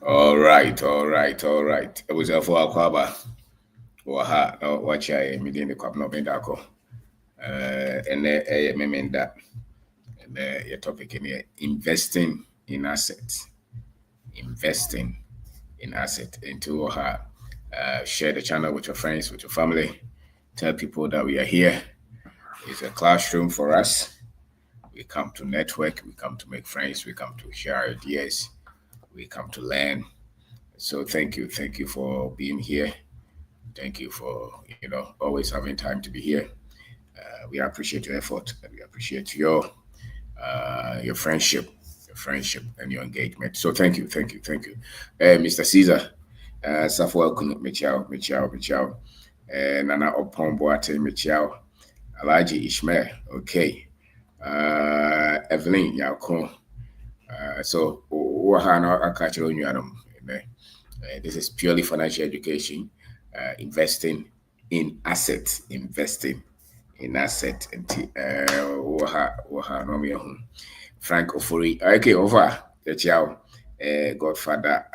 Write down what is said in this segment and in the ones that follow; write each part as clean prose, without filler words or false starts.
All right. It was for Aquaba. Waha, watch I meeting the Quab no Bendako. And a memenda. And your topic in here investing in assets. Investing in asset into her. Share the channel with your friends, with your family. Tell people that we are here. It's a classroom for us. We come to network, we come to make friends, we come to share ideas, we come to learn. So thank you for being here. Thank you for always having time to be here. We appreciate your effort and we appreciate your friendship and your engagement. So thank you. Mr. Caesar, Safwa Kunu Michao, Nana Opon Boate Michao, Alaji Ishmael, okay. Evelyn Yako. So Wahana Akachiro Nyanum. This is purely financial education, investing in assets, and waha no me Frank Ofori. Okay, over the chow. Godfather,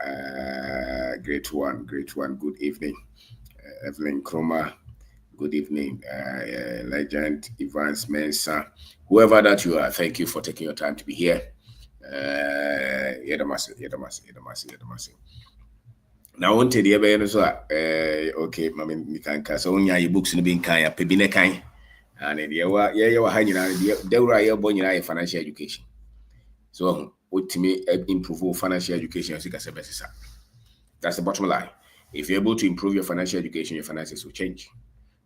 great one. Good evening, Evelyn Kroma. Good evening, Legend Evans Mensah. Whoever that you are, thank you for taking your time to be here. Yedamasi. Now, one to the other, so okay, Mammy, you can cast on your books in being kind, pebine kind, and you were hanging out. They were your born in financial education. So, what to me, improve financial education, as you can say, that's the bottom line. If you're able to improve your financial education, your finances will change.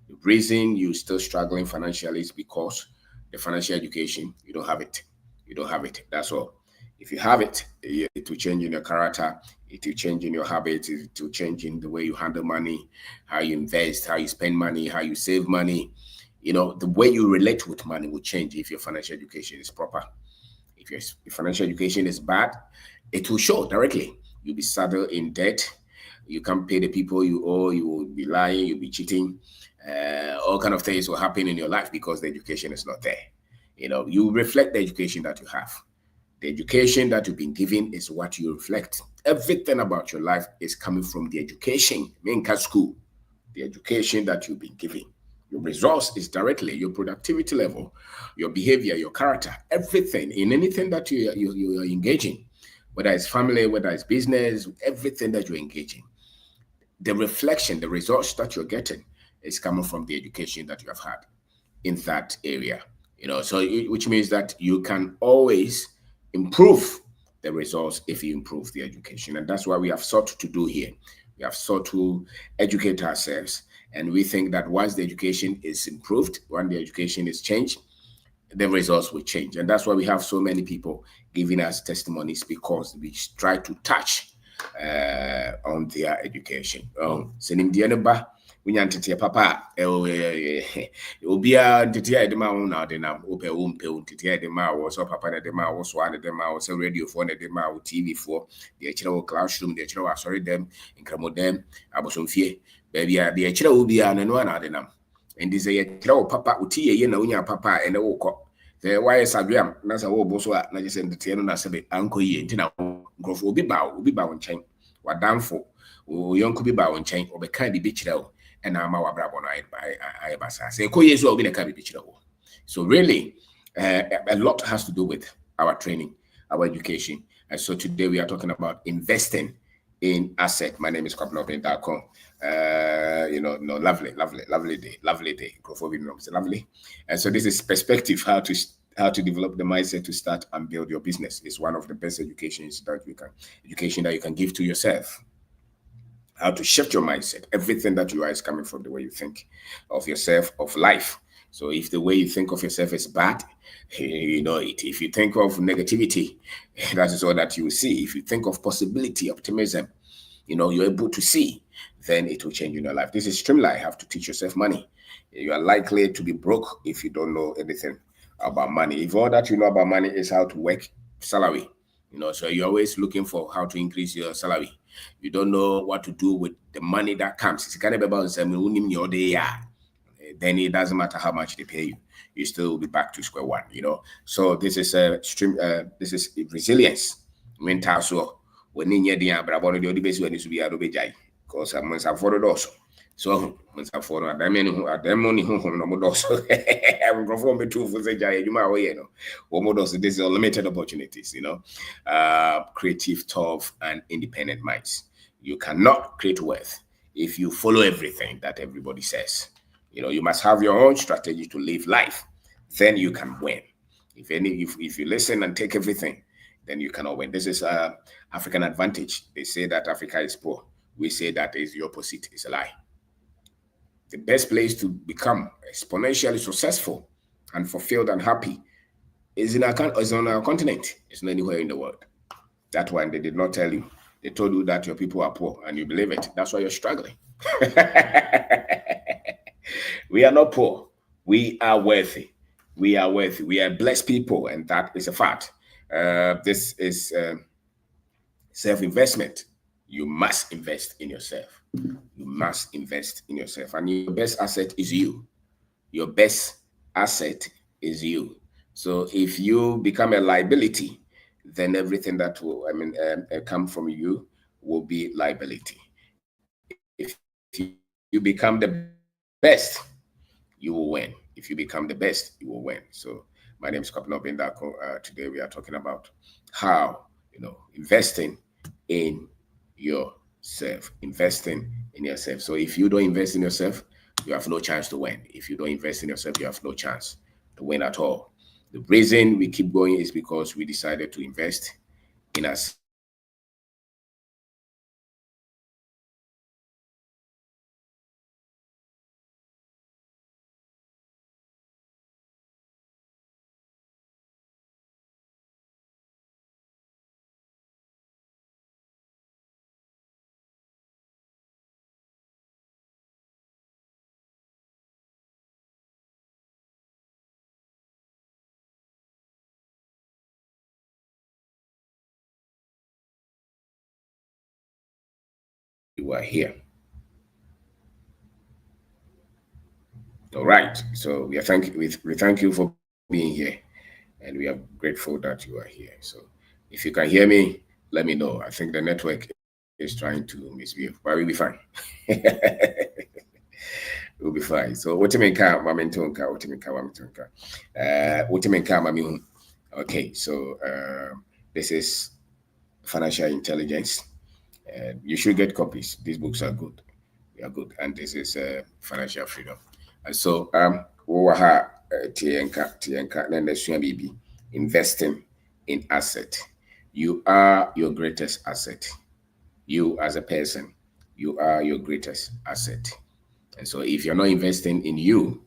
The reason you're still struggling financially is because the financial education, you don't have it. That's all. If you have it, it will change in your character, it will change in your habits, it will change in the way you handle money, how you invest, how you spend money, how you save money. The way you relate with money will change if your financial education is proper. If your financial education is bad, it will show directly. You'll be saddled in debt. You can't pay the people you owe. You will be lying. You'll be cheating. All kind of things will happen in your life because the education is not there. You reflect the education that you have. The education that you've been given is what you reflect. Everything about your life is coming from the education. Menka school, the education that you've been given. Your results is directly your productivity level, your behavior, your character, everything in anything that you are engaging, whether it's family, whether it's business, everything that you're engaging. The reflection, the results that you're getting is coming from the education that you have had in that area. So which means that you can always improve the results if you improve the education. And that's what we have sought to do here. We have sought to educate ourselves. And we think that once the education is improved, when the education is changed, the results will change. And that's why we have so many people giving us testimonies, because we try to touch on their education. Winya papa obia ntete de ma na de na ope ntete de ma wo so papa de ma wo so ane de ma wo so radio for de ma wo TV for de kire wo classroom de kire wo sorry dem nkramo dem abosomfie bia de kire wo bia no na de nam ndi se ye kire wo papa uti ye na unya papa ene wo ko se why sabiam na sa wo bo so a na je se ntete no na se be anko ye ntina grofo obi ba wo nchen wadamfo o yonko bi ba wo nchen obeka bi kire wo. And I'm our bravo. So really, a lot has to do with our training, our education. And so today we are talking about investing in asset. My name is Kwabnobin.com. Lovely day. Lovely. And so this is perspective, how to develop the mindset to start and build your business. Is one of the best educations that you can give to yourself. How to shift your mindset. Everything that you are is coming from the way you think of yourself, of life. So if the way you think of yourself is bad, you know it. If you think of negativity, that is all that you will see. If you think of possibility, optimism, you're able to see, then it will change in your life. This is Streamline. You have to teach yourself money. You are likely to be broke if you don't know anything about money. If all that you know about money is how to work salary, so you're always looking for how to increase your salary. You don't know what to do with the money that comes. It's kind of about then it doesn't matter how much they pay you. You still will be back to square one, So this is a stream. This is resilience, mental. So when in the abrabon the base when is be a robejai, because I'm for the also. So, for a demoni home, no more also. I'm perform me too for the jay, you might way, Omodos, this is limited opportunities, creative, tough, and independent minds. You cannot create wealth if you follow everything that everybody says. You must have your own strategy to live life. Then you can win. If you listen and take everything, then you cannot win. This is African advantage. They say that Africa is poor. We say that is the opposite. It's a lie. The best place to become exponentially successful and fulfilled and happy is on our continent. It's not anywhere in the world. That one they did not tell you. They told you that your people are poor and you believe it. That's why you're struggling. We are not poor. We are wealthy. We are wealthy. We are blessed people, and that is a fact. This is self-investment. You must invest in yourself. You must invest in yourself. And your best asset is you. Your best asset is you. So if you become a liability, then everything that will come from you will be liability. If you become the best, you will win. If you become the best, you will win. So my name is Kapno Bindako. Today we are talking about how, investing in yourself. Investing in yourself. So if you don't invest in yourself, you have no chance to win. If you don't invest in yourself, you have no chance to win at all. The reason we keep going is because we decided to invest in us. You are here. All right. So we thank you for being here, and we are grateful that you are here. So if you can hear me, let me know. I think the network is trying to misbehave, but we'll be fine. We'll be fine. So what you mean, Mamentonka? What you mean, Mamentonka? What you mean, Mami? Okay. So this is financial intelligence, and you should get copies. These books are good. They are good, and this is financial freedom. And so waha tienka then the investing in asset. You are your greatest asset. You as a person, you are your greatest asset. And so if you're not investing in you,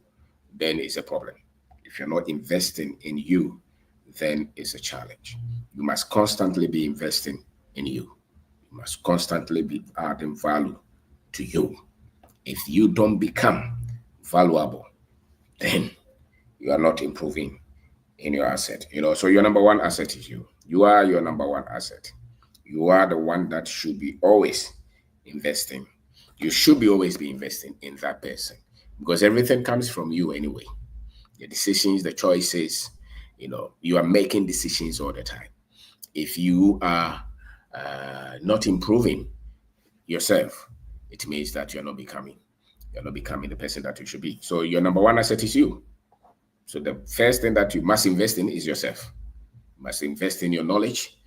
then it's a problem. If you're not investing in you, then it's a challenge. You must constantly be investing in you. You must constantly be adding value to you. If you don't become valuable, then you are not improving in your asset. So your number one asset is you. You are your number one asset. You are the one that should be always investing. You should be always be investing in that person, because everything comes from you anyway. The decisions, the choices, you are making decisions all the time. If you are not improving yourself, it means that you're not becoming the person that you should be. So your number one asset is you. So the first thing that you must invest in is yourself. You must invest in your knowledge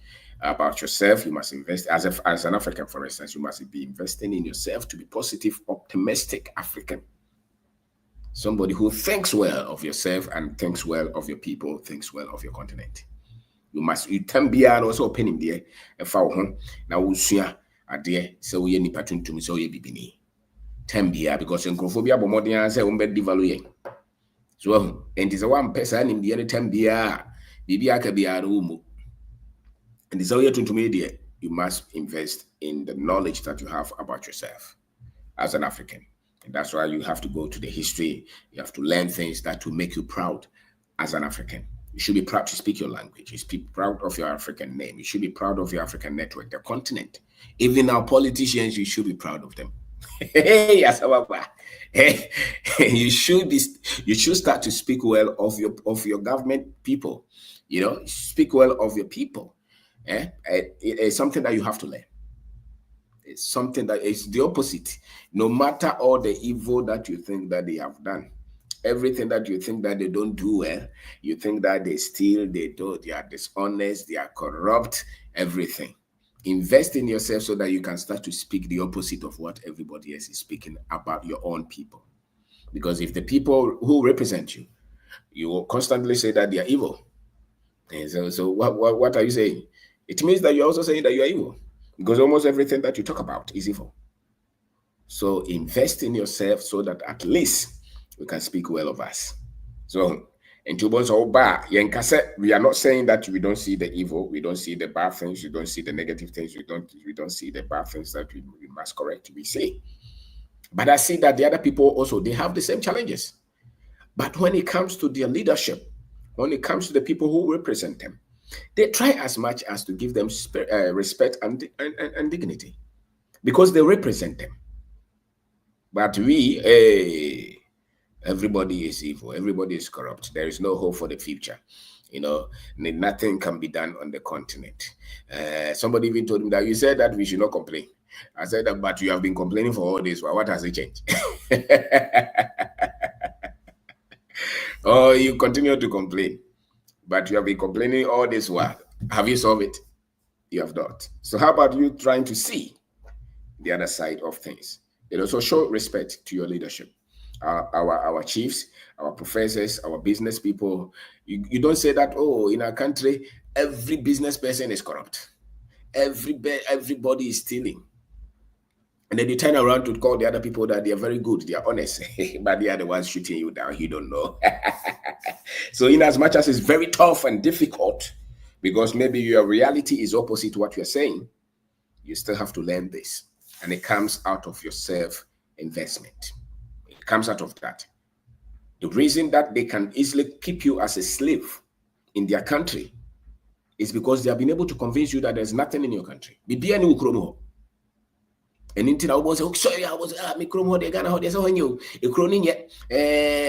about yourself. You must invest as an African, for instance, you must be investing in yourself to be positive, optimistic African. Somebody who thinks well of yourself and thinks well of your people, thinks well of your continent. You can be also opening there if I now we see ade so we nipa tuntum so ye bibini. Tembia because nkrofobia bomodin say umbe devalue. So and is one person in the anytime bia bibia ka bia rumu. And so you to media, you must invest in the knowledge that you have about yourself as an African. And that's why you have to go to the history. You have to learn things that will make you proud as an African. You should be proud to speak your language. You should be proud of your African name. You should be proud of your African network, the continent. Even our politicians, you should be proud of them. Hey, you should start to speak well of your government people. Speak well of your people. It's something that you have to learn. It's something that is the opposite. No matter all the evil that you think that they have done, everything that you think that they don't do well, you think that they steal, they are dishonest, they are corrupt, everything. Invest in yourself so that you can start to speak the opposite of what everybody else is speaking about your own people. Because if the people who represent you, you will constantly say that they are evil. And so what are you saying? It means that you're also saying that you are evil. Because almost everything that you talk about is evil. So invest in yourself so that at least we can speak well of us. So, we are not saying that we don't see the evil, we don't see the bad things, we don't see the negative things, we don't see the bad things that we must correct. We see. But I see that the other people also, they have the same challenges. But when it comes to their leadership, when it comes to the people who represent them, they try as much as to give them respect and dignity because they represent them. But everybody is evil, everybody is corrupt. There is no hope for the future. Nothing can be done on the continent. Somebody even told me that you said that we should not complain. I said that, but you have been complaining for all this. Well, what has it changed? Oh, you continue to complain, but you have been complaining all this while. Have you solved it? You have not. So how about you trying to see the other side of things? It also show respect to your leadership. Our chiefs, our professors, our business people. You don't say that, oh, in our country, every business person is corrupt. Everybody is stealing. And then you turn around to call the other people that they are very good, they are honest, but they are the ones shooting you down. You don't know. So in as much as it's very tough and difficult, because maybe your reality is opposite to what you're saying, you still have to learn this. And it comes out of your self-investment. It comes out of that. The reason that they can easily keep you as a slave in their country is because they have been able to convince you that there's nothing in your country. And until I was sorry, I was micro de Ghana, there's on you, a croning yet,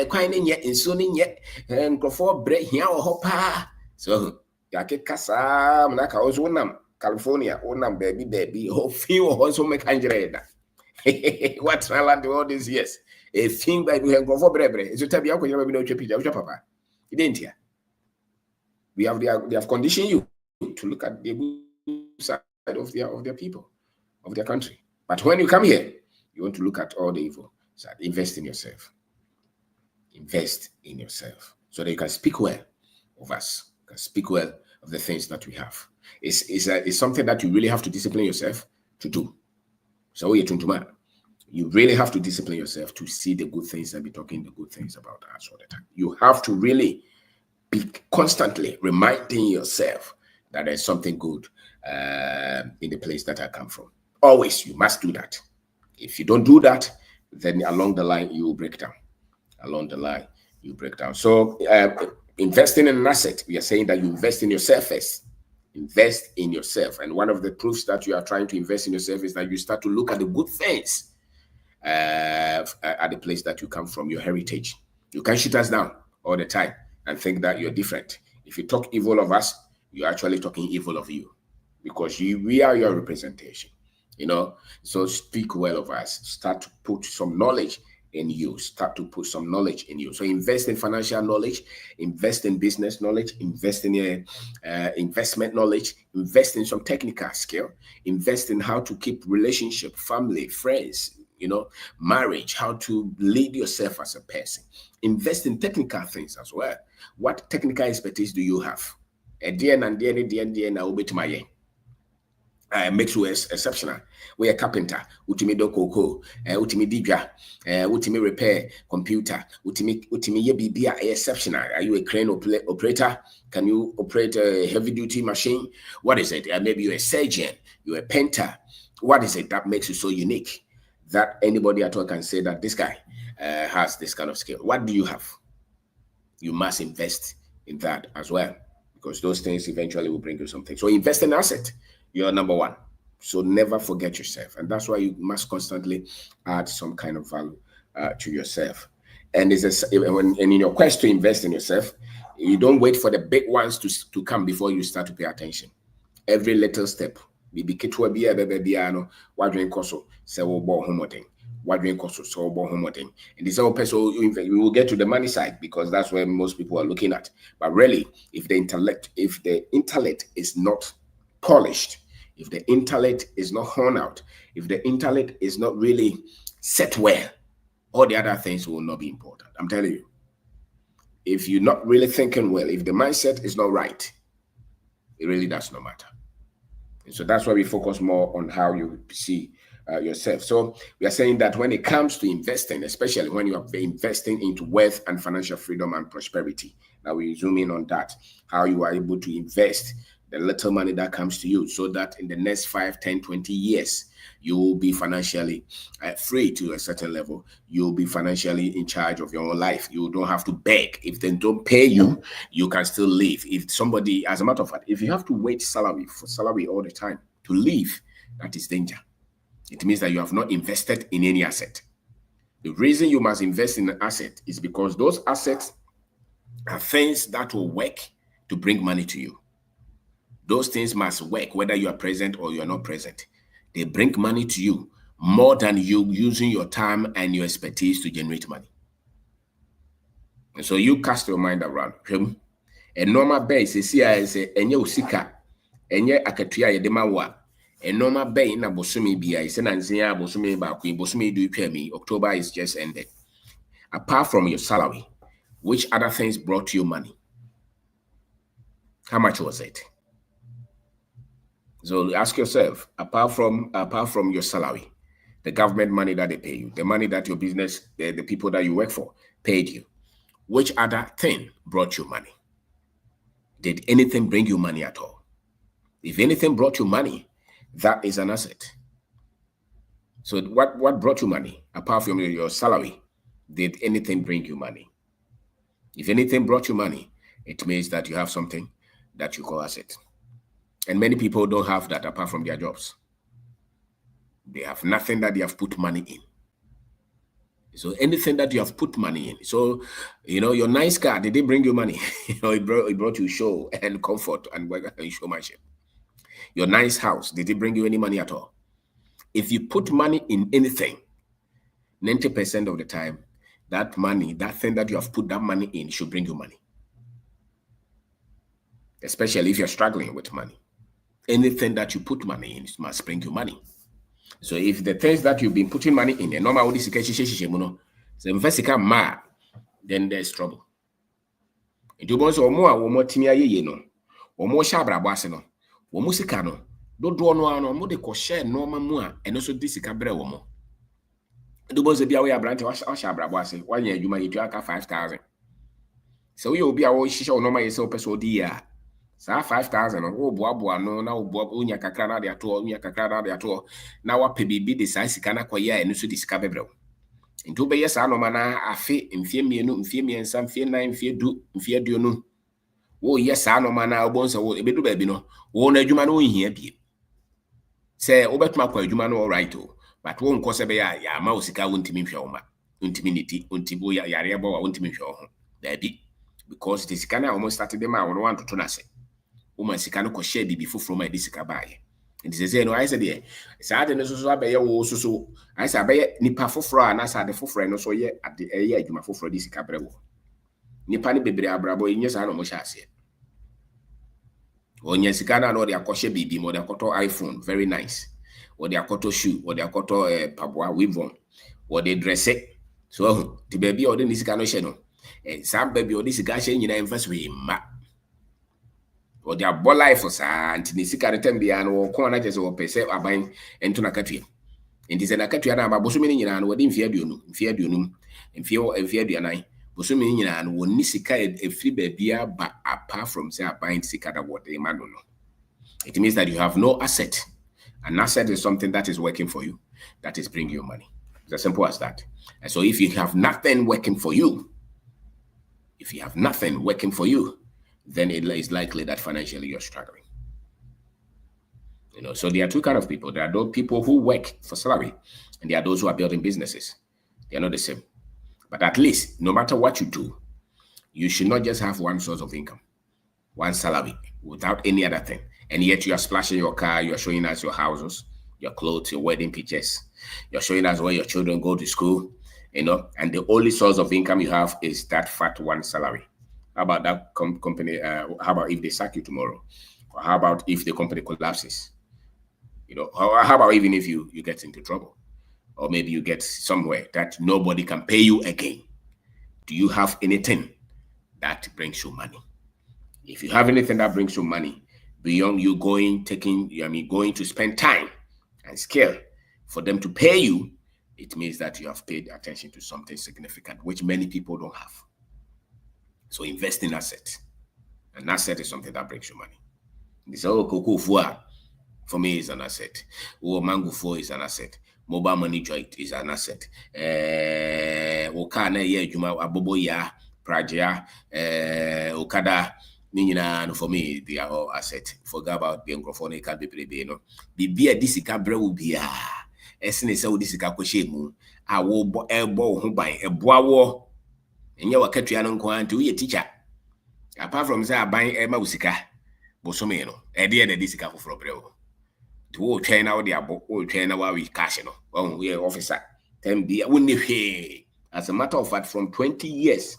quine yet, and soning yet, and Crawford break here or hopper. So, Yake Casa, Naka was one California, one baby, whole few also make Andrea. What's Ireland all these years? A thing that we have gone for brebre. It's a tabia when you have no chapter, papa. You didn't hear. They have conditioned you to look at the good side of their people, of their country. But when you come here, you want to look at all the evil. So invest in yourself. Invest in yourself so that you can speak well of us. You can speak well of the things that we have. It's something that you really have to discipline yourself to do. So you really have to discipline yourself to see the good things and be talking the good things about us all the time. You have to really be constantly reminding yourself that there's something good in the place that I come from. Always, you must do that. If you don't do that, then along the line, you will break down. Along the line, you break down. So investing in an asset, we are saying that you invest in yourself first. Invest in yourself. And one of the proofs that you are trying to invest in yourself is that you start to look at the good things at the place that you come from, your heritage. You can't shoot us down all the time and think that you're different. If you talk evil of us, you're actually talking evil of you because we are your representation. So speak well of us. Start to put some knowledge in you. Start to put some knowledge in you. So invest in financial knowledge, invest in business knowledge, invest in investment knowledge, invest in some technical skill, invest in how to keep relationship, family, friends, marriage, how to lead yourself as a person. Invest in technical things as well. What technical expertise do you have? Makes you exceptional. We are carpenter, utimi do cocoa, utimi didra, utimi repair computer, utimi ye exceptional. Are you a crane operator? Can you operate a heavy duty machine? What is it? Maybe you're a surgeon, you're a painter. What is it that makes you so unique that anybody at all can say that this guy has this kind of skill? What do you have? You must invest in that as well, because those things eventually will bring you something. So invest in asset. You're number one. So never forget yourself. And that's why you must constantly add some kind of value to yourself. And in your quest to invest in yourself, you don't wait for the big ones to come before you start to pay attention. every little step. Bibi ketwa bia bia no wadwen koso se wo bo homoden. Wadwen koso se wo bo homoden. And this whole person we will get to the money side because that's where most people are looking at. But really, if the intellect is not polished, if the intellect is not honed out, if the intellect is not really set well, all the other things will not be important. I'm telling you. If you're not really thinking well, if the mindset is not right, it really does not matter. And so that's why we focus more on how you see yourself. So we are saying that when it comes to investing, especially when you are investing into wealth and financial freedom and prosperity, now we zoom in on that, how you are able to invest the little money that comes to you so that in the next 5, 10, 20 years, you will be financially free to a certain level. You'll be financially in charge of your own life. You don't have to beg. If they don't pay you, you can still live. If somebody, as a matter of fact, if you have to wait for salary all the time to live, that is danger. It means that you have not invested in any asset. The reason you must invest in an asset is because those assets are things that will work to bring money to you. Those things must work whether you are present or you are not present. They bring money to you more than you using your time and your expertise to generate money. And so you cast your mind around. A normal base is here is a usika, enye akatua yedema a normal bay in a bosumi bia is an anzia bosumi bakui bosumi do pay me. October is just ended. Apart from your salary, which other things brought you money? How much was it? So ask yourself, apart from your salary, the government money that they pay you, the money that your business, the people that you work for paid you, which other thing brought you money? Did anything bring you money at all? If anything brought you money, that is an asset. So what brought you money apart from your salary? Did anything bring you money? If anything brought you money, it means that you have something that you call asset. And many people don't have that apart from their jobs. They have nothing that they have put money in. So anything that you have put money in. So, your nice car, did it bring you money? It brought you show and comfort and showmanship. Your nice house, did it bring you any money at all? If you put money in anything, 90% of the time, that money, that thing that you have put that money in should bring you money. Especially if you're struggling with money. Anything that you put money in must bring you money. So if the things that you've been putting money in, normal then there's trouble. It was more timia ye no, or more shabra basino, or musicano, do no more de share normal mua, and also disicabra womo. The boys be away a branch or shabra basi, 1 year you might 5,000. So you'll be away shisha no my yourself per dear. Sa 5,000 oh boa no na unya kakra na de ato na wa pebibi de sa sika na kwaya eno so de sika bebrɛ nti obeye sa no mana afe mfie mienu mfie miensa mfie 9 mfie 2 mfie aduonu wo ye sa no mana obonsa wo ebedu ba bi no wo na adwuma no ohia bie se obetuma kwa adwuma no all right o but wo nko se be ya ma osika wo ntimi hwe wo ma ntimi niti ontibo ya yare ebo wa ntimi hwe wo ho da bi because the sika na almost started them out want to na se woman sika no ko share bibi foforo ma di sika baaye nti se no I said there sa ade no so abeye wo so I say abeye nipa foforo a na sa ade foforo no so ye ade eye adwuma foforo di sika brɛ wo nipa ne bebre abrabo nye sa no mo hya ase onye sika na no de akɔhye bibi mo de akɔtɔ iPhone very nice wo de akɔtɔ shoe wo de akɔtɔ paboa wivon wo de dress so ti baby o de ni sika no hye no sa baby o de sika hye nyina emfaso yi ma or their ball life for and Nisika Tembia or Cornages or Pese are buying into Nakatri. And this is a country and about Bosumini and what in fear dunum, and fear dianai, Bosumini and when Nisika a free baby, but apart from say buying Sikata what they man don't know. It means that you have no asset. An asset is something that is working for you, that is bringing you money. It's as simple as that. And so if you have nothing working for you, then it is likely that financially you're struggling. So there are two kinds of people. There are those people who work for salary, and there are those who are building businesses. They are not the same. But at least, no matter what you do, you should not just have one source of income, one salary, without any other thing. And yet you are splashing your car, you are showing us your houses, your clothes, your wedding pictures. You're showing us where your children go to school, and the only source of income you have is that fat one salary. How about that company? How about if they sack you tomorrow? Or how about if the company collapses? How about even if you get into trouble? Or maybe you get somewhere that nobody can pay you again. Do you have anything that brings you money? If you have anything that brings you money, beyond you going to spend time and skill for them to pay you, it means that you have paid attention to something significant, which many people don't have. So invest in assets. An asset is something that brings you money. This for me is an asset. Mango 4 is an asset. Mobile money joint is an asset. Okana ye juma abobo ya praja okada ninyina for me they are all asset. Forget about the microphone can be play no. Bibia disika brewu bia. Esene se odisika kwehye mu a wo ebo ho ban eboa wo enye wakatua no nko anti we teacher. Apart from say aban ema usika bosome no e de disika foforo brewu. To China or the abo or China where we cash no. We are officer. 10 be as a matter of fact, from 20 years,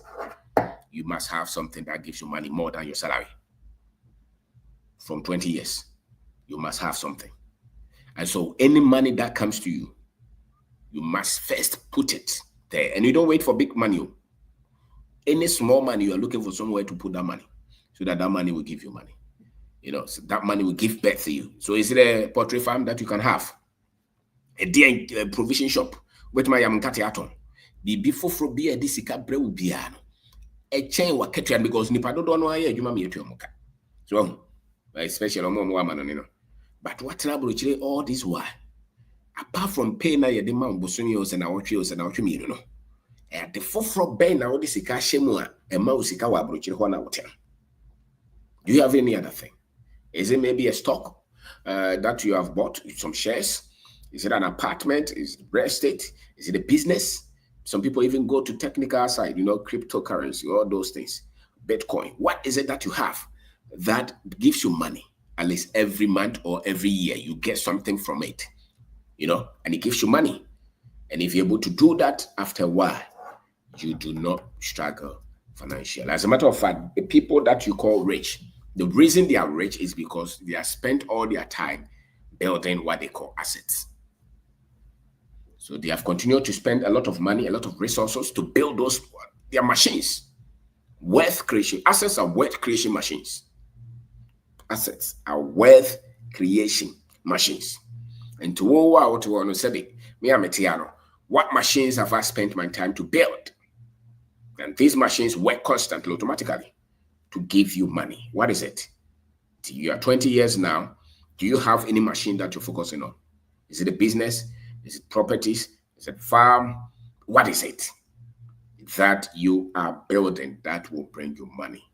you must have something that gives you money more than your salary. From 20 years, you must have something. And so any money that comes to you, you must first put it there. And you don't wait for big money. Any small money, you are looking for somewhere to put that money so that money will give you money. So that money will give birth to you. So is it a poultry farm that you can have? A provision shop with my yamkati atom. Before for beer, this is brew piano. A chain wa ketran because Nipado don't know you mammy at your mocha. So, especially on woman, but what trouble all this while? Apart from paying your demand, Bosunios and our trios and our community, at the forefront bay now, this is Kashemua and Mausikawa Bruchil Hotel. Do you have any other thing? Is it maybe a stock that you have bought, some shares? Is it an apartment? Is it real estate? Is it a business? Some people even go to technical side, cryptocurrency, all those things. Bitcoin. What is it that you have that gives you money? At least every month or every year, you get something from it, and it gives you money. And if you're able to do that after a while, you do not struggle financially. As a matter of fact, the people that you call rich, the reason they are rich is because they have spent all their time building what they call assets. So they have continued to spend a lot of money, a lot of resources to build their machines. Wealth creation. Assets are wealth creation machines. Assets are wealth creation machines. And to what you want to say, what machines have I spent my time to build? And these machines work constantly, automatically, to give you money. What is it? You are 20 years now. Do you have any machine that you're focusing on? Is it a business? Is it properties? Is it farm? What is it that you are building that will bring you money?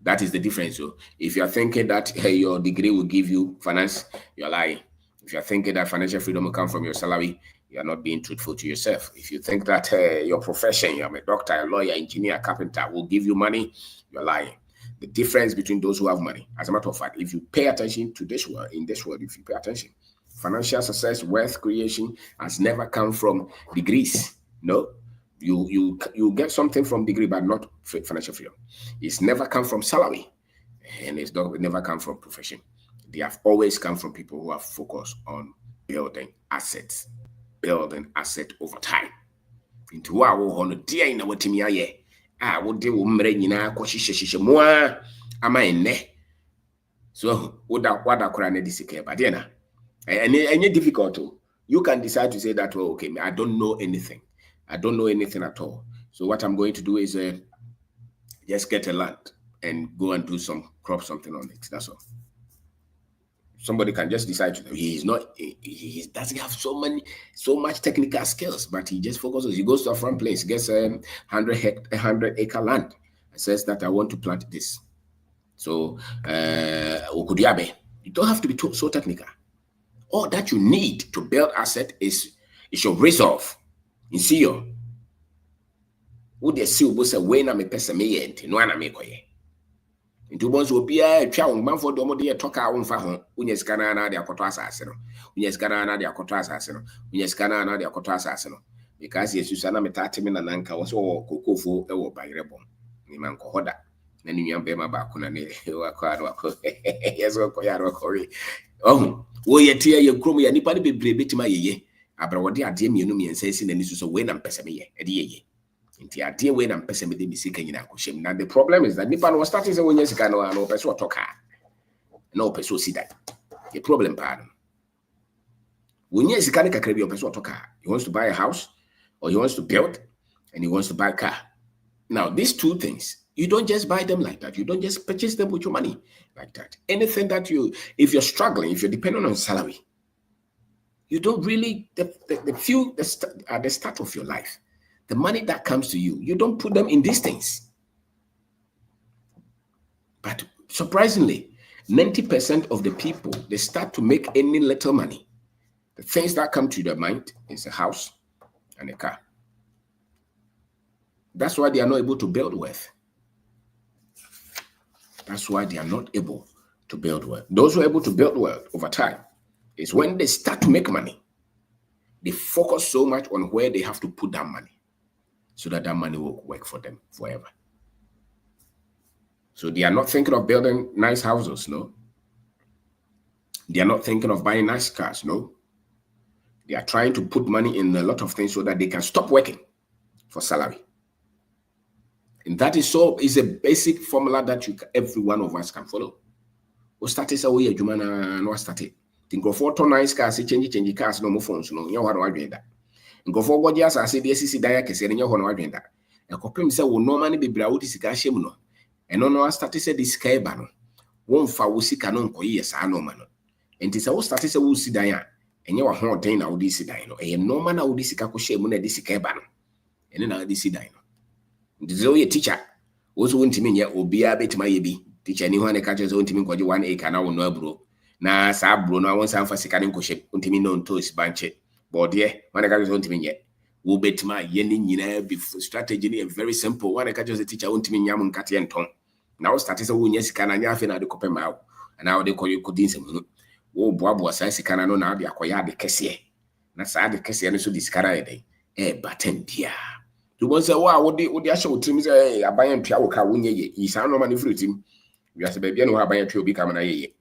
That is the difference. So if you're thinking that your degree will give you finance, you're lying. If you're thinking that financial freedom will come from your salary, you're not being truthful to yourself. If you think that your profession, you're a doctor, a lawyer, engineer, carpenter, will give you money, you're lying. The difference between those who have money, as a matter of fact, if you pay attention to this world, if you pay attention, financial success, wealth creation has never come from degrees. No, you get something from degree, but not financial freedom. It's never come from salary, and it's never come from profession. They have always come from people who have focused on building assets over time. Into our own dear in our team, would do mrena kwashishe moa ama enne. So what I could disike but then any difficult. You can decide to say that, well, okay, I don't know anything. I don't know anything at all. So what I'm going to do is just get a land and go and do some crop something on it. That's all. Somebody can just decide to. He doesn't have so much technical skills, but he just focuses. He goes to a farm place, gets 100 acre land, and says that I want to plant this. So, you don't have to be so technical. All that you need to build asset is your resolve. You see, would they see say when I'm a person, no one make Into once will be a chow man for domo talk out on Faho, Unyas Canana, the Acotas Asino, Unyas Canana, the Acotas Asino, Unyas Canana, the Acotas Asino, because yes, Susana Metatimin and Anka was all Kokofo or by Rebon, Nimanko Hoda, and you Bema Bakuna, yes, oh, ye tear your crummy and nipani be bit my ye. Abrawadi are dear me, and says in the news of when I'm Pessamia, a ye. Inti adeɛ wei na mpɛ sɛ mede me sika nyina akɔhyɛ mu. Na the problem is that nipa no was starting sɛ wonya sika no ano pɛ sɛ ɔtɔ kaa na ɔpɛ sɛ osi dan. The problem paa no. Wonya sika ne kakra bi ɔpɛ sɛ ɔtɔ kaa. He wants to buy a house or he wants to build and he wants to buy a car. Now these two things, you don't just buy them like that. You don't just purchase them with your money like that. Anything that if you're struggling, if you're dependent on salary, you don't really at the start of your life. The money that comes to you, you don't put them in these things. But surprisingly, 90% of the people, they start to make any little money. The things that come to their mind is a house and a car. That's why they are not able to build wealth. That's why they are not able to build wealth. Those who are able to build wealth over time is when they start to make money. They focus so much on where they have to put that money, so that money will work for them forever. So they are not thinking of building nice houses, no. They are not thinking of buying nice cars, no. They are trying to put money in a lot of things so that they can stop working for salary. And that is a basic formula that every one of us can follow. We started say we jumana no started. Think of auto nice cars, change cars, no more phones, no. You know what that. Nkofo godi asase de sisi dan akese ne ho no adwenda ekopem se wo no ma ne bebra wo sika hyem no eno no start se de sika eba no wo mfa wo sika no nkoye sa no ma no enti se wo start se wo si dan a enye wa ho den na wo di si dan no eye no ma na wo di sika ko hyem na de sika eba no ene na de si dan no enti se wo ye teacher wo so wontimi nye obia betima ye bi teacher ni ho ne ka che so wontimi nkoje 1 acre na wo no aburo na sa aburo no won sa mfa sika ne nkohyem wontimi no ntos banche. But yeah, when I got to me yet, we bet my yen before strategy is very simple. When I catch a teacher, won't mean yamun cat and tongue. Now started so when yes, can I yaffin at the copper mouth, and now they call you Codin. Oh, Bob was I can know now the acquire the cassia. That's sad the cassia so discarade. But dear. You won't say, wow, what the actual team say, I buy and piao car win ye, he sound no money fruit him. You as a baby, and who buy a tree become an ye.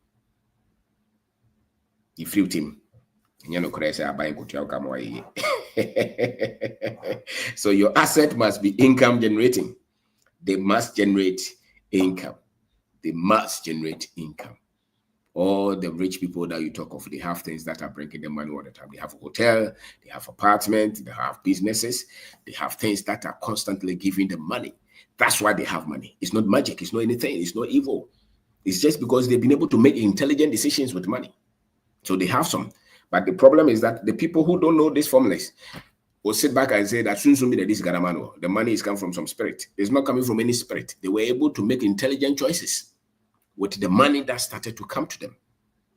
He fruit him. So your asset must be income generating. They must generate income. They must generate income. All the rich people that you talk of, they have things that are bringing them money all the time. They have a hotel, they have apartments, they have businesses, they have things that are constantly giving them money. That's why they have money. It's not magic, it's not anything, it's not evil. It's just because they've been able to make intelligent decisions with money. So they have some. But the problem is that the people who don't know these formulas will sit back and say that soon this Garamano, the money is coming from some spirit. It's not coming from any spirit. They were able to make intelligent choices with the money that started to come to them.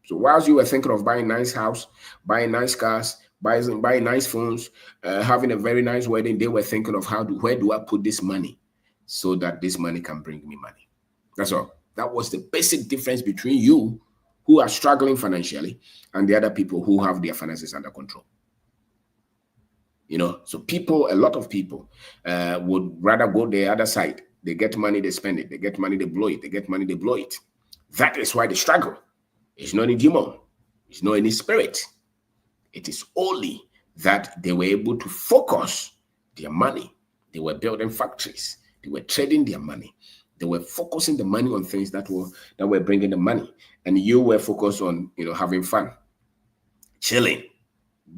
So whilst you were thinking of buying nice house, buying nice cars, buying nice phones, having a very nice wedding, they were thinking of where do I put this money so that this money can bring me money. That's all. That was the basic difference between you who are struggling financially and the other people who have their finances under control. You know, so a lot of people would rather go the other side. They get money, they spend it. They get money, they blow it. They get money, they blow it. That is why they struggle. It's not a demon. It's not any spirit. It is only that they were able to focus their money. They were building factories. They were trading their money. They were focusing the money on things that were bringing the money. And you were focused on, having fun, chilling,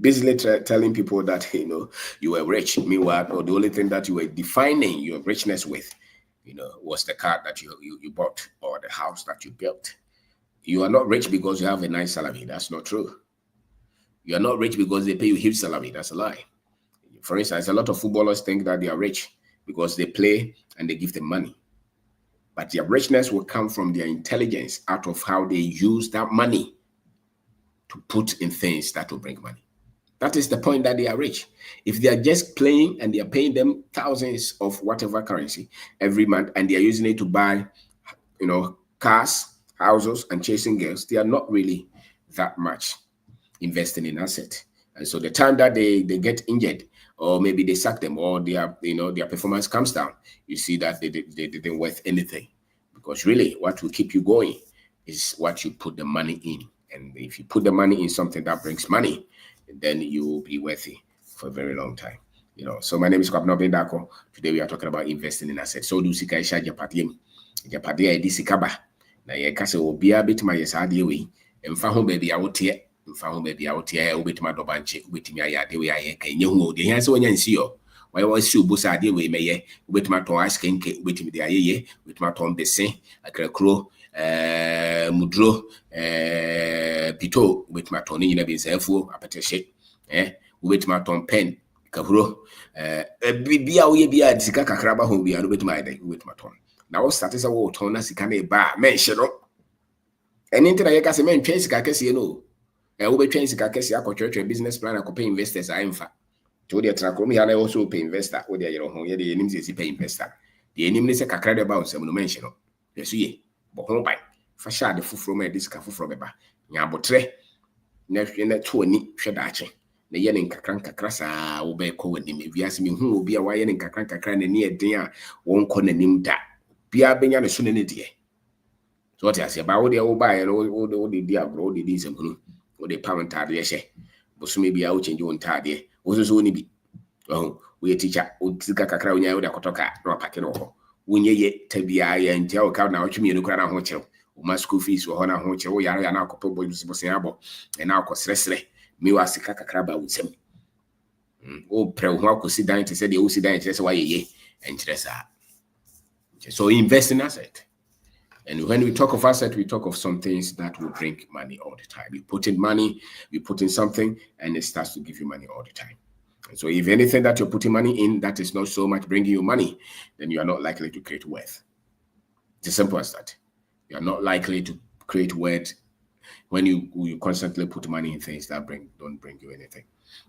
busily telling people that, you were rich. Meanwhile, or the only thing that you were defining your richness with, was the car that you bought or the house that you built. You are not rich because you have a nice salary. That's not true. You are not rich because they pay you huge salary. That's a lie. For instance, a lot of footballers think that they are rich because they play and they give them money. But their richness will come from their intelligence out of how they use that money to put in things that will bring money. That is the point that they are rich. If they are just playing and they are paying them thousands of whatever currency every month and they are using it to buy, cars, houses, and chasing girls, they are not really that much investing in asset. And so the time that they get injured, or maybe they sack them, or their performance comes down, you see that they didn't worth anything. Because really, what will keep you going is what you put the money in. And if you put the money in something that brings money, then you will be worthy for a very long time. So my name is Kwabena Bendako. Today we are talking about investing in assets. So do sika isha japadia edi sikaba. Na ye kase obia betima yesade we. Emfa ho baby awote. Emfa ho baby awote obetima dobanche, obetimi ayade we aye kan yehu ode. Yan se wonya nsi yo. Why was you bosa ade we meye, obetima ton ice kenke, obetimi de ayeye, obetima ton besen, akrakro, mudro, pito, obetima ton ni na bi nsafuo apetehye. Obetima ton pen, kahuro, bibia wo ye bia sika kakraba ho bia no betima ayade, obetima ton. Na wo start say wo ton na sika na ba men hye anything I can say, men change kakesi no. Will be change kakesi akotwetwe business plan akope investors aimfa. To the trakom ya na also pay investor. O de yero ho ye de enim se pay investor. The enim ne se kakra de ba onsem no mention no. Yesu ye. Bo ho ban. Fa sha de fufuro ma disika fufuro beba. Nya botre. Na hwe na to ani hwe daache. Na ye ne nkakra sa wo be ko wanim. Eviase me hu obi a wa ye ne nkakra na ni eden a won ko nanim da. Bia benya ne so ne de. So what I say about the old buy and all the diagro, the decent, or the parent tardie, but so maybe I'll change your tardie. Also, only be. Oh, we a teacher would take a crown out of Kotoka, no packing over. When ye tabia and tell count now to me in the crown hotel. My school fees were on a hotel, we are now couple boys, and now cost restless. Me was a cacacraba with some. Oh, pro could sit down to say the OC down, just why ye and dress. So invest in asset. And when we talk of asset, we talk of some things that will bring money all the time. You put in money, you put in something, and it starts to give you money all the time. And so if anything that you're putting money in that is not so much bringing you money, then you are not likely to create wealth. It's as simple as that. You are not likely to create wealth when you constantly put money in things that don't bring you anything.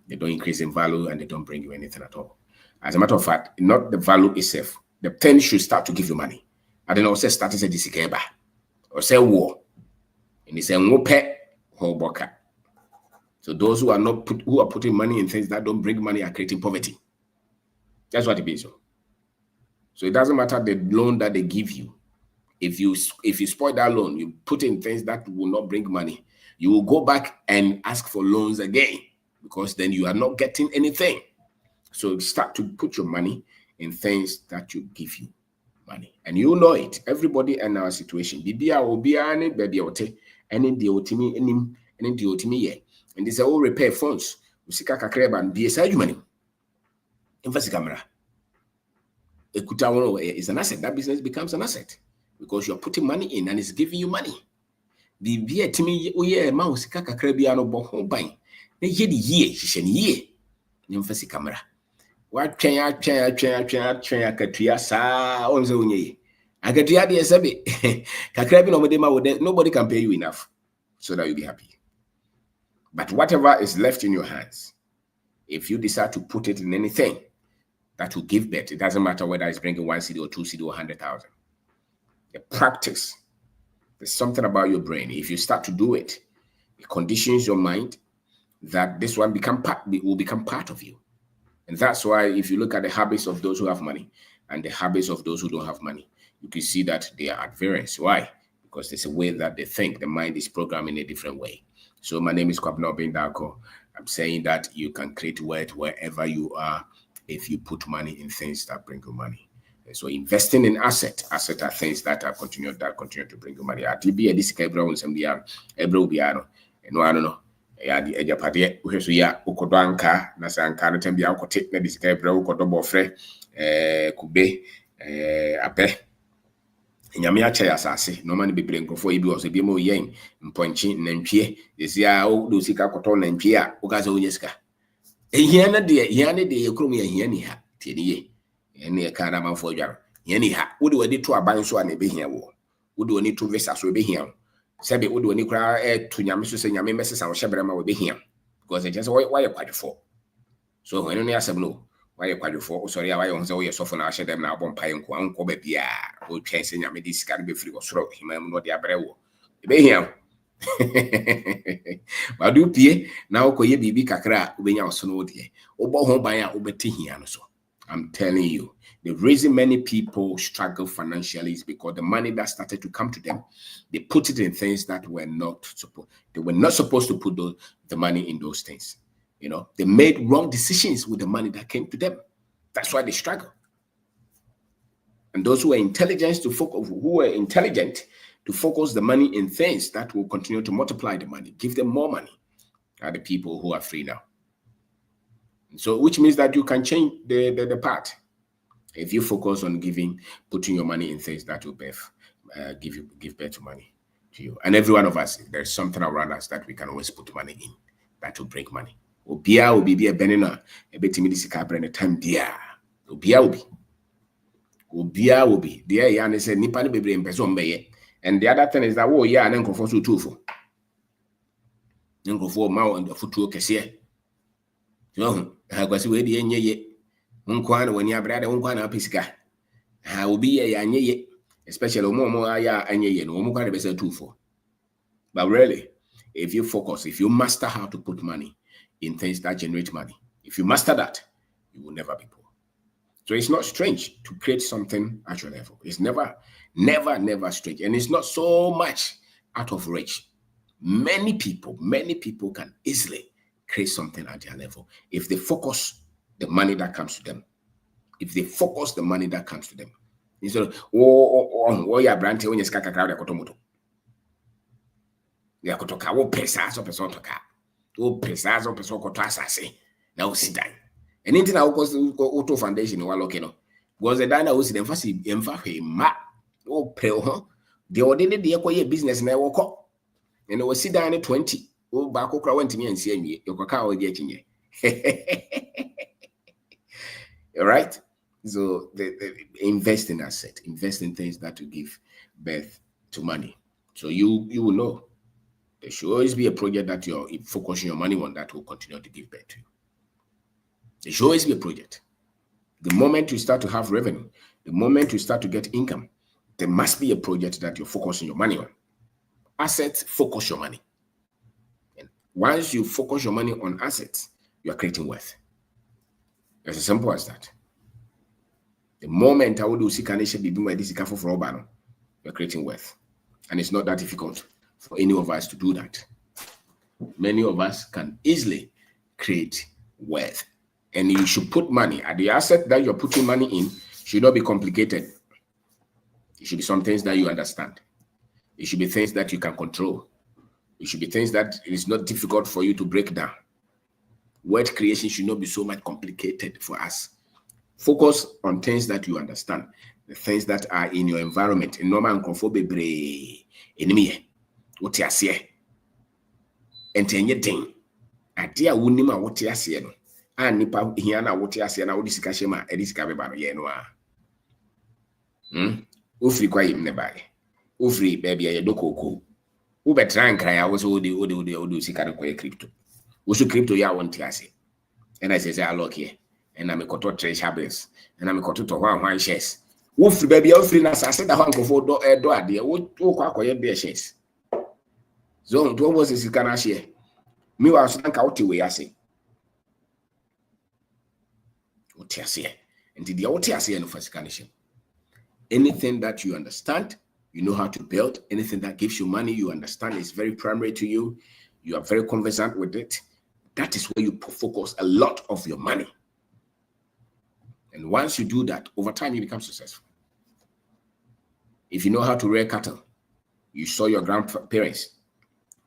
They don't increase in value and they don't bring you anything at all. As a matter of fact, not the value itself. The thing should start to give you money. I don't know, say status a disikeba or say war. And it's a pet whole boka. So those who are putting money in things that don't bring money are creating poverty. That's what it means. So it doesn't matter the loan that they give you. If you spoil that loan, you put in things that will not bring money, you will go back and ask for loans again because then you are not getting anything. So start to put your money in things that will give you money. And you know it. Everybody in our situation. Bibia obia ne baby ote ene de otimi enim ene de otimi ye. And this all repair phones. Usika kakreba and be a side money. Emphasis camera. Ekuta is an asset. That business becomes an asset because you're putting money in and it's giving you money. Bibia timi oye ma usika kakrebia no bo ho ban. Ne ye di ye, hihye ne ye. Emphasis camera. What train akatua sa on se onye akatua de sebe kakra bi no mode ma wode nobody can pay you enough so that you'll be happy. But whatever is left in your hands, if you decide to put it in anything that will give birth, it doesn't matter whether it's bringing 1 cedi or 2 cedi or 100,000. The practice, there's something about your brain. If you start to do it, it conditions your mind that this one will become part of you. And that's why if you look at the habits of those who have money and the habits of those who don't have money, you can see that they are at variance. Why? Because there's a way that they think. The mind is programmed in a different way. So my name is Kwabena Bendako. I'm saying that you can create wealth wherever you are if you put money in things that bring you money. And so investing in asset are things that continue to bring you money. ATB this Ebro some Ebro Biano. And I don't know. Ya di ejapade uhweso ya ukodo anka na sanka no tambia ukote na disika ebra ukodo bofre kube ape nyame acha ya sase no man bebre nkofo ibi o so bi mo yen mponchi nantwie desia o do sika koto nantwie a ukaza onye sika ehia na de ekrom ya hia ni ha tieniye ene ka na manfo dwaro hia ni ha wo de wadi to aban so a na be hia wo de oni to visa so be hia Sabi would when you cry to Yamisu say Yami messes and Shabrama will be here because they just why you quite for. So when you ask no, why you quite for sorry, I on so yes often I share them now bon pie and quanko baby or chasing ya this can be free or throw him not the abreu. Be here. But do pie now ko ye bibi kakra ubenya so no de. Obo ho ban a obeti hia no so. I'm telling you, the reason many people struggle financially is because the money that started to come to them, they put it in things that were not supposed. They were not supposed to put the money in those things. You know, they made wrong decisions with the money that came to them. That's why they struggle. And those who were intelligent to focus the money in things that will continue to multiply the money, give them more money, are the people who are free now. So, which means that you can change the path if you focus on putting your money in things that will give birth to money to you. And every one of us, there's something around us that we can always put money in that will bring money. Obia will be a benina, a bit timid sicabra and a time dear. Obia will be. Dear Yan said Nippon baby in person bay. And the other thing is that and then go for two for. Then go for mount and the foot to cassia. So I was waiting ye. Unkwan when you brother unkwan pisca. I will be a ye, especially more and ye no more best 2 for. But really, if you focus, if you master how to put money in things that generate money, if you master that, you will never be poor. So it's not strange to create something at your level. It's never strange. And it's not so much out of reach. Many people can easily create something at their level if they focus the money that comes to them. Instead of yeah, branch when you skaka crowd yakotomoto. Yakotoka wo pesa so person toka. Wo pesa so person ko to asase. Na wo sidan. And anything I cause auto foundation wa loke no. Because the dana wo sidan fa si emfa hwe ma. Wo pre ho. The ordinary de ekoye business na wo ko. And wo sidan 20. Wo ba ko kra wantimi ansi anwie. Yokoka wo de akinye. All right. So invest in assets, invest in things that will give birth to money. So you will know there should always be a project that you're focusing your money on that will continue to give birth to you. There should always be a project. The moment you start to have revenue, the moment you start to get income, there must be a project that you're focusing your money on. Assets, focus your money. And once you focus your money on assets, you are creating wealth. It's as simple as that. The moment I would do Sikanisha be doing this for Robano, you're creating wealth. And it's not that difficult for any of us to do that. Many of us can easily create wealth. And you should put money at the asset that you're putting money in should not be complicated. It should be some things that you understand. It should be things that you can control. It should be things that it is not difficult for you to break down. Wealth creation should not be so much complicated for us. Focus on things that you understand, the things that are in your environment. In normal enemy, what you say, and anything. Adia wunima what you say, and nipa hiana what you say, and all this kashima, and this kabeba, yenwa. Ufri kwa nebai. Ufri baby, a doko. Ube trying cry, I was all the sikana kwa crypto. Usu crypto ya want you say. And I say, I look here. And I'm a cotto treasure bills, and I'm a cotto to one shares. Wolf baby, all free as I said, the hunk of do idea. What quack bear shares? Zone, what was this can I share? Me was thank out the way I say. What you say, and did the out here say no for scanning? Anything that you understand, you know how to build, anything that gives you money, you understand is very primary to you, you are very conversant with it. That is where you focus a lot of your money. And once you do that, over time, you become successful. If you know how to rear cattle, you saw your grandparents.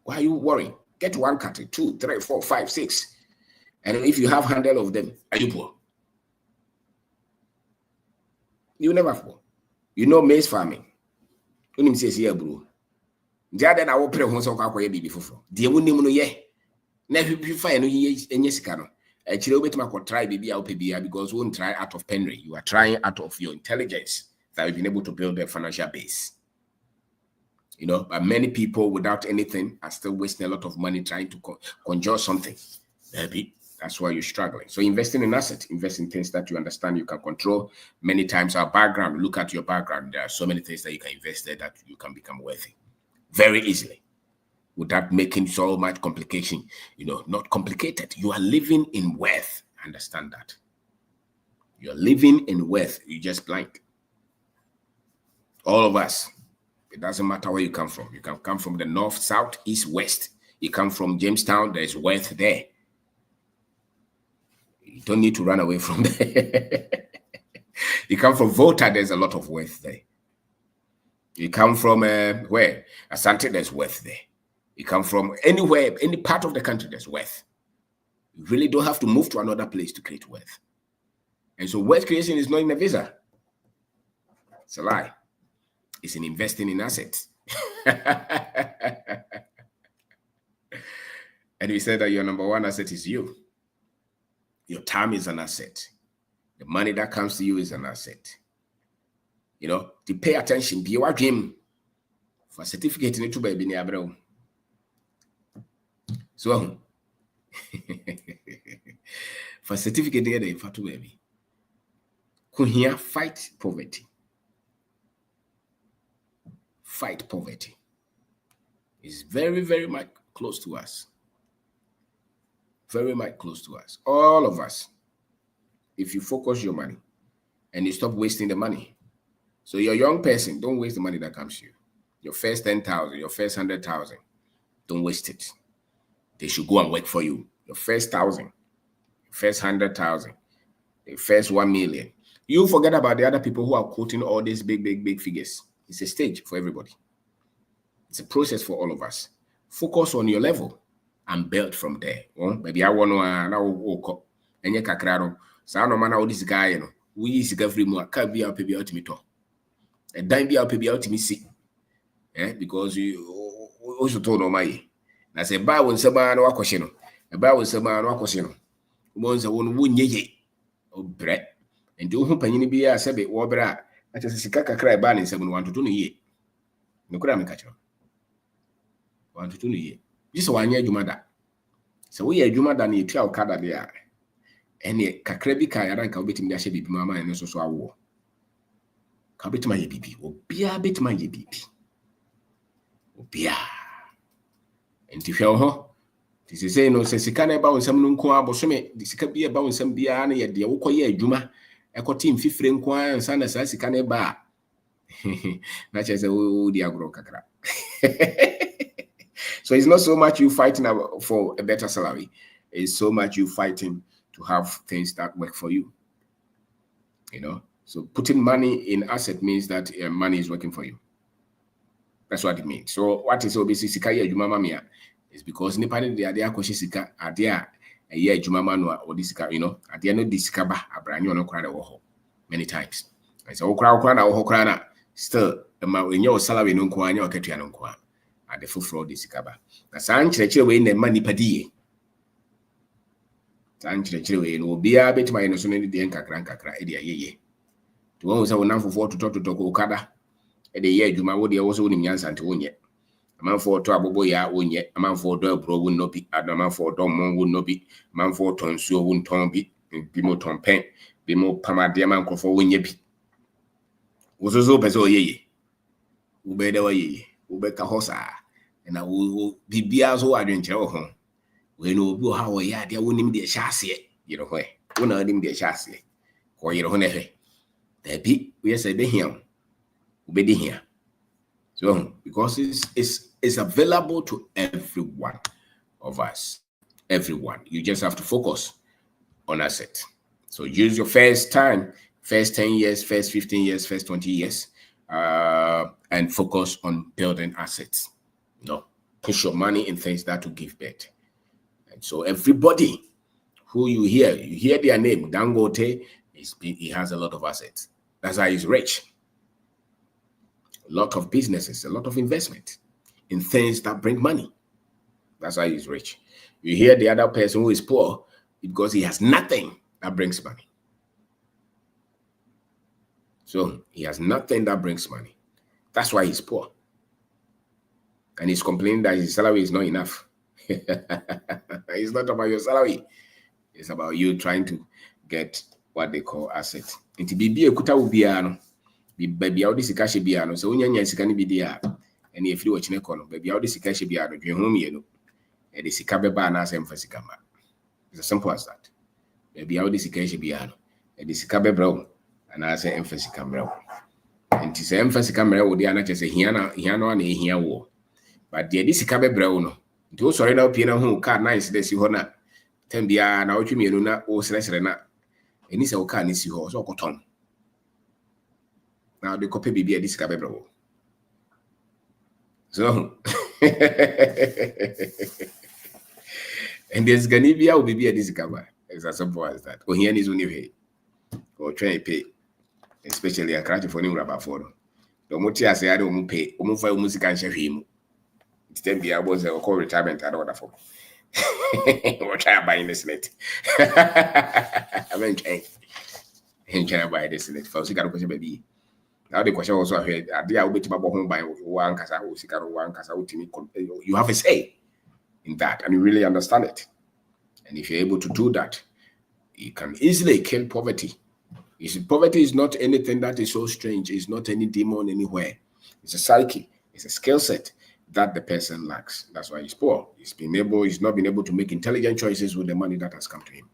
Why are you worrying? Get one cattle, 2, 3, 4, 5, 6. And if you have 100 of them, are you poor? You never poor. You know maize farming. You say, yeah, bro. Then I will pray once or baby for. Dear woman, yeah. Never be fine, and yes, cano. Actually, try baby out because you won't try out of penury. You are trying out of your intelligence that you've been able to build a financial base. You know, but many people without anything are still wasting a lot of money trying to conjure something. Maybe That's why you're struggling. So investing in assets, invest in things that you understand you can control. Many times our background, look at your background. There are so many things that you can invest there that you can become wealthy very easily without making so much complication. Not complicated. You are living in wealth. Understand that. You're living in wealth. You just blind. All of us. It doesn't matter where you come from. You can come from the north, south, east, west. You come from Jamestown, there's wealth there. You don't need to run away from there. You come from Volta, there's a lot of wealth there. You come from where? Asante, there's wealth there. You come from anywhere, any part of the country, there's wealth. You really don't have to move to another place to create wealth. And so wealth creation is not in a visa. It's a lie. It's in investing in assets. And we said that your number one asset is you. Your time is an asset. The money that comes to you is an asset. To pay attention, be your dream. For certificate in to baby near. So for certificate there, for to baby. Could here fight poverty. Fight poverty. It's very, very much close to us. Very much close to us. All of us. If you focus your money and you stop wasting the money. So you're a young person, don't waste the money that comes to you. Your first 10,000, your first 100,000, don't waste it. They should go and work for you. Your first 1,000, your first 100,000, the first 1 million. You forget about the other people who are quoting all these big figures. It's a stage for everybody. It's a process for all of us. Focus on your level and build from there. Maybe I want to now enye kakraro. Sa no mana this guy we use every more can be out pay out me to. And then be out pay out me see. Because you also told no my. Na say ba won se ba na wakwhye no. E ba won se ba na wakwhye no. Mo nse won wonyeye. Obre. And do hu panyin bi ya sebe wo bra. Ati sika kakra e ba ne nsem no wantoto no ye. No kura me ka kiro. Wantoto no ye. Just one year Jumada. So we are Jumada ni tia okada there. Ene kakra bi ka yara nka obetim dia hye bibi mama ene so awo. Ka betima ye bibi. Obia betima ye bibi. Obia. Enti hwe ho. Ti se say no se sika na ba wonsam no nko abosome, di sika bi e ba wonsam bia na ye de wokoye adwuma. Ekoti mfifire nko ansa na sa sika na ba. Na chese wo di agro kakra. So it's not so much you fighting for a better salary. It's so much you fighting to have things that work for you. So putting money in asset means that money is working for you. That's what it means. So what is obviously sika ye adwuma mamia is because nipa de ade akohye sika ade a ye adwuma ma no or this sika, ade no di sika ba abranye ono kra de wo ho many times. And so okra na wo ho kra na still when your salary no nko anya okatua no nko at the full fraud is kaba. Na san chire we na ma nipa die. San chire we no bia betima ye no so ne de nkakra e de ayeye. To won say wonam fofo to okada e de ye adwuma wo de wo so wonim nyansa nte wonye. Amanfo to abobo ya wonye, amanfo do abro wo no bi, amanfo do mon wo no bi, amanfo to nsuo wo nton bi, bi mo ton pen, bi mo pamade amankofo wonye bi. Wo so pese oyeye. Wo be de oyeye. Ubeka hosa na wo bibia so adwenkyere wo ho we no obi ha wo ya de wonim de hyase yero ho wo na nim de hyase ko yero ho na hwe da bi we say be hia wo be hia so because it's available to every one of us, everyone. You just have to focus on asset. So use your first time, first 10 years, first 15 years, first 20 years and focus on building assets. Push your money in things that will give back. And so everybody who you hear their name, Dangote, he has a lot of assets. That's why he's rich. A lot of businesses, a lot of investment in things that bring money. That's why he's rich. You hear the other person who is poor because he has nothing that brings money. So he has nothing that brings money. That's why he's poor. And he's complaining that his salary is not enough. It's not about your salary. It's about you trying to get what they call asset. Inti bibi ekuta ubiano. Baby out this cash biano. So when you can be there, and if you watch Nekono, baby out this cash biano, you home you know. And the Sikabe Banas emphasis. It's as simple as that. Baby out this cash biano. And the Sikabe bro. And I say emphasis camera. And to say emphasis camera would the anna say hiano and here war. But the Sikabe brown. Do sorry now piano who car nice this you honor. Tembia na ochu mienu na o sresre na eni se o ka ni si ho so koton na de kope bibia di sika bebro so and there's gonna be a bibia di sika ba it's as simple as that o here is only pay or try pay especially a crash for ni raba for do mo ti ase ade o mo pay o mo fa o mo sika nhwe hwe mu tembia bo se o call retirement ade order for we're trying to buy this net. I mean, trying to buy this net. For Sikaro question, baby. Now the question also here. I will bet my home by one casa, Sikaro, one casa. You have a say in that, and you really understand it. And if you're able to do that, you can easily kill poverty. You see, poverty is not anything that is so strange. It's not any demon anywhere. It's a psyche. It's a skill set that the person lacks. That's why he's poor. He's not been able to make intelligent choices with the money that has come to him.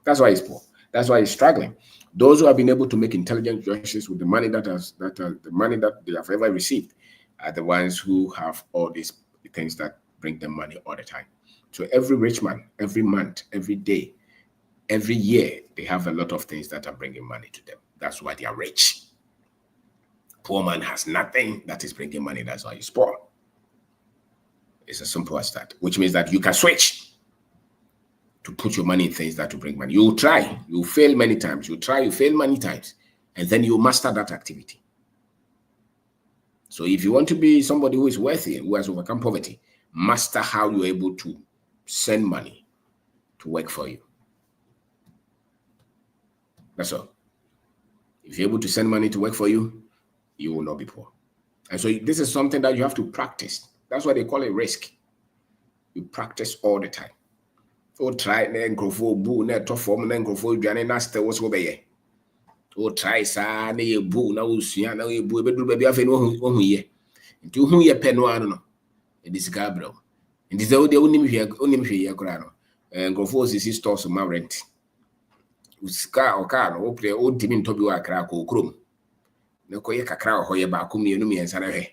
That's why he's poor. That's why he's struggling. Those who have been able to make intelligent choices with the money the money that they have ever received are the ones who have all these things that bring them money all the time. So every rich man, every month, every day, every year, they have a lot of things that are bringing money to them. That's why they are rich. Poor man has nothing that is bringing money. That's why he's poor. It's as simple as that, which means that you can switch to put your money in things that will bring money. You try, you fail many times. You try, you fail many times, and then you master that activity. So if you want to be somebody who is wealthy, who has overcome poverty, master how you're able to send money to work for you. That's all. If you're able to send money to work for you, you will not be poor. And so this is something that you have to practice. That's why they call it risk. You practice all the time. Oh, try and go for boo, net to form and go for Johnny Naster was obey. Oh, try, sa, nay, boo, now, Siana, boo, but baby, I've no here. Into whom ye pen one, it is Gabriel. And this old only here, Grano, and go for his stores of my rent. Scar or car, or play old Timmy Toby or crack or crum. No coyaca crow, hoya bacumi, and me and Sanahe.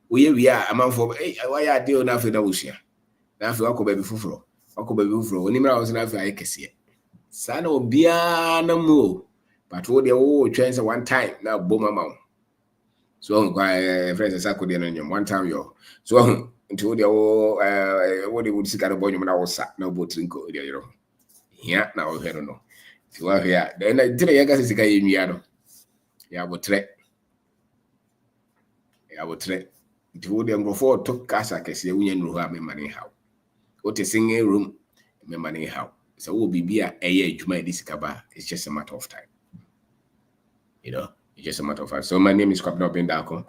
We are a man for why I deal now for the ocean. Now for Uncle Baby Fufro, Uncle Baby Fufro, when I was enough, I can see it. Son of Biana Moo, but what the old chance one time now, boom amount. So, friends, I could in one time, yo. So, until the old what they would see at a boy when I was sat, no boat in go, you know. Yeah, now I don't know. So, yeah, then I did a guy is a guy in Yado. Yeah, but I would try. It would go for took cash. I can say we know how money how. What a single room, me money how. So will be a age my this kaba. It's just a matter of time. You know, it's just a matter of time. So my name is Kwabena Bendako.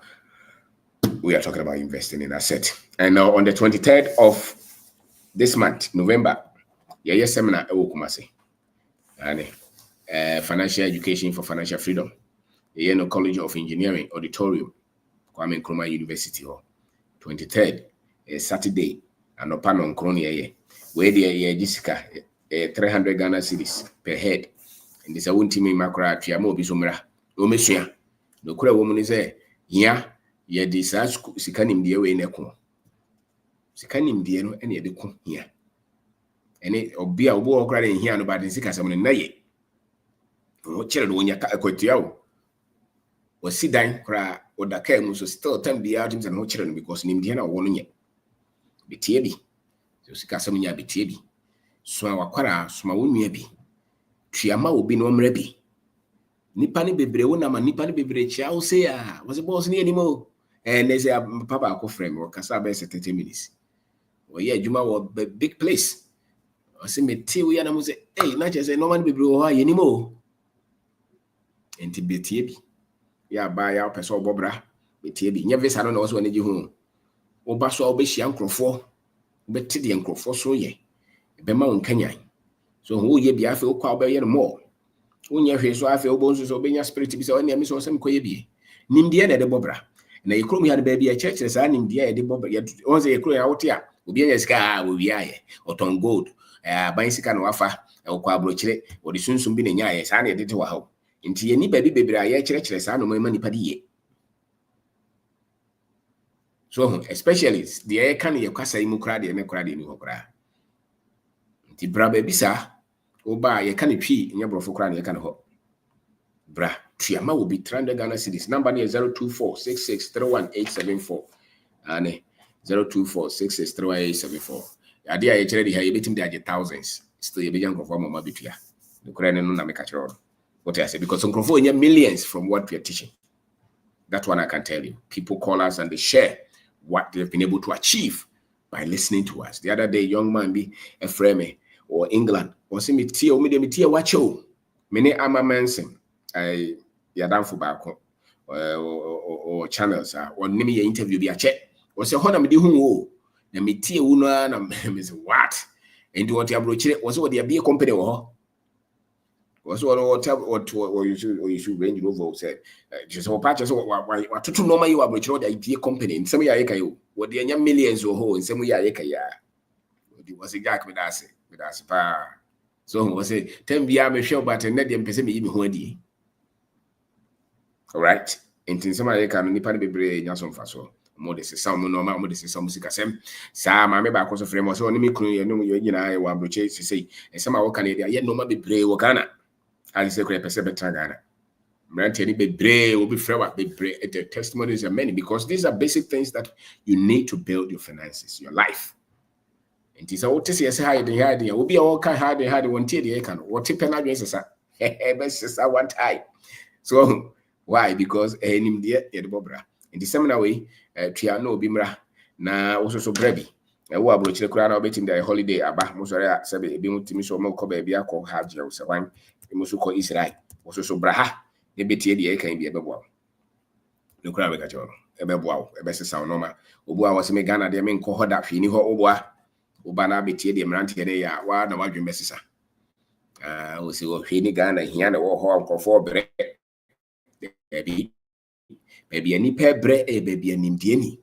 We are talking about investing in asset. And now on the 23rd of this month, November, yeah, seminar Kumasi. And financial education for financial freedom. The Yale College of Engineering Auditorium. Kwame Nkrumah University, 23rd, Saturday, and Opano Nkronia, where the Jessica 300 Ghana cedis per head. And this a one team in Makra, Tiamo Bisumra, no Messia, no Kura woman is there. Yeah, ye disaster, Sikanim the away in a corner. Sikanim the any of the come here. And it or be a war crying here about the Sikasam and Naye. What children when you quit you? Was sit down, cry, or the care was still 10 be out and no children because in Indiana warning yet. Be teaby. So Sikasamia be teaby. So our quara, small maybe. Triama will be no mrebi. Nipani be breuna, Nipani be brecha, say, was a boss near anymore. And they say, Papa, co frame or Casaba 30 minutes. Well, yeah, Juma was a big place. I say, me tea, we animals say, hey, not just a no one be brew anymore. And to be teaby. Yeah, buy out person Bobra, but be never I don't know when you home. O Basso be she uncle for, but Tiddy uncle for so ye. Bema on Kenya. So who ye be afi okwa obeye no more. Unye hwe so afi obonso so obenya spirit bi se oni emi so sem koye bi. Nimde na de bobra. Na yekrom ya de ba bi a church sa nimde ya de bobra. On say yekrom ya wote a obi anya sika wo wi aye. Oton gold. Ban sika no wafa. Okwa abrochire. Odi sunsun bi na nya aye. Sa na de te wa ha. Nti ye ni ba bi bebre aye kire sa no ma nipa di ye. So especially the air can ye kwasa imu kra de ne kra de ni hokra. Nti bra ba bi sa oba ye kan twi nya brofo kra na ye kan ho. Bra tuama will be 300 Ghana cedis. Number near 02466318874 and 02466318874. Idea you tell the betim the thousands. Still you be young of mama bitua. The Korean no na make a what I say because some millions from what we are teaching. That one I can tell you. People call us and they share what they've been able to achieve by listening to us. The other day, young man be a frame or England or see me tea watch you. Many ama mensen. I done for back or channels or name your interview be a check or say honor me who na me tea una na me say what and what you approach it was what there be a company or was what you should range over said just what patches what to normal you approach what the company in some year you what the millions or ho in some year ya was a jack with us pa so was it 10 bia me show but net dem pese me yi me ho adi. All right. Intin somebody can nipa ne bebre nya so mfa so. Mo de se sam no ma mo de se sam sika sem. Sa ma me ba ko so frem so ni me kunu ye no ye nyina ye wa broche sisi. E sama wo kan ye no ma bebre wo Ghana. Ali se kure pese betra Ghana. Mrante ni bebre wo be frewa bebre. The testimonies are many because these are basic things that you need to build your finances, your life. And this what say hide will be all kind hide one tea the can what tip na dwen sesa. Best one time. So why? Because him there the bobra. In the seminar way, tria no bimra na also so brebi. Wo abrochire kura na obetim the holiday aba. Mo sori a sebe ebi mutimi so mo ko ba bia ko hajj o se wan. Mo so ko Israel. Also so braha. E betie de kan bi ebebo. No kura be ka cho. Ebebo awo, ebe sesa normal. Obu a wose me Ghana de me nko hoda hwi ni ho obu a. Oba na betie de mrante de ya wa na wadwe mesesa. O se wo hwi ni Ghana hia na wo ho nkofo bere. Baby any pebre baby animdie ni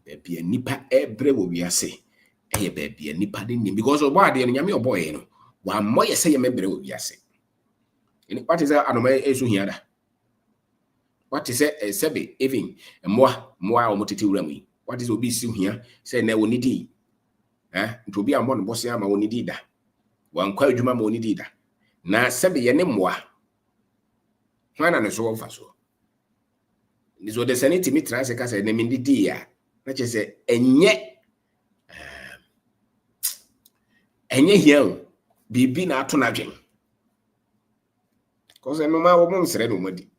baby nipa ebre wo wiase baby nipa de ni because oba de nyame oboye no wa moye say membre wo wiase what is that anoma esu hiada what is it sebe even moa o motete wura mu what is obi si hia say na woni di nto obi ambo no bosse ama woni di da wan kwa adwuma ma woni di da na sebe ye ne moa Hwana no so wonfa so. Nizo de sanity mi transe ka se na mi didi ya. Na che se enye hia bibi na ato na dwen. Cause no ma wo mo nsere no modi.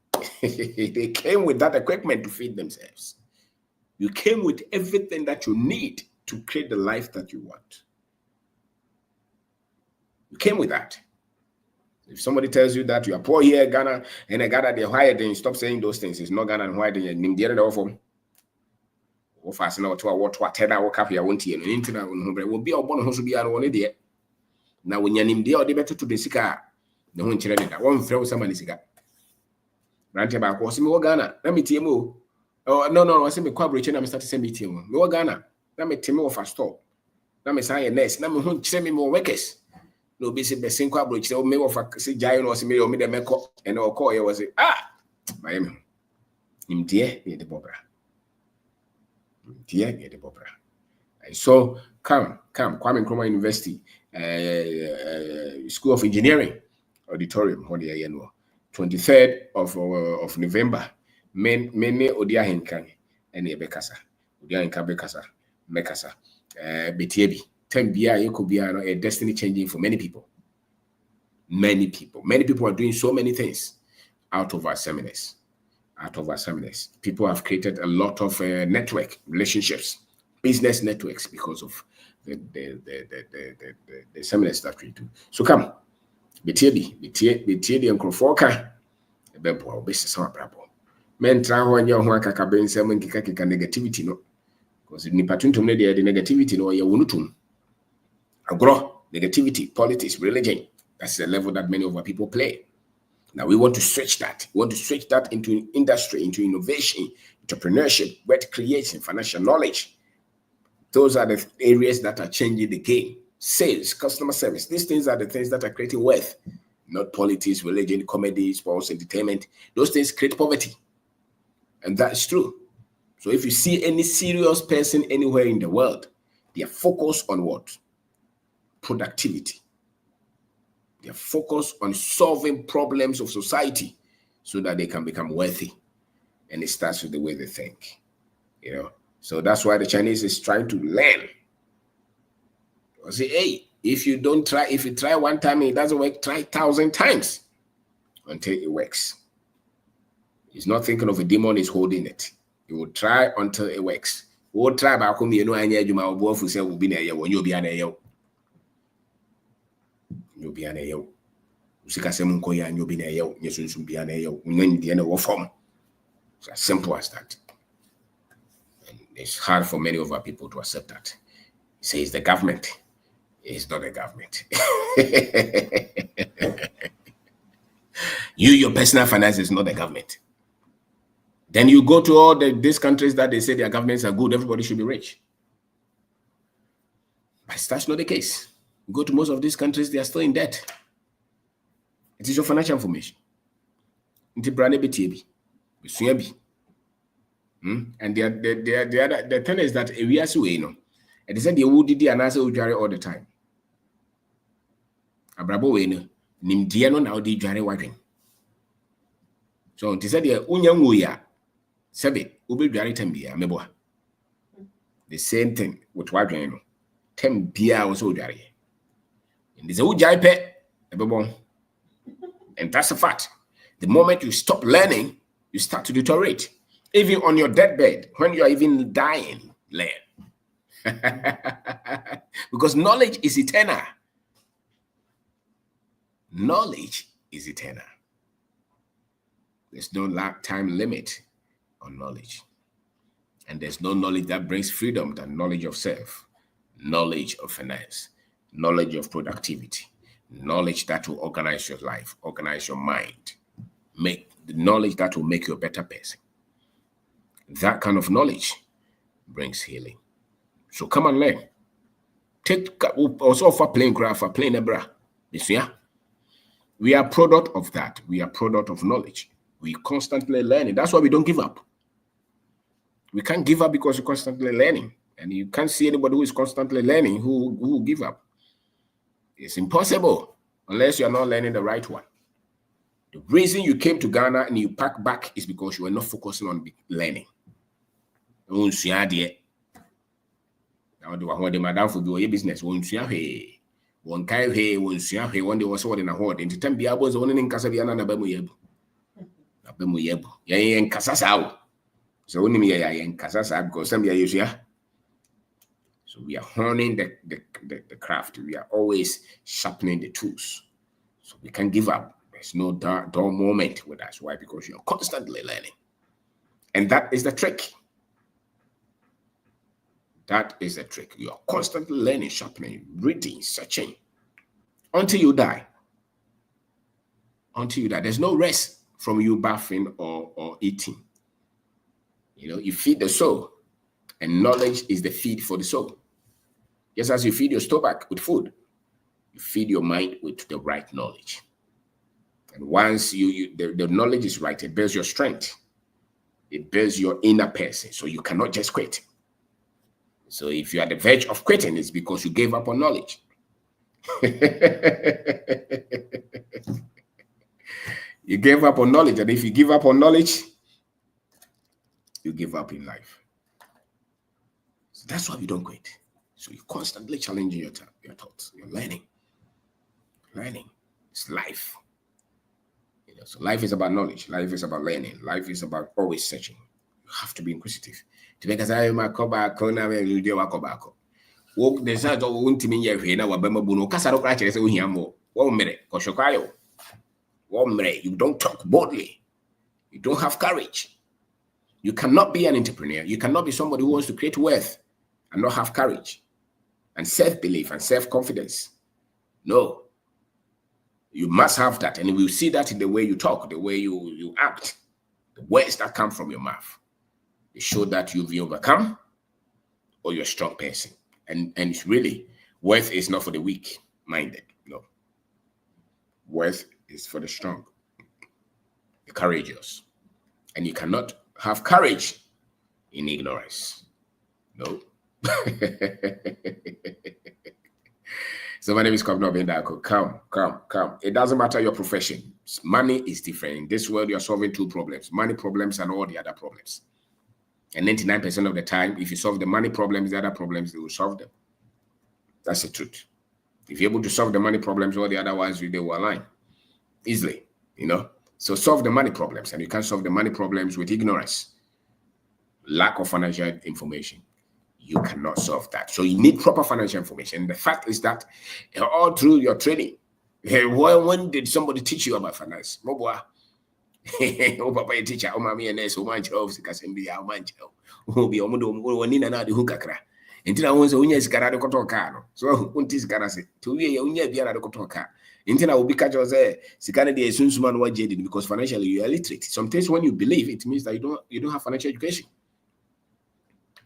They came with that equipment to feed themselves. You came with everything that you need to create the life that you want. You came with that. If somebody tells you that you are poor here, Ghana, and a Ghana, they're higher, then stop saying those things. It's not Ghana and why they name the other offer. Or fast now to what 10 hour coffee I want here. And internet will be a bonus to be on idea. Now, when you're named the other better to the cigar, the one children that won't throw somebody's cigar. Rant about was more Ghana. Let me tell you. Oh, no, I say me collaboration. I'm starting to send me to you. More Ghana. Let me tell you off a store. Let me say a nest. Let me send me more workers. No be say besin kwa broch say o me of say giant was me o me de meko and o call was say Miami him dear be the bobra and so come Kwame Nkrumah University School of Engineering auditorium on the 23rd of November many odia henkan and ebekasa odia henkan bekasa mekasa betiebi it could be a destiny changing for many people. Many people are doing so many things out of our seminars. People have created a lot of network relationships, business networks because of the seminars that we do. So come, betie the Nkrofoka, bebo business our brabo. Men try when you want kaka ben semen kika negativity no, because in the patuntum the negativity no ya wunutum. Agro negativity, politics, religion. That's the level that many of our people play. Now we want to switch that. We want to switch that into industry, into innovation, entrepreneurship, wealth creation, financial knowledge. Those are the areas that are changing the game. Sales, customer service. These things are the things that are creating wealth. Not politics, religion, comedy, sports, entertainment. Those things create poverty. And that's true. So if you see any serious person anywhere in the world, they are focused on what? Productivity. They are focused on solving problems of society so that they can become wealthy. And it starts with the way they think. So that's why the Chinese is trying to learn. I say, hey, if you try one time and it doesn't work, try 1,000 times until it works. He's not thinking of a demon is holding it. He will try until it works. We'll try back home, you'll be there. You'll be an AO. You'll be an AO. Yes, you'll be an AO. It's as simple as that. And it's hard for many of our people to accept that. He says the government is not a government. Your personal finance is not the government. Then you go to all these countries that they say their governments are good, everybody should be rich. But that's not the case. You go to most of these countries, they are still in debt. It is your financial information. And the thing is that we are so and they said they would do an answer all the time. Abrabo weno nimdiano na odi dware wadwen. So they said the unyanguya sebe ube dware tambia meboa. The same thing with wadwen tambia also dware. And there's a ujaipe ebebon. And that's a fact. The moment you stop learning, you start to deteriorate. Even on your deathbed, when you are even dying, learn. Because knowledge is eternal. Knowledge is eternal. There's no time limit on knowledge. And there's no knowledge that brings freedom than knowledge of self, knowledge of finance, knowledge of productivity, knowledge that will organize your life, organize your mind, make the knowledge that will make you a better person. That kind of knowledge brings healing. So come and learn. Take also for playing craft, for playing ebra. We are product of that. We are product of knowledge. We constantly learning. That's why we don't give up. We can't give up because we're constantly learning. And you can't see anybody who is constantly learning who will give up. It's impossible unless you are not learning the right one. The reason you came to Ghana and you pack back is because you were not focusing on learning. Now the madam for your business won't see one kind hey one day was in a hoard. In the time Bia was only in Casabiana Nabamu Yebu. Yay and Casasao. So only me and Casasa because some year. So we are honing the craft. We are always sharpening the tools. So we can't give up. There's no dull moment with us. Why? Because you're constantly learning. And that is the trick. That is the trick. You are constantly learning, sharpening, reading, searching until you die. Until you die. There's no rest from you bathing or eating. You feed the soul, and knowledge is the feed for the soul. Just as you feed your stomach with food, you feed your mind with the right knowledge. And once the knowledge is right, it builds your strength. It builds your inner person. So you cannot just quit. So if you're at the verge of quitting, it's because you gave up on knowledge. You gave up on knowledge. And if you give up on knowledge, you give up in life. So that's why we don't quit. So you're constantly challenging your thoughts. You're learning. Learning. It's life. So life is about knowledge. Life is about learning. Life is about always searching. You have to be inquisitive. To make us go back, you do walk back. Walk the side of one team in your head. Now, Bamabuno, Casaro Cratches, we hear more. 1 minute, Koshokayo. 1 minute, you don't talk boldly. You don't have courage. You cannot be an entrepreneur. You cannot be somebody who wants to create wealth and not have courage and self-belief and self-confidence No. You must have that. And we'll see that in the way you talk, the way you act, the words that come from your mouth. They show that you've overcome or you're a strong person. And it's really, worth is not for the weak-minded. No. Worth is for the strong, the courageous. And you cannot have courage in ignorance. No. So my name is Kwabena Obendako. Come. It doesn't matter your profession. Money is different. In this world, you're solving two problems: money problems and all the other problems. And 99% of the time, if you solve the money problems, the other problems, they will solve them. That's the truth. If you're able to solve the money problems, all the other ones, they will align easily, So solve the money problems, and you can't solve the money problems with ignorance, lack of financial information. You cannot solve that. So you need proper financial information. And the fact is that all through your training, when did somebody teach you about finance? Oh, papa, teacher, oh, mommy, and so much of the how much will be Nina who kakra. Until I was only as Carado Cotocano. So, what is Garasi? 2 years, only a Biara Cotoca. Until I will be catch Jose, Sicanadi, Sunsuman, what jaded because financially you are illiterate. Sometimes when you believe, it means that you don't have financial education.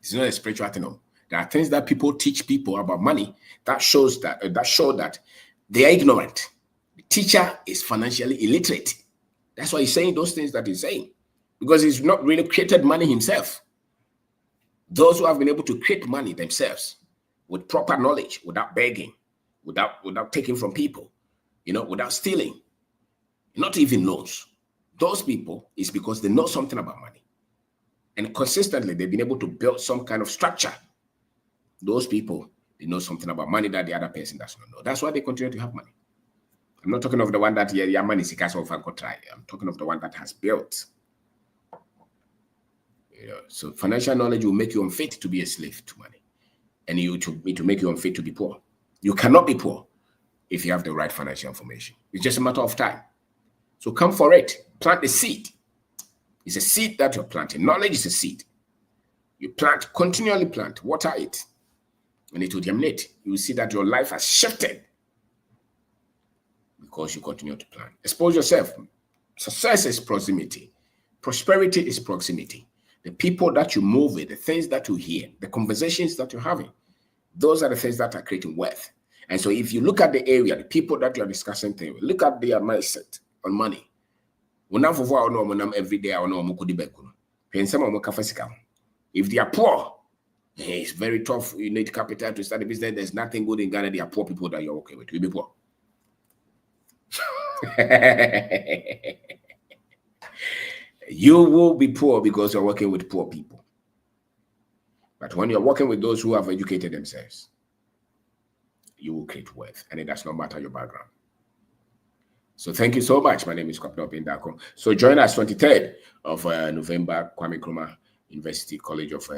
It's not a spiritual thing. No. There are things that people teach people about money that show that they are ignorant. The teacher is financially illiterate. That's why he's saying those things that he's saying, because he's not really created money himself. Those who have been able to create money themselves with proper knowledge, without begging, without taking from people, without stealing, not even loans. Those people is because they know something about money. And consistently, they've been able to build some kind of structure. Those people, they know something about money that the other person does not know. That's why they continue to have money. I'm not talking of the one that your money is a of try. I'm talking of the one that has built. So financial knowledge will make you unfit to be a slave to money, and to make you unfit to be poor. You cannot be poor if you have the right financial information. It's just a matter of time. So come for it. Plant the seed. It's a seed that you're planting. Knowledge is a seed. You plant, continually plant, water it, and it will germinate. You will see that your life has shifted because you continue to plant. Expose yourself. Success is proximity. Prosperity is proximity. The people that you move with, the things that you hear, the conversations that you're having, those are the things that are creating wealth. And so if you look at the area, the people that you're discussing things, look at their mindset on money. Every day, if they are poor, it's very tough. You need capital to start a business. There's nothing good in Ghana. They are poor people that you're okay with. You'll be poor. You will be poor because you're working with poor people. But when you're working with those who have educated themselves, you will create wealth, and it does not matter your background. So thank you so much. My name is Kwabena Obendako. So join us 23rd of November, Kwame Nkrumah University College of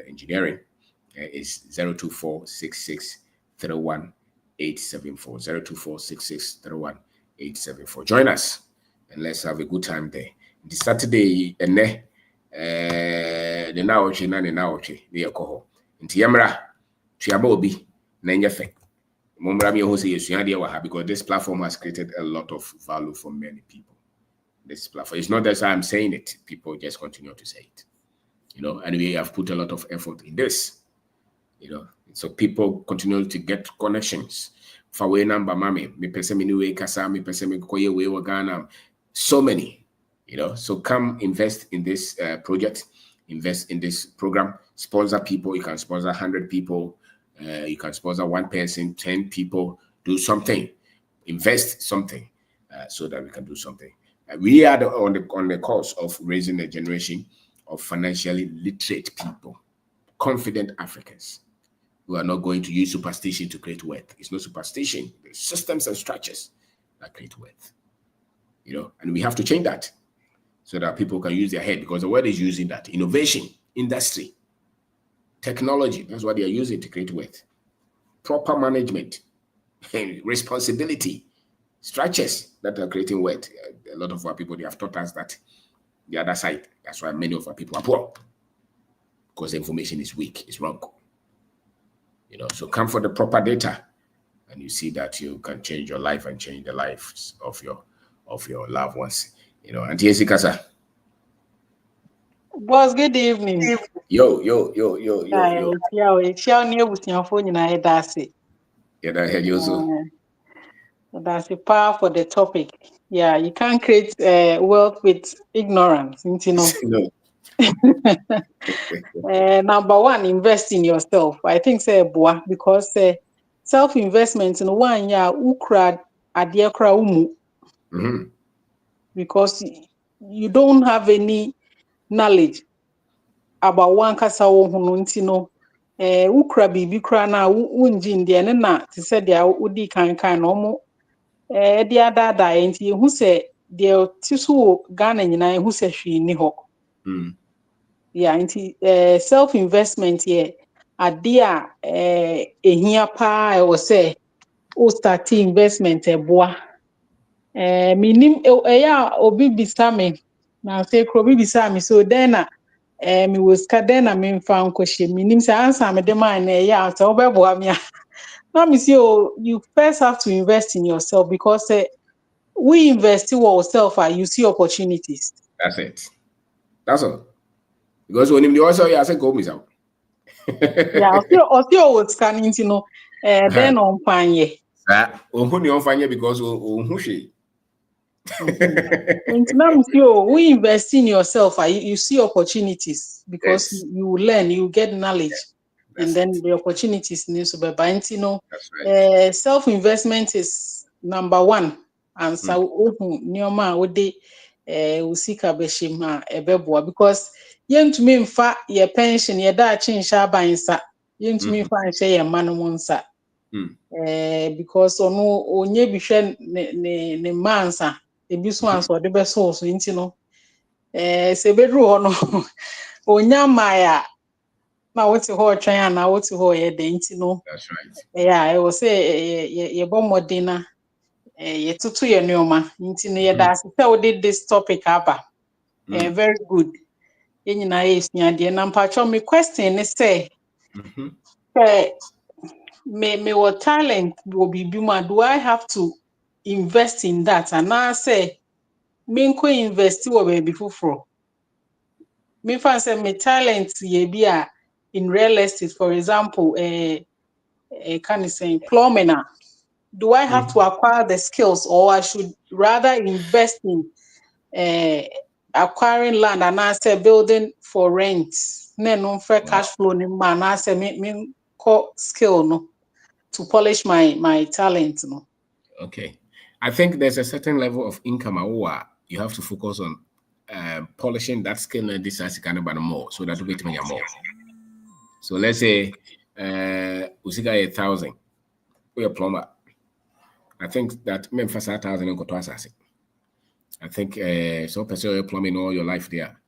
Engineering. It's 0246631 874. 0246631 Join us and let's have a good time there. This Saturday, and the now near Coho. Into Yamra, Chiabobi, Nanyafe. Because this platform has created a lot of value for many people. This platform, it's not that I'm saying it, people just continue to say it. And we have put a lot of effort in this. So people continue to get connections. Fawe number mami, me pese mi niwe kasa, me pese mi koye we wagana. So many, So come invest in this project, invest in this program, sponsor people. You can sponsor 100 people. You can sponsor one person, 10 people. Do something, invest something, so that we can do something. We are on the course of raising a generation of financially literate people, confident Africans, who are not going to use superstition to create wealth. It's not superstition. There's systems and structures that create wealth. And we have to change that so that people can use their head, because the world is using that. Innovation, industry, technology, that's what they are using to create wealth. Proper management, responsibility, structures that are creating wealth. A lot of our people, they have taught us that the other side. That's why many of our people are poor, because the information is weak, it's wrong. So come for the proper data. and you see that you can change your life and change the lives of your loved ones. And yes, Kasa. Boss, good evening. Yo. Yeah, near with your phone, that's it. Yeah, that head you also. That's the power for the topic. Yeah, you can't create wealth with ignorance, No. Number one, invest in yourself. I think say boa because self-investment in one year ukra adiekra umu because you don't have any knowledge about one kasa wo hunu ntino ukra bibi kra na unji ndie ne na te se dia udi kan na omo de adada enti ehu se de tiso Ghana nyina ehu se hwi ni ho yeah nti self investment here ade a ehia pa e wo se o start investment eboa minim ya obi bisa me na say kro obi bisa me so then na me was ka then na me mfa nkohye minim say answer me de man na ya so obeboa me na me say you first have to invest in yourself because we invest in ourselves you see opportunities. That's it. That's all. Because when you also you say go miss out. Yeah, also was scanning then on panye. Ohun you find because ohun she. We invest in yourself you see opportunities because Yes. you learn, you get knowledge, and then the opportunities need to be right. Self investment is number one. And so nioma ode usika beshima ebeboa because yentumi mfa ye pension ye da chinsha abansa yentumi mfa nhye ye manu nsa because ono onye bihwe ne mansa ebi so anso de beso so nti no se bedru ho no onya maya na wote ho twen ana wote ho ye de nti no. That's right. Yeah, I was say ye bomodina ye tutu ye nyoma nti no ye da se we did this topic aba very good ye nyina ye suade na mpacho me question is say me what talent will be bima do I have to invest in that and I say me nko invest wo be fufuro me fan say me talent ye bia in real estate for example can you say plumbing. Do I have to acquire the skills or I should rather invest in acquiring land and I say building for rent? No for cash flow ni man I say me skill no to polish my talent no. Okay. I think there's a certain level of income you have to focus on polishing that skill and this as kind of more so that will be more. So let's say usika 1,000 we a plumber. I think that me for 1,000 and go to assassin. I think so pursue plumbing all your life there.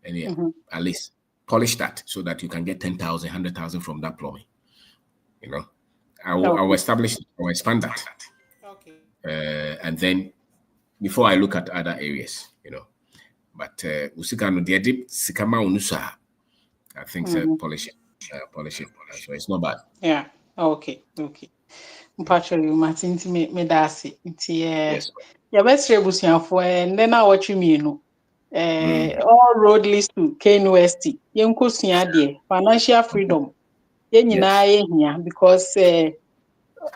And at least polish that so that you can get 10,000, 100,000 from that plumbing. I will establish, I will expand that. Okay. And then before I look at other areas, But usika no de deep sikama unusa. I think polish it. So it's not bad. Yeah. Okay. Mpatcholi matinti me dasi. Nti Yes. ya best rebusianfo nde na watch me no. All road leads to KNUST. Yenko sua de financial freedom. Ye nyina ye hia because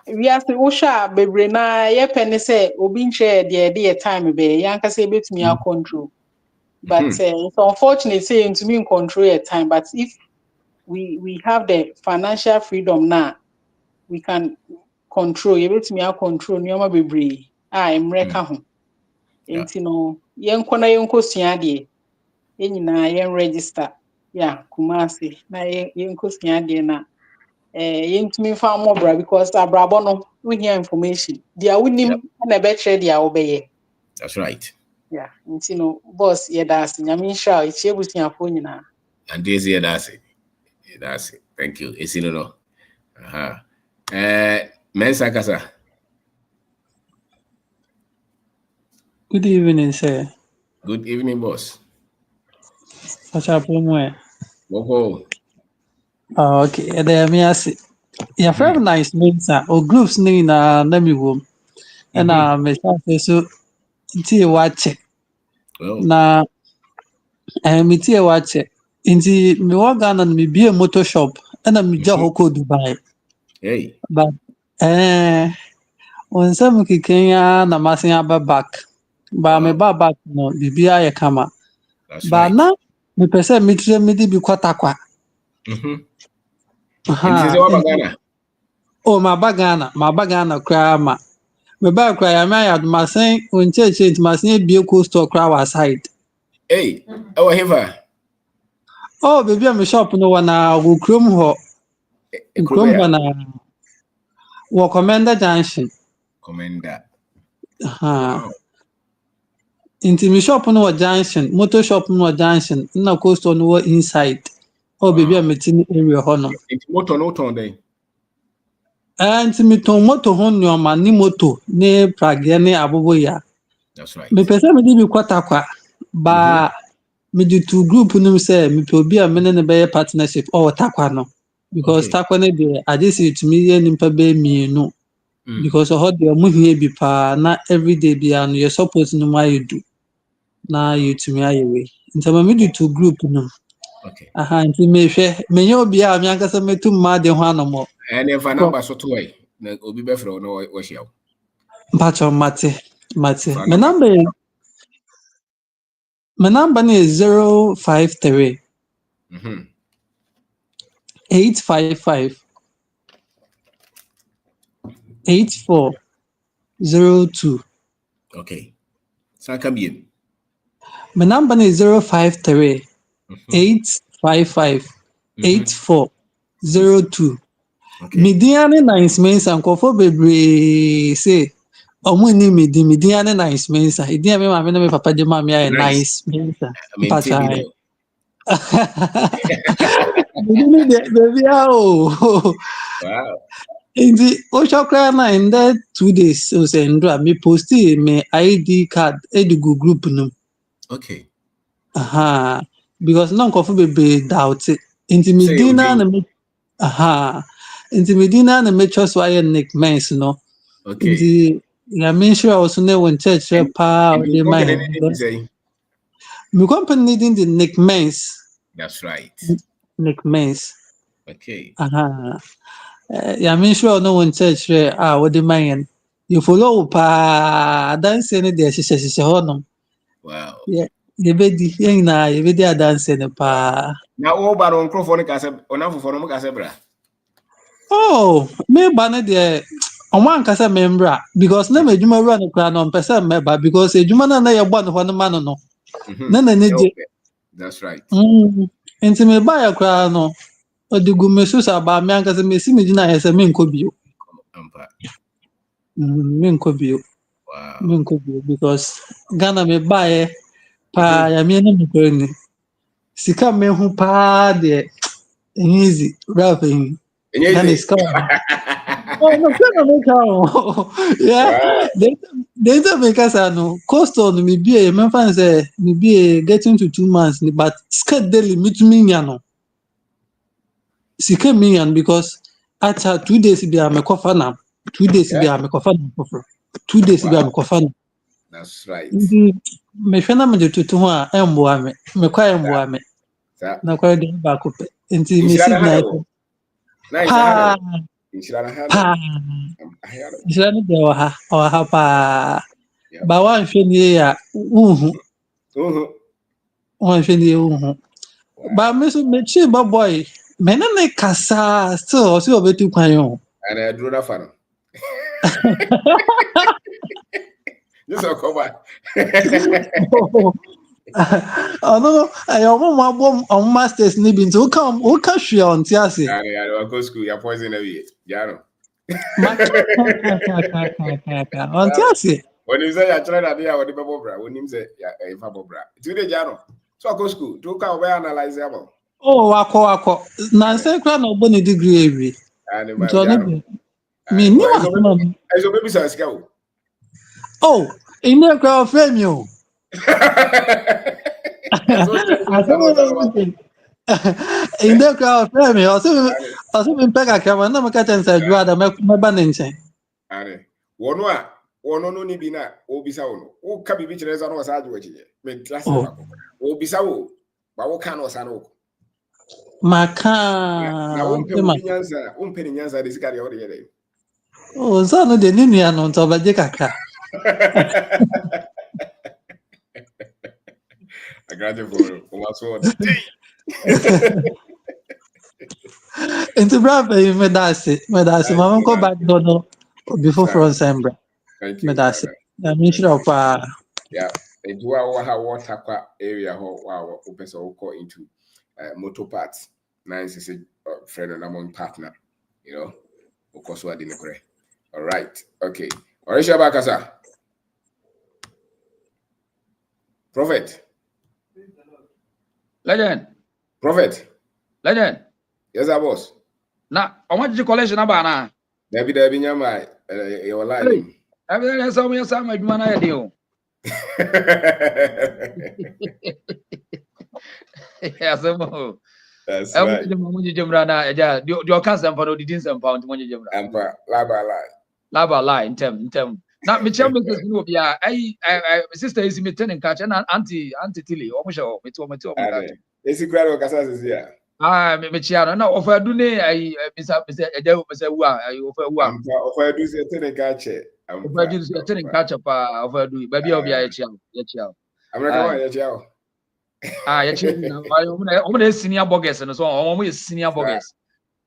we have to usha bebre na ye pene say obi nche de time be yanka say betumi a control. But it's unfortunate say into me control your time. But if we have the financial freedom now, we can control. You betumi a control nyoma bebre. Emreka ho. Enti no yenko na yenko sua de. Yenyina yen register. Yeah, Kumasi. Na yenko sua de na yentumi fa mobra because abrabo no we hear information. Dia wonim na be kire dia obeye. That's right. Yeah, nti no boss ye das nyame hwa echi ebusuafo nyina. And this year that's it. That's it. Thank you. It's no. Mensa Kasa. Good evening, sir. Good evening, boss. What's up, Whoa. Whoa. Oh, okay. There, me, I see. Yeah, very nice names or groups name na me wom. And me so nti watch Oh. na me tie watch. Nti me wa Ghana na me be a motor shop and me ja hoko Dubai. Hey. But on some kikenya na masin aba back. Ba me Wow. ba back no bibia ye kama. That's Ba right. na me pese me tire me di bi kwatakwa. And this is Ha, what Ghana. oh my bagana cry ma. Me ba cry ya me masin on cheche nti masin bi ko store cry wa side. Hey. Oh, Hiva. Oh, baby, I'm shop no one go chrome ho. Chrome ho Ekrobea. na wo Commander Junction. Commander. Ha. Wow. Inti mi shop no wa junction, motor shop no wa junction, na coast on wo inside. Oh, baby, Wow. I'm in area ho no. It's motor no ton day. Inti mi ton motor ho nyoma ni motor ne prage ne abobo ya. That's Me right. pese me di bi kwata kwa. Ba me di two group nim say me pe obi a me ne be partnership oh takwa no. Because Okay. takwa ne de I just see to me ye nimpa be mienu. Because of the muhie bi pa na everyday bi and you suppose no my do na you to me ayewe nti ma me do to group no Okay. aha nti me hwe me nye obi a me ankasa metu ma de ho anomo And if a ko number so to way, obi be fro no we share. mpacho mate For number. my number is 053 Mhm. 855 8402. Okay. Sanka bien. My number is 053 Mhm. 855 Mhm. 8402. Okay. Media ne nice mensa nkɔfo bebree se ɔmo ni media ne nice mensa edi a me maame ne me papa de ma me ayɛ Nice. nice mensa I mean mpacha TB no. medi ne de beebi a o Wow. nti wohwɛ koraa na in that 2 days o sɛ ndura me posti me ID card edi gu group no mu. Okay. Aha, because na nkɔfo bebree doubt it. Nti me Say din na Udi. na me aha nti me din na na metwa so ayɛ Nick Mens no. Okay. Nti nyame nhyira wo so na ɛwɔ nkyerɛkyerɛ paa a And ɔde you ma company yɛn. name Because say. me company ne din de Nick Mens. That's right. Nick Mens. Okay. Aha. Nyame nhyira wo na ɛwɔ nkyerɛkyerɛ a wɔde ma yɛn. Yɛfollow wo paa. Adanseɛ no deɛ hyehyɛ hɔnom. Wow. Yɛbɛdi. Yɛn nyinaa yɛbɛdi adanseɛ no paa. Now all about on Crawford ka se onafo for no ka se bra. Oh, meba ne deɛ ɔmo ankasa membra because na m'adwuma wura no koraa no ɔmpɛ sɛ mmɛba because adwuma no a na yɛbɔ no hɔ no ma no no na n'ani gye. Okay. That's right. Nti mebaeɛ koraa no ɔde gu me so sɛ abaa me ankasa mesi me gyina ayɛ sɛ menkɔ bio. Ampa. Menkɔ bio. Wow. Menkɔ bio because Ghana mebaeɛ paa Nyame ne nokware ni. Sika mehu paa deɛ ɛnyɛ easy rap yi. Ghana Easy. sika wɔ hɔ. Oh, no, no, no, no. Yeah, Wow. they don't make us no. Cost on me be a man fan say me be a getting to 2 months, but skirt daily me to me no. Sika me because at 2 days be a me cover now. 2 days be Yeah. a me cover now. 2 days be a me Wow. cover now. That's right. Me hwe na me de tutu ho a emboa me. Me kwa emboa me. That Na kwa de ba ko pe. Nti me Inshira si na na hano. Nice pa hano. Inshira na hano. pa. Ahano. Jira ni de wa ha pa. Yep. Ba wanhwɛ nie a wohu wanhwɛ nie wohu ba Wow. me so mekyi ba boy me ne ne kasa still ɔsɛ ɔbɛtu kwan o And I drew that fan. Just a cover. ɔno no ɛyɛ ɔmo mo abɔ ɔmo masters ne bi nti woka hwee a ɔnte ase And I go school. You're poison every Jano. maka ɔnte ase When you say you're trying to do what the Bobra, when you say, yeah, if a Bobra. Today, Jano. So I go school. To come away analyze about. o wakɔ nansa kora na ɔbɔ ne degree awie And nti my ɔno Jano. de menni wasɛm a I so maybe says go. o ɛnyɛ kora ɔfrɛ mi o So asɛm a In the crowd, me also in Pega Cavan, no Macatan said you are the Mabanin. Are one no ni bi na obisa wo no wo ka bibi kire za no wasa ajo achi me class na ko obisa wo ba wo ka no wasa no Maka na wo mpe ni nyanza de sikari wo de yede oh so no de ninu ya no to ba je kaka agrade for o maso de Into brave me dasi mama ko back no before from Sembra. Thank you, Medasi. brother. I mean, sure, yeah. And do our water area how we person will go into motor parts. Nice is a friend and among partner. You know, of course, we didn't correct. All right. Okay. Orisha Bakasa. Prophet. Legend. Prophet. Legend. Yes, I was. Na, I want you collection about now. David Abinyama, your line. Everything saw me as I'm a man idea. Yes, that's right. Your cousin for the didn't some pound when you Ampa, laba lie in term. Not me tell me this no be I sister is me turning catch and auntie Tilly or Michelle me to Is it crowd of here? Me chiano na offer do ne I Mr. Wa I offer wa offer do say turning catch offer do say turning catch up offer do baby obi a chiao I'm not going to chiao ya chiao na o senior boggers no so o senior boggers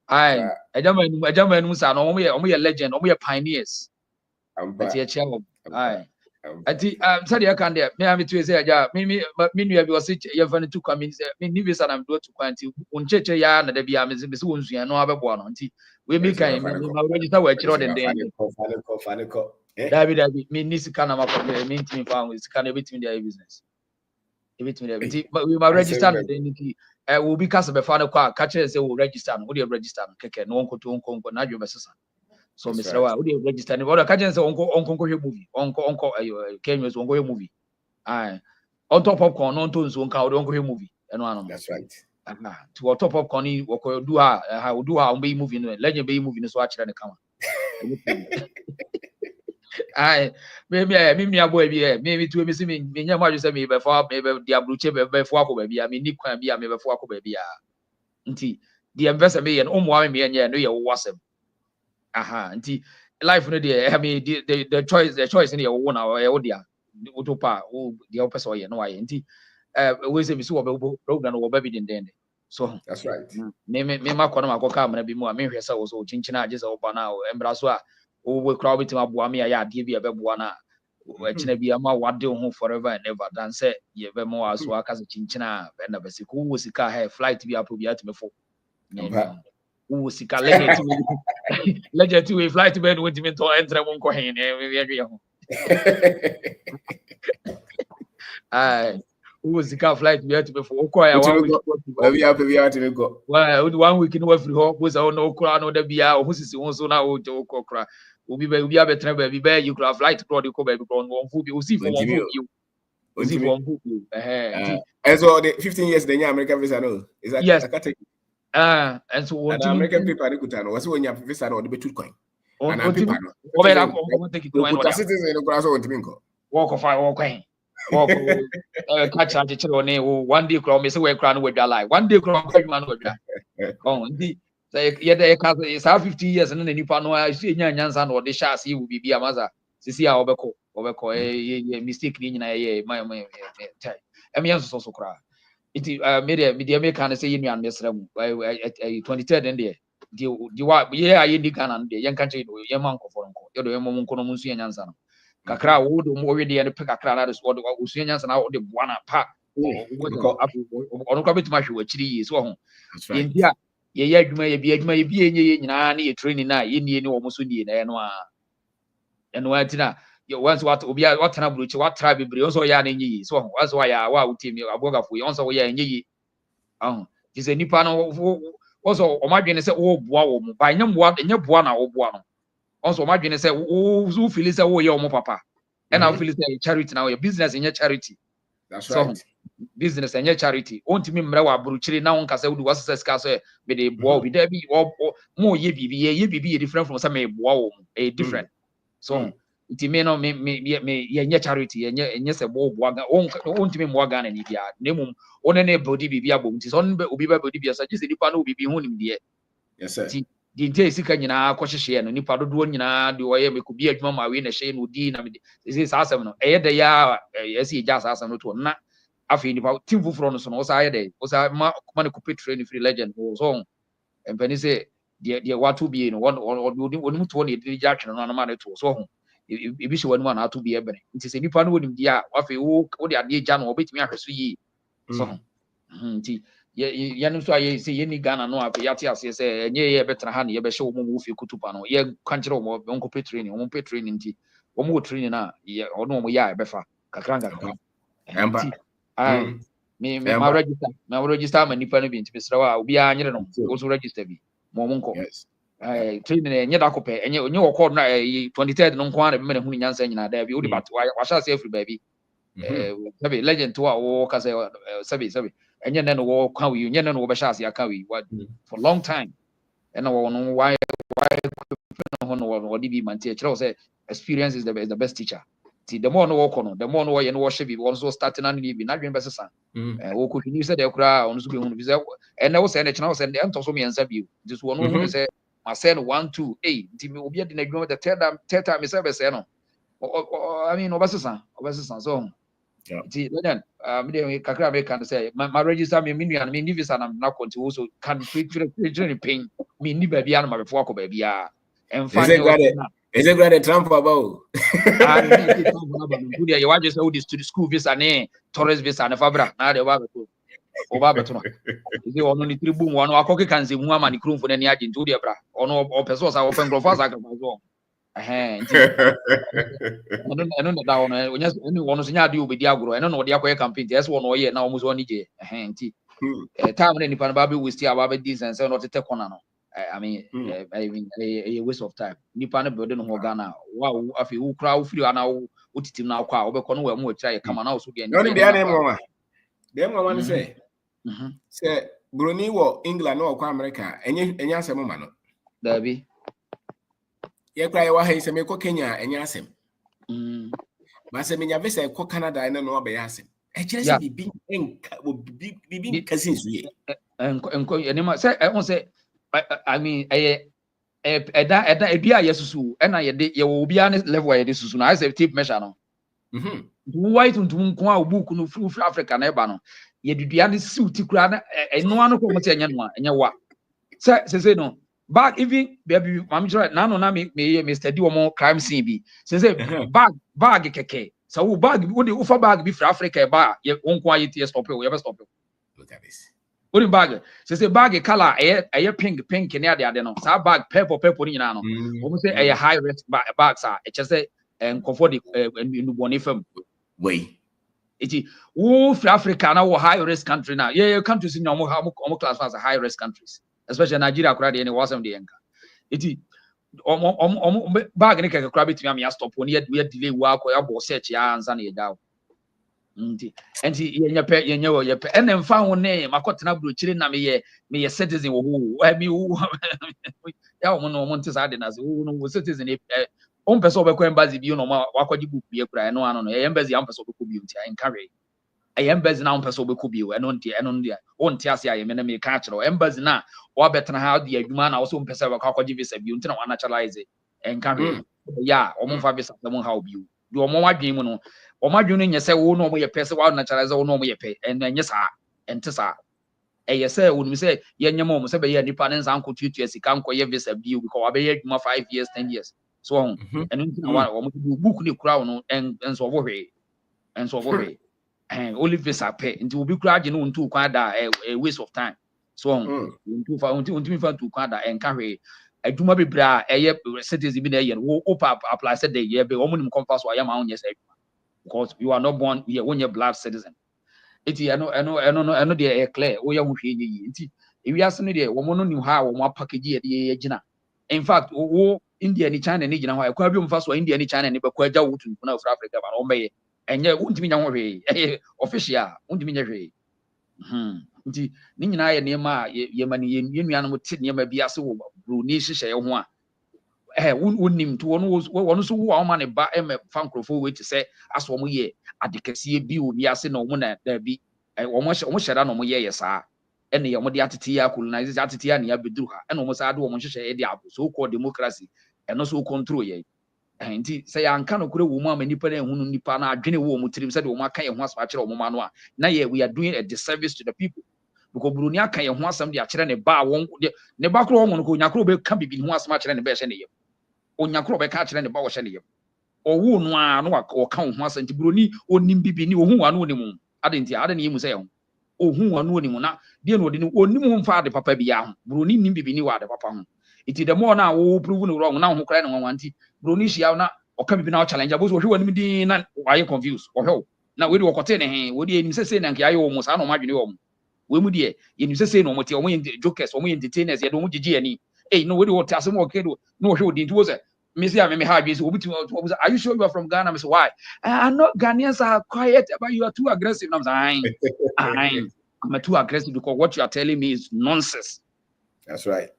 ai ejama sa no o mo legend o mo pioneers ati ya chiao ai ati said you can there me am to say ja me nua bi o se ye fa ne to kwa me ni visa na me do to kwa nti uncheche ya na da bia me se wonsuan no abebo no nti we me kan me register wa chiro den faniko David me ni sika na makọ me ntimi fa we sika na betimi dey business ebetimi dey nti we ma register no den nti we be case be fa ne kwa ka chere say we register no we dey register no keke no onko na adwo besesa. So Mr. Wa, we register. We order catch say onko movie. Onko Kenyos onko movie. Aye. On top of corn, on to nso nka onko movie. That's right. To on top of corn we do her be movie no. Legend be movie no so akire ne kama. Aye. Me boy bi me to me see me nya ma say me be for me be diabluche be for akọ ba bia me ni kwan bia me be for akọ ba bia. Nti the investor me yen omo me yen no ye wo wasem. Nti life no dey I mean the choice in your own or odia utopa o the opposite or no why nti we say be so program wo baby den so that's right me ma kono makoka amana bi mu a me hwese wo so chinchina age se wo ba na o embra so a wo crowd bit ma boa me ya ade bi e be boa na wo china bi ama wade ho forever and ever dan say ye be mo aso aka se chinchina be na be se ko wo sika ha flight bi apo bi atmefo who sika legend to flight bed with me to enter one coin who sika flight be to before okoya 1 week we have to go well 1 week no free ho was no okra no da bia o sisi won so na o okra obi abetra ba bi ba you could flight crowd ko ba bi ko won fu bi o si for won fu and so the 15 years the American visa no is that yes. And so what American people are good was when you have visa or the betul coin. And I'm people. Citizens in the grass on Timinko. Walk of fire, walk in. Walk catch out the children. 1 day crowd, Miss Way crown with your life. 1 day crowd, man with that. Oh, indeed. Yet it's 50 years and then you know I see Yansan or the chassis will be a mother. See how Obeko, mistake in my I mean, also cry. It media American say you and Mr. 23rd and there. The what yeah, I indican and the young country, your uncle for uncle. You're the Monconomusi and Yansan. Kakra would already and pick a crowd as what Usians and out the Buana Park. On a bit much with 3 years. India, you may be a training now, Indian or Musudi and what you once what what tribe also yan in so that's why I team you aboga for you also we yan yi is a nipa no also o madwene say wo boa wo mu ba nyem boa na wo boa no also o madwene say wo feel say wo ye o mu papa and I feel say charity now your business in your charity that's right business and charity. On to me, Mra Bruchiri now on Casa would was a scarce with a boy with there be or more ye be different from some a different. So it may not me charity and yes a bob on to me more gun and India. Name on any body be able to on be body be such as the pan will be home dear. Yes, sir. The day sika nyina kwhye hye no nipa dodo nyina de oye mekubi adwuma ma we na hye no di na this is asem no eye de ya esi jas asem no to na afi nipa team fufuro no so no osa aye de osa ma ne kopet train free legend so empani say de watu bi no won to ne de ja twene no na ma ne to so ho ebi hye wanu na ato bi ebere nti se nipa no wonim di a afi wo de ade ja no obetimi ahweso yi so ho nti ye no so aye say ye ni Ghana no afi yate ase say enye ye betra ha ne ye be hye wo mu fi kutupa no ye kankyere wo onko pet training wo pet training nti wo mu training na ye ono mo ya e befa kakranga Empa. ai me register ma nipa no bi nti besra wa obi a nyere no wo so register bi mo nko Yes. training enye da kopɛ enye wo call na 23rd no nko ana be me hu nyansa nyina da bi wo di bat wa sha se every baby sabi legend to a wo ka say sabi enye ne no wo ka wi enye ne no wo be sha se aka wi for long time and no no why no no wo di bi man tie kire wo say experience is the best teacher. See, the more no work on, the more no way and worship be also starting and be not being better. Wo could you say the cry on Zubi on visa and I was saying the channel and the also me and Sabu. This one who say my son 1 2 8 Timmy will be at the third time is ever say no. I mean Obasa so see then Kakra can say my register me and me nivis and I'm not going to also can pain me ni baby and my before baby and finally is it great Trump about? You want just hold this to the school visa ne tourist visa ne fabra na de wa beto o ba beto no is it only tribu one akoke kan se mu ama ni krum fo na ni agent o de bra ono o person sa open grofo sa ka so nti eno da ono onya eni wono so nya de obedi agoro eno no de akoye campaign yes wono oye na omo so oni je nti time na nipa na ba be waste aba be decent say no tete corner no I mean a waste of time nipa na build no Ghana wow afi wo kra wo firi ana wo titim na akwa wo be kono we mo try kama na wo so de no be ana mwa dem mwa say say broni wo England no kwa America enye asem ma no dabi ye kra ye wa ha isem ko Kenya enye asem ma se menya visa ko Canada ene no be asem e kire se bibi kasin suye enko enema say on say I mean eda edua yesusu na ye wo bia ne level ye susu na I say tape measure no white ntum a book no free Africa na eba no ye dudua ne suit kura na eno ano ko mo te enye no enye wa say no bag even baby mam sure na no na me study wo crime scene bi say bag keke so wo bag wo de ufa bag bi free Africa ba ye wonko aye tie stop we be stop look at this what bag say bag color pink ne ade no sa bag purple ni na no wo say a high risk bag sa e che say comfort the boni fam way iti wo free Africa na wo high risk country na yeah countries in omo class as high risk countries especially Nigeria kura de ne wasam de enka iti omo bag ne keke kura betimi am stop woni ya delay wa ko ya bo search ya ansa na ye dawo nti yenye wo ye pe ene mfa ho ne makotena bro chire na me ye citizen wo mi wo ya wo no mo ntisa de na se wo no citizen on person obekọ embassy bi no ma wakọji book bi ekura eno ano no ye embassy am person obekọ bi nti I encourage e embassy na on person obekọ bi eno nti on ti ase aye me na me ka akere embassy na o betena ha de adwuma na wo so mpese wakọji visa bi nti na wa naturalize encourage ya o mo fa visa mo ha obi do o mo wadwen mu no o madwen no nyese wo no mo ye pese wa naturalize wo no mo ye pe enye sa ente sa eye say wonu say ye nyema mo say be ye nipa ne nsan ko tutu asika nko ye visa bi because wa be ye adwuma 5 years 10 years so eno nti na wa mo do book ni kura wo no enso wo hwe only visa pe nti obi kura age no ntu kwa da a waste of time so ntu mi fa ntu kwa da enka hwe adwuma bebra eye citizen bi na ye wo apply say dey ye be wo nim compass wa ya ma onye say because you are not born here when you're black citizen eti eno de clear wo ya ho hwe yi nti ewiase no de wo mo no ni ha wo mo package ye gina in fact wo India ni China ni gina ho akwa bi mfa so India ni China ni be kwa ja wo tuntu na Africa ba no meye and yeah, won't mean away official, won't mean away. Nti ni nyina ye nema ye mani ye nuanu mo ti nema bi ase wo bruni hyehyɛ ho a wonnim to wɔn so wo ma ne ba em fa nkrofo we ti sɛ aso mo ye adekɛsie bi obi ase na ɔmo na da bi ɔmo hyɛda na ɔmo ye saa ɛne ɔmo de atete ya colonize atete ya ne ya beduru ha ɛna ɔmo saa de ɔmo hyehyɛ de abo so called democracy ɛno so control ye nti sɛ ya nka no kure wo mu ama nipa na ehunu nipa na adwene wo ɔmo tirim sɛ de ɔmo aka ye ho asoma kyerɛ ɔmo ma no a na ye we are doing a disservice to the people because bruni aka ye ho asɛm de akyerɛ ne ba wɔn ne ba koro ɔmo no ko nyakoro be ka bibi ho asɛm akyerɛ ne ba ɛhyɛ ne yam onyakoro be ka akyerɛ ne ba wɔhyɛ ne yam ɔwo no a no ɔka ho asɛm nti bruni onim bibi ni ohun wa no onim ade nti ade ne yemu sɛ ho ohun wa no onim na de no ɔde ne onim ho mfa ade papa bi ya ho bruni nim bibi ni wa ade papa ho iti the more na wo prove no wrong na ho kra ne nwanwa nti bruni hia na ɔka bibi na challenge abo so hwe wanim din na wayɛ confused ɔhwɛ na we de wɔkɔte ne he we de enim sɛ na nka ayɛ wɔ mo saa na ɔma dwene wɔ mo we mu de enim sɛ na ɔmo te ɔmo yɛ jokers ɔmo yɛ entertainers yɛ de ɔmo gigi ani no we de wɔte asɛm ɔkɛ do na ɔhwɛ odi nti wo sɛ me say me ha bi so obi are you sure you are from Ghana? Me say why? I'm not. Ghanaians are quiet, but you are too aggressive. I'm saying I'm too aggressive because what you are telling me is nonsense. That's right.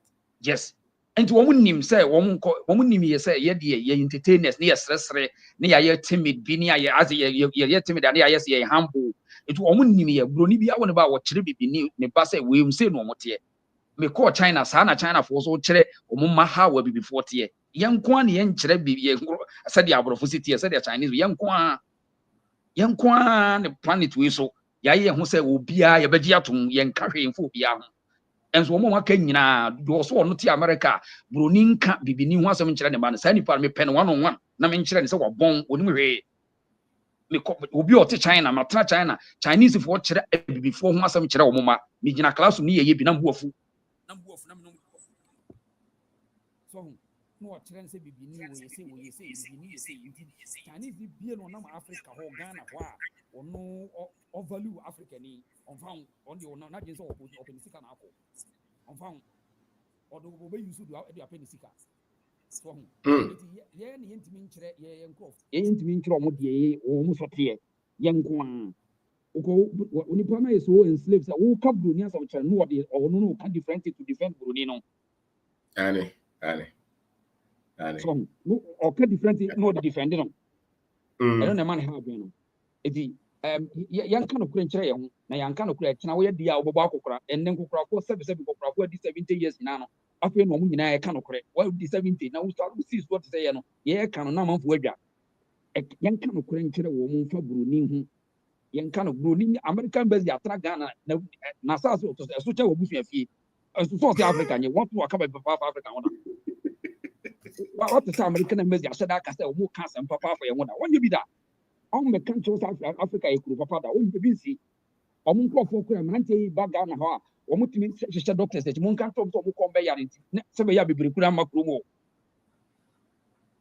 Yes. And to woman say woman name say ye entertainers near stress near timid be near as ye timid and ye humble. It woman name ye brony be I want about what chiri be ne ba say we say no more tie. Me call China sana China for so chere omuma ha we be before tie. Yankwa ne yenkyere bi ye said the abrofo city said the Chinese yankwa ne planet we so ya ye ho say obia ye beji atom yenka hwemfo obia ho enso mo maka nyina do so no ti America broni nka bibini ho asem nkyere ne ba no sa nipa me pen one on one na me nkyere ne se wabon onim hwe me obi o te China matra China Chinese for kyere bibifo ho asem kyere wo ma me gina class ni ye bi na mbuafu na me so no trend say bibini wo ye say Chinese bi no na Africa ho Ghana ho a ono o value Africa ni on found on the na je so open sika na akọ on found odo bo be use do e open sika so ye ne yentimi nkyere ye nkof ye yentimi nkyere omo de o mu so te ye nko a uko onipa na so enslaved say wo ka broni asam kyere no de ono no ka different to defend broni no ane so no okay different no the defending no I don't know man how be no edi yanka no kure nkyere ye ho na yanka no kure kyena wo ye dia obobo akokora enne kokora ko 70 kokora ko di 70 years na no afi no mu nyina ye ka no kure wo di 70 na wo start see what say ye no ye ka no na manfo adwa yanka no kure nkyere wo mu fa broni hu yanka no broni American base ya tra Ghana na sa so che wo busu afie so say Africa nye what to akaba papa Africa wona what to American base ya shada ka say wo mu ka sem papa for ye wona wonye bi da on me kan to South Africa e kuru papa da wonye bi si omo nkofo kura mante ba Ghana ho a omo timi hyehyɛ doctors e mo kan to omo ko be ya nti se be ya bebre kura makro mo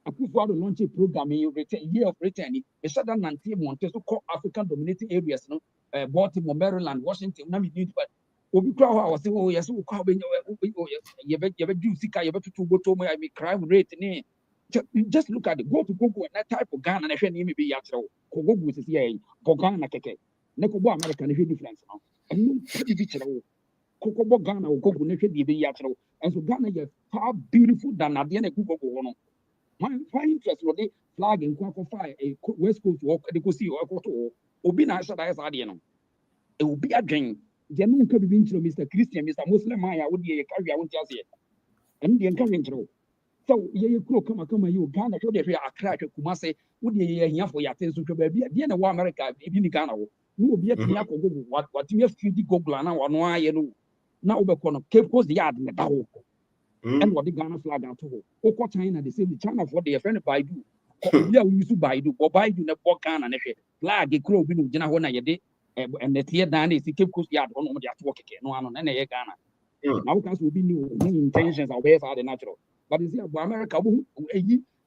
Akufo ado launch a program in year of return ni e shada nante monte so call African dominating areas no Baltimore, Maryland, Washington na me need but obi kura ho a wose o yes o kwa be ye be do sika ye be tutu boto mo I mean crime rate ni just look at it go to Google and that type of Ghana na hwe ni me be ya kyerɛ ko Google sisi ye ko Ghana keke na ko bo America na hwe difference no enu padi bi kyerɛ ko bo Ghana o Google na hwe di be ya kyerɛ and so Ghana is far beautiful than ade na Google go no why interest no dey flag in kwa fire a West Coast walk they go see or to obi na asha da asa ade no e obi adwen je no nka bibi nkyerɛ Mr. Christian Mr. Muslim man ya wo de ye carry awon ti ase and de nka nkyerɛ so ye kuro kama you Ghana so de hwe Accra hwe Kumase wo de ye hia for ya ten so hwe ba bi de na wo America bi ni Ghana wo no obi atimi akɔ Google what me feed Google na wo no aye no na wo be kɔ no Cape Coast yard ne da wo and what the Ghana flag out to go China the same China for the friend Baidu we are use Baidu but Baidu na Ghana na flag e kuro bi no gina ho na ye de and the tear down is Cape Coast yard on the atwo keke no ano na ye Ghana now can so be new intentions are where are the natural but you see America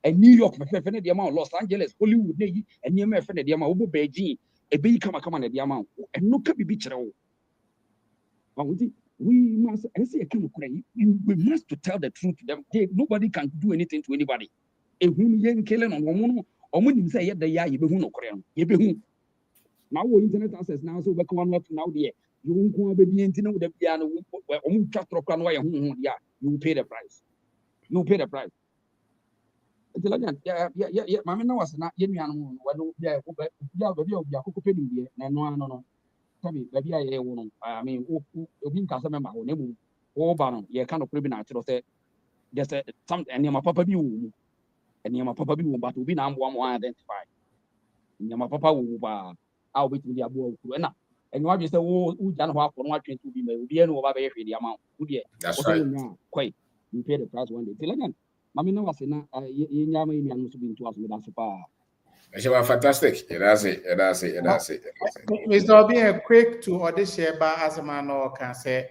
and New York me fe de amount Los Angeles Hollywood na yi and you me fe de amount wo Beijing e be kama na de amount and no ka bi kyerɛ wo we must, I say, we must to tell the truth to them. Nobody can do anything to anybody. A woman killing on omo nim say yeda ya ye behu no kore no ye behu na wo internet access na so be ko one now there you won't go be bi enti no da bia no omo twa trokra no ye hu ya you pay the price ya mama na wasana ye nua no wo bia ko be bia ko pe nim die na no ano no tabi ba bia ye wo no I mean obi nka se member wo na mu wo ba no ye ka no kure bi na atiro se there's some enema papa bi wo mu enema papa bi wo ba to bi na ambo am identify enema papa wo ba a wo betimi dia bo wo na enyo adwe se wo ja no ho akọ no atwe to bi ma obi enu wo ba be ye hwe dia ma wo die That's wo right. so nya kwai you pay the price one day tilagan mami na wasena ye nya ma imi anu so bi nto aso me da so pa Fantastic. That's it. Mr. Obi, quick to audition by as a man or can say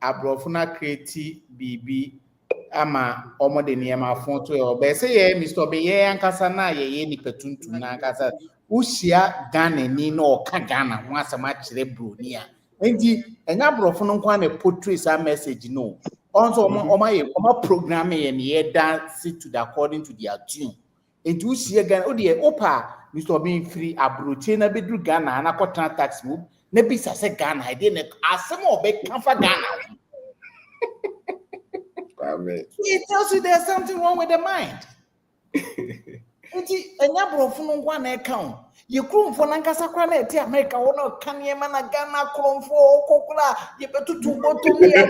Abrofuna create BB ama omo de niema fonto e obe say ye Mr. Obi ye ankasa na ye ni petuntu na ankasa usia Ghana ni na oka Ghana ho asema kire broni a enti enya Abrofo no kwa na portray sa message no also omo program ye ni ye dance to the according to their tune enti usia Ghana o de opa Mr. Obi free abroche na bedru Ghana na kwota tax move na bisa se Ghana ide na asem obe kanfa Ghana. It tells you there's something wrong with the mind. Enti enya brofo no kwa na account ye kromfo na nkasa kwa na eti America wo na kaniema na Ghana kromfo kokura ye betutu boto mi ya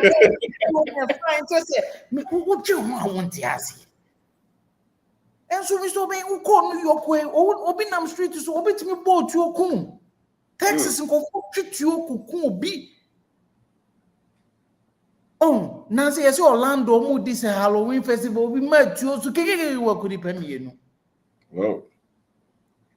no fine say me uche ho awonti ase enso mi so be uko New York we obi nam street so obi timi boat you okun Texas nko twitio kokun obi. Oh, Nancy, yes, Orlando, mood this Halloween festival, we met you so keke work with the premier. Wow.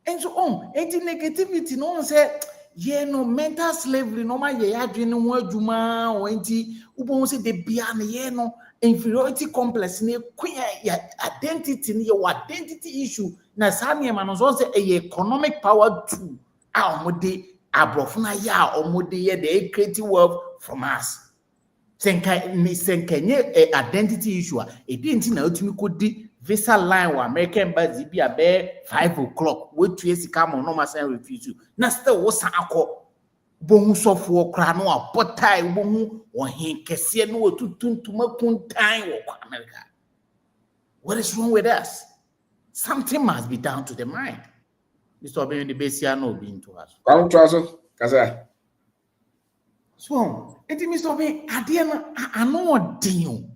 And so and the negativity, no one said, yeah, no mental slavery, no my yeah, dream word juma or anti ubon say the bian yeah no inferiority complex near queer identity your identity issue. Na Sanya man was also a economic power too. Our mode abrofuna ya or mode yeah, they creative wealth from us. Senkenye identity issue e didn't na otimi kodi visa line wa American embassy bi abe 5 o'clock we tu esika mo no masan refuse you na still wo san akọ bohu sofo kra no apotai bohu ohin kese no otutuntuma kuntan wo America. What is wrong with us? Something must be down to the mind. Mr. Obi the besia no be into us. Come to kasa. So, eti Mr. Obi ade na ano odin.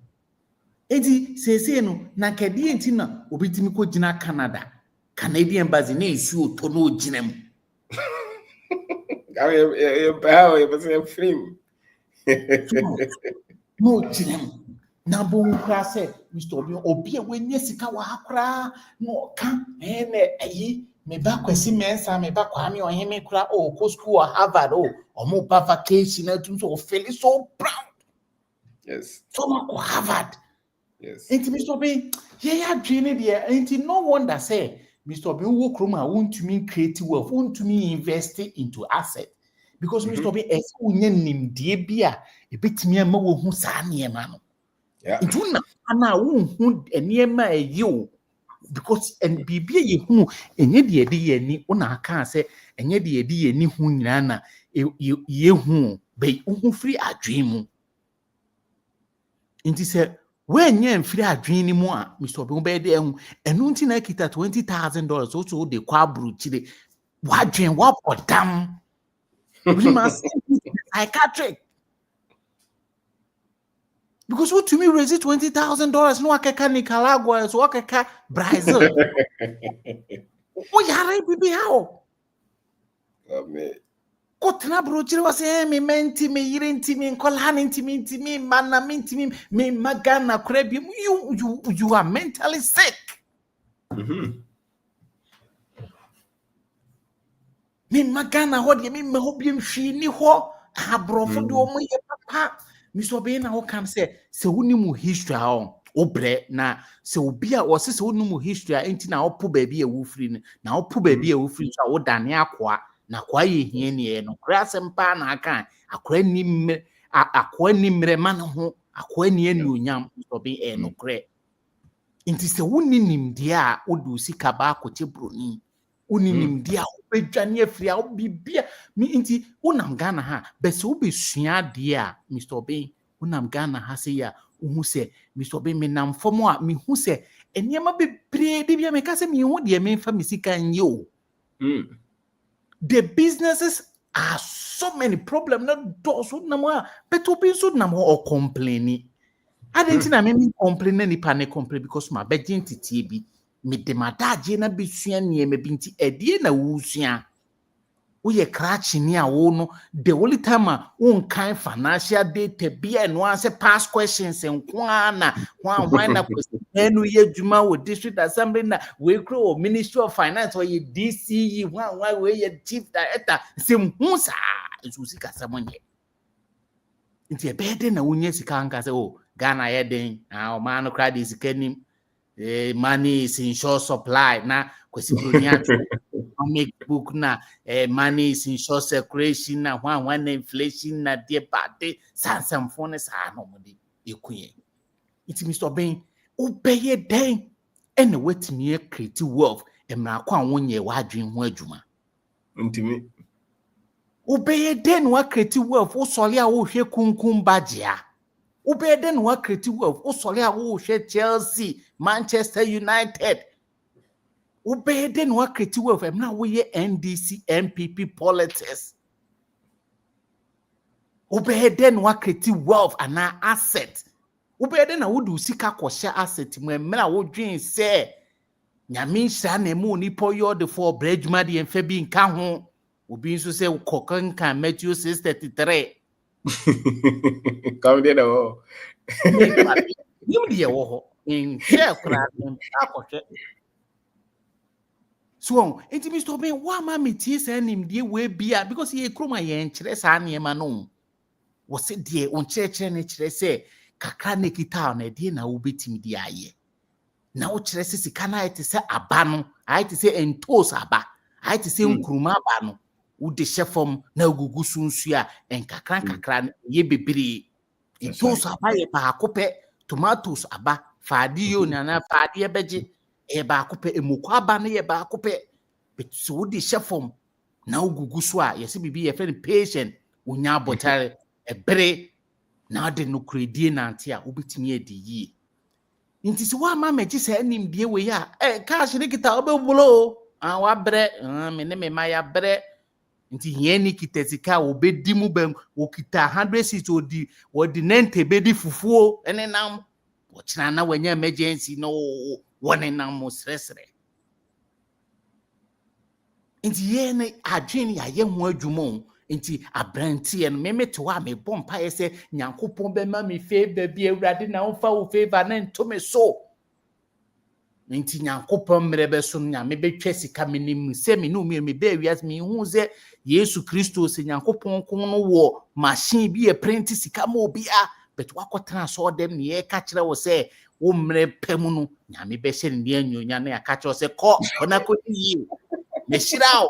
Eti sese no na kede enti na obitimi ko gina Canada. Canadian embassy na issue to no ginam. You film. No ginam. Na bo nkra se Mr. Obi we nye sika wa akra no ka na ayi me ba kwesi mensa me ba kwa me oheme kura ko school or Harvard omo ba vacation na tum so feel so proud. Yes. So much Harvard. Yes. Enti Mr. Obi yeah dream there enti no wonder say Mr. Obi wo kroma want to mean creative wealth want to mean invest into asset because Mr. Obi es unye nimdie bia e betimi ama wo hu sa niema no. Yeah. Enti na wo hu niema eyi because and bibia ye hu enye de ye ni una aka say enye de ye ni hu nyina na ye hu be hu free adwen mu nti say when ye free adwen ni mu a Mr. Obi be de hu enu nti na kita $20,000 so de kwa bruchire wadwen wa podam we must psychiatric because what to me raise $20,000 no akeka Nicaragua so akeka Brazil. Oh yare bibi how? Amen. Kotna brochire wase me menti me yire nti me nkola nti me mana nti me magana krebi you are mentally sick. Me magana ho de me hobiem hwi ni ho abrofo de omo ye papa. Mr. Obi na ho kan say se woni mu history ha obre na se obi a wo se woni mu history enti na opo ba bi e wo free na opo ba bi e wo free so wo dane akoa na kwa ye hie ne no kra sempa na aka akwa ni mre ma no ho akwa ni onyam Mr. Obi no kra Inti se woni nimdeɛ a wodu sika ba akɔkye broni. Woni nimdeɛ a wobɛdwane afiri a wobibia inti wonam Ghana ha bɛsɛ wobɛsua adeɛ a Mr. Obey wonam Ghana ha sɛ ya wohu sɛ Mr. Obey menam fam a mehu sɛ enniɛma bebree de bia meka sɛ mehu deɛ memfa me sika nyɛ o. The businesses are so many problems na dɔɔso nam a but Obi nso nam hɔ or complaining. I didn't know me complain any panic complain because my bedin titi bi me de madaje na besua nie me binti edie na wusua wo ye crash ni a wo no the only time a won kan financial data bia no answer past questions nko na why na question enu ye dwuma wo district assembly na we grow ministry of finance or ye DCE why we ye chief director sim hu sa nso sika samonye nti ebede na wonye sika anka se o Ghana yedin man crowd is kenim money is in short supply na kwesi bronia make book na money is in short circulation na when inflation na de bade sansam phone sa no mo de ekuye it Mr. Ben obeye den ene wetimi create wealth emra kwa wonye wadwen ho adwuma ntimi obeye den wa create wealth wo sole a wo hwe kunkum bagia Ube den wa creative wealth. O sole a wo hwe Chelsea, Manchester United. Ube den wa creative wealth. Emna wo ye NDC, MPP politics. Ube den wa creative wealth ana asset. Ube den na wo du sika kwhye asset mu emna wo dwen se nyame nhira na mu ni po yo de for bredwuma de emfa bi nka ho. Obi nso se kokanka Matthew 6:33. Come there no. Nim de wo ho in share kra akɔhwɛ so enti Mr. Ben wa ma metie sa nim de we bia because ye kroma ye nkyerɛ sa niema no wo se de on kyerɛkyerɛ ne kyerɛ sɛ kakra ne kita na de na wo betimi de aye na wo kyerɛ sɛ sika na ayete sɛ aba no ayete sɛ entos aba ayete sɛ nkuruma aba no wo de hyɛfam na gugu sunsu a enkakra ye bebree entos aba ye ba akopɛ tomatoes aba faadi yo na faadi ebeje e ba akopɛ emoko aba na ye ba akopɛ so wo de hyɛfam na gugu so a yesi bibi ye friend patient wonya abotare ebere na de no kredie nante a wobetimi edi yie nti se wa ma meji se anim die we ya cash ne kita obebulo wa bre me ne me ma ya bre nti hie ni kita sika obedi mu bam wo kita 100 seats odi 90 bedi fufuo ene nam wo kina na wanya emergency no wone nam mo sresre nti ye ne adwen ya ye ho adwuma nti abrantie no memete wa me bompa ye se nyankopon be ma me favor bi awurade na wo fa wo favor na nto me so nti nyankopon mrebe so nya me betwa sika menim se me no me be wias me hu ze Yesu Kristo se nyankopon kon no wo machine bi e print sika ma obi a bet wakotena so dem ne ye ka kire wo se wo mre pam no nya me be hye ne anyonya na ya ka kire wo se ko ona ko yi me shirawo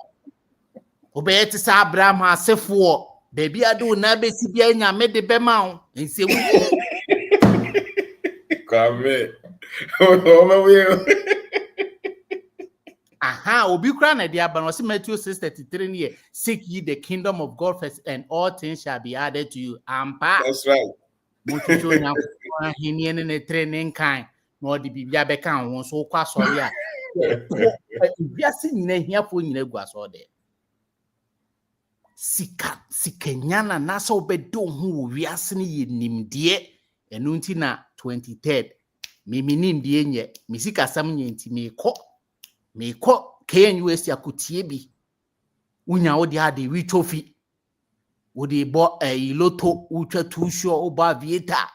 obeye ti sa Abraham asefo baby ado na be si bia nya me de be ma wo nse wu Come o aha obi kura na dia ban Matthew 6:33 ne seek ye the kingdom of God first and all things shall be added to you ampa that's right mutucho nya ko ahenie ne training kan na odi bibia be kan ho so kwa sori a biase nyina hiafo nyina gu aso de sikanyana na so obedo ho wo wiase ne ye nimde enu nti na 23rd mimi nimde nye misika sam nye nti meko KNUS akotie bi unya wo de ade wi tofi wo de bo iloto utwa tusho oba vieta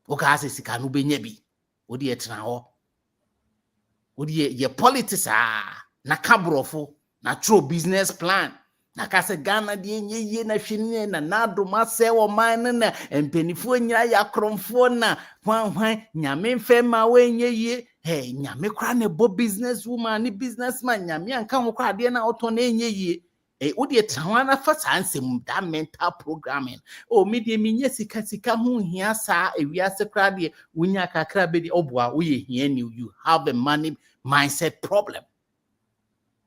o ka ase sika no benya bi wo de etena ho wo de ye politics na kabrofo na true business plan na kase Ghana de nye na hwene na nadoma se wo man na empenifo nyira ya kromfo na hwan nyame mfema wenye hey nyame kra ne bo business woman ni businessman nyame anka ho kra de na oto na enye yie Odi trawana fa sansem that mental programming. Oh, media minye sika hu hia sa ewiase kra de wunya kakra be de oboa wo ye hia ni you have a money mindset problem.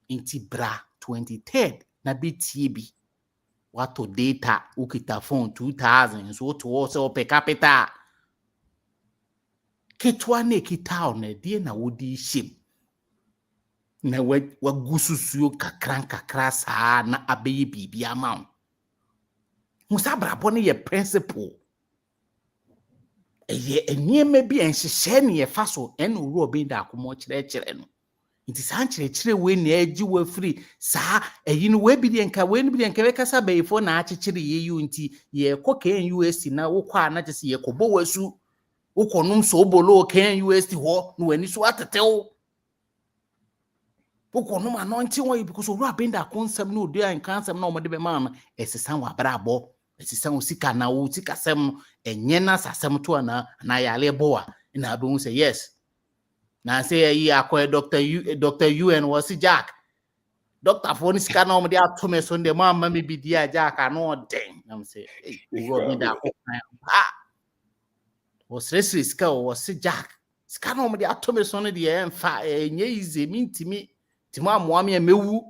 Inti bra 23rd na be bi wato data ukita phone 2000 so to so per capita ketwa na kita on de na wodi shim na wagususuo kakra saa na abeye bibi ama musa brabo ne ye principle eye eniema bi enhyehyɛ ne ye fa so en owuro obi da akomo kyerɛkyerɛ no nti saa kyerɛkyerɛ we na agi wa free saa eyi no we bi de nka we no bi de nka we kasa bayifo na akyekyere ye yu nti ye kɔ KNUST na wokɔ ana kyese ye kɔbɔ wasu wokɔnum so obolo KNUST hɔ no wani so atetew wokɔnum anɔnte wɔ because owuro abenda konsɛm no odu an kansɛm na ɔmode be ma no esesa wa brabɔ esesa wo sika na wo sika sɛm no enye na sasɛm to na yale boa na be hu say yes na say yi akoy Dr. UN was Jack Dr. for sika na ɔmode ato me so ndem amma me bi dia Jack ano den am say owuro abenda akɔkan was resri sika was Jack sika na ɔmode ato me so no de emfa enye ize mintimi timo amoame mewu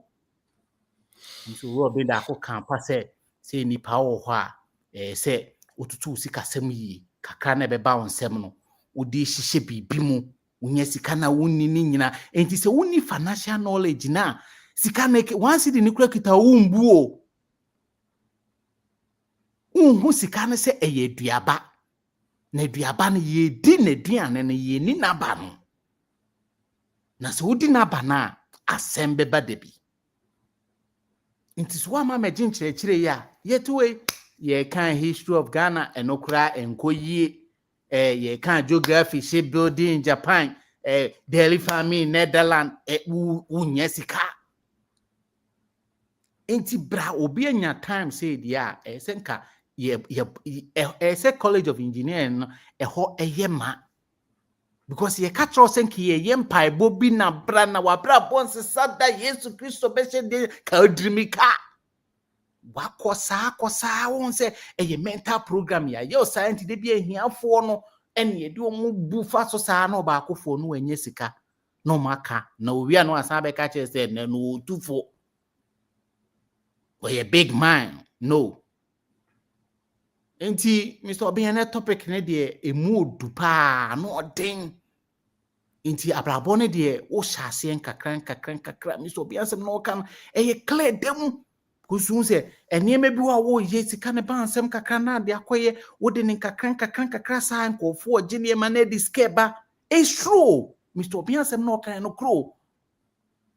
nso owuro abenda akɔkan pa say nipa wo hɔ a say otutu sika sɛm yi kakra na bɛba wo nsɛm no wodi hyehyɛ bibi mu unya sika na wonni ni nyina enti se wonni financial knowledge na sika na once di ni kura kita wumbu o unhu sika na se eye duaba na duaba na ye di na duane na ye ni naba no na se wodi naba na asɛm bɛba da bi enti so ama magye nkyerɛkyerɛ ya yetuwe ye kan history of Ghana enokura enkoyie ye kan geography shipbuilding in Japan dairy farming Netherlands unya sika enti bra obi anya time say dia senka ye college of engineering no eho eyema because ye catch us senka ye mpai bobi na bra na wabra bonse sada Yesu Kristo beshe de ka odrimika wakosa won say eye mental program ya yo science de bia hiafo no ene ye de omu bu fa so saa na ba akofo no anya sika no maka na owia no asa be ka che say na no tufo we a big man no enti Mr. Obiane topic ne de emu odupa no odin enti abrabo ne de wo hyase nkakran Mr. Obiane sem no kan eye clear dem kusun se enieme bi wo ye sika ne ba nsem kakra na de akoye wo de ne kakra sa nkofo oje ne ma na diskeba it's true Mr. Obiane sem no kan no kro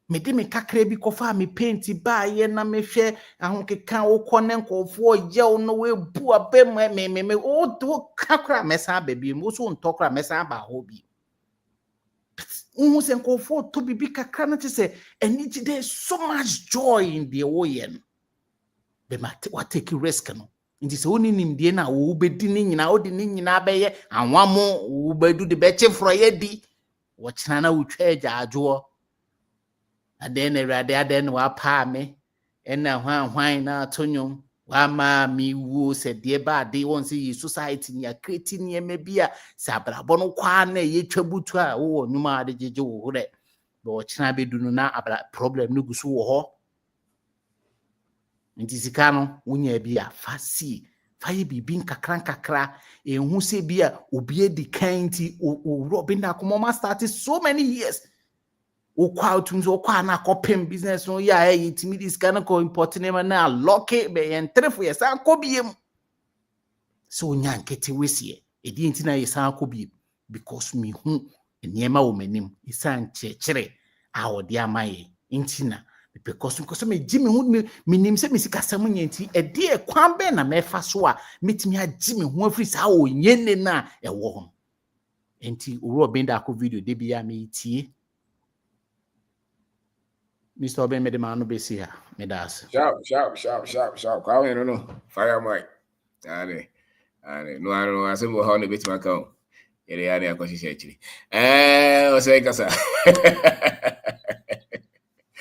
me de me kakra bi kofa me paint ba ye na me hwe ahokeka wo kone nkofo ye no we bu abem me o kakra mesa ba bi mo so ntokra mesa ba ho bi unhu se nkofo to bibi kakra na se eni there is so much joy in the oyen be mate what take risk no nti se woni nimdie na wo bedi ni nyina wo de ni nyina beye anwamo wo bedu de beche froye di wo kyena na wo twa agyaadwo aden erade aden wa pa me ena hwan na tonyo wa ma mi wo se de ba de won se yi society ni akreti ni emebia sabrabo no kwa na ye twabutu a wo nwuma ade jeje wo hore be wo kyena bedu no na abra problem no gusu wo ho nti sika no wonya bia fasi faye bibi nkakra ehun se bia obi edi kan nti o Robin Akomoma started so many years o kwa otumzo o kwa na kopem business no ya yitimi dis kana ko import name na lock be yen 3 for years an ko biem so nya nkete wesie edi nti na yesan ko biem because me hu eniema wo manim isan chekere a odi amaye nti na because me jimi hu minim se misika sam nyanti e de kwan be na mefa so a metimi agimi hu afri sa o nyene na e wo ho enti owuro benda ko video de bia me tie Mr. Oben me de manu be see ha me das sharp kwa we no fire mic ane no asebo ha no betima ka o yere ya ne akohihye akiri o say kasa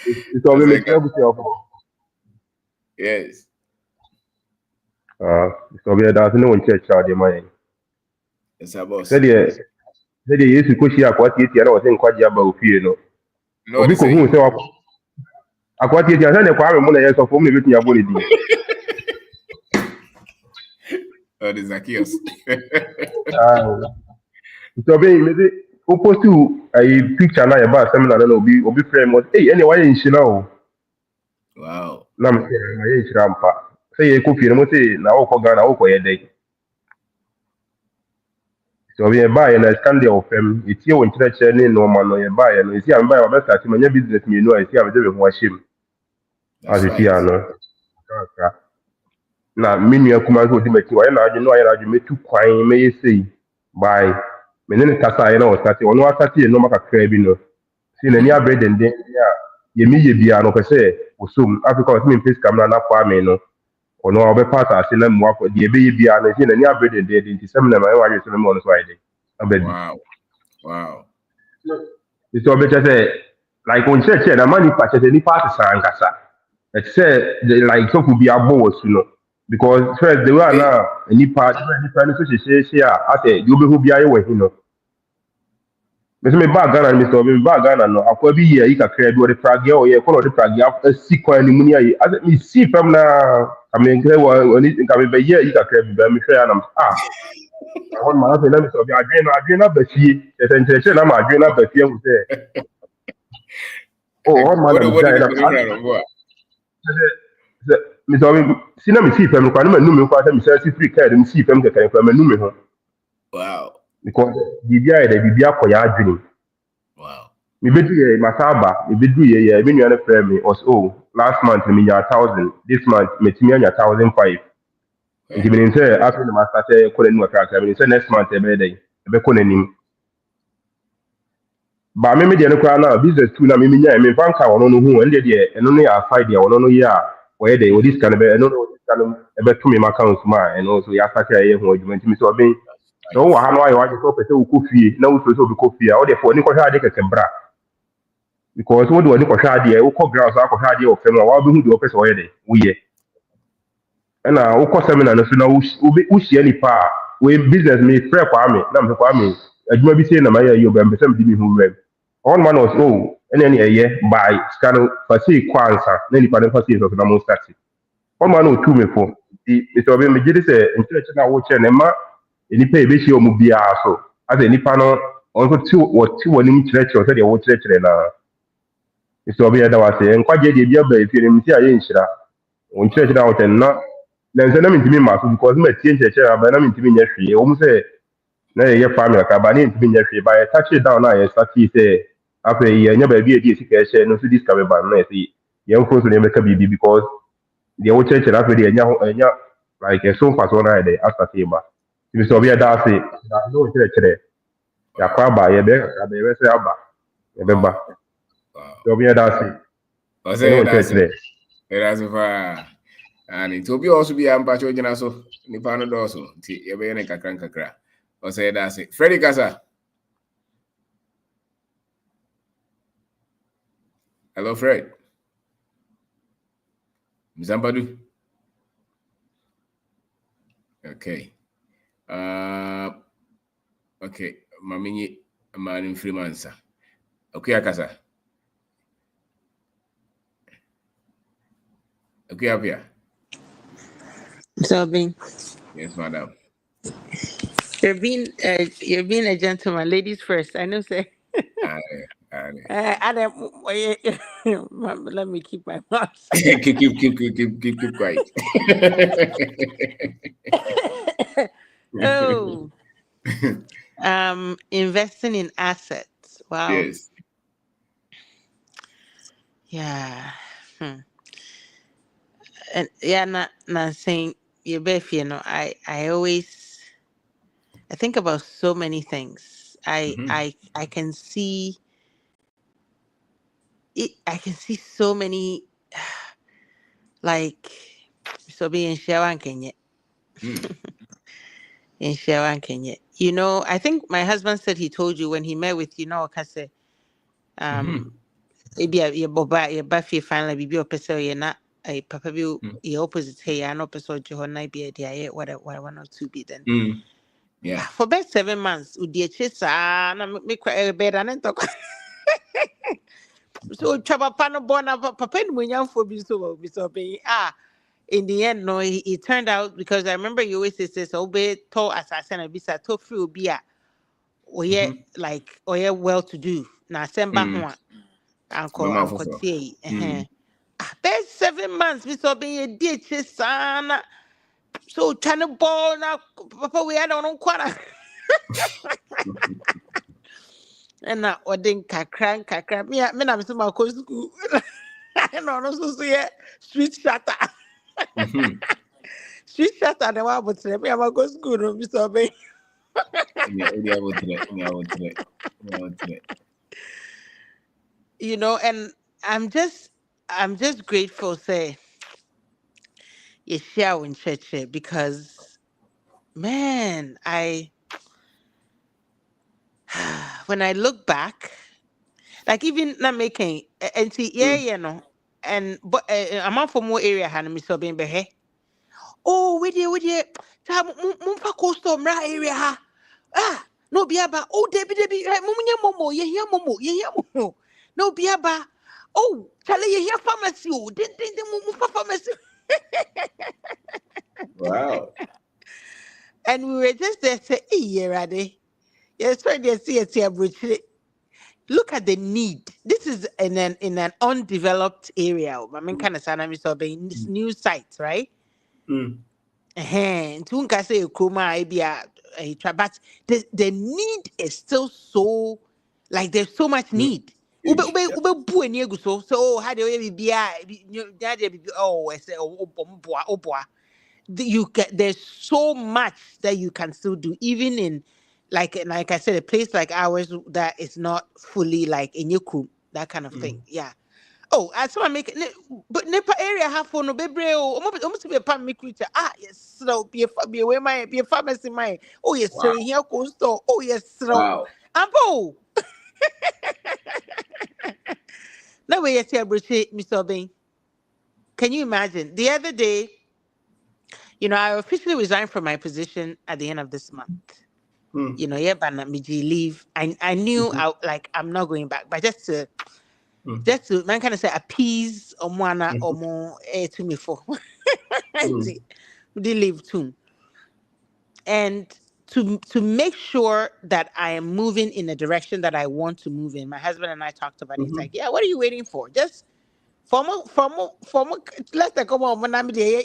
It's always a good job. Yes. So we are dancing on church out the money. It's a boss. Said yes, you could see a quite yet, I was in quite about fear. No, Obi ko hu se akwati eti asa ne kwa me na yeso fo me betu ya boli di. Oh, the Zacchaeus. So be me de o postu ai picture na ye ba seminar na obi frame mo eh ene wa ye nshina o. Wow. Na me se na ye nshira mpa. Se ye ko fie mo se na wo ko ga na wo ko ye dey. So we buy na stand of fam eti wo nkyerɛkyerɛ ne no ma no ye buy no esi am buy wa be start manya business me no esi am de be ho ahyem. That's As esi right. ano. Na menu akuma so di meti wa na adwe no ayɛ na adwe metu kwan me yesei by me ne kasa ayɛ na o start ono asate no maka kra bi no si na ni abre dende ya ye mi ye bia no pese osum africa o mi pese kamera na kwa me no ono obe pass ase na mu afọ di ebe ye bia no si na ni abre dende di nti sem na ma wa yeso no no so ayɛ abedi Wow. Wow. it's obe say like on church na mani pa church ni pass sankasa it say like so could be abo wasu no because first the way now any part no so she I say you be who be aye we no me say me ba Ghana me so me ba Ghana no akwa bi ye yi kakra bi o de frage o ye kono de frage si kwan ni mu ni aye as me see from na I mean kre wa ni ka me be ye yi kakra bi ba me hwe anam on ma say na me so bi adwen na ba fie se na ma adwen na ba fie hu say oh on ma na me What say did na you me so me si na me see fam kwa na ma nu me kwa say me say free card me see fam kekere kwa ma nu me ho Wow. because bibia de bibia koya adwene Wow. me bedu ye masaba me bedu ye me nua na frɛ me was oh last month me nya 1000 this month me timi nya 1005 nti me say after the master say ko nu aka me say next month e be dey e be ko nanim ba me de no kwa na business too na me nya me banka wono no hu ende de eno no ya side ya wono no ya where dey this can be eno no this can e be to me account ma eno so ya start ya ye ho adwuma nti me so ben so wa ha no ayo waje so pese wo kofie na wo so bi kofie o de fo ni ko hwa de keke bra because wo de wo ni ko hwa de wo ko ground so ko hwa de o fem wa bi hu de o pese o ye de wo ye na wo ko seminar no so na wo hia ni pa we business me frɛ kwa me na me kwa me adwuma bi sei na ma ye yo be mpese me di mi hu wem on man was oh ene eye by scan fasi kwansa na ni pa de fasi so na mo start on man o tu me fo di so be me gidi se nkyerɛkyerɛ na wo kyerɛ ne ma nipa ebe hye omu bia so ase nipa no onko ti woni mu kyerɛkyerɛ sɛ deɛ wo kyerɛkyerɛ na so be da wase nkwaje de bia ba efie ne mti aye nhyira on kyerɛkyerɛ na wo ten na nse na mintimi ma so because ma tie kyerɛkyerɛ ba na mintimi nya hwee o mu sɛ na ye family ka ba ne mintimi nya hwee ba ye touch it down na ye start sɛ afa ye nya ba bia di esika ɛhyɛ no so discover ba na ye ye mfo so ne meka bibi because deɛ wo kyerɛkyerɛ afa de nya like so fast one na ye after table if so be that say that no chere ya kwa ba ye be say aba ye be ba so be that say o say that's fa and it will be also be am pacho jina so ni pa no do so ti ye be ne kakra o say that say Freddy Kasa. Hello Fred Mzambadu. Okay. Okay, mamini man freemancer. Okay, Akasa. Okay, up here. So, Bing, Yes, madam. you're being a gentleman. Ladies first. I know, say. Let me keep my mouth. keep quiet. Oh, investing in assets. Wow. Yes. Yeah. And yeah, not saying you I always think about so many things. I can see it. I can see so many like so being Shawan Kenya. In Shawan Kenya. You know, I think my husband said he told you when he met with you know, maybe your boba your buffy finally be your person you're not a papa bi e opposite here and opposite to her night be a what 1 or 2 be then. Yeah. For best 7 months, would dear chisa na me cry bed and talk. So chaba pano bona papa when young for be so be in the end no it turned out because I remember you always say so be to assassin and bisa to free be like well to do na semba ho uncle tie best 7 months we saw be a dear chisa so channel ball na papa we don't know quite. And now ordin kakra me na me my school. No so yeah street shatter. Street shatter the one but me am go school no be so be. You know, and I'm just grateful say you share in church because man when I look back like even not making and see you know and but I'm out for more area hand me so being be oh with you ta mumpa coastal mra area ha no biaba oh debi mumunya momo ye here momo no biaba oh chale ye here pharmacy oh den mumpa pharmacy. Wow. And we were just there say hey ready yes try to see a look at the need. This is in an undeveloped area. I mean, kind of sanami so being this new site, right? Tunka say Kroma but the need is still so like there's so much need. So how do you be oh I say oh you get there's so much that you can still do even in like I said a place like ours that is not fully like in your crew that kind of thing. Yeah. Oh, I saw make but Nepa area have for no baby almost be a pan me creature. Yes, so be away my be a pharmacy my oh yes sir here go store oh yes so Wow. ambo no way yes here Mr. Bain. Can you imagine the other day? You know, I officially resigned from my position at the end of this month. You know, yeah, but leave. I knew I'm not going back, but just to man kind of say appease or more to me for we did leave too. And to make sure that I am moving in the direction that I want to move in. My husband and I talked about it. It's like, yeah, what are you waiting for? Just formal let's come on when I'm there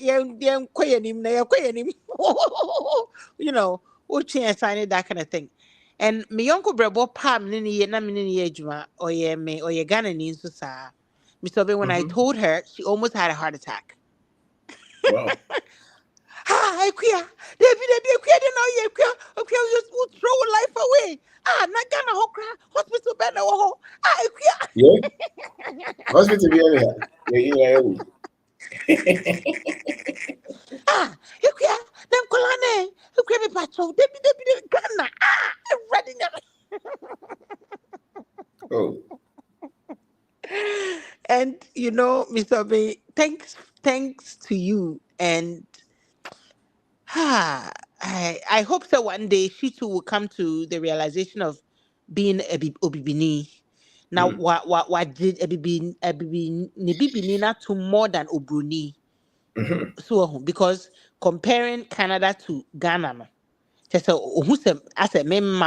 you know sign that kind of thing. And my uncle brabo pam nini na mini ejuma or ye Ghana ni so sa Mr. Ben when I told her she almost had a heart attack. Wow. I queer. They queer no ye queer. Okay, you throw life away. Na Ghana hospital bed no I queer. Yeah. Hospital be anyhow. Yeah. You queer. Them kolane. You queer me pacho. They Ghana. Ready now. Oh. And you know, Mr. B, thanks to you. And I hope that one day she too will come to the realization of being a Obibini. Now, what did a Bibini not to more than Obruni? So, because comparing Canada to Ghana, no, just who's as a member,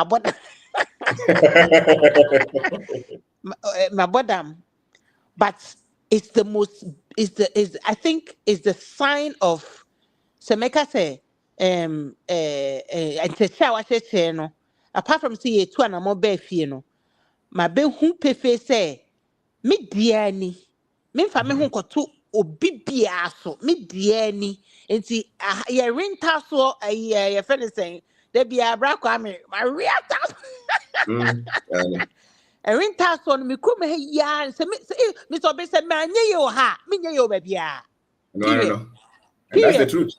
my bottom, but it's the most I think is the sign of Semeka say and to shower say no apart from see two and more beefy no my be who pefe say me diani me fa me hu koto obi bia so me diani enti ye renta so ye friend saying there be a bra kwa me my real renta so no me krum he ya se me so be se me anye yo ha me nye yo ba bia No. And that's the truth.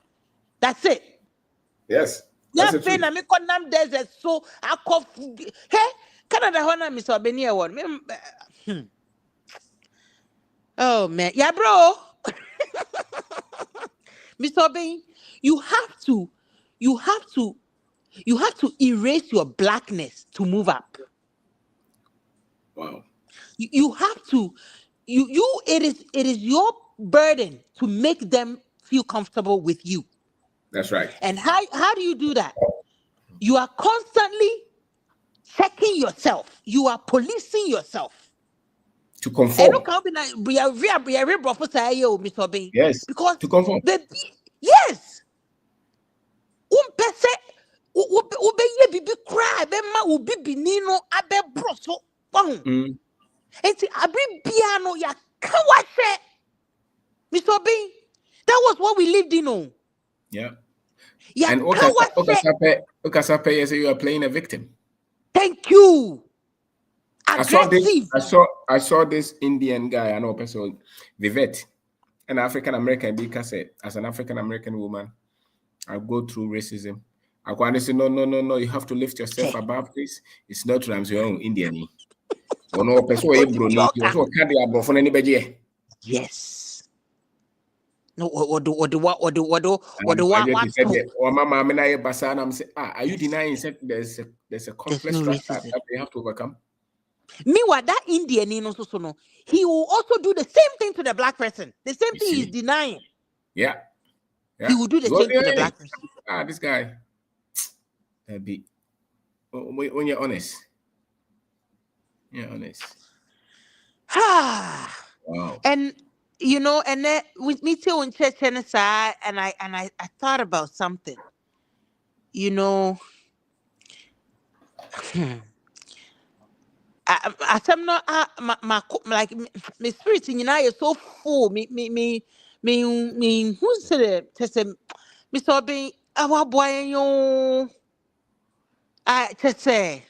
That's it. Yes. That's the truth. Na me konam desert so akof hey Canada hona me so be near one. Oh man, yeah, bro. Mr. Bain, you have to erase your blackness to move up. Wow. You have to, it is your burden to make them feel comfortable with you. That's right. And how do you do that? You are constantly checking yourself. You are policing yourself. To conform. Mr. Bain. Yes. Because to conform. Yes. Ubeye bibi cry, bema ubi binino abe broso. Enti abri piano ya kawashe. Mr. Bain, that was what we lived in. Oh. Yeah. Ya and Okasape, you say you are playing a victim. Thank you. Aggressive. I saw this Indian guy, I know person, Vivette, an African American, because as an African American woman, I go through racism. I go and say, no, you have to lift yourself above this. It's not true. I'm your own Indian. Or no person yes. No, what do are you denying there's a complex structure that they have to overcome? Meanwhile, that Indian, he will also do the same thing to the black person. The same thing he's denying. Yeah. He will do the same to the black person. This guy. When you're honest. Wow. And and then with me too in church and I thought about something. I'm not my like my spirit in is so full. Me who said it? Mr. Bain, our boy you I just say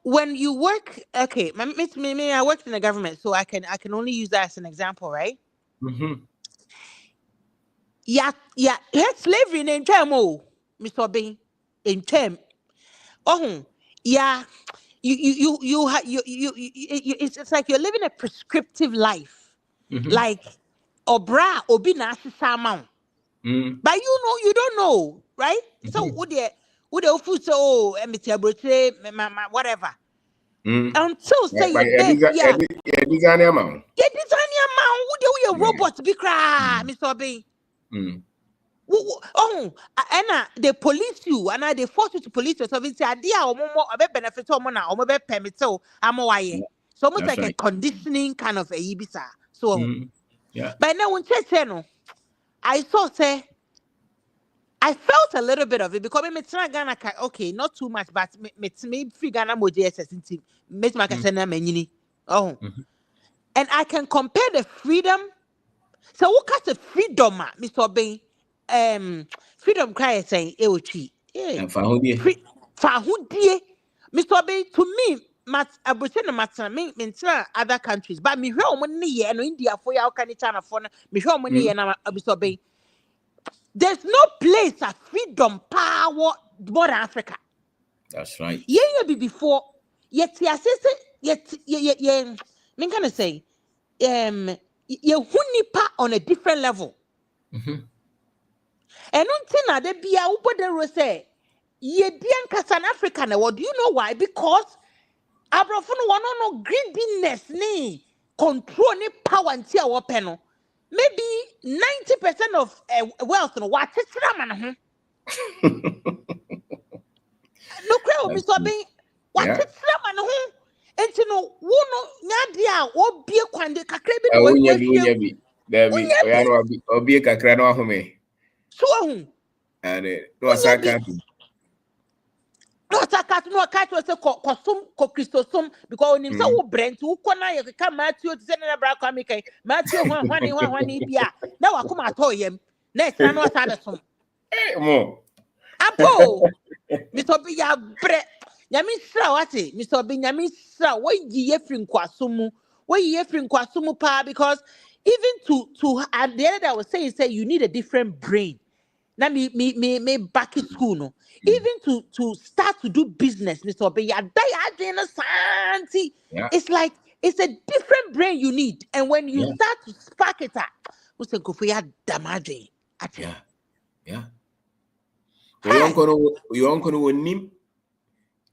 when you work, okay, me, I worked in the government, so I can only use that as an example, right? Yeah, slavery in term, Mr. Bain, in term. Oh, yeah, it's like you're living a prescriptive life, like obra obina samount. But you don't know, right? So would the food so whatever. Until say your baby, design amount. Would you robot be cry, Mr. Bain? They police you, and they force you to police yourself. It's idea or more benefit or permit so so much like a conditioning kind of a ibisa. So yeah. But now when channel, I saw say I felt a little bit of it because me Ghana okay, not too much, but me free Ghana mo JSS team. Me and I can compare the freedom. So what kind of freedom, Mr. Bain? Freedom cry saying eochi. Fahudie. Mr. Bain, to me, other countries, but me India for ya China for me Mr. Bain. There's no place of freedom power more than Africa. That's right. Yeah, before yet me gonna say you hunipa on a different level. And until they be a ubodero say ye dian San Africa na what do you know why? Because Abrafon one no greediness ni control ni power until our panel. Maybe 90% of wealth no what man. No crowd, Mr. Bain. What man who? And you know, Nadia or be a quande cacrebi. Be a cacrano of me. So, and no, I can't. No, catch was a Christosum because when so Brent who can come Matthew to send a brack Matthew one Bia. Now I come at him. Next time was had some. More. Apo, Mr. Bia Brett. Yamisra, what it, Mr. Binyamisra, what ye free Kwasumu, what ye free Kwasumu pa, because even to at the end I was saying, you need a different brain. Now me back in school, no. Even to start to do business, Mr. Bia, it's like it's a different brain you need. And when you start to spark it up, What's a go for ya damage? Yeah. So you uncle will name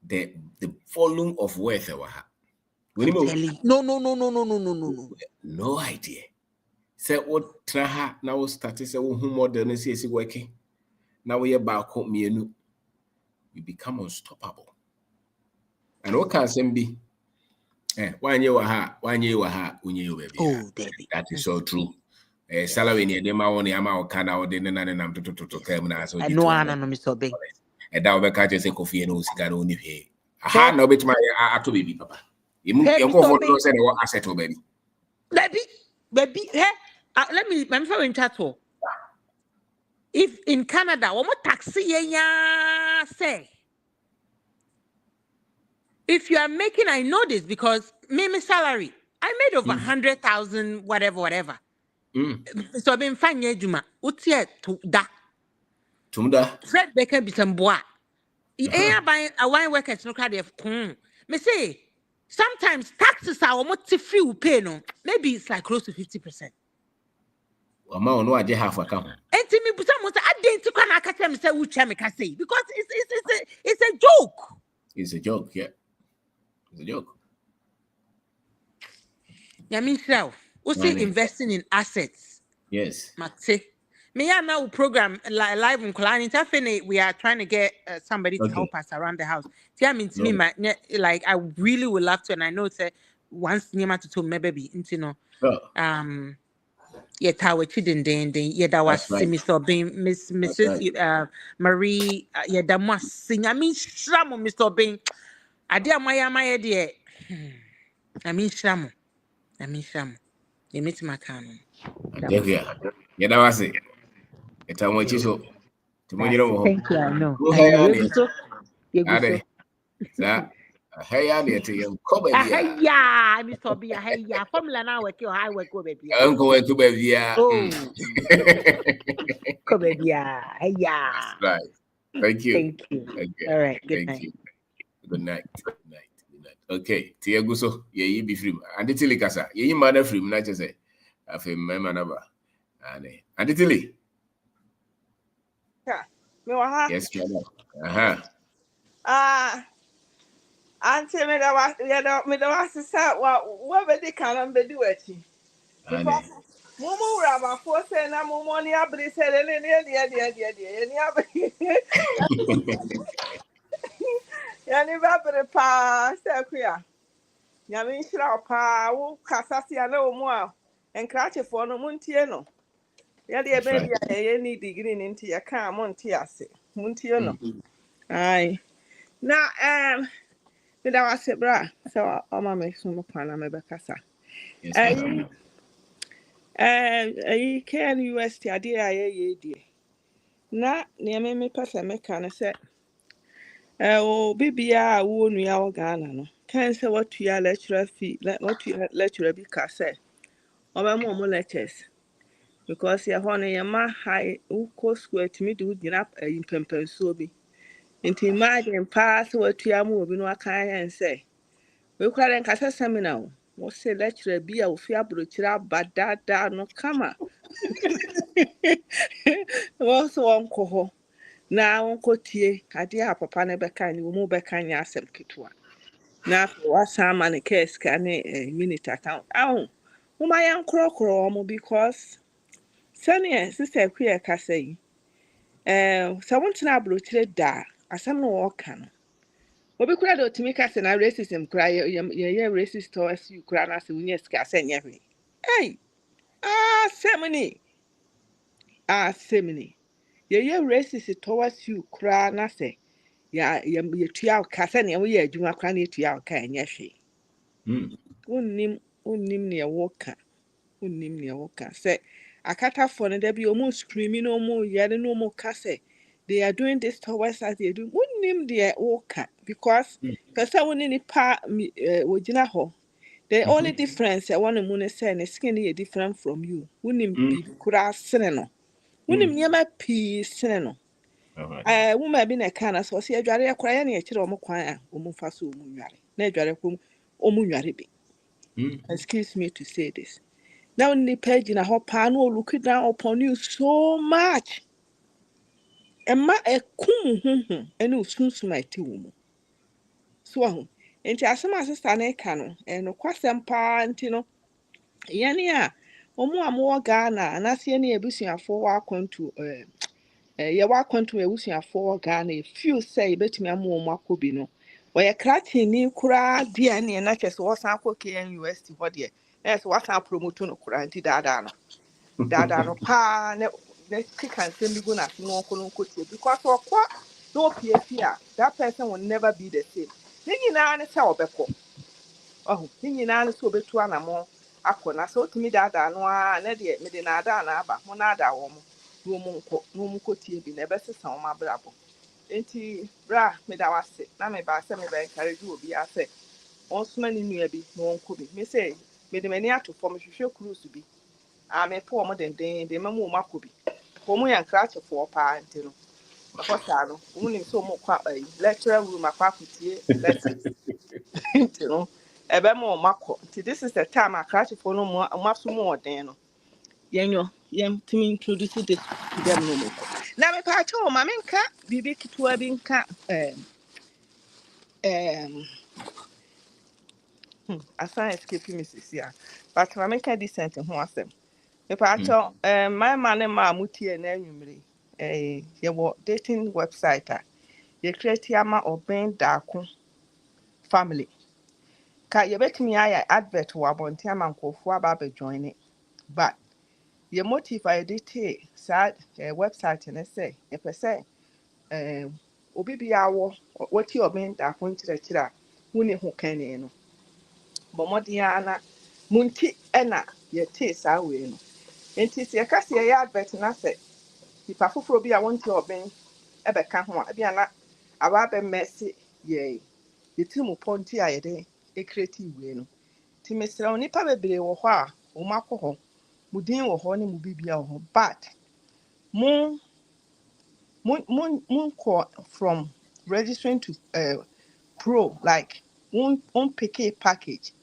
the volume of wealth our ha. I'm telling you. No. No idea. Say what traha now started say who more than is working. Now we are back home you become unstoppable. And what can some be? 1 year when you baby. Oh, Debbie. That is so true. Salary near the maoni ama kana or didn't to come now. So I know Anna no Mr. Bing. And that will catch us a coffee and Oscar only pay. Aha, no bit my to baby, papa. You go for those and what asset, baby. Baby, let me in chat. If in Canada, one more taxi, say. If you are making, I know this because my salary, I made over 100,000, whatever. So I've been fine, Juma. What's yet to da? Fred Baker be some boy. Buying a wine worker, no card of me say, sometimes taxes are almost free pay, no. Maybe it's like close to 50%. No, I just have a count. And to me, someone said, I didn't catch him say, which I can say, because it's a joke. It's a joke, yeah. It's a joke. Yeah, mean, also investing in assets. Yes. Mate. Me and now program live on client. We are trying to get somebody to help us around the house. See, I mean, to me, like I really would love to, and I know it's once near to me baby, you know. Yeah, Tower Chidden, yeah, that was Mr. Bain, Mrs. Marie, yeah, that must sing. I mean, Shramo, Mr. Bain. I dear my dear. I mean, Shramo. You meet my canon. Yeah, that was it. It's how much so. Tomorrow, thank you. I know. Hey, I need to you. Come here. Yeah, Mr. B. Hey, yeah. Formula now work your high work, baby. Uncle went to baby. Oh, come baby. Yeah. Right. Thank you. Okay. All right. Good night. Good night. Okay. Tia Guso, ye be free. And the Tilly Casa, ye mother free, not just say. I feel my manaba. And the Tilly. Yes, madam. Auntie, me da was say what be the can be do it. Mumu raba for say na mumu ni abri say yani babere pa say kuya. Nyame nhira pa wo kasase ana omu a enkrachefo no muntie no. Ya de be bia ye ni degree ni ntie ya ka montie ase. Muntie no. Ai. Na me da was bra so o ma me so mo pana me be kasa. Can university ade aye die. Na me pese me kan say bibia wo nua wo Ghana no. Kan say what you lecturer fee, what you lecturer bi ka say. Obamo mo lectures. Because ya hono ya ma high uko school to me do gina impempenso bi. Nti imagine pass what you am obi no aka yan say. We kware nkasa seminar. Wo say lecturer bi a ofi abrochira badada no kama. Wo so onko ho. Na onko tie ade a papa ne beka ni wo mu beka nya asem ketwa. Na wa sama ne case ka ne minute account. Ahu. Wo ma yan krokro mo because Sanya sister queer kasa someone to abrochire da asam no waka no obi kura do timi kasa na racism kura ye racist towards you kura na se unya ska senya hwe hey semini ye racist towards you kura na se ya tua kasa na we ye adwuma kura na tua ka enya hwe unnim ne waka se akata for no be almost screaming no more yelling no more kase they are doing this towards us they do unnim their waka because person woni ni pa wogina ho the only difference I want to moon say the skin is different from you unnim bi kura sene no unnim nyama pi sene no woman bi na kana so se adware akora ya na e kire omo kwan a omo fa so omo nware na adware kom omo nware bi excuse me to say this Now on the page in a hot pan or look down upon you so much. And my a coon, and no soon my two. So, and as my sister Necano, and no question pantino. Yani more Ghana, and I see any abusive for walk to ya wakwanto ebusuafo Ghana few say betumi amu mako bi no oye krati ni kura dia ne na kyese wo san akọ KNUST ho de na so wasan promote no kura nti dada no pa ne kika nsem bi go na no onko no nkotie because okwa no pia that person will never be the same ni nyina ne se obekọ oh ni nyina ne se obetu anamo akọ na so otumi dada no a na de me de na ada na aba mo na ada wo mo no mu kotie bi na ebesesa wo mabrabo enti bra me da wase na me ba se me ba encourage obi afa on soma ni nua bi no onko bi me say me de mani ato fo me hwehwe cruise bi a me po mo denden de mamu mo akobi ko mo yan krache fo pa enti no akota no mo ni so mo kwa lecturer room akwa kotie lectures enti no ebe mo mako enti this is the time akrache fo no mo aso mo orden no yenyo to me introduce this to them no more. Now me pa cho ma menka bibi kitwa bi nka assign escape Mrs. ya. But ma menka decent ho asem. Me pa cho my man ma mutie na anwumre ye wo dating website a ye create ama oben daako family. Ka ye betimi aya advert wo abonte ama nkofo aba be join it. But ye motive detail sad website na say e pese obi bia wo wati oben da ko nkyerɛkyerɛ a woni ho kane no bɔ mmɔden a na munti ɛna yɛtee saa wei no nti sɛ yɛka sɛ yɛyɛ advert na sɛ nipa foforɔ bi a wɔnte oben ɛbɛka ho a bia na aba bɛmmɛse yɛtiri mu pɔnti a yɛde ekreti wei no nti mesrɛ wo nipa bebree wɔ hɔ a wɔn akɔ hɔ mu din wɔ hɔ ne mu bibia wɔ hɔ but mo from registering to pro like one pick a package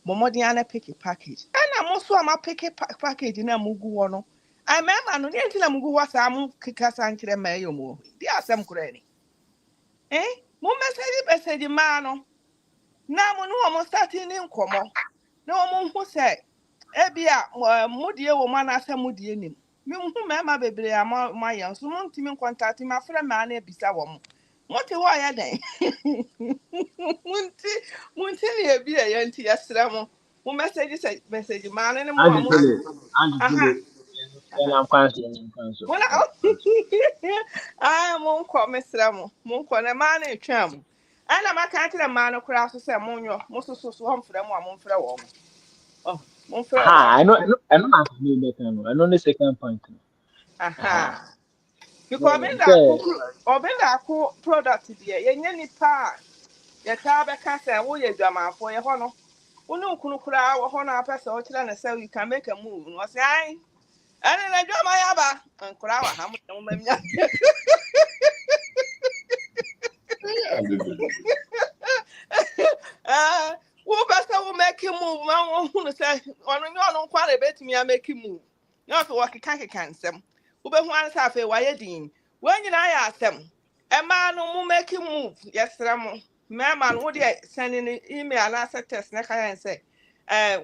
momodiana pick a package and I'm also am pick a package in a mugu no I remember no enti na mugu was am kika sankire mayo mo di asem kurani mo message ma no na mo no mo starting ni nkomo na mo hu say ebia modie wo ma na asem modie nim me hu mema bebre ama yan so mo ntimi contact ma frɛ ma na ebisa wo mo mote wo ya den munti ne ebi ya nti yasra mo message ma na ne mo Anti mo Tele, aha and I'm canceling. wona mo nko mesra mo nko na ma na etwa mo ana maka kire ma no kura so se mo nyo mo so ho mfrɛ mo a mo mfrɛ wo mo mo mfrɛ wo Aha, I know not me better. I know the second point. Aha, aha because no, say, oben da ko product die yenye nipa ya ta be ka say wo ye dwamanfo ye ho no wo ne kunu kura wo ho na apese o kire na say you can make a move no say ai ene na dwama ya ba nkura wa ha mo mamnya wo be say wo make move ma wo hu no say ono nyo no kwa na betimi ya make move no so wo keka nsem wo be hu an say afa wa ye din wo nyina ya asem e ma no mo make move yesra mo me ma no wo de send ni email na text na kan say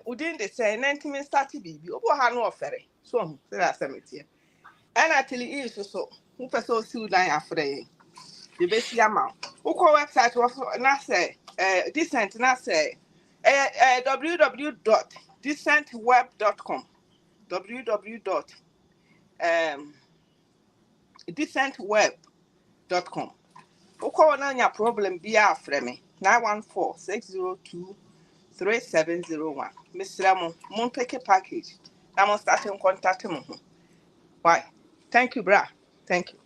within the say 90 minutes start bibi obo ha no ofere so say asem tie and actually is so who person see dan afre the best amount who call website was na say decent na say www.decentweb.com www.decentweb.com who call na your problem be afre me 914-602-3701 Mr. Mon pick a package na mo start in contact mo why thank you bra thank you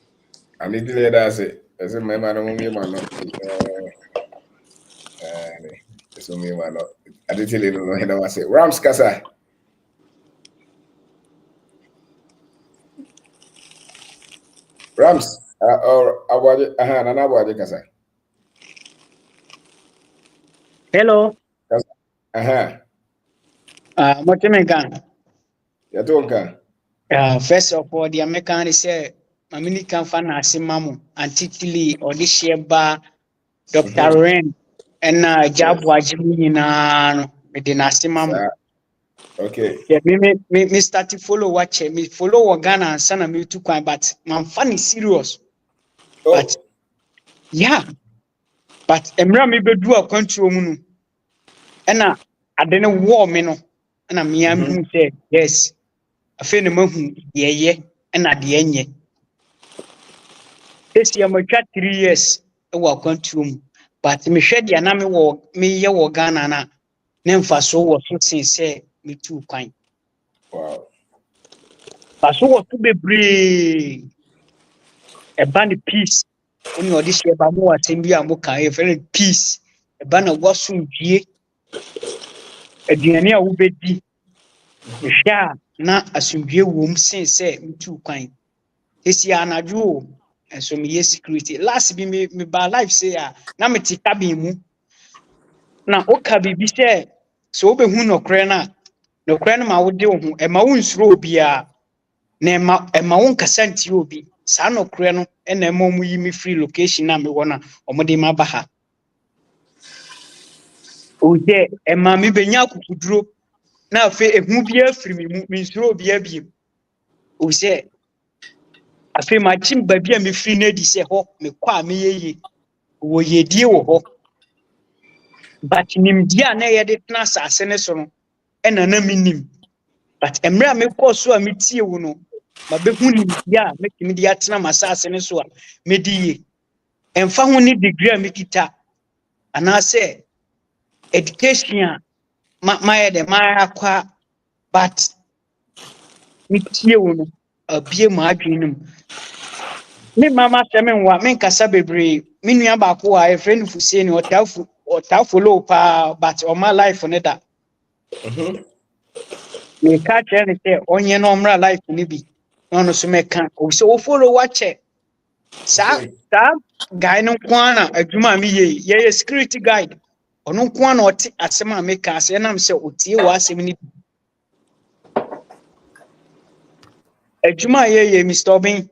I need to let us say, as a member of me, man. So me, man. I didn't tell you, no, I say, Rams Kasa. Rams, or Abuaje, and Abuaje Kasa. Hello. Kasa. Motimengan. Yatonka. First of all, the American say, Mamini can find a simamu, antikili, or this year bar, Dr. Ren, and Jabu Ajimina, within a simamu. Okay. Yeah, me start to follow watch me follow Ghana and Sana me too quite, but man funny serious. But yeah, but Emra me be do a control munu. And I didn't war me no. And I me am say yes. I feel the moon, yeah, and at the end. This year, my 3 years, I walk control. But me shed ya na me walk me ya wo Ghana na. Nemfa so was so say me too quite. Wow. But so was to be brave. A band peace. When you this year, Bamu assembly and Moka, a very peace. A banner was soon ye. A diania will be the share not assume ye womb since say me too kind. This year, I do. And so me security. Last be me by life say, na me ti kabimu. Na oka bibi say, so be who no crana. No crana ma would do, and my own throw be a. Na ma won kasanti obi saa no kure no na mu yi me free location na me wona omode ma ba ha o je ma me benya kukuduro na afi ehu bi afiri me nsuro bi abi o se afi ma chim ba bi a me free na di se ho me kwa me yeye wo yedie wo ho but nim dia na ye de tna asase ne so no na minim but emra me kɔ so a me tie wo no ma be hu nim dia me kimi dia tna masase ne so a me die emfa ho ni degree a me kita ana say education my de my akwa but me tie wo no abie ma adwenum me mama semen wa me nkasa bebre me nua ba ko a e friend fu se ni otafo low pa but on my life ne da me ka chere say onye no mra life ni bi no so me ka o so o follow watch sa guy no kwana adwuma me ye security guide ono kwana oti asema me ka se na me se otie wa asem ni adwuma ye Mr. Bin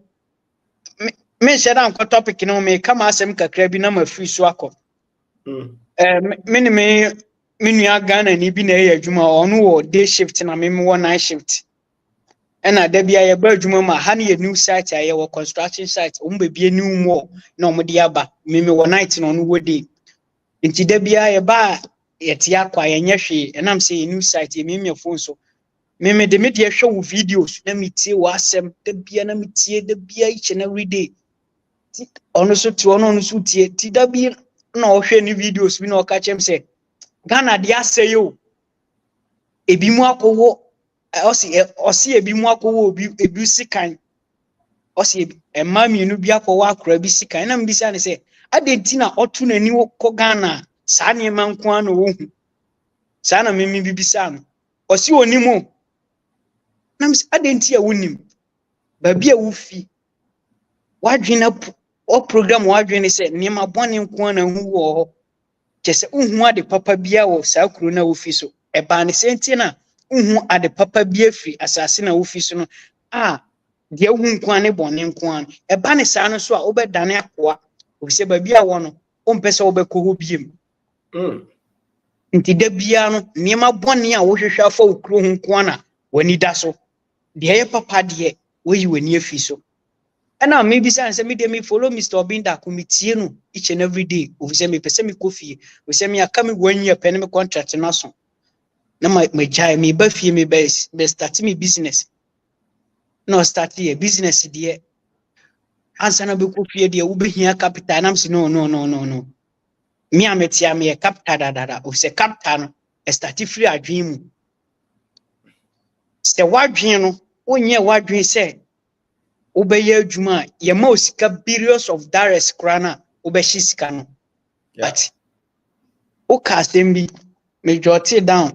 me share am ko topic no me kama asem kakra bi na ma free so akọ me nua Ghana ni bi na ye adwuma ono wo day shift na me wo night shift ena da bia ye ba adwuma ma ha na ye new site aye wo construction site o mbe bia new mo na o de aba me wo night no no wo day nti da bia ye ba ye tie akwa ye nya hwe enam say ye new site ye me phone so me de hwe wo videos na me tie wo asem da bia na me tie da bia each and every day ono so ti ono so tie ti da bia na o hwe ni videos bi na o ka chem say Ghana dia say yo ebi mu akowo osi ebi mu akowo ebi sikan osi emma mienu bi akowo akora bi sikan na mbisa ne say adenti na otu nani ko Ghana saa ne man ko an wo hu saa na mimi bibisa no osi onimo na mbisa adenti a wonim ba bia wo fi wadwena o program wadwene say ne ma bone nko an hu wo ho kese unhu ade papa bia wo saa kuro na wo fi so e ba ne senti na unhu ade papa bia fi asase na wo fi so no de hu nko an ne bone nko an e ba ne saa no so a obedane akoa o se ba bia wo no o mpese obekọ ho biem nti da bia no ne ma bone a wo hwehwa fa wo kuro hu nko an na wani da so de ye papa de wo yi wani afi so and maybe say me follow Mr. Binda committee no each and every day. We say me pese me coffee. We say me aka me 1 year pen me contract na so. Na my jai me ba fie me be start me business. No start here business there. Ansa na be coffee there we be here capital na say no. Me ametia me capital da. We say capital no start free adwin mu. Say wadwin no onye wadwin say obeye adwuma ye ma osika billions of dollars krana obeshi sika no but o cast them be me jot it down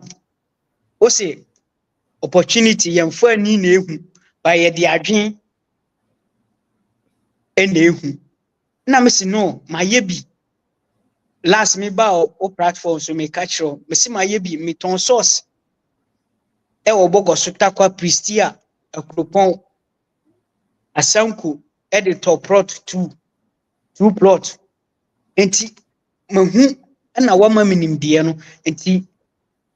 o say opportunity ye mfa ni na ehu ba ye de adwen e na ehu na me say no ma ye bi last me ba o platform so me catch ro me say ma ye bi me ton source obogo so takwa pristia akropon asanku editor plot 2 plot enti mahu na wama minimdie no enti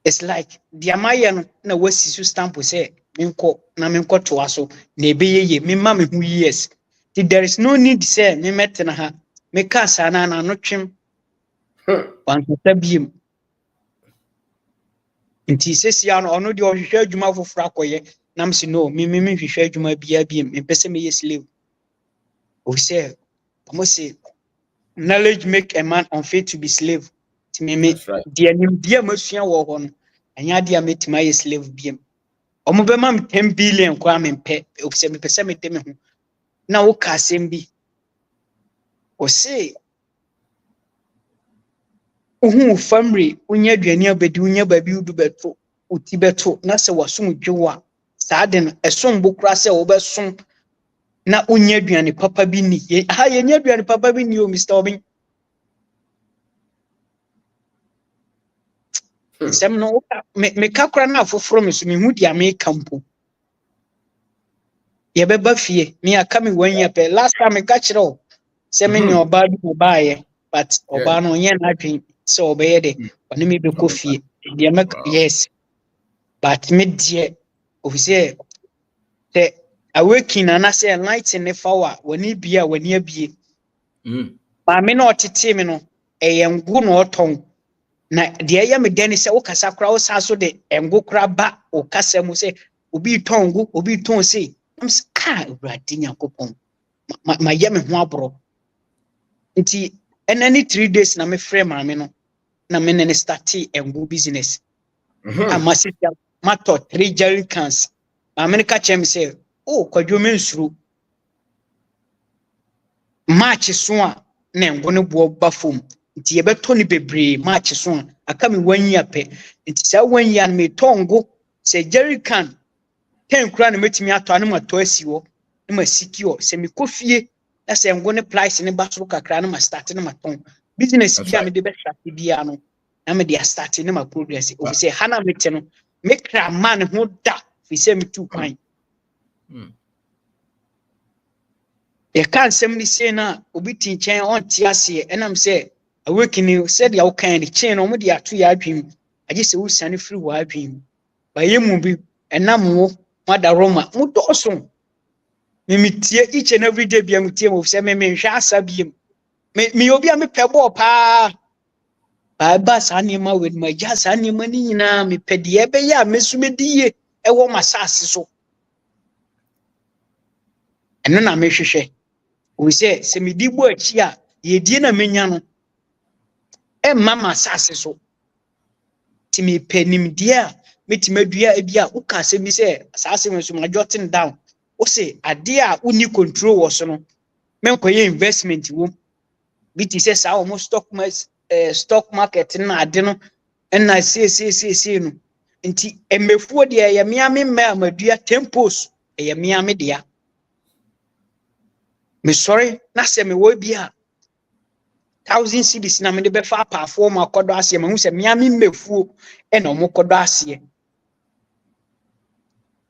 it's like the amaye no na wasi su stamp say menko to aso na ebeyeye memma me hu years there is no need say me metena ha me ka sana na no twem wankata biem nti sesia no ono de ohwehwe adwuma foforo akoye nam se no me hwehwe adwuma bia biem me pese me yes slave o say como say knowledge make a man unfit to be slave ti me de anim dia masua wo ho no anya dia metima yes slave biem omo be mam 10 billion kwa me pɛ o say me pese me teme ho na wo ka asem bi o say uhu family unya aduane abedi unya babi udu beto uti beto na se wasum dwewa saa de no esom bokura se wo besom na unya aduane papa bi ni ha ye nya aduane papa bi ni o Mr. Obin sem no me kakra na afoforo me so me hu dia me kampo ye beba fie me aka me wanya pe last time me ka kire se me ni oba bi oba ye but oba no nya na dwen so obey de oni me be kofie de make yes but me die ofise the awakening and say enlighten ne fawa woni bia woni abie ba me no otete me no eyengu no oton na de ya me deni se wo kasa kra wo sa so de engu kra ba o kasa mu se obi tongu obi ton se am ka urade nyakopon ma ye me ho abro nti enani 3 days na me frame ma me no na me ne start engu business amasita mato 3 jerry cans America chem say oh kwadwo mensuru match so a na engo ne bo ba fom nti ye beto ni bebre match so a aka me wanya pe nti sa wanya me tongo say jerry can 10 kura na metimi ato anu mato asiwo na masikio se me kofie na se engo ne price ne ba so kakra na ma start na maton business bia me de be start bia no na me de start na ma progress o say hana mete no me kra man ho da fi se me tu kwan e kan sem ni se na obi tinchen on ti ase enam se awakening said ya kan ni chen no mo de ato ya adwim age se wo sane free wa adwim ba yemu bi enam wo mada roma mo doso me tie each and every day bia me tie mo se me hwa asa biem me obi a me pebo pa ba sane ma we ma ja sane ma ni nyina me pede e be ya mesumedie e wo masase so eno na me hwehwe we say se me di bo achi a ye die na menya no e mama sase so ti me penim die a metimadua e bia wo ka se mi se sase me so ma jotting down o say ade a uni control wo so no men koye investment wo biti se sa o mo stock market na ade no na se no nti emefuo de ye mia me amadua tempos ye mia me dia me sorry na se me wo bia 1000 cedis na me de be fa pa fo ma kodo ase ma hu se mia me mefuo e na mo kodo ase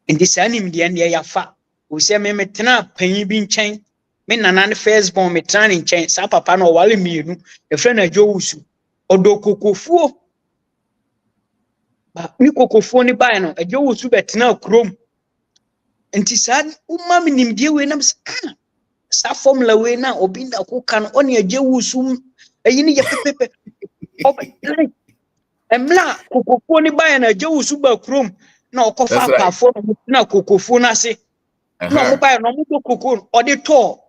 nti sanim de en ya fa o se me metena panyi bi nchen me nana ne first born me tran nchen sa papa no wale mienu e fre na jowusu odo kokofuo ba ni kokofuo ni ba no e jowusu betena krom nti sa umma minim die we na sa formula we na obi nda ko kan oni ajewusu ayini ye pepepe obi emla kokofuo ni ba na ajewusu ba krom na okofa pafo na kokofuo na se no mo ba no mo kokon odi to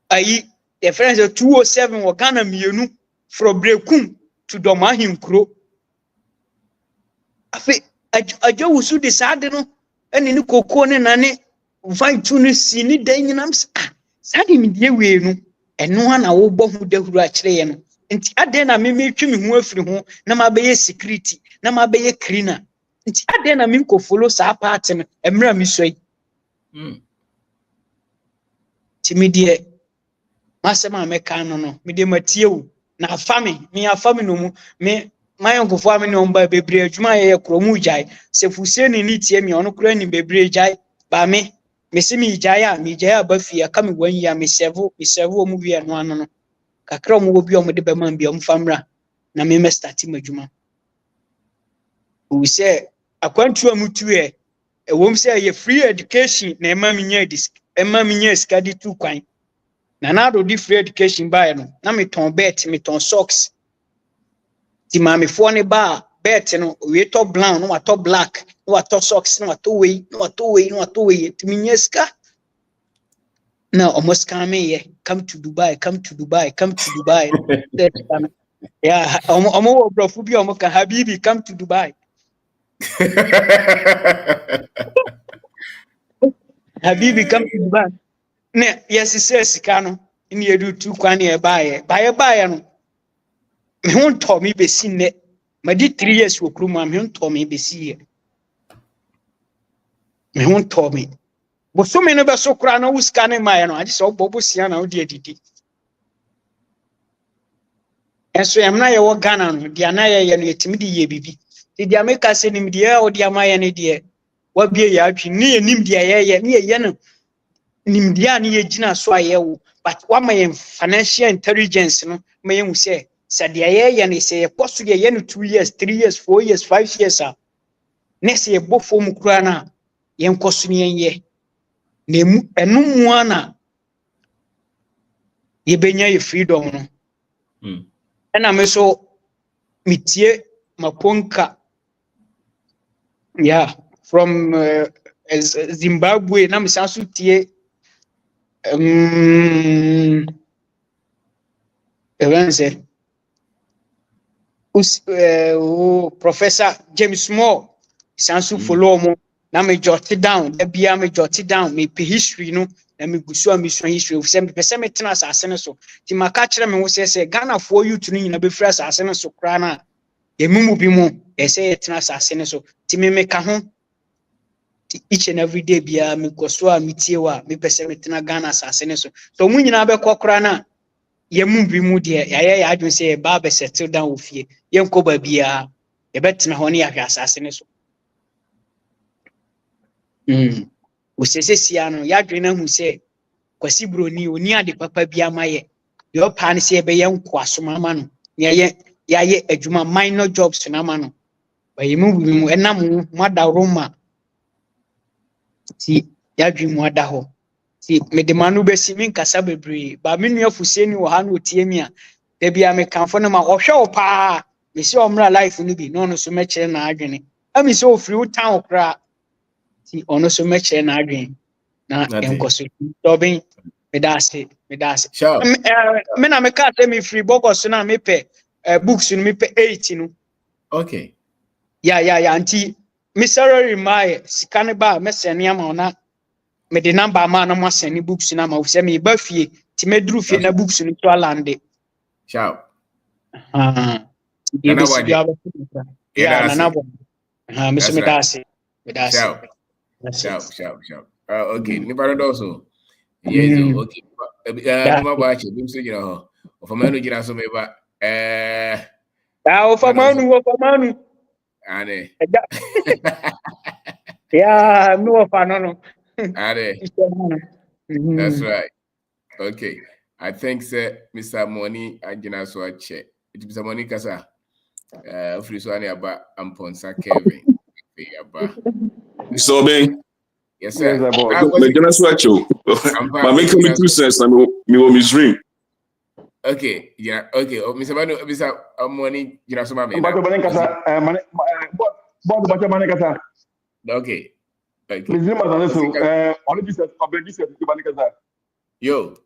ayi the friends 207 wo Ghana mienu from Brekum to Domahinkro afi ajewusu de sade no eni ni kokon ne nane vai tu ni sini dan nyinam sade mi die we no eno na wo bo hu dahuru a kire ye no nti ade na me twi me ho afiri ho na ma be ye security na ma be ye cleaner nti ade na me ko follow sa part no emra mi so yi ti mi die masema me kan no me de matie wo na afami me afami no mu me my uncle for me on by bebre adwuma ye kromu jai se fuseni ni tie me ono kura ni bebre jai ba me see me jai ba fie aka me 1 year me serve o mu wie no ano no kakra mo obi o mo de be man bi o mfamra na me start madwuma we say akwantu amutu e wom say ye free education na ema me nya skadi tu kwan na do di free education ba no na me ton bet me ton socks ti mame fo ne ba bet no we to brown no to black no to socks no to we ti me nya ska na almost come here come to Dubai yeah omo brofu bi omo ka habibi come to Dubai habibi come to Dubai ne yes sika no ni edu tu kwan e baaye no me won to me besi ne ma di 3 years wo kruma me won to me besi ye me won to me bo so me no be so kra na wo sika ne ma ye no ade so bobo sia na wo di adidi enso yam na ye wo Ghana no dia na ye no yetimi di ye bibi ti dia me ka se nim dia o dia ma ye ne die wa bie ya atwi ni nim dia ye ni no nim dia ni ye gina so aye wo but wa ma ye financial intelligence no ma ye hu se dia ye ne se ye poso ye no 2 years 3 years 4 years 5 years ne se ye bofo mu kura na ye nkoso ne ye na enum ana ye benya ye freedom no ena me so mitie maponka yeah from Zimbabwe na misansu tie evanse Professor James Moore sansu follow mo na me jot down da bia me jot down me pe history no na me gusu a me so history of sem pe sem tena asase ne so ti maka kire me wo se Ghana for youth no nyina be frɛ asase ne so kra na emimu bi mu ese tena asase ne so ti me ka ho each and every day bia me koso a metie wa me pe sem tena Ghana asase ne so mu nyina be kokra na yemu bi mu de ya adwen se ba be settle down ofie yenko ba bia ye betena ho ne ya hwɛ asase ne so usese siano ya dwena hu se kwasi broni oni ade papa bia maye yo pa ne se be yenko asoma ma no ye adwuma minor jobs na ma no ba yemu bi mu enam mada roma ti ya dwemu ada ho ti me de manu be si min kasa bebre ba me nua fuseni wo ha no tie mi a da bia me kanfo no ma ohwe wo pa me se omra life no bi no so me kire na adwene ami se ofri town kra ti ono so me kire na adwene na enkoso dobin me da se me na me ka se me free bogus na me pe books no me pe 8 no okay ya anti me salary my sikane ba me se ne ama ona me de number ma na mo send books na ma wo se me ba fie ti me duru fie na books no to alande ciao ya na bo me se me da se ciao okay ni para doso yes okay no ba che bim se gira ho o fa manu gira so me ba o fa manu ane yeah no fa no ane that's right okay I think Mr. Money agina so ache Mr. Money kasa free so ani aba amponsa Kevin aba so ben yes sir me gonna swatch you but make me 2 cents na me wo misrim okay yeah okay Mr. Money gina so ma me Bato Money kasa bod bato Money kasa okay misrim ma so only business Money kasa yo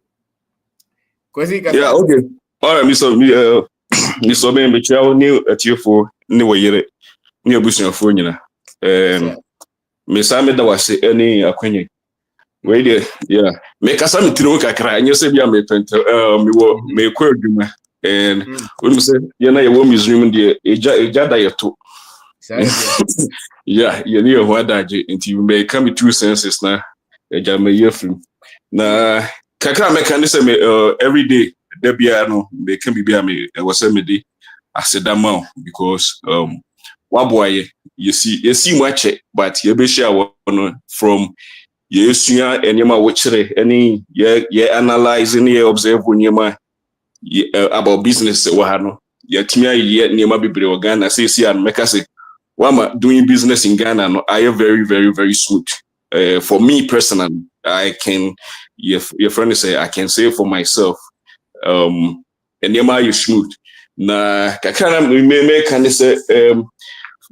kwesi kasa yeah okay all right Mr. Ben be chawo ni atiefo ni woyere ni abusuafo nyina me same da wase ani akwenye we dey yeah me kasa me tiro kakra enye se bia me pente me kwa adwuma and we say ye na ye wo misrim de eja da yeto yeah ye ni ho adaje nti me come 2 senses na eja me yefrim na kakra me kan say me every day da bia no me can be bia me was say me di asedama because waboye you see much but you be share from yesua enema wo kire any ye analyzing ye observe nyema about business we ha no yetimi aye nyema bebre o Ghana say and make say wama doing business in Ghana no I am very very very smooth. For me personally, I can your friend say I can say for myself enema you smooth na kakana me can say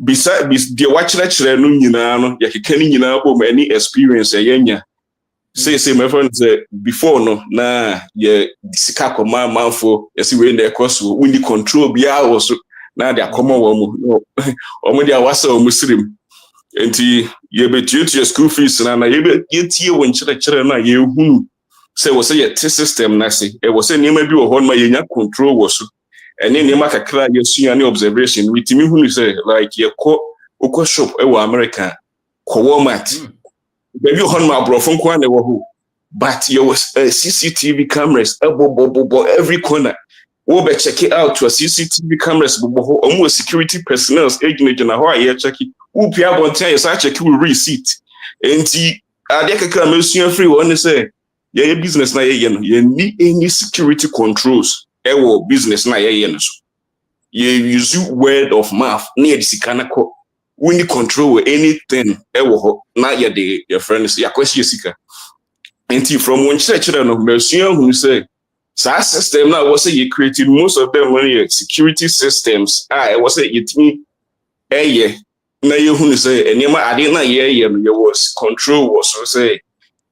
beside the watch lecture no nyina no yakekani nyina bo any experience yenya say my friend say before no na ye sika koma manfo yesi we na ekoso we need control bia also na dia koma wo mu omo dia wasa o muslim enti ye betutu your school fees na ye tie won kire na ye hunu say wo say ye system na say e wo say niam bi wo hon ma ye nya control wo so ene niam akakra ye sua ne observation with me hunu say like ye ko shop e wo America ko Walmart baby hon ma brofon ko na wo ho but you was CCTV cameras every corner we be check it out to a CCTV cameras almost security personnel agent na how I check it who pia bontia you say check we receipt enti ade kaka mesuan free one say your business na ye no you need any security controls ewo business na ye no so you use word of mouth near the sikana ko we need control anything ewo na ye the your friends ya question sika enti from one church no mesuan who say so system now was say you created most of them when security systems I was say it me na you who say enema ade na you was control was so say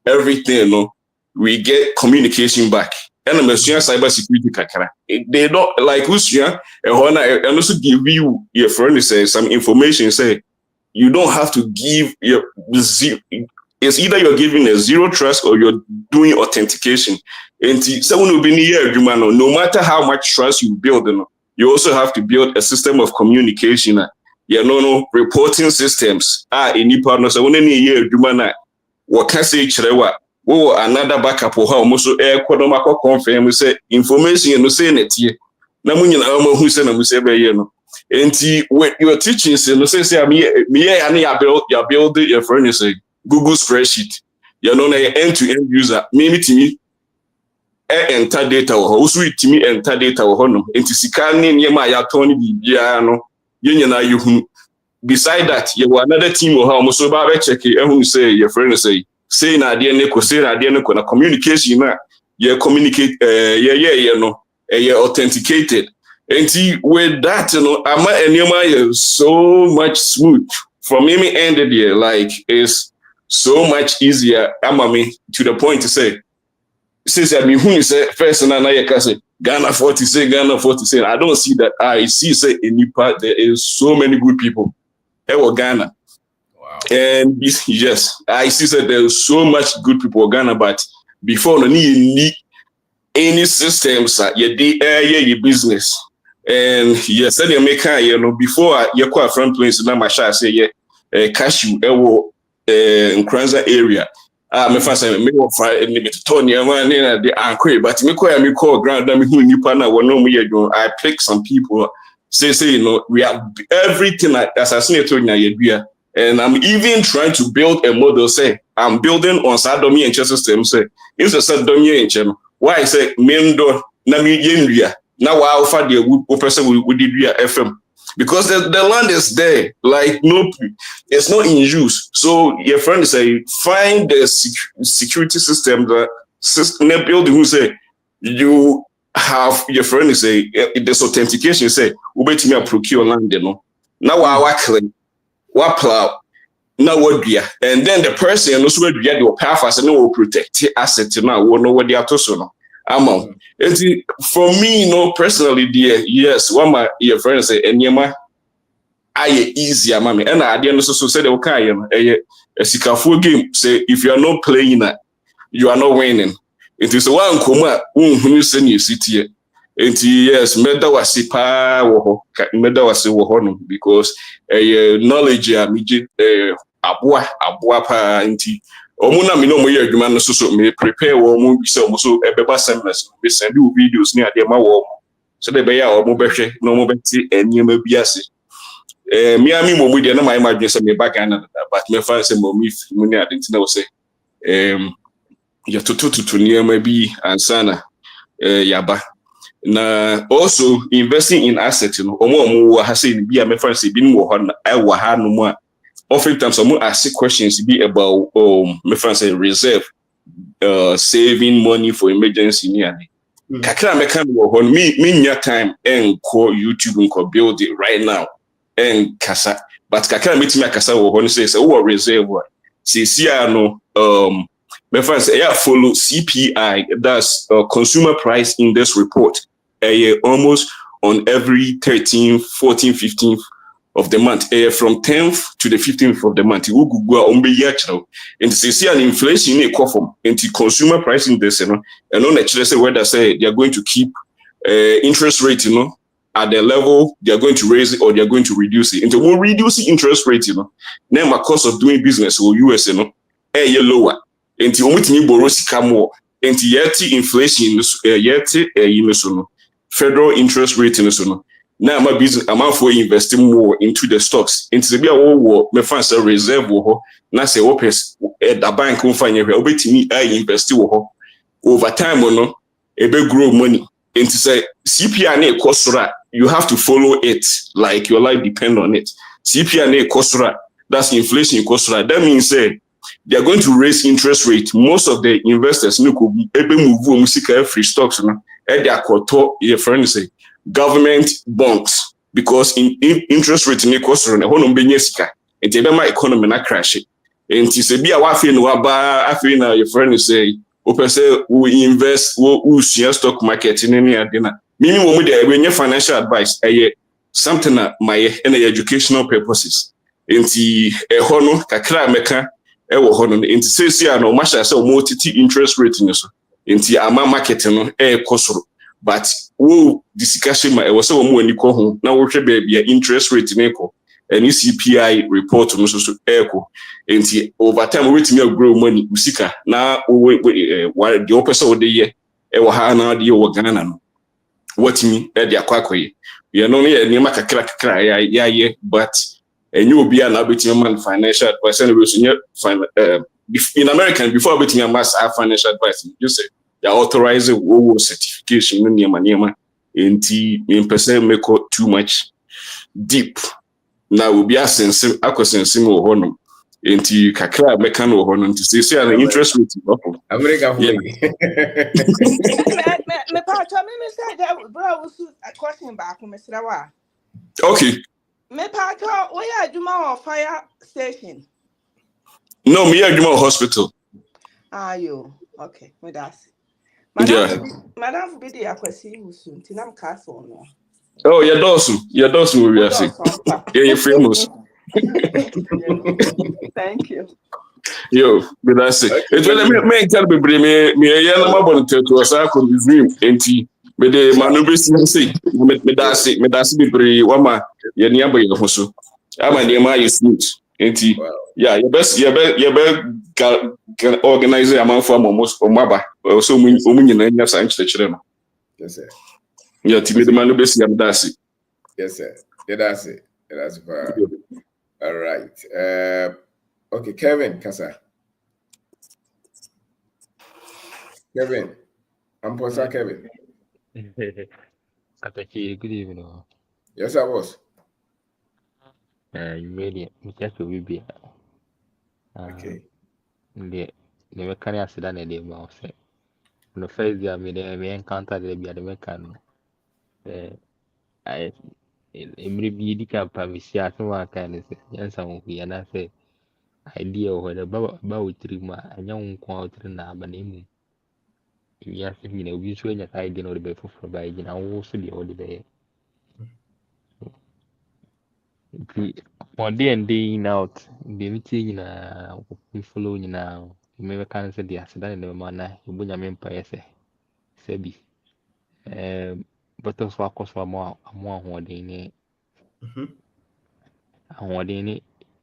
everything no we get communication back and the cyber security kakara they don't like usua and also give you your friend say some information say you don't have to give your it's either you're giving a zero trust or you're doing authentication. And someone will be near you, no matter how much trust you build, you also have to build a system of communication. Reporting systems. Any partner, so when any year, you what can say, another backup or how almost air quadomako confirm, we say information and say it here. Namunya who send them, we say, and when you're teaching, say, I build your friend, say, Google spreadsheet. End-to-end user. Maybe to me, enter data or also to me enter data or honor. And to see yema ya Tony Biano, you beside that, you have another team or how so about check it. Who say your friend say na dear Nico, say na dear Nico, na communication, you communicate, you're authenticated. And see with that, I'm so much smooth. From me ended here, like it's so much easier. To the point to say, since I mean, who say first and I can say Ghana 40 say Ghana 40 say I don't see that. I see say in the part there is so many good people. Ghana. Wow. And yes, I see that there's so much good people in Ghana, but before no need any systems your business. And yes, I make before you call front place na my share say cashew in Kranza area. Me first me wo fa limit Tony man na the anchor but me call ground me who nipa na wono me I pick some people say we have everything assassinate Tony yedua and I'm even trying to build a model say I'm building on Sadomi and system say is a Sadomi and why say mendo na me yenria now I offer the wood person we did FM because the land is there, like it's not in use. So your friend say find the security system that building who say you have your friend say this authentication say we bet me procure land now I claim what plow now what do and then the person also will get your path as no will protect asset now we know what they are to so amount. For me, personally, dear, yes, one my your friend say, and yama, I easier, mammy, and I didn't also say, okay, a sikafu game. Say, if you are not playing that, you are not winning. It is one coma, who send you city. And yes, meda was a meda was a honor because knowledge, abua pa inti. Omuna mi no mo ye adwuma no so me prepare wo mo bi se mo so ebeba seminars be send you videos ni ade ma wo so they be ya or mobile no mobility and you may be as me and me mo media na my imagine say me back and but me fan say mo me money I didn't know say ya to near maybe ansana yaba na also investing in assets you know omo ha say be me fan say bi no ho na I wa ha no mu a oftentimes some ask questions be about me fan say reserve saving money for emergency near kakra me kan wo ho me nya time and call YouTube and build it right now and kasa but kakra me timi akasa wo ho say wo reserve see no me fan say yeah follow CPI, that's consumer price index report almost on every 13th 14th 15th of the month from 10th to the 15th of the month we go on be year and see an inflation in a from into consumer price index and on actually say whether say they are going to keep interest rate at the level they are going to raise it or they are going to reduce it. Into more reducing interest rate now my cost of doing business or US lower into omutimi borrow sika more into yeti inflation yeti federal interest rate now my business amount for investing more into the stocks into the war me fancy reserve na say opes the bank won find here obetimi invest over time ebe grow money into say CPI na ekosora you have to follow it like your life depend on it. CPI na ekosora, that's inflation ekosora. That means they are going to raise interest rate. Most of the investors could be able to move free stocks they are called your friend say government bonds because in interest rate na ekosora na hono benye sika and the economy na crash and say be a wafi no aba afi na your friend say we invest we share stock market in any adina mimi wo mu dey we financial advice something that my educational purposes enti hono kakra meka wo hono enti say no masha say multi interest rate ni so enti ama market no kosoro but wo discussion ma say wo mu ani ko ho na wo hwe ba interest rate ni ko any CPI report no so echo enti over time we wait grow money usika na the opposite of the year we ha na the wo Ghana no what me dey akwakoye you know ne nema kakra ya but enyu obi na betimi man financial advice and we in American before betimi mass financial advice you say they authorize wo certification no nema enti in person make too much deep na obi asense akosense mo ho no enti kakra meka no ho no enti say an interest rate up America for me pa to me say that bro was a question back me say wa okay me pa to we aduma of fire station no me aduma hospital ayo okay me that's madam be dey akwasi musu tinam castle no oh your dosu we are say you famous thank you yo but that's it it will me tell be bring me ya na mabon to asa ko dream enti me de manu be say me that's be bring wama ye ni abaye ho so ama de ma you smooth enti yeah your best organize amount for almost omaba so omunyina nya san chire no yes sir yeah ti de manu be say that's it yes sir yeah that's it all right okay Kevin Kasa Kevin I'm Posa Kevin Good evening. yes I was You made it. Just to be okay the mechanic accident in the mouse. The first day I made me encounter the mechanic. I maybe the camp see as one kind of yes, and I say idea or about 3 months. I don't quite now, but name. Yes, we should have idea or the before by you know, also the old day. One day and day in out, the meeting we follow you now. You may cancel the accident in the manner you bring your empire. Sebi. But also, of course, for more holding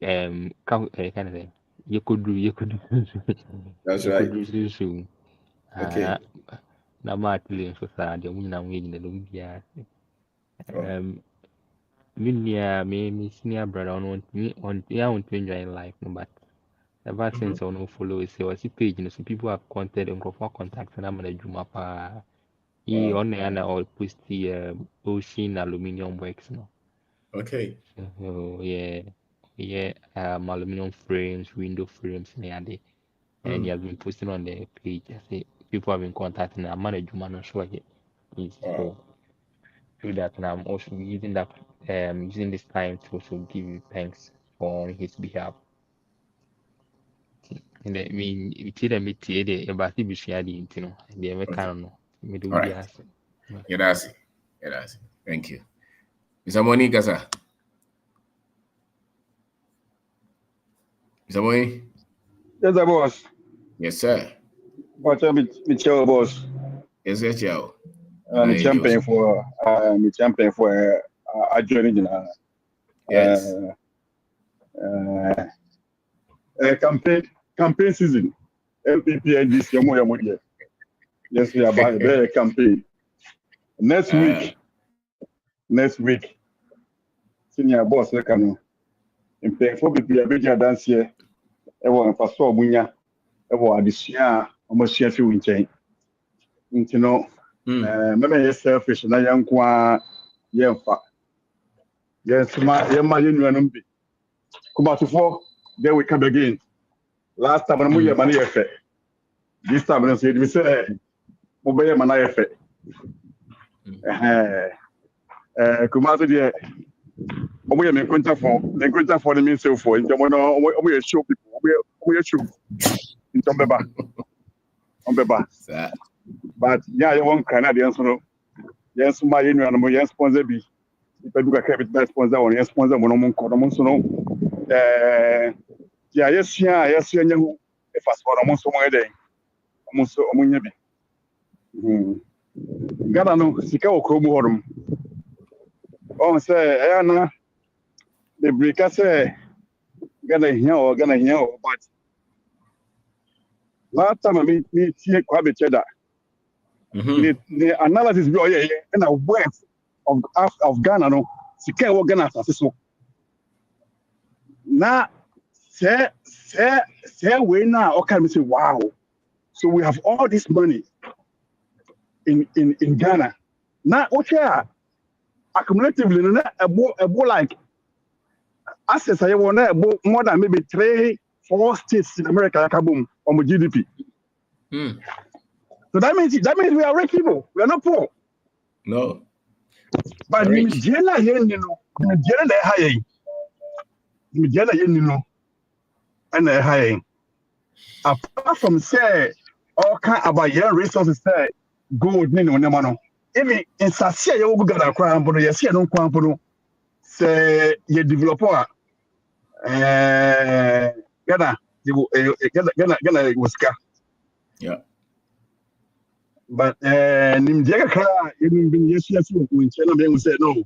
can kind of thing. You could do, that's you could right do soon. okay na matili nso saa deɛ mo nyinaa mo yɛ nyina no biara me senior brother on to enjoy life no, but ever since on follow say or see page no, so people have contact and I'm gonna juma pa he on the or post the ocean aluminium works no. Okay. So yeah aluminum frames, window frames and he has been posting on the page. I say people have been contacting I'm gonna juma no sure so through that, and I'm also using that using this time to also give you thanks on his behalf. And I mean, it's either me the embassy be shared you know, and the American no, me do be ask. Yes. Thank you. Mr. Monica, sir. Mr. Monica? Yes, sir, boss. Yes, sir. But Michelle, boss. Yes, sir, Joe. I'm champion for adjoining yes. Campaign season. MPP and this year. Yes, we are about the campaign. Next week. Senior boss, I can pay for people to dance here. Everyone for so munya. Everyone this year, almost share few in chain. You know, maybe selfish na young kwa yemfa. Yes, my you be. Come out to 4, then we come again. Last time I'm here, money effect. This time I said, we say, mobile money effect. Come out there. We are making contact for the means for. In terms we show people. We show. In terms but yeah, you want Canadians, no. Yes, my union, my sponsor be. If I do a capital sponsor or yes sponsor, one yes, if I sponsor almost somewhere there, almost omunyabi. Gana no sika okromu horum. On say, Ayana, the breaker say, Gana here, but last time I meet here, Quabe Cheddar. The analysis be and a west of Ghana no sika wo Ghana so na say we now okay me say wow, so we have all this money in Ghana now. Okay, accumulatively na ebo like assets I want more than maybe 3-4 states in America kabum on GDP. So that means we are rich people. We are not poor. No. But Nigeria high. And high. Apart from say all kind about your resources say gold no no. Even in Sasia you go gather crown but you see no crown but say you developer Ghana was yeah. But Nimjaka even been yes when China be say no.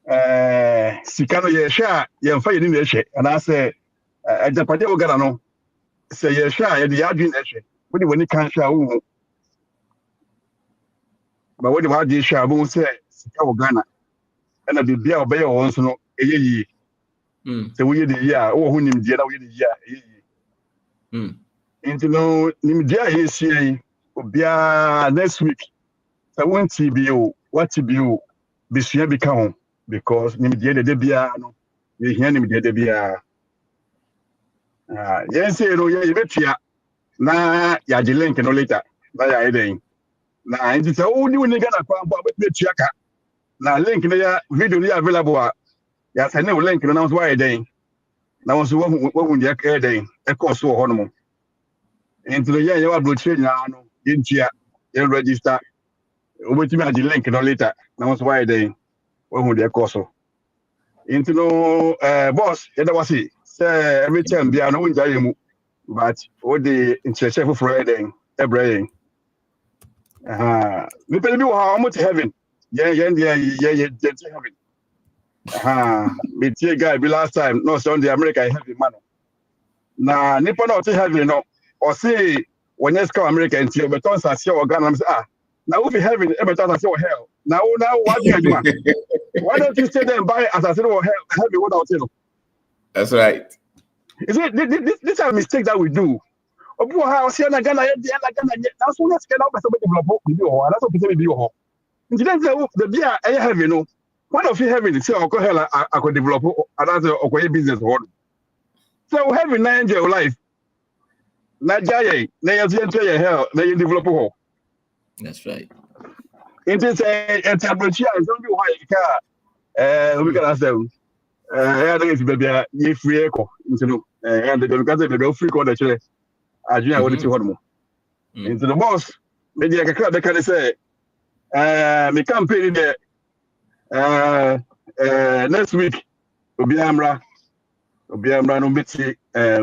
Sikano yesha yemfa yeni na and I say Japade ogana no say yesha ye the adwin ehwe. We woni kan sha wo. But what the adwin sha bo say sika ogana. And na bibia obey won so no eyeyi. Say we the year wo hu nimje na we the year eyeyi. Into no nimje yesi obia next week. So when TBO, what TBO, Bishia become because Nimdia de Bia, no, you hear him de Bia. Yes, you bet ya. Na Yajilink no later. By Iden. Now, it's only when you get a pump with the Chiaka. Now, link there, video available. Yes, I know link announce why day. Now, was what would you care day? A course so hormone. Into the year you are blue now, in Chia, you register. Wait me at the link no later. Now was why they when they course. Into no boss, that was it. Say every time be no win but what the interest for Friday every we pay me how much heaven. Yeah, heaven. Me tie guy be last time no Sunday America heaven man. Na nipa no heaven no or say when you come America and you beton say Ghana Now if you heaven, every time I say hell. Now what do you do? Why don't you stay there and buy as I said heaven without you? That's right. Is it this are a mistake that we do? That's what let's get out of develop video. That's what people do. Incident the beer I have one of you having say I could develop another business. So having an angel life. Not jay, na you enter your hell, na you develop. That's right. It is a temperature, don't be why you can we can ask them. I think it's baby ye free echo into no and the go free call the chile. I do not want to hold more. Into the boss, maybe I can say me campaign there next week Obiamra no bit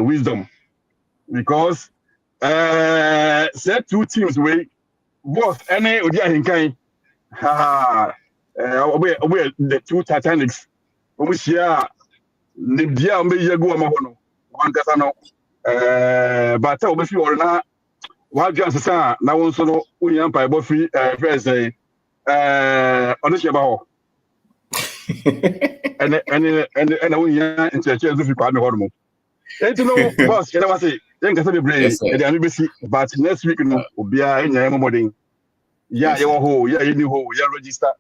wisdom because set 2 teams way boss any Odia Hinkai we the 2 Titanics we share the dia me yego ma hono wan kasa no but we fi or na wa dwan sesa na won so no unya pa bo fi first onishe ba ho and unya interchange so fi kwa me hono enti no boss kena wase yen kasa be brain Yes, e sir. dey be si but next week no obia enya modern yeah Yes, you sir. ho yeah you ho yeah register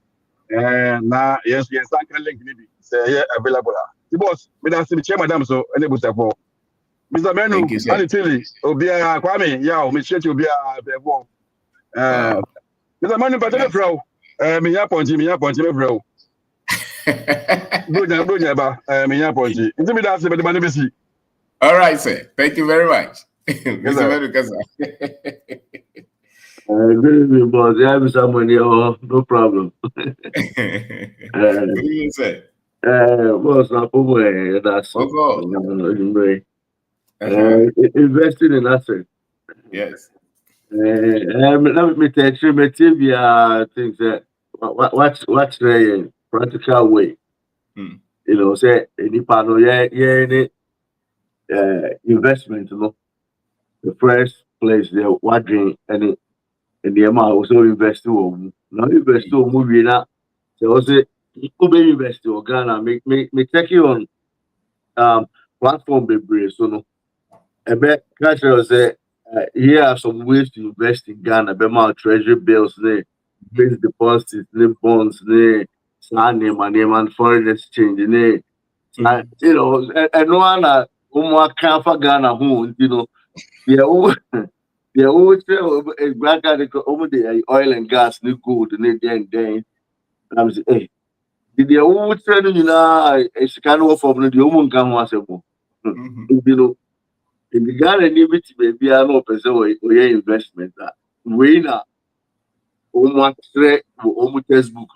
na yes san kan link ni bi say yeah available the boss me da see chairman madam so enable for Mr. Menu Thank you, sir. ani tili obia kwame yeah me church obia bebo Wow. Mr. Menu pa tele Yes. fro me ya ponji me fro bronya ba me ya ponji nti me da see be de manu be si All right, sir. Thank you very much. yes Mr. sir Medukasa. Good evening, boss. You have someone here, no problem. Good evening, sir. Boss, that's Oh, God. investing in assets. Yes. Let me tell you, things that what's the practical way? You know, say any part of any investment, you know, the first place they're watching any the amount also invest in now invest in movie now. So also people invest in Ghana me take you on platform be so no I bet catch say here are some ways to invest in Ghana be my treasury bills fixed deposits bonds money and foreign exchange you know and no one can for Ghana who you know yeah. Yeah, always tell black guy over the oil and gas, new gold, and then I was hey, did you always tell you know it's kind of from the woman can was a book. You know, in the Ghana, need to be an open so your investment that we now almost textbook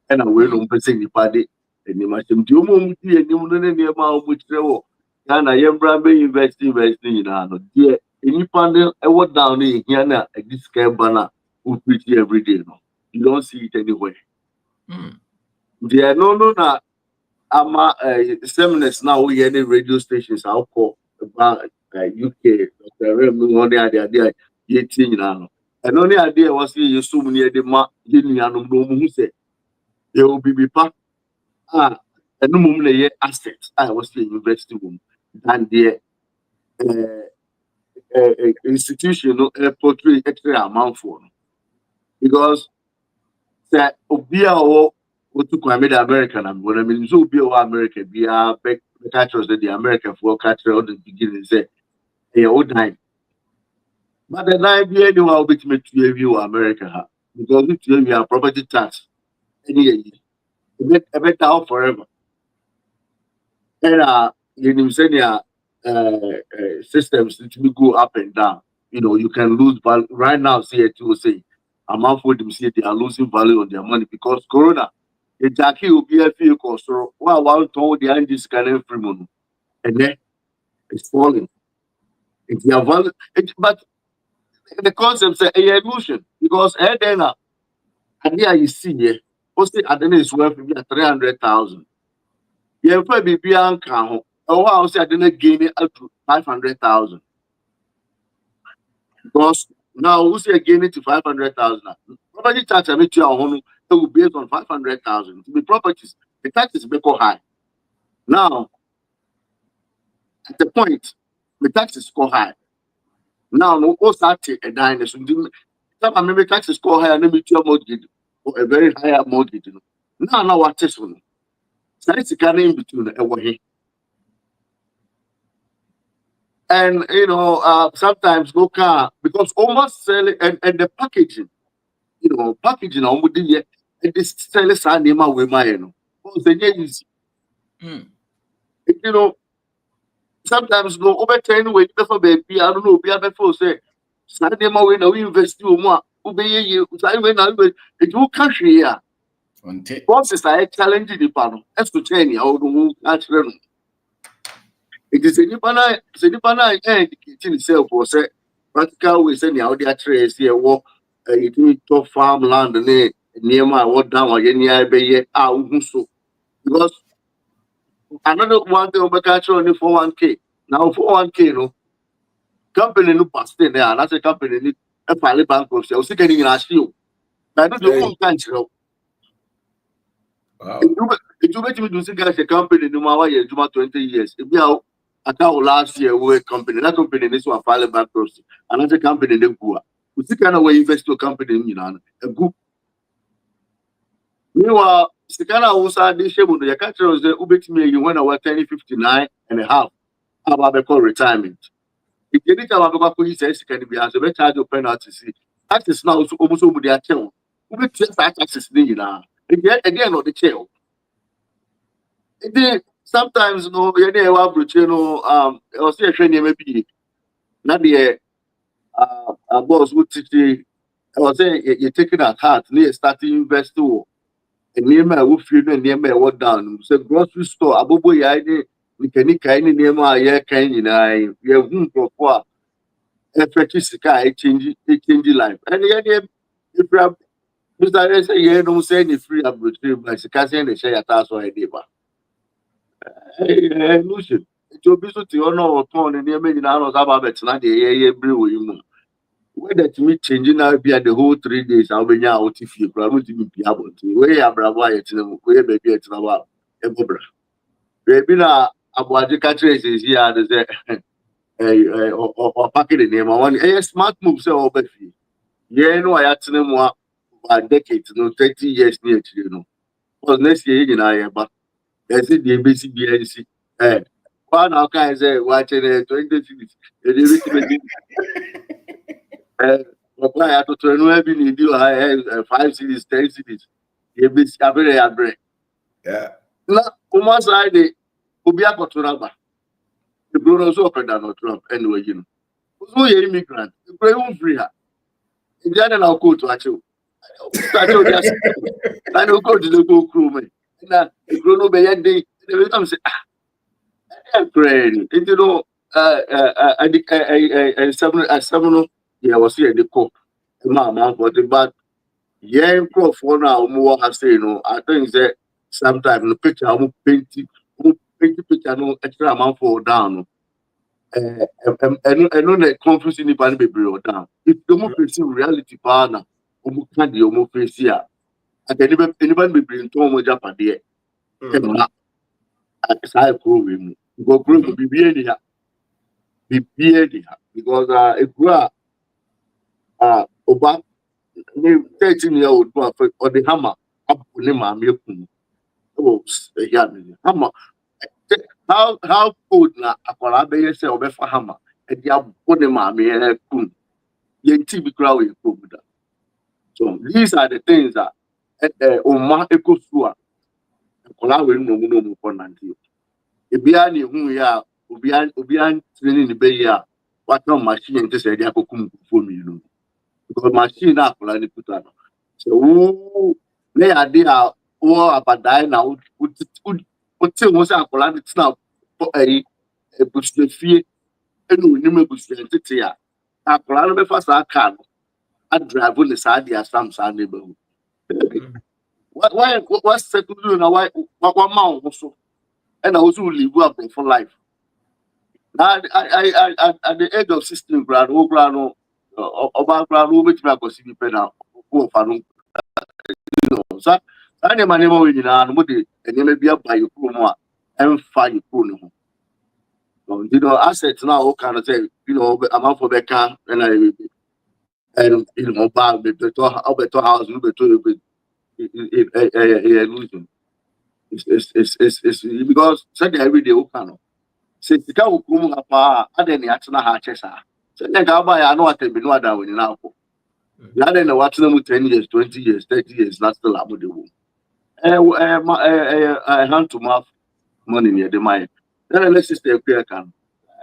and I will on person the party and you must do moment and you know any amount which they will. Ghana, you're investing in dear. Any panel, I was down in here this kind banner who pretty every day. No, you don't see it anywhere. There no seminars now. We any radio stations. I'll call about UK. Only idea 18 now. And only idea was you so many the ma who say there will be part and no moment assets. I was the university woman and the institution portray extra amount for because say obia or to come the American and when I mean so be America be back catchers the American for catcher at the beginning say hey old time. But the nine be anyone will be to you America because it's you property tax any year. A better forever. And you say systems to go up and down. You know, you can lose value right now. See it will say amount for them say they are losing value on their money because Corona. The Jackie will be a few cost. So one told the end this kind of free money, and then it's falling. It's their value, but the concept say a illusion because then and here you see here, posted at the is worth 300,000. Yeah, probably be uncle. Oh, I say I didn't gain it up to 500,000 because now who say gain it to 500,000? property tax I make you it will be based on 500,000. To be properties, the tax is very high. Now, at the point, the tax is high. Now, no, what's that a dine? So, some maybe tax is high, and maybe your mortgage or a very high mortgage. Now, what is one? So it's kind of in between a way. And sometimes no car because almost sell it and the packaging, packaging on the and this sell it and name away my easy. Sometimes no over 10 way before baby, I don't know, be before say send them away now invest you more. Obey you, it will cash here. Once is a challenge the panel, as to 10 year old catch them. It is any banana, and itself was a practical way sending out their trace here, walk a top farmland near my what down or any bay so because another one thing over catch only for 1K. Now for 1K, no company no past there, and that's a company a pilot bankruptcy. I was getting in a shield. I don't know what kind of it will make me do guys a company no matter you 20 years. If you are last year we company, that company this one file bankruptcy. Another company they go. We see kind of way invest to a company, a group. Meanwhile, the kind of also this shame on the country was the ubet me when I was 59 and a half. How about the call retirement? If you need to have a police says can be as a charge of penalty. That is now almost over their tail. Ubet taxes now. Again on the tail. Sometimes no, I was a training maybe not the boss would teach I was saying you're taking a heart, near starting investor, and near my wolf, near my what down. So, grocery store, Abobo Yadi, we can kind near my year kind, I we have room for a practice sky change life. And yet, if you have Mr. Say, you don't say any free abroad, like the cousin, they say a task or a neighbor. Lucian, it will be so to your no tone and near me in our Zababets, not the air brew. Whether to me changing now be at the whole 3 days, I'll be now if you are to be able to way a bravo, where baby it's about a bobra. Baby, now about the country is here, or packing the name. I want a smart move, so over fee. Yeah, no, I had to know more about decades, 30 years near to Because next year, but there's the BCBNC. One now can say, watching 20 cities. I had to turn away in the 5 cities, 10 cities. You be scabby a break. Yeah. Now, almost I did. Ubia Koturaba. The brothers open down Trump anyway, So you're immigrant. You pray on free. In the other now go to Acho. I don't go to the go crew, man. Now, a grown up day, they come say, I'm praying. I think a seminal, yeah, was here the cook. Mama, but yeah, for now, more have say, I think that sometimes the picture, I'm painting picture, no extra amount for down. I know that confusing anybody be brought down. If the more face reality partner, can't the more face here. I can anybody be bring to more Japan there. I prove him. Go prove be here. Be here because if you are over 13-year-old or the hammer up on him, I'm your hammer. How cold na akwara be say obefa hammer e dia bone ma me kun ye ti bi kra we ko buda. So these are the things that oma ekosu a akwara we no mu for nanti e bia na hu ya obi an training be ya what no machine nti say dia kokum fo mi no because machine na akwara ni puta no so le ade a wo abadai na wo ti wo say akwara ni tina busufie enu ni busufie ntete a akwara no be fa sa car no a drive on the side ya sam sa neighborhood why settle na why ma wo so and also live up for life now I at the age of 16 grand no oba grand no bet me akosi bi pe na o fa no no sa ani mane mo nyina no mo de enema bia ba yekuru no a emfa yekuru no ho you know assets now all kind of say you know amount for beka and you know ba beto house no beto losing it's because said every day all kind of say sika okuru ha pa adeni atena ha chesa say ga ba ya no atembi no ada woni na akọ ya den na watena mu 10 years 20 years 30 years not still abode wo hand to mouth money near the mind. Then let's just say can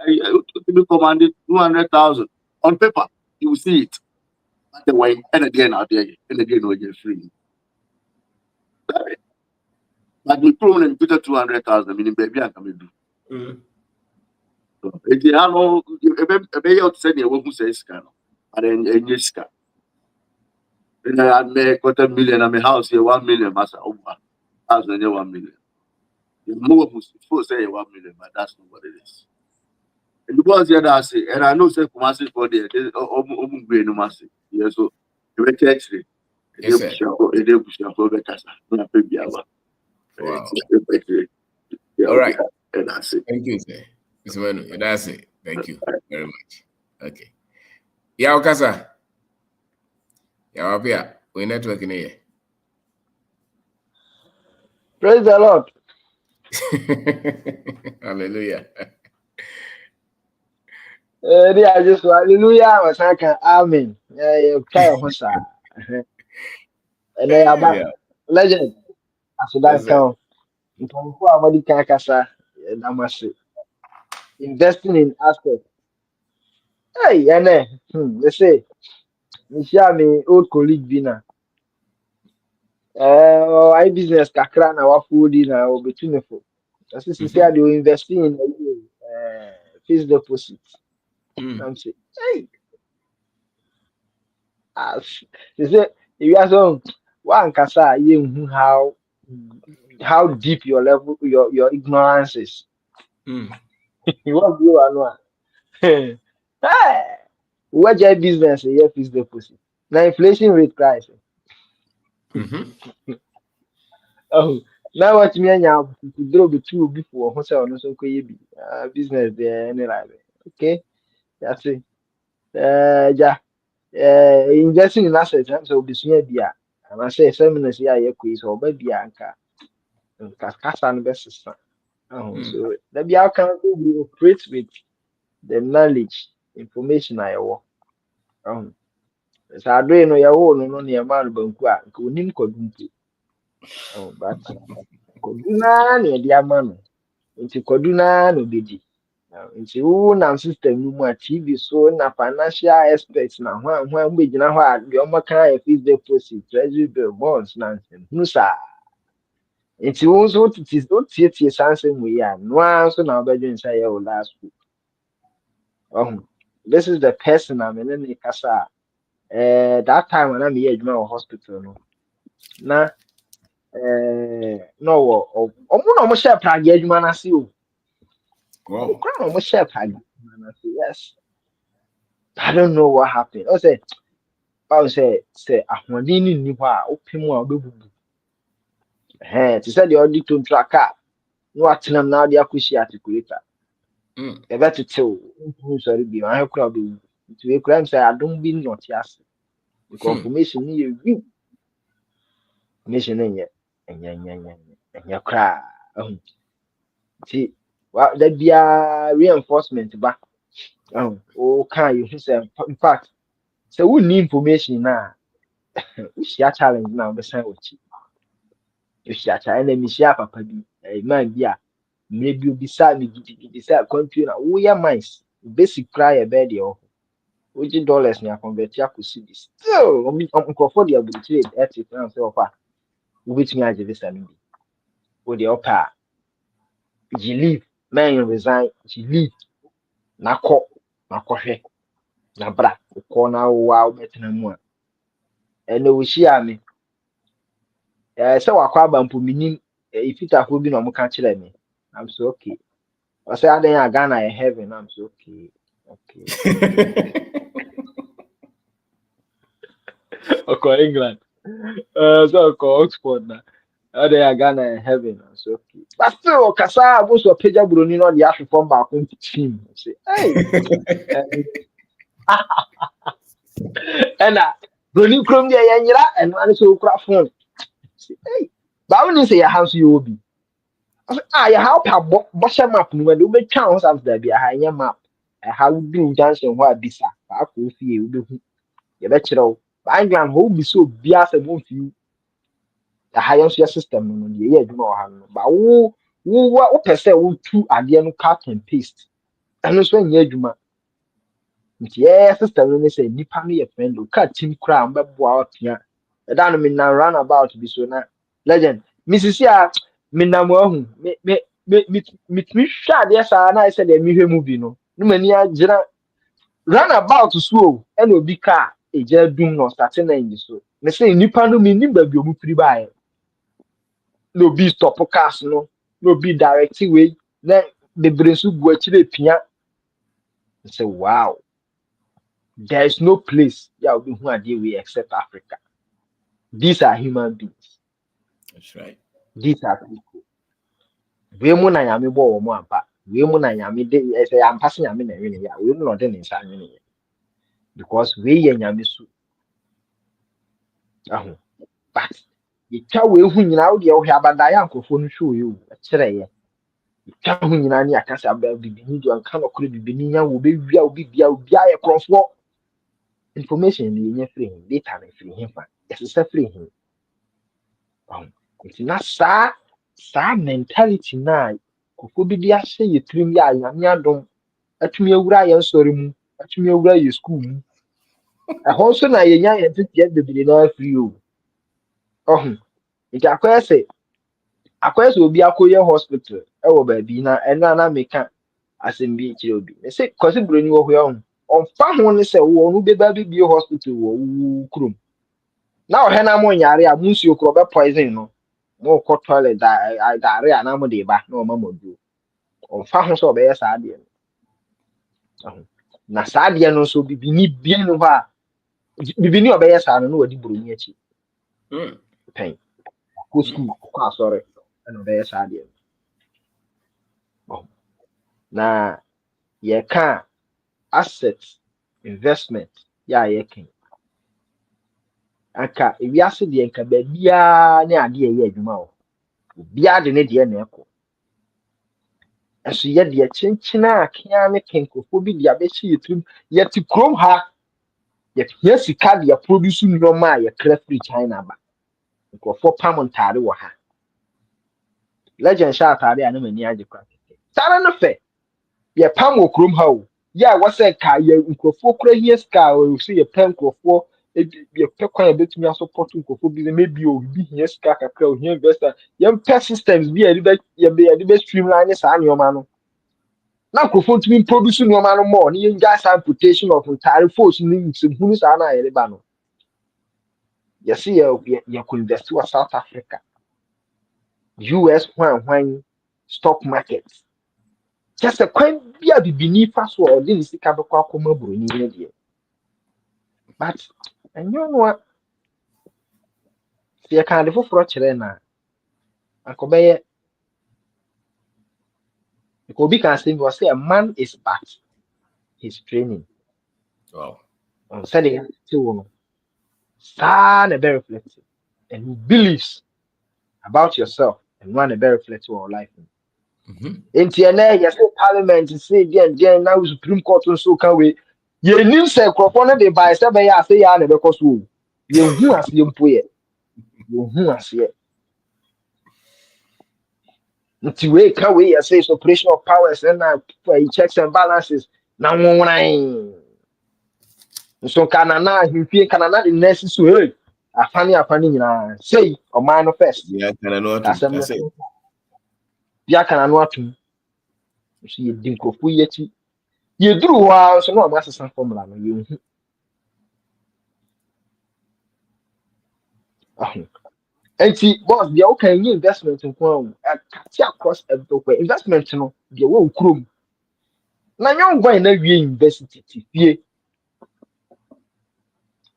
be commanded 200,000 on paper. You will see it. But the way and again out there, and again we get free. But we proven and put 200,000 meaning baby I can do. So if you have no a bay outside your who says can but then yes can. And I make quarter million and my house here 1 million master over 1 million. The more who say 1 million, but that's not what it is. And because the other say, and I know say Kumasi for there, no massive. Yeah, so you make actually Yes, sir. a day push up over Casa. Wow. All right. And that's it. Thank you, sir. Mr. Manu, that's it. Thank you very much. Okay. Yeah, Okasa. Yeah, up here. We're networking here. Praise the Lord. Hallelujah. I just hallelujah was like amen. Try on sir. And then about legend. As that count. You can go about the kasa. I must say. Investing in assets. Hey, they say, me old colleague Bina. I business kakra na wafudi na obetunefo. That's to say, they investing in fixed deposit. I'm saying, hey, they say, if you are so one kasa, you know how deep your level, your ignorance is. You want you are no. Hey, what your business? You fixed deposit. Now inflation rate price. Oh, now what me now to draw the two before who say no so be business there any like okay, that's it. Yeah, investing in assets so be soon dia. And I say seminars here you quiz or baby anka kasa no best system. So that be how can we operate with the knowledge, information I work. So I do know your own no near man banku a ko nim kodumpu. But koduna ne dia man. Nti Kaduna no bedi. Nti wo na system no mu a TV so na financial aspects na ho mbe gina ho a de omo kan e fixed deposit treasury bill bonds na nsem sa. Nti wo so tie sanse mu ya no an so na obedwen say ya last week. This is the person I'm in the kasa. That time when I'm here at hospital no. Na no omo na omo share plug adwuma na se o. Wow. Yes. I don't know what happened. I say, when you knew what open more bubu. To say the auditor tracker. No, at them now they are cushy articulator. A better tell. Sorry, be my crowd. To a crime say, I don't be not yes. The confirmation you read. Mission in yet. And your cry. See, well, there be a reinforcement back. Can you say, in fact, so we need information now. We share challenge now, the same with you. You share challenge, and me share papa be a man, yeah. Maybe you decide me, decide country now. We are mice. Basic cry a bed, yo. $80 now convert ya could see this. So, I'm for the ability at it now, so far. Which me as a visa, with the upper. You leave, man, you resign, you leave. Na he. Na bra, corner wow, better than one. And we share me. So wakwaba mpo minim ifitafo bi na omo ka kire me. I'm so okay. I say adan Ghana in heaven. I'm so okay. Okay. Okay, England. So called Oxford na. They are Ghana heaven. So okay. But still, Kasa was a page Bruni no the actual form back on team. Say, hey, and Bruni Crum the Yanira and one so craft phone. Say, hey, but when you say your house you will be. I say, you help have bottom map when you make chance of there be a higher map. How do Johnson what this? I could see you. You bet you know. But I'm home be so bias and won't you. The highest your system no the year do not have no but wo pese wo tu ade no cut and paste ɛno so nyɛ adwuma nti system no say nipa no yɛ friend o cut team kra mbɛboa otua ɛda no me na run about bi so na legend misisi a me na mo ahu me hwɛ ade saa na ɛsɛ de me hwɛ movie no no mani agyina run about so o ɛna obi ka egya dum no start na nyi so me say nipa no me nim ba bi omu firi bae no be stop cars no be direct way then the brain so go actually pia say wow there is no place yeah we who are there we except Africa. These are human beings. That's right. These are people. We mu na yami bo wo ampa we mu na yami de say ampa se yami na wini ya we mu no de ne nsa wini ya because we ye yami su ahu but ye twa we hu nyina wo de wo hwe abanda ya nkofo no hwe yo kire ye twa ho nyina ne aka sɛ aba bibini do anka no koro bibini nya wo be wia obi bia obi aye krofo information ni nya free him data na free him fa yes free him it's na sa mentality na kofo bi dia hye ye trim ya nyame adom atumi awura ye nsori mu atumi awura ye school mu ɛhɔ so na ye nya ye tete bibini na free o nti akwese obi akoye hospital ɛwɔ baabi na ɛna na meka asɛm bi kyerɛ obi me se kwase buroni wɔ hɔ ahụ ɔmfa ho ne sɛ wo no beba bi hospital wɔ kurom na ɔhɛ na mo nyare a munsuo kro be poison no mo kɔ toilet diarrhea na mo de ba na ɔma mo du ɔmfa ho sɛ ɔbɛyɛ saa deɛ no na saa deɛ no so bibini bie no hɔ a bibini ɔbɛyɛ saa no na wɔdi buroni akyi pɛn ko school kɔ asɔre na ɔbɛyɛ saa deɛ no na yɛka asset investment ya yɛka aka ewiase deɛ nka baabia ne ade ɛyɛ adwuma wɔ obia de ne deɛ na ɛkɔ ɛso yɛ deɛ kyenkyena akea ne kenkofo bi de abɛhyɛ yɛtirim yɛte kurom ha yɛhia sika de produce nneɛma a yɛkra firi China ba nkurɔfoɔ pam ntaare wɔ ha legend hyɛ ataare a ne mani agye kwa tare no fɛ yɛpam wɔ kurom ha o yɛ wɔsɛ ka yɛ nkurɔfoɔ kora hia sika o so yɛpɛ nkurɔfoɔ yɛpɛ kwan yɛbɛtumi asopɔt nkurɔfoɔ bi maybe obi hia sika kakra o hia investor yɛmpɛ systems bi a yɛde bɛ streamline saa nneɛma no na nkurɔfoɔ ntumi produce nneɛma no more ne yɛngya saa amputation of ntaare force ne nsɛmhunu saa na yɛde ba no yɛse yɛkɔ invest wɔ South Africa US hwan stock market just a kwan bi a bibini fa so a ɔde ne sika bɛkɔ akɔma buroni ne deɛ but ɛnyɛ no a sɛ yɛka ade foforɔ kyerɛ na akɔbɛyɛ obi kan sɛ bi say a man is but his training wow sɛde yɛte wo no saa na ɛbɛ reflect and who believes about yourself and one ɛbɛ reflect your life nti ɛnɛ yɛsɛ parliament sɛ deɛ na Supreme Court nso ka we yɛnim sɛ nkurɔfoɔ no de bae sɛ bɛyɛ ase yɛ a na ɛbɛkɔ so o yɛnhu aseɛ mpo yɛnhu aseɛ nti we ka we yɛsɛ separation of powers ɛna checks and balances na nwonwan nso kanana ahemfie kanana de nurse so hey afane nyinaa sei ɔman no first asɛm no bia kanano atum nso yɛdi nkurɔfoɔ yi akyi yɛduru hɔ a nso na ɔmo asesa formula no yɛnhu enti boss deɛ woka nyɛ investment nko a kati across everywhere investment no deɛ wɔ kurom na nyɛ ngwan na wie university ti fie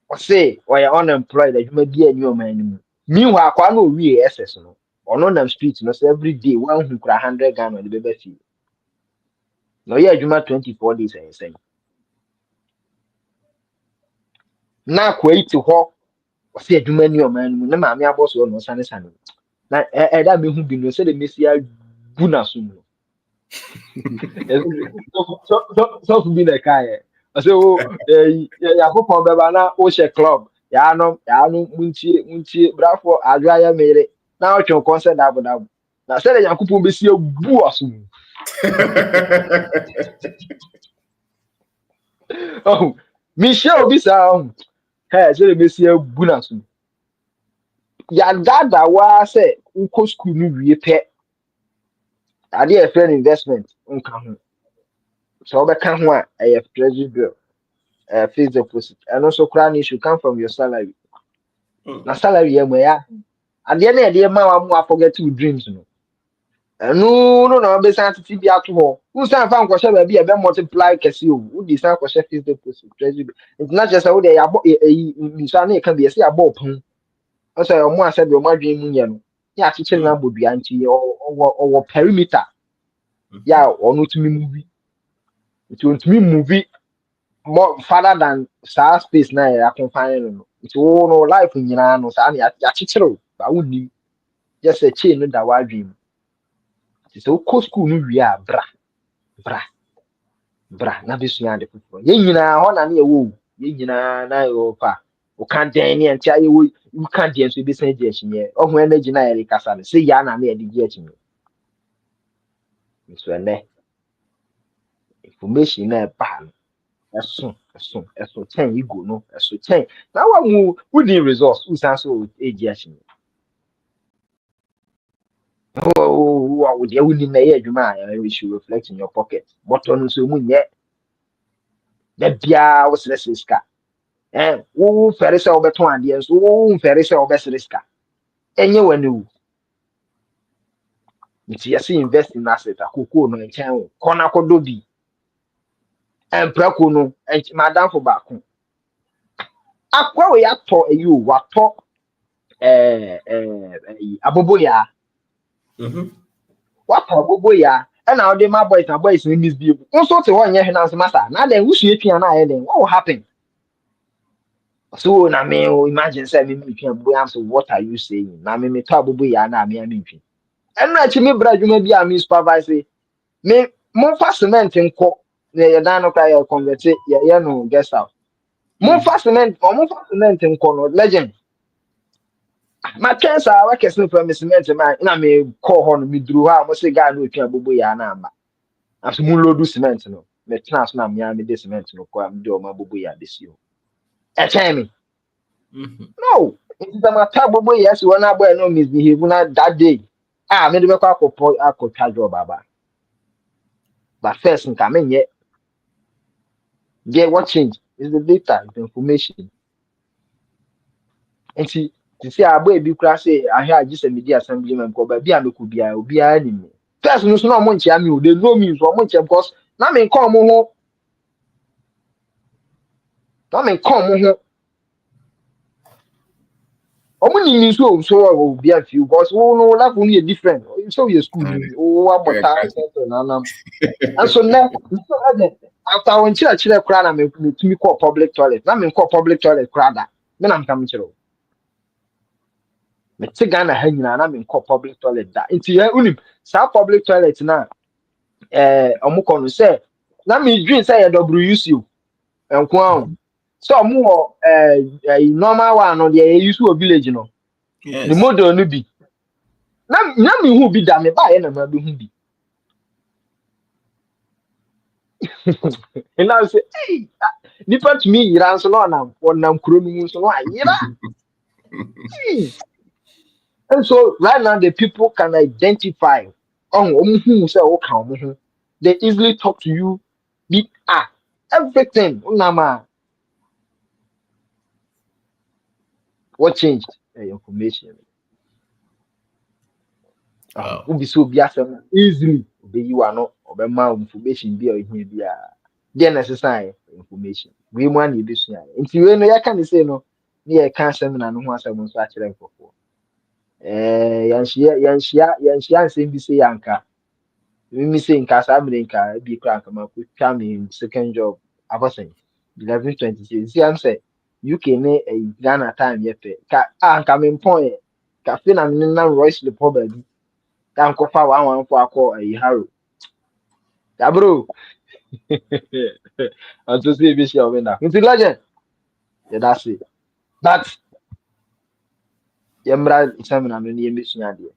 or say or you're unemployed that you may be a new man. Meanwhile, I know we SS no or on them streets no so every day one who could 100 Ghana on the baby fee. No, yeah, you 24 days and say. Now quite to hawk or say you many of man, no mammy boss or no sunny sunny. Now, that me who be no say the Messia Guna soon. So be the guy. I say, oh, yeah, hope on Bebana, Ocean Club. No, Munchi, Bravo, Adria made it. Now, your concert, Abu Dhabi. Now, say that Yakupu be see a boo soon. Oh, Michelle, be sound. Hey, say the Messia Gunasun. Ya dada wa say, Unko school, we pet. I did a friend investment. So, I can't want a treasury bill. Fixed deposit, and also crown should come from your salary. Now, salary, yeah, and the end of the forget two dreams. No, besides to be at home. Who's time found question will be a better multiply casio, who design for fixed deposit, treasury. It's not just how they are a can be a sea above. Also, more said your margin, yeah, teaching number be anti or perimeter. Yeah, or not to me movie. It won't me movie. More farther than star space now I can find it's all no life in no sani ya but wouldn't just a chain that wa dream. It's so cool school no we are bra na be suya de fufu ye nyina ho na na ewo ye nyina na yo pa o kan den ni enti aye wo you kan den so be san je chinye o ho energy na ye kasa ne say ya na na ye de je chinye so ene information na pa ẹsùn 10 igo no ẹsùn 10 na wa mu wudi results usan so age achi oh wo de wudi na ye adwuma we should reflect in your pocket but on so mu nye da bia wo sreska wo fere se obeton ade so wo fere se obesreska enye wani wu nti yesi invest in asset akoko no enchen wo kona kodo bi emprako no madam for back akwa we ato eyi wa to aboboya what aboboya and now the my boys and boys in this view also to one year now master now then who should you na then what will happen so na me imagine say me boy so what are you saying na me to aboboya na me amfi and na chi me bra dwuma bi am supervise me mo fa cement nko ye dan no cry convert ye no guest house mo fa cement nko no legend my chance I work as no from cement man na me call on me duru ha mo say guy no twa bobo ya na amba as mo load cement no me trans na me am de cement no ko am de o ma bobo ya this you e tell me no it's the matter bobo ya si wona boy no misbehave na that day me de be kwa akotwa job baba but first nka me nye there what change is the data the information and see to see our boy be class say I hear just a media assemblyman ko ba bia me ko bia obi ani me first no so no mo nchia me o they know me so mo nchia because na me come ho omo ni mi so obi a few because we no life only different so we school ni o amota center na nam and so now after when chira kra na me to me call public toilet na me call public toilet kra da me na kam chiro me ti Ghana ha nyina na me call public toilet da nti ya unim sa public toilet na omo no say na me dream say ya WUC enko ahun so omo normal one no dey use o village no the model no bi na me hu bi da me ba ye na ma be hu bi and I say hey nipa to me yira so no na wonam kuro no mu so no ayira and so right now the people can identify who say o kan ho they easily talk to you be everything unama what changed information who be so be asem easily be you are not obema information be or here be there necessary information we mu ani bisua nti we no ya kan say no ne ya kan seminar no ho asɛm nso akyerɛ nkɔfo yanhyia nsɛm bi say yanka me say nka saa mmerɛ nka bi kora nka ma twa me second job abɔsɛn 11:26 see am say UK ne Ghana time yɛpɛ ka anka me mpɔn ka fe na me na Royce le po baabi ka nkɔfa 114 akɔ Haro ya bro unto say bi share we na nti legend yeah that's it but yɛmmra seminar no ne yɛmmɛsua adeɛ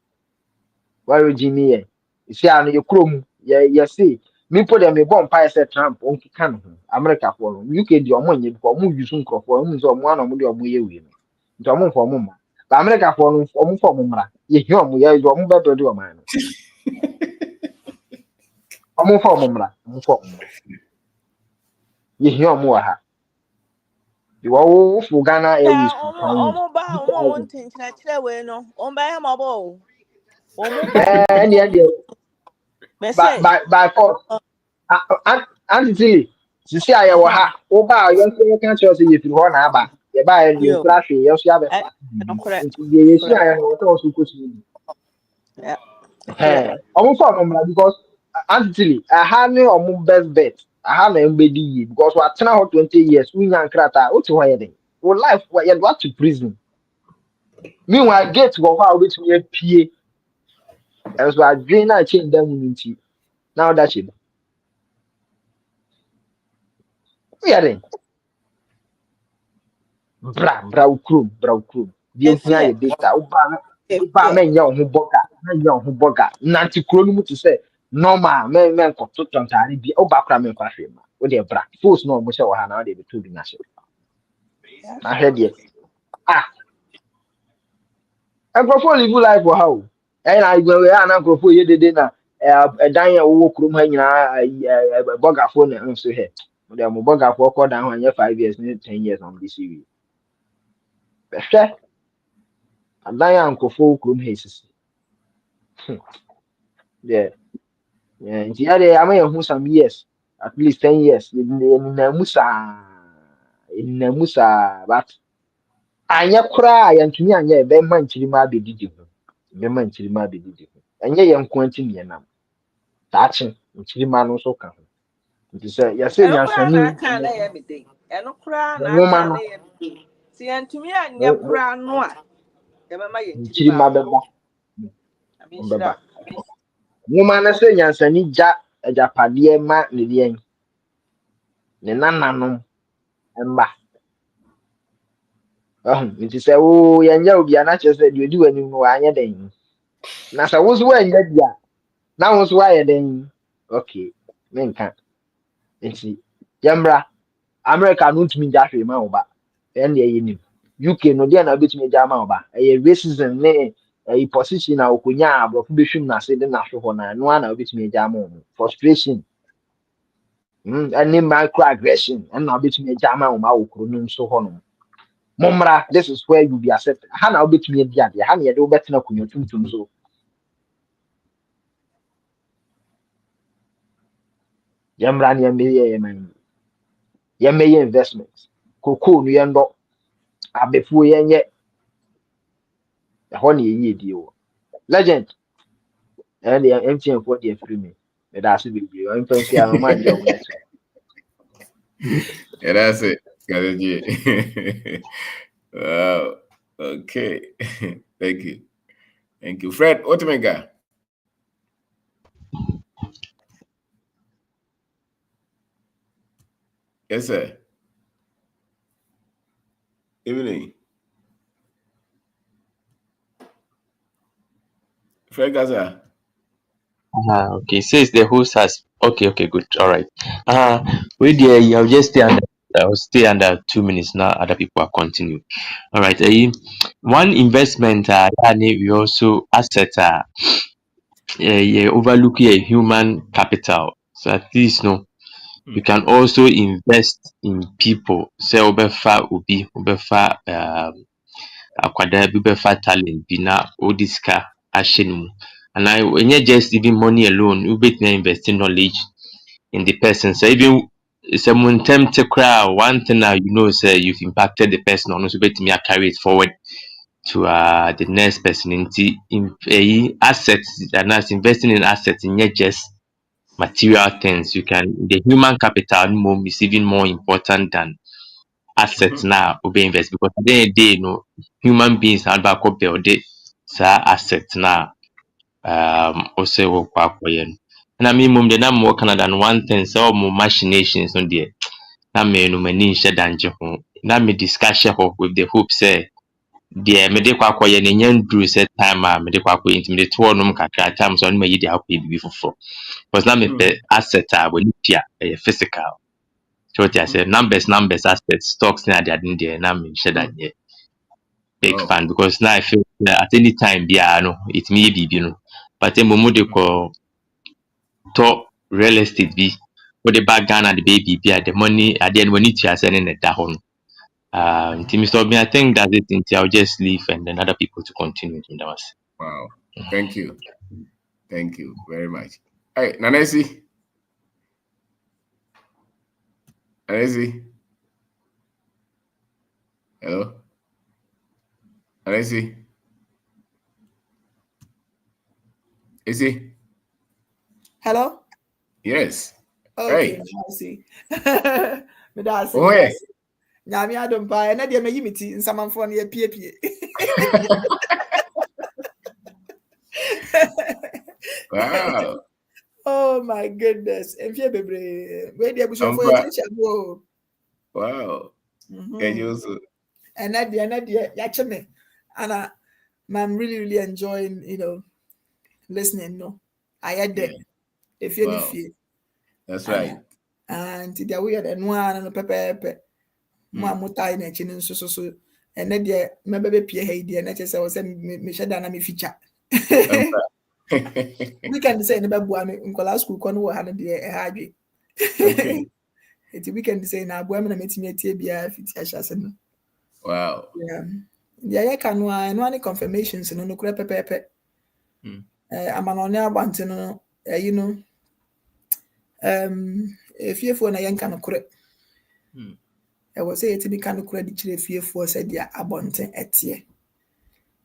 why Jimmy ye see ano yɛ kurom yɛ see me put them bomb mpae sɛ Trump onkeka no ho America for no UK di ɔmo nyɛ because ɔmo use nkrɔfo ɔmo nso ɔmo ana ɔmo de ɔmo yɛ wie no nti ɔmo mfa ɔmo ma but America for no ɔmo fa ɔmo mmra yɛ hia ɔmo yɛ ɔmo bɛbɛ de ɔmo ano ɔmo fa ɔmo mmra yɛ hia ɔmo wɔ ha wo fu Ghana Airways Yeah, omo ba omo wonten kyerɛ we no. Omo ba hɛ mabo. Omo ba. Me say by force anti sisi a yɛwɔ ha wo ba a yɛnso yɛka kyerɛ sɛ yɛfiri hɔ na aba yɛba yɛ yo. yɛmfura hwee yɛnso yɛabɛfa nti deɛ yɛsua yɛ no wɔsɛ wɔ so kɔsua bi ɔmo fa ɔmo mmara because anti aha ne ɔmo best bet aha na ɛmbɛdi yie because watena hɔ 20 years wonya nkrataa wote hɔ yɛ den wo life yɛde wato prison meanwhile gate wɔ hɔ a wobɛtumi apue ɛnso adwene no akyɛn da mu no nti na woda kyɛ mu woyɛ den bra ukurum bi ehia ye data uba me nya ho boga nanti kuro no mu to say normal me nkoto tontare bi uba kra me kwa hwe ma wo de bra force no mo hye wo ha na wo de beto bi na hye na hwe de enkrofo live life wo ha o na igwe we na enkrofo ye dede na dan ya wo kurum ha nyina boga fo na nso he wo de mo boga fo ko dan ho anya 5 years ne 10 years on this series behwe adan ya nkofo kurom ha esisi yeah nti ya de ama yahu some years at least 10 years na musa but anya kura ya ntumi anya be man nkirima abedidi ho anya ye nko anti ne nam taache nkirima no so ka ho nti se ya se nyansani eno na ya mede eno kura na aka na ya mede si ntumi anya kura no a ya mama ye nkirima beba nwoma na se nyansani ja ajapade ma ne den ne nananom mba nti se wo yanya obi ana che se de odi wani no anya den na se wo so wanya dia na wo so waye den okay menka nti yambra America no ntumi ja hwe ma wo ba en de yenim UK no dia na betumi ja ma wo ba racism ne position na okonya abrofo behwim na se de na hwe ho na no ana betumi ja ma wo frustration any microaggression and now between a jama or my so honor. Momra, this is where you be accepted. Hana between a dia, Hana do better than you so. Yamran Yamay investments. Cocoa, you end up a before yet the honey ye deal. Legend and they are empty and 40 free me. That's it. You're in fancy, I don't mind your next. Yeah, that's it. Wow. Okay. Thank you. Fred, what do you mean? Yes, sir. Evening. Fred Gaza. Okay, says the host has okay, good, all right. Wait there, I'll just stay under I'll stay under 2 minutes now, other people are continue. All right. One investment we also asset overlook human capital. So at least no you can also invest in people. Say obefa ubi, obefa akwadaa bi bɛfa talent bi na wode sika ahyɛ no mu anaa ɛnyɛ just even money alone wobɛtumi invest in knowledge in the person so even someone tempt to cry. One thing now, say you've impacted the person, or no, so bet me carry it forward to the next person in assets, and as investing in assets in not just material things. You can the human capital more is even more important than assets now we invest, because at the end of the day, human beings have back up build it assets now also work back and I mean mum the number more Canada than one thing, so more machinations on there. Na me no mani nhyɛ dangye ho na me discussion with the hope say deɛ mede kɔ akɔyɛ no nya nduru sɛ time a mede kɔ akɔyɛ nti mede to hɔ nom kakra time so no mayi de akɔyɛ biribi foforɔ, because na mepɛ asset a wɔne tua ɛyɛ physical. So what I say, numbers, assets, stocks, na ade there. Now me share that big fan, because now I feel at any time no, it may be but then momo de call top real estate be for the back Ghana the baby the money at the end when it is sending it down. Mr. I think that's it. Until I'll just leave and then other people to continue. Wow, thank you very much. Hey, Nanesi. Hello? Nanesi? Hello? Yes. Okay, hey. I see. That's oh, yeah. Nyami adom pa na dia meyi miti nsamanfo na pie. Wow. Oh my goodness. Enfie bebre. We dia buso for your chabo. Wow. And that dia ya cheme. And I'm really enjoying, listening, I had that. If you feel. That's right. And there we had and one and pepe. Mutai na chin so. And then dia maybe pie hey dia na chese was me shada na me feature. We can say na babu am nkola school kono wo ha na dia e ha dwe. Okay. It we can say na abu am na metimi atie bia fiti ahase no. Wow. Yeah, ya can no any confirmations no kura pepe. Amanone abante no efiefo na yenka no kure. I was say it be kan kure di kire efiefo say dia abonten etie.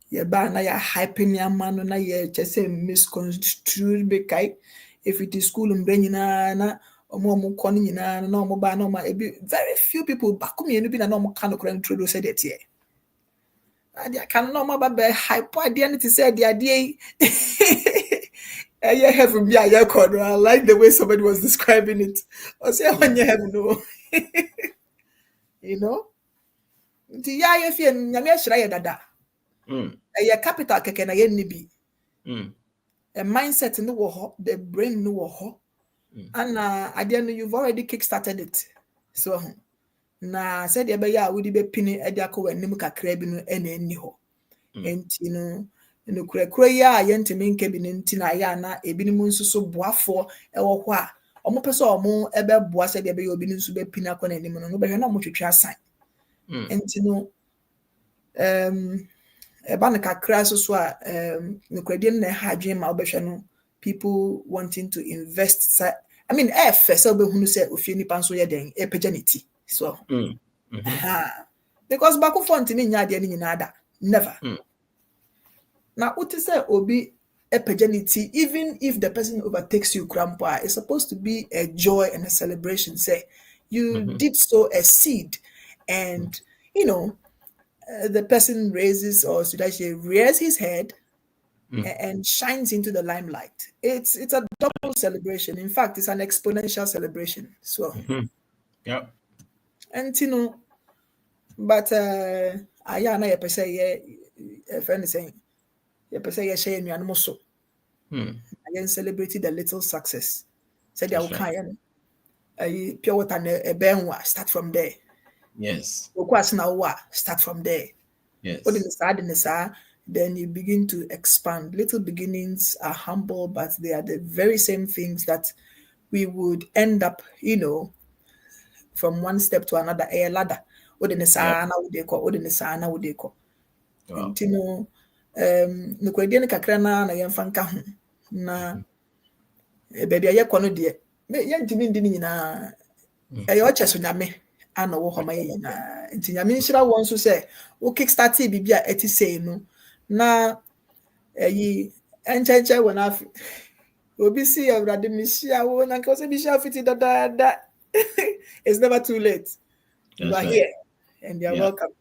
Ye ba na ya hyping ya man na ye chese misconstrued be kai. If it is school mbe nyina na omo kɔ nyina na omo ba na very few people back me no bi na omo kan kure introduce say etie. And I can no more be hype idea to say the idea. I heaven be a corner. I like the way somebody was describing it. I say when you have no, The ya if you nyame shira dada. A capital keke na ye nibi. A mindset no wo the brain no wo and at the end you've already kick-started it. So na said ya be ya wudi be pini e dia ko wanim kakra bi no ene ni ho. Enti no kura ya yentimi nke bi nti na ya na ebinim nsuso boafo e wo ho a omo pese omo ebe boa said ya be obi nsu be pini akọ na anim no be hwe na omo twetwe asan. Enti no eba na kakra so a no kura di na ha adwen ma obehwe no people wanting to invest. I mean first obe hunu say ofie nipa nso ye den e paganity. So because back font ni nya de ni nyina da never. Now what is say obi epigenity, even if the person overtakes you grandpa, it's supposed to be a joy and a celebration. Say you did sow a seed and the person raises, or should I say rears his head and shines into the limelight. It's a double celebration. In fact, it's an exponential celebration. So yeah. And but I na ye pese ye friend saying ye pese ye share nuanom so. Again celebrated the little success. Said they will kind pure water na benwa start from there. Yes. Start from there. Yes. Then you begin to expand. Little beginnings are humble, but they are the very same things that we would end up, from one step to another, a ladder. Nti no nokwadi ne kakra na yɛmfa nka ho na baabi a yɛkɔ no deɛ yɛntimi ndi ne nyinaa ɛyɛ ɔkyɛ so nyame ana wɔ hɔ ma yɛ nyinaa nti nyame nhyira wɔn nso sɛ wo kickstart bibi a ɛte sei no na ɛyi ɛnkyɛnkyɛn wɔ n'afe obi si awurade mehyia wo na nka wo sɛ mehyia fiti dadaada it's never too late. You are here and you are welcome.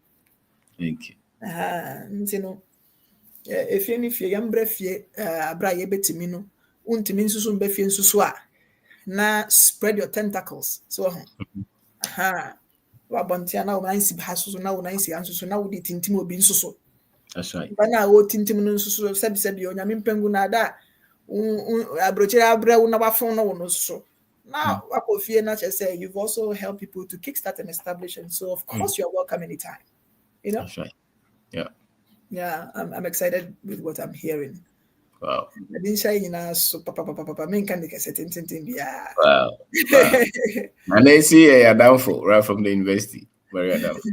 Thank you. Nti no efie ni fie yambra fie abra ye betimi no untimi nsusu mba fie nsusu a na spread your tentacles so wa bontia na wo nansi ba susu na wo nansi ansusu na wo di tintim obi nsusu. That's right. Ba na wo tintim no nsusu sebi onyame mpengu na da abrochira abra wo na ba fon no wo no so. Now, say you've also helped people to kickstart and establish, and so of course you're welcome anytime. You know. That's right. Yeah. Yeah, I'm excited with what I'm hearing. Wow. I didn't say so papa. Me can get certain thing. Yeah. Wow. And they see a downfall right from the university. Very downfall.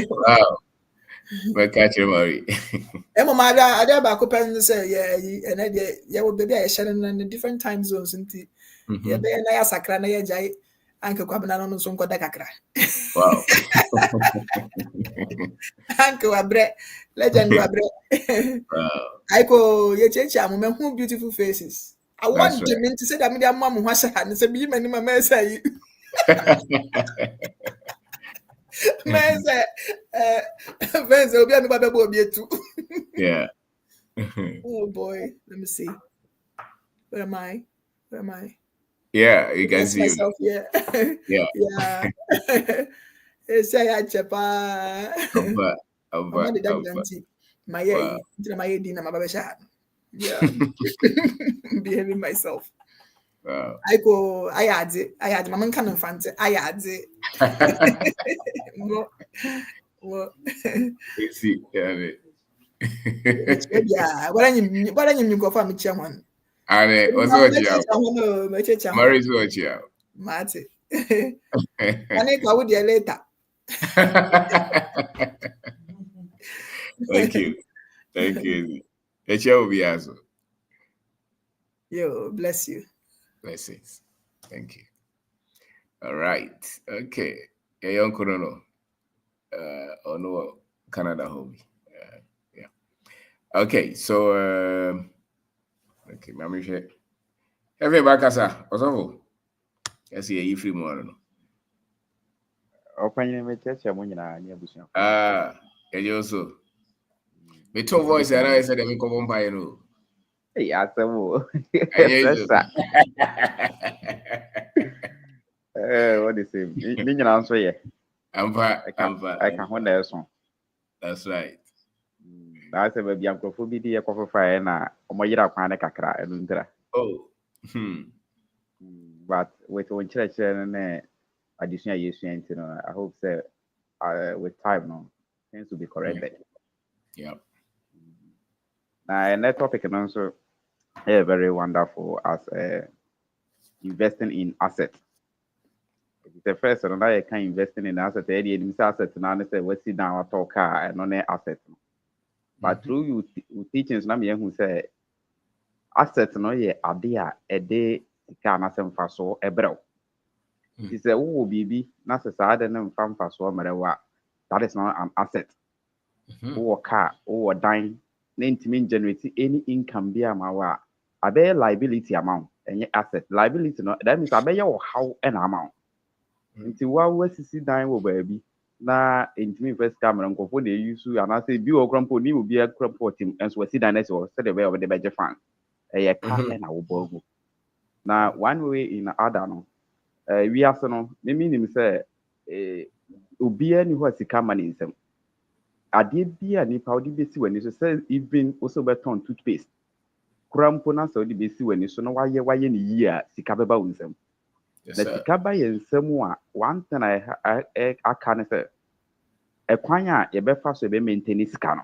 Wow. But catch you, Mary. Mama, I did back up and say, yeah, and I will be sharing in the different time zones. Yeah, be na ya sakra na ya jai anke kwa bana no so nkoda kakra. Wow. Anke wa bre, legend wa bre. Wow. Aiko ye chechi amu who beautiful faces. I want them to say that me dia mama ho asa and say bi mani mama say. Man say friends obi anu baba bo obi etu. Yeah. Oh boy, let me see. Where am I? Yeah, you can see myself. Yeah. Yeah. It's a chapa. I'm did that. My dina my babesha. Yeah. Behaving myself. Wow. I had my man can fancy. I had it. Well, You see, yeah. Yeah, what are you go for me chairman? And also Mary is what you Mate. I would later. Thank you. The chair will be as Yo, bless you. Blessings. Thank you. All right. Okay. A young Konono. Or no Canada hobby. Yeah. Okay. So okay, Mami share. Every bakasa. Also. Yes, yeah, you free more. Open me church nyina nya busia. You also. Me tone voice and I said me come on by no. Hey, asemo. What is it? Ni nyina nso ye. Ampa. I can hold that song. That's right. I say baby amkrofo bi di e kofofa na omoyira kwan ne kakra enu ntra. Oh. But with one church and additional years, I hope that with time, no, things will be corrected. Yeah. Now, and that topic is also very wonderful as investing in assets. It's the first and I can investing in assets. The assets now say we sit down and talk and non assets. But through you teachings, na me who say assets no ye idea a day. Can asem faso ebrew. He said, "Oh, baby, na se sa de nem fam faso merewa. That is not an asset. Oh, car, oh, dime, ntimi generate any income be amawa. Abe liability amount, any asset. Liability no, that means abe your how an amount. Until we see dime wo baby. Na ntimi first camera nko for the use and I say bi o grandpa ni obi a grandpa team and so see dine so say the way of the budget fund. E car na wo bogo. Now, one way in other no, we have no. Me meaning say, obiara ni hɔ sika ma ne nsam. Adeɛ bi a nipa ɔde besi w'ani so sɛ even also bɛtɔn toothpaste. Kura mpo na sɛ ɔde besi w'ani so na wayɛ ne yie a sika bɛba wo nsam. Na sika ba yɛ nsam a one thing aka ne sɛ, ɛkwan a yɛbɛfa so yɛbɛ maintain sika no,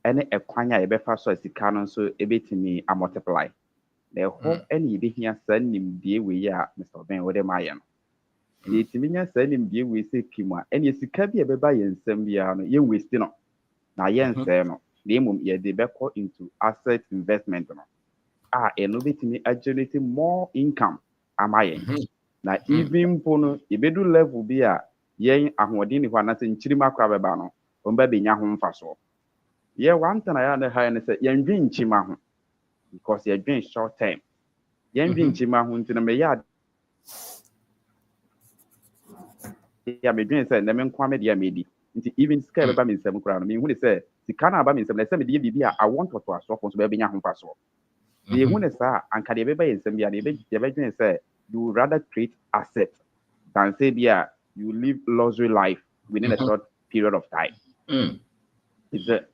ɛne ɛkwan a yɛbɛfa so a sika no nso ebɛtumi a multiply. The hope any behia sending be we are Mr. Ben with my own. The Timinia sending be we say Kima, and yes, can be a baby and Sembiano, you wasting on. Now, yen no, the mum ye de back into asset investment. And innovating me generating more income. Am I? na even pono ebedu level bi a yen ahoɔden ni hɔ anase nkyirima kora bɛba no ɔmba benya ho mfaso ye one thing I na high ne sɛ yɛndwe nkyima ho because yɛdwen short term yɛndwe nkyima ho nti na meyɛ ya medwen sɛ na me nkwa me deɛ medi nti even sika bɛba me nsɛm kora no mehu ne sɛ sika na aba me nsɛm na sɛ mede biribi a I want to asɔfo nso bɛbɛnya ho mfaso yehu ne saa anka deɛ bɛba yɛ nsɛm bi a yɛbɛdwen sɛ you would rather create asset than say bia you live luxury life within a short period of time. Is that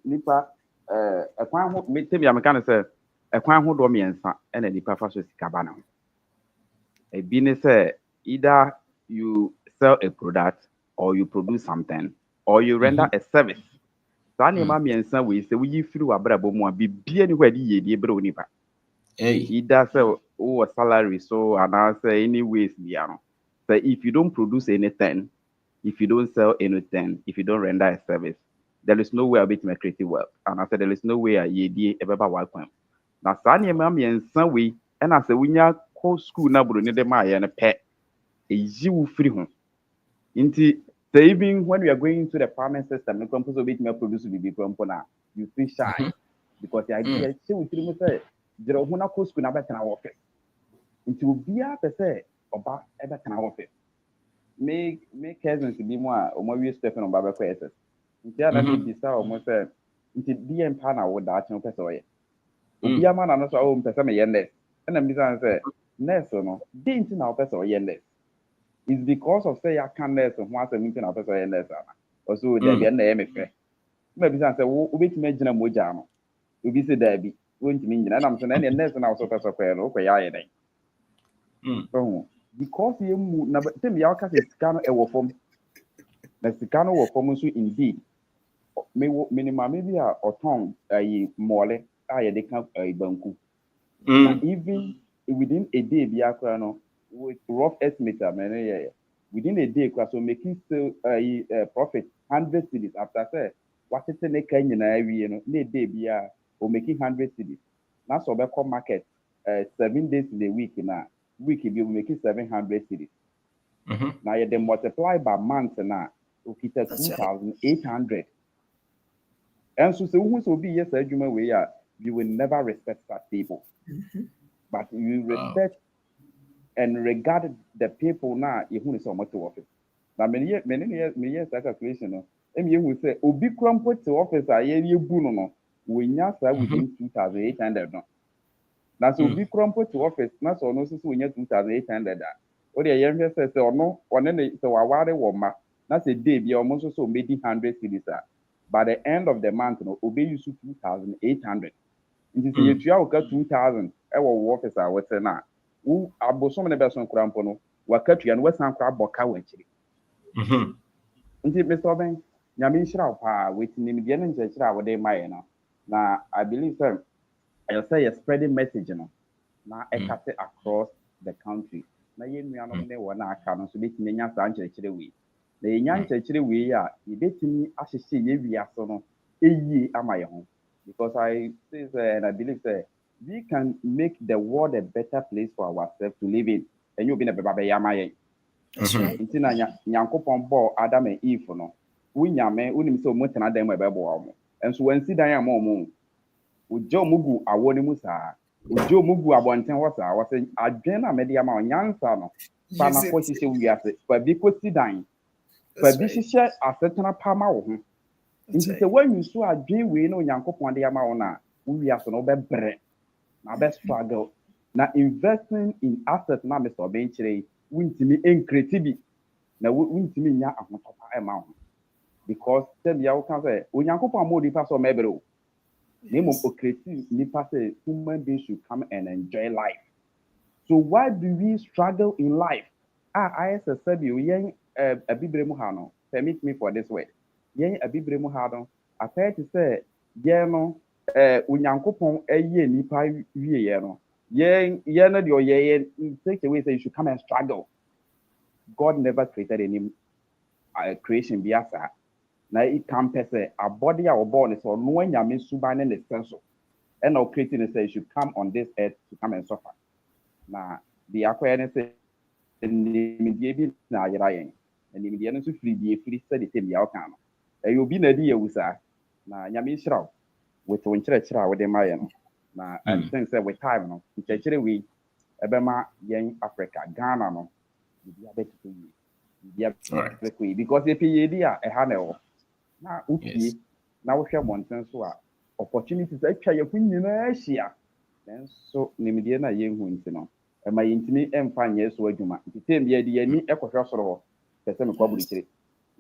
nipa ɛkwan ho tebia meka ne sɛ ɛkwan ho dɔ mmiɛnsa ɛna nipa fa so sika ba na ho ebi ne sɛ either you sell a product or you produce something or you render a service saa nneɛma mmiɛnsa wei sɛ woyi firi w'abrabɔ mu a bibia ni hɔ a ɛde yɛdie brɛ wo nipa either sɛ wowɔ salary so anaasɛ any ways bia no sɛ if you don't produce anything, if you don't sell anything, if you don't render a service, there is no way I'll be to make creative work. And I said there is no way I ye ever work with. Now, Sanya Mammy and some way, and I said, when you call school now, but need my and a pet, a you free home. Into saving when we are going to the farming system, the compose of it may produce be now. You feel shy because the idea is still with you say, there are one school now back in our office. Into be a per se, or back ever can our office. Make cousins be more or more Stephen on Baba Quests. Instead, let me decide almost into DM partner with that no person. Be a man and also own person yendless. And then Mr. say, Ness or no, didn't now person yendless. It's because of say I can't less of once a meeting of person yendless. Also, there be an MFA. Maybe I say, which imagine a mojano. We be said there be going to mean, and I'm saying, any ness and also person for okay, I because you move na tem ya ka sika no e wo fom na sika no wo fom so indeed minimum maybe a oton ayi mole a ye de ka banku na even within a day bi akra no with rough estimate within a day so making still profit 100 cedis after say what it ne ka nyina awie no na day bi a o making 100 cedis na so be come market 7 days in a week na week be making 700 cedis. Now you then multiply by month now, okay, 2,800. And so who will be yes, you will never respect such people. But you respect and regard the people now who is so much to office. Now many years calculation, and you will say, Obi crumple to office, I hear you no when you say within 2,800. Now so Obi crumple to office, not so no so when you 2,800. Or the young says, or no, or then so I worry woman. That's a day, be almost so maybe 100 cities. By the end of the month, no, obey you 2,800. It is a 2,000. Our office, I would say now. Who are both so many person crampono, what country and Western crab or cow actually. Indeed, Mr. Ben, Yamin Shrapa, waiting in the end, what they might now. Now, I believe, sir, I'll say a spreading message, you know, now I cut it across the country. Na ye nua no ne wona aka no so betimi nya saa nkyerɛkyerɛ wi na ye nya nkyerɛkyerɛ wi a ye betimi ahyehye ye wi aso no eyi ama ye ho because I say and I believe that we can make the world a better place for ourselves to live in and you be na beba be ya ma ye nti na nyankopɔn bɔ Adam and Eve no wunyame unim sɛ omo tena dan mu ɛbɛbɔ ɔmo enso wansi dan ama ɔmo ugye ɔmo gu awɔ ne mu saa Ujo mugu abonten wasa wasa adwen na media ma onyansa no fa na ko hihye wiase fa bi ko sidan fa bi hihye asetena pama wo ho nti se wanyu so adwen we na onyankopon de ama wo na wiase no bebre na be struggle na investing in assets na me so ben kire wuntimi encreate bi na wuntimi nya ahotopa e ma wo because tell ya wo kan say onyankopon amodi pa so mebre o name of creative nipa say human beings should come and enjoy life. So why do we struggle in life? I said you yen a bibremu hano. Permit me for this word. Yen a bibremu hano. I try to say yen no unyankopon eye nipa wie ye no. Yen no your yen take away say you should come and struggle. God never created any creation biasa. Na it can say a body or born is or no one yamin suban and essential. And now creating say you should come on this earth to come and suffer. Now the acquaintance nimdeɛ bi na ayera yɛn nimdeɛ no nso firi deɛ firi sɛde sɛ bia ɔka no ɛyɛ obi na adi yɛwu saa na nyame nhyira wo with wo nkyerɛkyerɛ a wode ma yɛ no na I think sɛ with time no nkyerɛkyerɛ wei ɛbɛma yɛn Africa Ghana no biribi abɛtete yie biribi abɛkɔ yie because yɛpɛ yɛdi a ɛha na ɛwɔ na wopie na wohwɛ mmɔnten so a opportunities atwa yɛ ho nyinaa ahyia nanso nimdeɛ no a yɛnhu nti no ɛma yɛntumi ɛmfa nyɛ so adwuma nti tem deɛ de yɛni ɛkɔhwɛ soro hɔ pɛ sɛ mekɔ aburukyire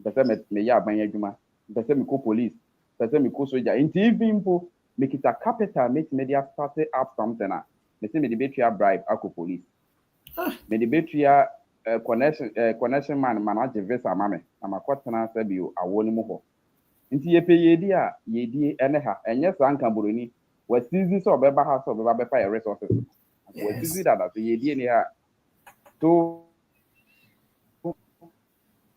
pɛ sɛ meyɛ aban adwuma pɛ sɛ mekɔ police pɛ sɛ mekɔ soja nti even mpo mekita capital mɛtumi de astarte up something a mɛsɛ mede bɛtua bribe akɔ police mede bɛtua connection man ma no agye visa ma me na makɔtena sɛ bio awɔ no mu hɔ nti yɛpɛ yɛdi a yɛdi ɛne ha ɛnyɛ saa nkaboroni wasizi sɛ ɔbɛba ha sɛ ɔbɛba bɛfa yɛ resources wasizi dada so yɛdie ne ha so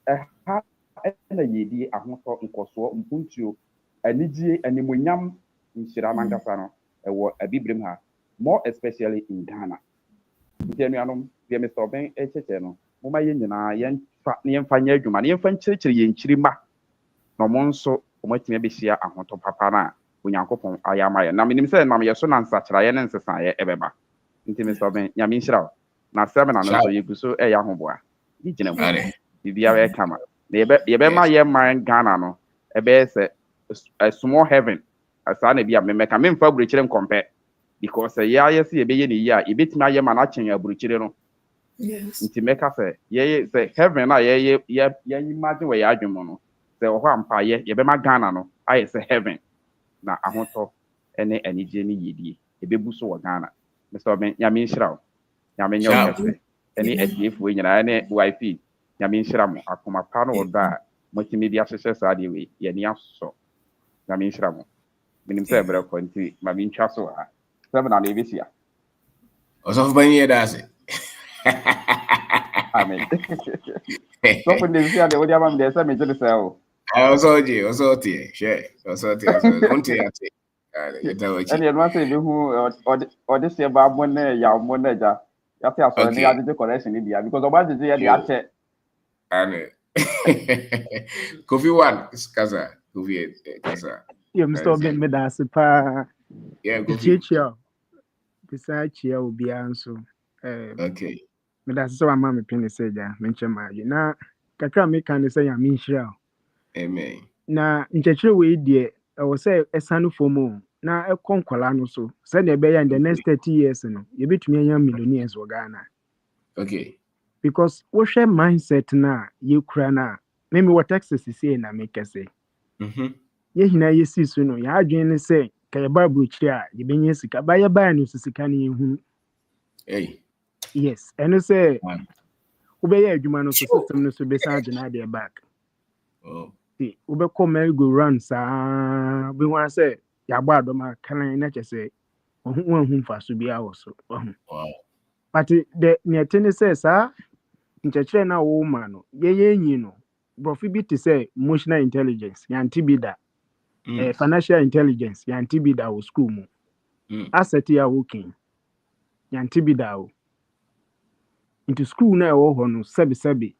ɛha ɛna yɛdi ahotɔ nkɔsoɔ mpuntuo anigye animonyam nhyira nankasa no ɛwɔ abibirem ha more especially in Ghana nti anuanom deɛ Mr. Oben ɛkyɛkyɛ no moma yɛn nyinaa yɛmfa nyɛ adwuma na yɛmfa nkyerɛkyerɛ yɛn nkyiri mma na ɔmo nso ɔmo atumi abɛhyia ahotɔ papa no a Onyankopɔn ayɛ ama yɛn na menim sɛ nam yɛ so na nsakyerɛeɛ ne nsesaeɛ ɛbɛba nti Mr. Oben nyame nhyira wo na sɛmina no nso yɛgu so ɛyɛ ahoboa gyina mu biribiara ɛka ma na yɛbɛma yɛ man Ghana no ɛbɛyɛ sɛ a small heaven saa na bi a memɛka memfa aburukyire nkɔmpɛ because yɛayɛ sɛ yɛbɛyɛ ne yie a yɛbɛtumi ayɛ ma no akyɛn aburukyire no nti mɛka sɛ yɛyɛ sɛ heaven a yɛimagye wɔ yɛ adwene no sɛ ɔhɔ ampayɛ yɛbɛma Ghana no ayɛ sɛ heaven na ahotɔ ne anigye ne yɛdie ɛbɛbu so wɔ Ghana Mr. Oben nyame nhyira wo nyame nyɛ wo kɛsɛ ne atiefoɔ nyinaa ne wife nyame nhyira mo akoma pa no wɔ dɔ a motumi de ahyehyɛ saa deɛ wei yɛni asɔ nyame nhyira mo menim sɛ ɛbrɛ kɔ nti ma mentwa so wɔ ha sɛ na yɛbɛhyia ɔsɔfo bani yɛ da ase amen sɔfo de bɛhyia deɛ wode ama me deɛ sɛ megye de sɛ o ɔsɔgye ɔsɔteɛ hwɛ ɔsɔteɛ wonte ate ɛne ɛno asɛ yɛbɛhu ɔde hyɛ ba mo ne yaw mo ne agya yɛate asɔre ne yɛagyegye correction ne bia because ɔba gyegye yɛde akyɛ ane Kofi one kasa Kofi kasa Mr. Oben meda ase paa Kofi bisa chia obiara nso okay meda ase sɛ wama me pene sɛ gya menkyɛ maadwe na kakra meka ne sɛ nyame nhyira amen na nkyɛkyerɛ wei deɛ ɛwɔ sɛ ɛsane fam o na ɛkɔ nkwala no so sɛdeɛ ɛbɛyɛ in the next 30 years no yɛbɛtumi anya millionaires wɔ Ghana okay because wohwɛ mindset na yɛkura na meme wɔ Texas sie na mekɛsɛ yɛhina yɛsi so no yɛadwene ne sɛ ka yɛba aburokyire a yɛbɛnya sika ba yɛbaa no so sika no yɛhunu yes ɛno sɛ wobɛyɛ adwuma no so system no so bɛsa adwene adeɛ back wobɛkɔ merry-go round saa wobɛhu sɛ yɛabɔ adɔm a kanan na kyɛ sɛ wahu mfaso biara wɔ so but neɛte ne sɛ saa nkyɛkyerɛ no a wɔwoma no yɛyɛ nyi no borɔfo bi te sɛ emotional intelligence yɛante bi da financial intelligence yɛante bi da wɔ school mu asset a wɔkin yɛante bi da o nti school no a ɛwɔ hɔ no sɛbesɛbe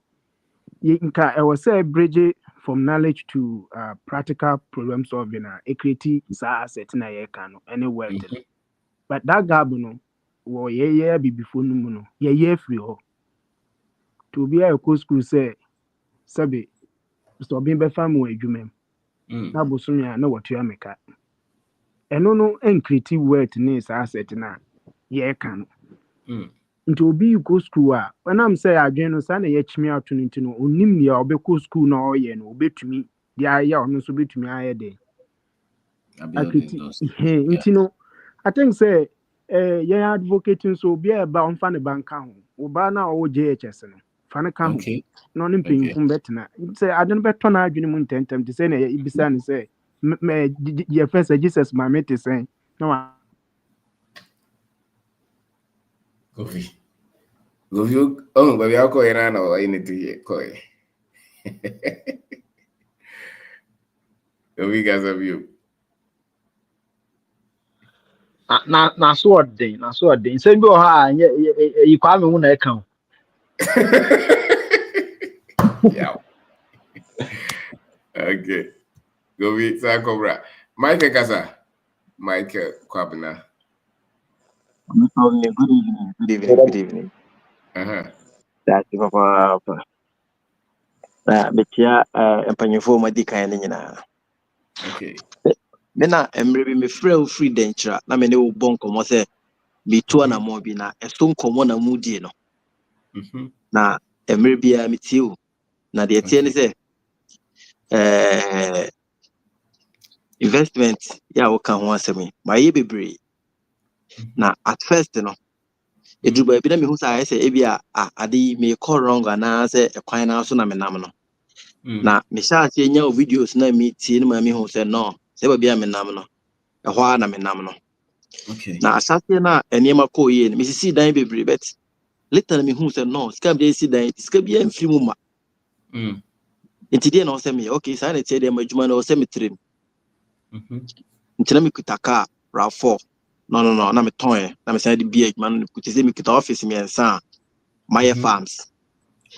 nka ɛwɔ sɛ bridge from knowledge to practical problem solving a equity saa asset na yɛka no ɛne wealth but that gap no wɔ yɛyɛ abibifo no mu no yɛyɛ afiri hɔ to be a ɛkɔ school sɛ sɛbe Mr. Oben bɛfa mu adwuma mu na bosomi a na wɔtua meka ɛno no ɛnkriti wealth ne saa asset na yɛka no nti obi go school a wɔnam sɛ adwene no saa na yɛkyimi ato no nti no onim nea ɔbɛkɔ school na ɔyɛ no obɛtumi de ayɛ ɔno nso obɛtumi ayɛ dɛ nti no I think say yɛn advocate nso obi a ɛba ɔmfa ne banka ho ɔbaa na ɔwɔ JHS no fa ne ka ho na ɔne mpanyinfo bɛtena sɛ ade no bɛtɔ no adwene mu ntɛmtɛm te sɛ na yɛbisa ne sɛ yɛfɛ sɛ Jesus maame te sɛn na Kofi oh baby ako yana na wa ini tiye koi Kofi gaza view na so ɔden sɛ bi wɔ ha a yi kwa me ho na ɛka ho Yeah. Okay. Go with Cobra. Michael Kasa. Michael Kwabena. Good evening. Good evening. Good evening. That's Papa. Betia mpanyinfo ma di kan ne nyina. Okay. Me na emre bi me free denchra na me ne wo bon komo se me tu na mo bi na eso nkomo na mu die no. Na emre bi a me tiu na de tie ne se investment ya wo kan ho asemi ma ye bebre. Na at first no edu ba bi na me hu sa se e bi a ade me call wrong na se ekwan na so na me nam no. Na me sha se nya videos na me tie no ma me hu se no se ba bi a me nam no. Ehwa na me nam no. Okay. Na asase na enema ko ye me sisi dan bebre bet later me hu say no scam dey si dan scam bi en free mu ma nti dey na o say me okay say na tie dey madwuma na o say me trem nti na me kutaka RAV4 no na me ton na me say dey bi adwuma no kuti say me kuta office me ensa my farms.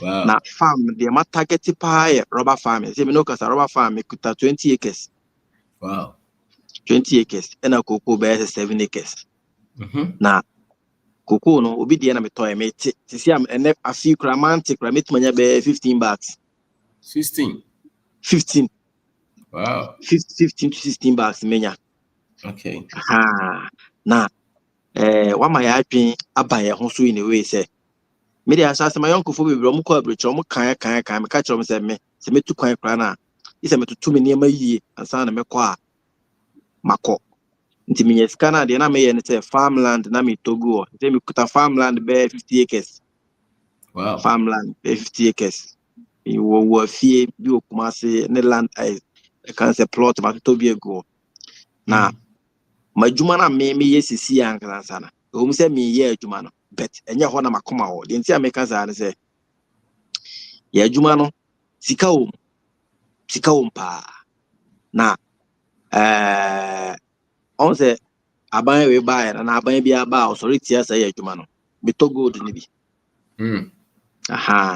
Wow. Na farm dey ma target pa rubber farm say me no kasa rubber farm me kuta 20 acres. Wow. 20 acres and a cocoa bear 7 acres. Na cocoa no obi dey na me toy me ti see am ene afi kramantic kramit manya be 15 bags. 15. Wow. 15 to 16 bags menya. Okay. Na what my adwin abaye ho so in a way say me dey asase my uncle fo bebre mo ko abrecho mo kan me ka kire mo say me se me tu kwan kra na ise me tutu me niam yie ansa na me ko a mako nti me yeska na de na me ye ne say farmland na me togo say me kuta farmland be 50 acres. Wow. Farmland be 50 acres. Wo fie bi okumase ne land I can say plot ma to bi ego na majuma na me ye sisi anka sana o say me ye adwuma no bet enye ho na makoma ho de nti ameka za ne say ye adwuma no sika o pa na on say aban we buy na aban bi aba o sorry tia say ye adwuma no me to gold ni bi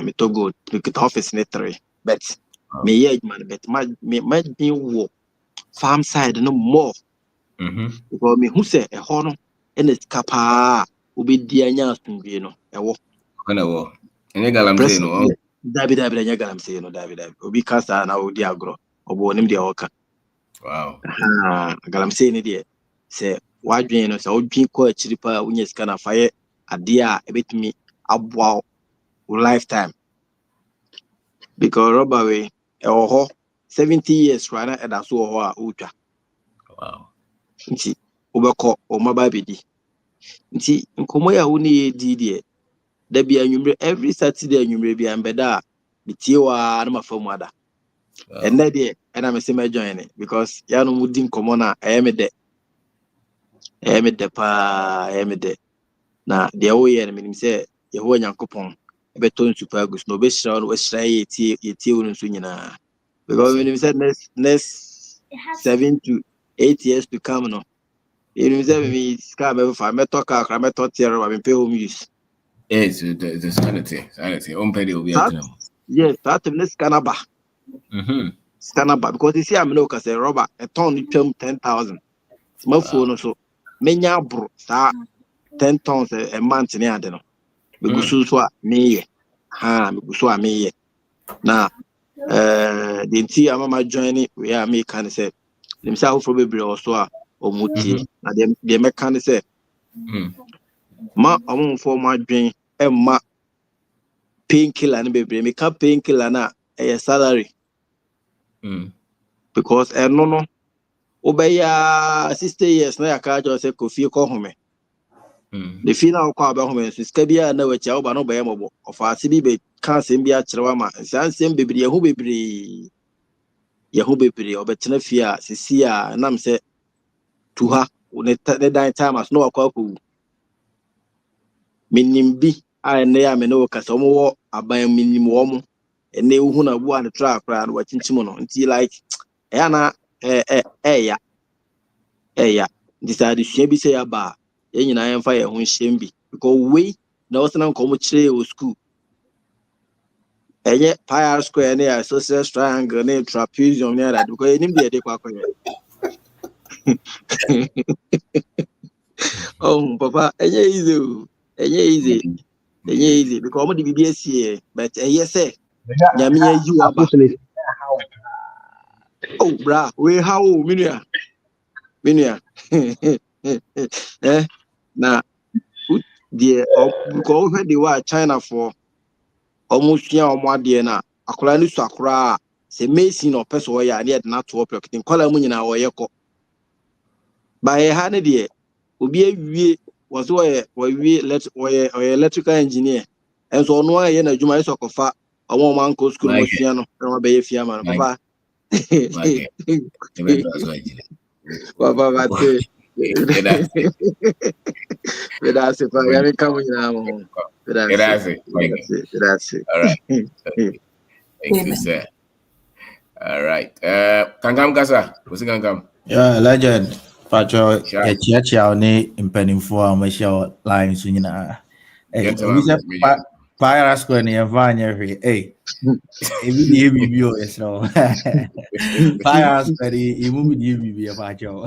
me to gold me get office ne 3 bet me ye adwuma no bet ma bin wo farm side no more because me who say a hono and it's capa ubidi anya asumdwe no ewo kana wo enye galamsey no dabi anya galamsey no dabi obi kasa na odi agro obo onim de oka. Wow. Galamsey ni de say wadwen no say odwen ko achiri pa unya sika na faye ade a ebetimi aboa lifetime because rubber we ewo ho 70 years right na eda so ho a utwa. Wow. Nti obekọ o maba bedi nti nkomo ya wo ne di de da bia anwumre every Saturday anwumre bia mbeda bitie wa na mafamu ada and na de na me se me join ne because ya no mudi nkomo na me de na de wo ye ne menim se ye ho nyankopon beto nsupa gus no be shira no shira ye tie wo nsu nyina because menim se next 7 to 8 years to come no you say me scam ever me talk akra me talk tier ba me pay home use. Yes, the sanity. On pay the obi atenam. Yes, that me scanaba. Scanaba because you see I'm no cause rubber a ton 10,000. My phone so menya bro sa 10 tons a month ni ade no. Me gusu so a me ye. Me gusu a me ye. Na the nti amama join we are me kan say them say for bebre also a omutie na dem me kan say ma amon for ma dwen emma painkiller and baby me can painkiller na a salary because no obeya 60 years na yaka jo se kofi ko home the final ko aba home so ska bia na wachi oba no be mobo ofaase bi be kan sem bia kirewa ma sansem bebre ye hu bebre obetena fia sisi a nam se tuha ne dan time as no akwa ko minimbi a ne ya me no kasa mo wo aban minim wo mo ene hu na bu an track ra no wachinchim no nti like na decide hwe bi say ya ba e nyina yemfa ye ho hye mbi because we na wasana nko mo kire o school Enye pi square ne isosceles triangle ne trapezium ne that because enim dey kwa kwa. Oh papa, enye easy because omo di bibi esie but say nyame ayi waba. Oh bra, we how minua. Na the because we dey wa China for almost ya ade na akora ni so akora se mason or person we ya na na to up kitin kola mu nyina wo yekọ ba ye ha ne de obi awie was we electrical engineer enso no aye na adwuma iso kofa omo man ko school mo sua no na be ye fia ma papa papa bate Grazie, pagare il cavolo. Grazie. All right. Okay. Thank you, sir. All right. Kankam Kasa. What's it Kankam? Yeah, legend. Pacho, chia ni mpenimfo a mashia line so nyina. Eh, Pyra square ni evanya hwe. Eh. Ebi di bibi o esro. Pyra square imu di bibi e pacho.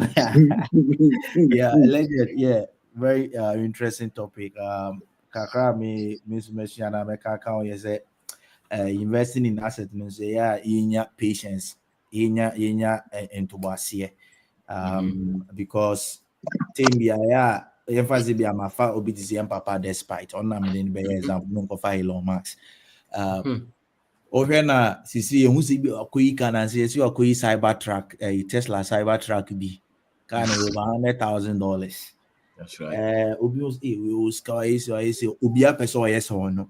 Yeah, legend. Yeah, very interesting topic. Kakra me mention na me kaka o say investing in assets no say yeah, inya patience. Inya into basiye. Because team ya emphasis be am afa obi disi papa despite on na me be example no ko fa Elon Musk ohwe na sisi ehun si bi akoyi kana si akoyi Cybertruck Tesla Cybertruck bi kana over $100,000. That's right. Obi we sky is obi a person yes or no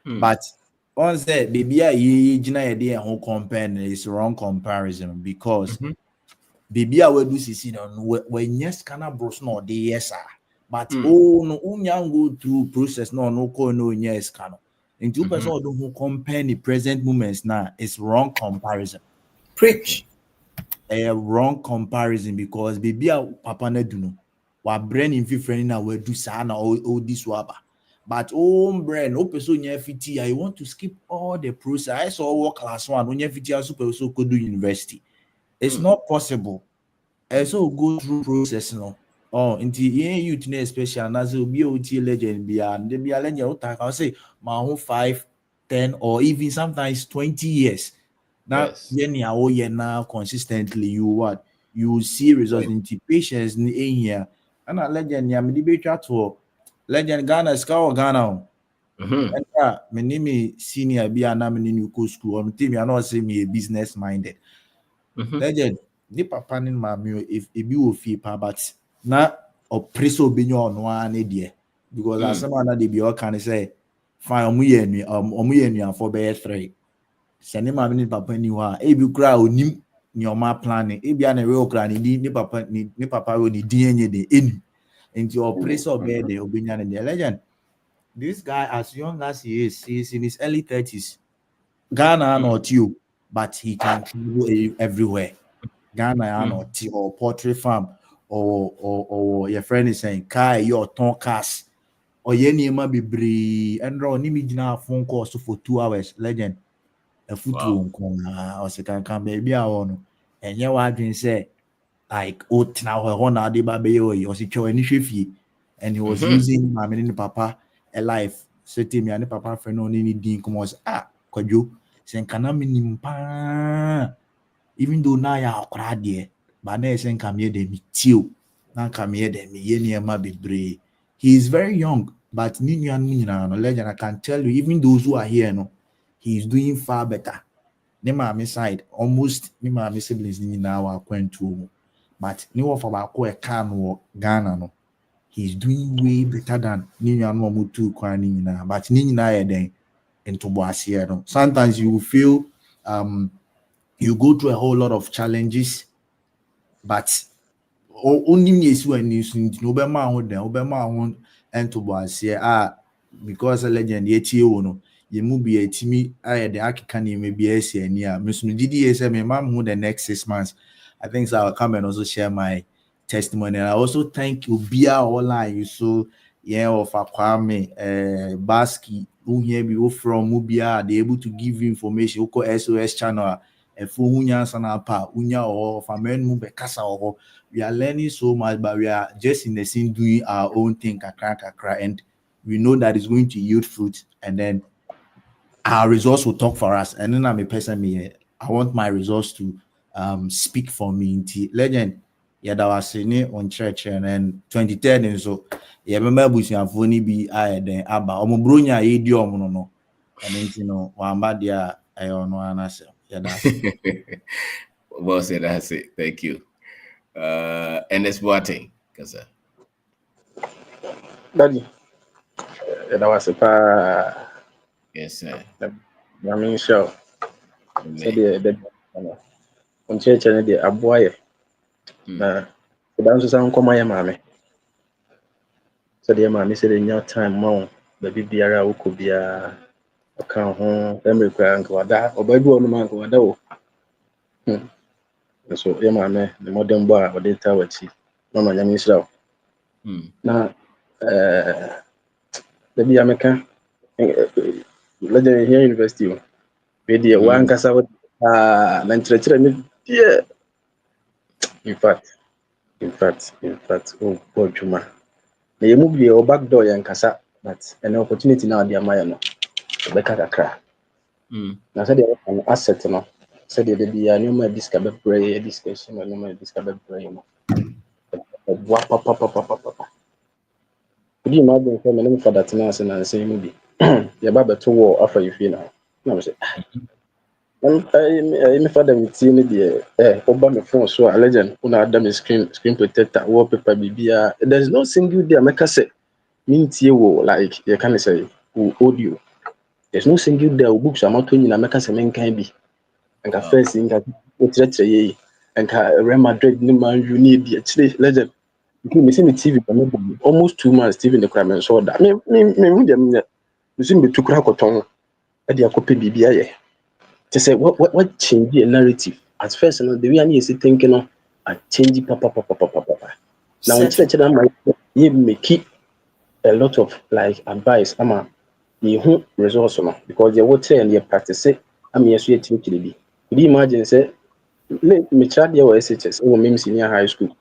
but on say baby a ye gina ye dey ho compare is wrong comparison because baby a we do sisi no when yes kana bros no dey yes but no unya go through process no ko no yes kana into person who compare the present moments now it's wrong comparison. Preach. A wrong comparison because baby a papa na do no wa brain in friend na we do sana all this waba but brain o person nya fiti I want to skip all the process I saw work class 1 when you fiti super so go do university. It's not possible. So go through process no. Into youth especially as be OT legend be and they be a legend I say my own 5, 10 or even sometimes 20 years. Now now consistently you see results into patience in here. And a legend ya me debate to legend Ghana scout Ghana. And my name is senior be an new school on team you not say me a business minded. Legend ni papa ni mami if ebi wo fie pa but na oppresso benyo ono an de because as someone na dey be all can say fine omu ye nu for be 3 sene mami ni papa ni wa ebi kura onim ni o ma planning ebi an real kura ni papa wo ni din enye de enu into oppresso be de obenya ne de legend this guy as young as he is in his early 30s Ghana not you but he can travel everywhere. Ghana or poultry farm or your friend is saying car your ton cars or any ma be bree and draw ni me phone calls for 2 hours legend a foot or second can baby on and you are doing say like now her na de baby or si any fee and he was using my mini papa a life setting me and papa friend on any din come was kwadwo sen kana minim pa even though now ya akra de but na sen come here dem tio na come here dem ye niema bebre he is very young but ni nyina no legend I can tell you even those who are here no he is doing far better ne mama side almost ni mama siblings ni na wa kwantu but ni wo for ba ko e kan wo Ghana no he is doing way better than ni nyano mo tu kwan ni nyina but ni nyina ye den into boasie no sometimes you feel you go through a whole lot of challenges but only me is when you no be ma ho den obema ho into boasie because legend ye tie wo no ye mu bi etimi aye de akeka ne me bi esi ani a me so no didi ye say me mam ho the next 6 months I think so I'll come and also share my testimony and I also thank you Bia online you so of Kwame, Baski, who hear me from Mubia, they able to give you information, who SOS channel, and for Unya Sanapa, Unya or Famen Mube Casa. We are learning so much, but we are just in the scene doing our own thing, and we know that it's going to yield fruit, and then our results will talk for us. And then I'm a person, I want my results to speak for me. Legend. Yeah, that was on church and 2010 and so yeah, remember bushing phone be then aba omobronya idiom no and then one bad yeah I don't know answer. Yeah, that's Well said, that's it. Thank you. And it's what thing, because Daddy, that was a yes, sir. I mean, sure. So Amen. the on church and the aboy. The dance sound come my mammy. So the mammy said in your time, mom, the BBR who could be a account home, memory crank or that, or baby on the man or that. So, yeah, mammy, the modern bar or the tower chief. No, my name is Rao. Now, the Biameka, legend here university. With the one casa, yeah. In fact, oh, poor Juma. The movie or back door and casa, but an opportunity now, dear Mayano, Becca cry. Now, said an asset, no. Said there be a new discover prayer discussion or no discover prayer. Could you imagine for that nurse and say movie? Your Baba to war offer you feel now. No, I say, I'm father with seeing the Obama phone so a legend, una Adam screen protector, wallpaper, BBR. There's no single day I make us say, mean like you can say, audio. There's no single day books I'm not doing in America, and can be. And a first thing that ye and Real Madrid, no man, you need the legend. You see me TV almost 2 months TV in the crime and saw that. Me, you see me to crack a tongue at the copy BBI. To say what change the narrative at first, the way I need to thinking of I change papa. Now in church, I might keep a lot of like advice. I'm a resource because they would say and they practice it. I'm here to teach you. Could you imagine say me child there was SHS or me senior high school.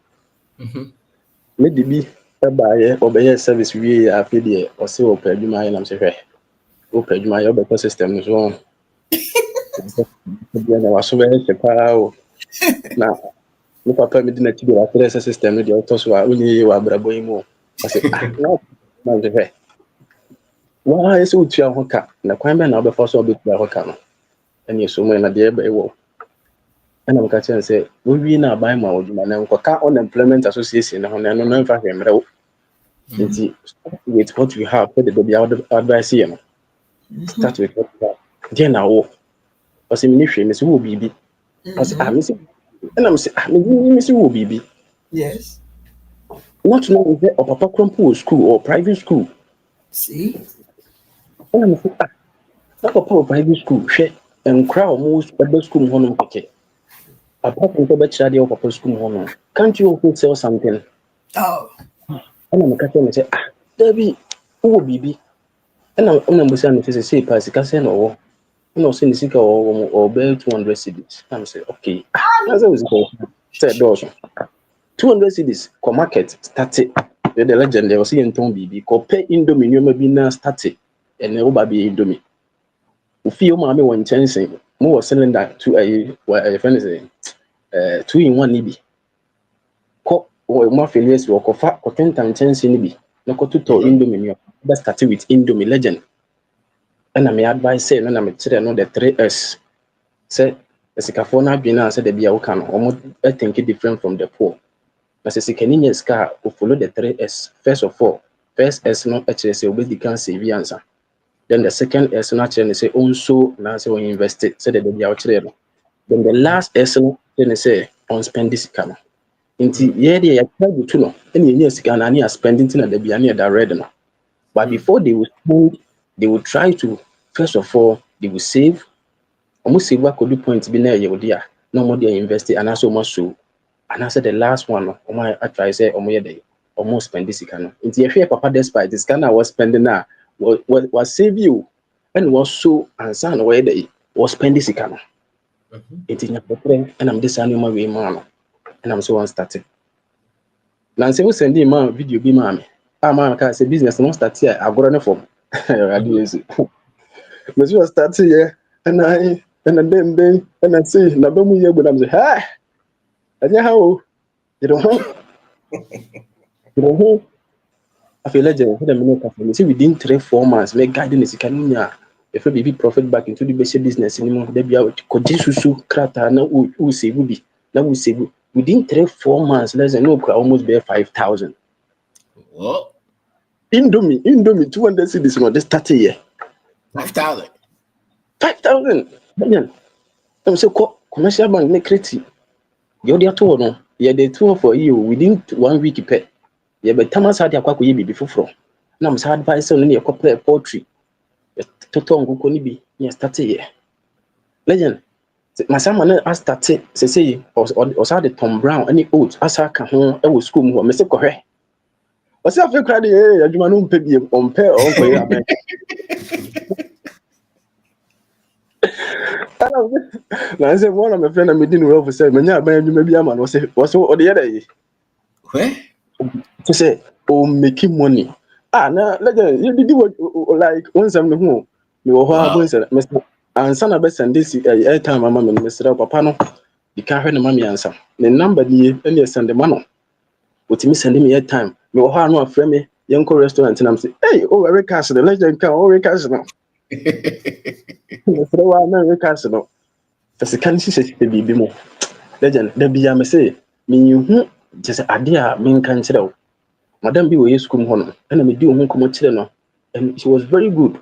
Me be buy or service we are paid or say open you and I'm saying open you my better system so was so very now no papa me didn't do a system with the autos were only were brabo. I say no why is it your hoka na kwan be na obefo so obetu hoka no ene so mo na de be wo and I'm catching say we na buy my oduma na nkoka unemployment association na no no fa hwemre wo with what we have for the be advice here no start with what we have then na wo because me hwe me so wo bibi because me say and I'm say me say wo bibi Yes. not knowing that or papa crumple school or private school. See? And I'm say that papa private school share and crowd most private school honum okay. Apart from the child of papa school honum, can't you also sell something? Oh. And I'm catching and say there be who bibi. And I'm saying say pass can say no. No say the or bear 200 cedis. I'm say okay. That's what say doors. 200 cedis ko market started the legend they was in ton bibi ko pay indomie nyoma bi na started and e oba bi indomie ufi o ma me won chance mo was cylinder to a friend say 2 in 1 ni bi ko o ma failures wo ko fa ko 10 time chance ni bi na ko tuto indomie ni that started with indomie legend and I advise say na me tire no the 3S say esikafo na bi na say the bia wo kan o think different from the poor. But as a car, we follow the 3S. First of all, first S not actually we can save answer. Then the second S not actually say also now say we invest it, so that they be out there. Then the last S then say on spend this car. Inti they try to know any years can any spending thing at the be any that red now. But before they will spend, they will try to first of all they will save. Almost save what could do points be near you dear. No more they invest it and also much so. And I said the last one, I try say almost spend this kind. Into your papa despite this kind was spending now was save you and was so and son where they was spend this kind. It's in your and I'm this animal way man and I'm so unstarted. Nancy will send him a video be mammy. Man can say business not start here. I've got a form. I do it. But you start here and I and I say Nabamu here, but I'm saying, hi, and how you don't know. I feel like the see within 3-4 months, make guidance can if a baby profit back into the basic business anymore, they be out Kodisusu Krata, now who say will be now we say within 3-4 months, less than no almost bear 5,000. What? Indomie 200 cities on this 30 year. 5,000. 5,000. I'm so commercial bank make credit. The other two no, yeah, the two for you within 1 week pay. Yeah, but Thomas had a quack be before. Now I'm sad by so near copper poetry. Toton go be yes, 30 year. Legend. My son I started say or saw the Tom Brown any oats as I can home I will school more Mr. Corre. What's up for credit? You man pay on pair on for you. I said one of my friends I didn't well for say, maybe a man was or the other day. Where? To say, oh, making money. Now, you did what like once I'm the home. You were Mr. And son of best and this airtime, my mom and Mr. Papano. You can't hear the mommy answer. The number the any send the man. What you sending me airtime? You were no friend me, young restaurant, and I'm saying, hey, oh, Eric Castle, the legend can already castle. Mr. Castle. Because the country says the baby more. Legend, there be a say, mean you just a dear mean cancel. Madam be away school home, and I do home come children, and she was very good.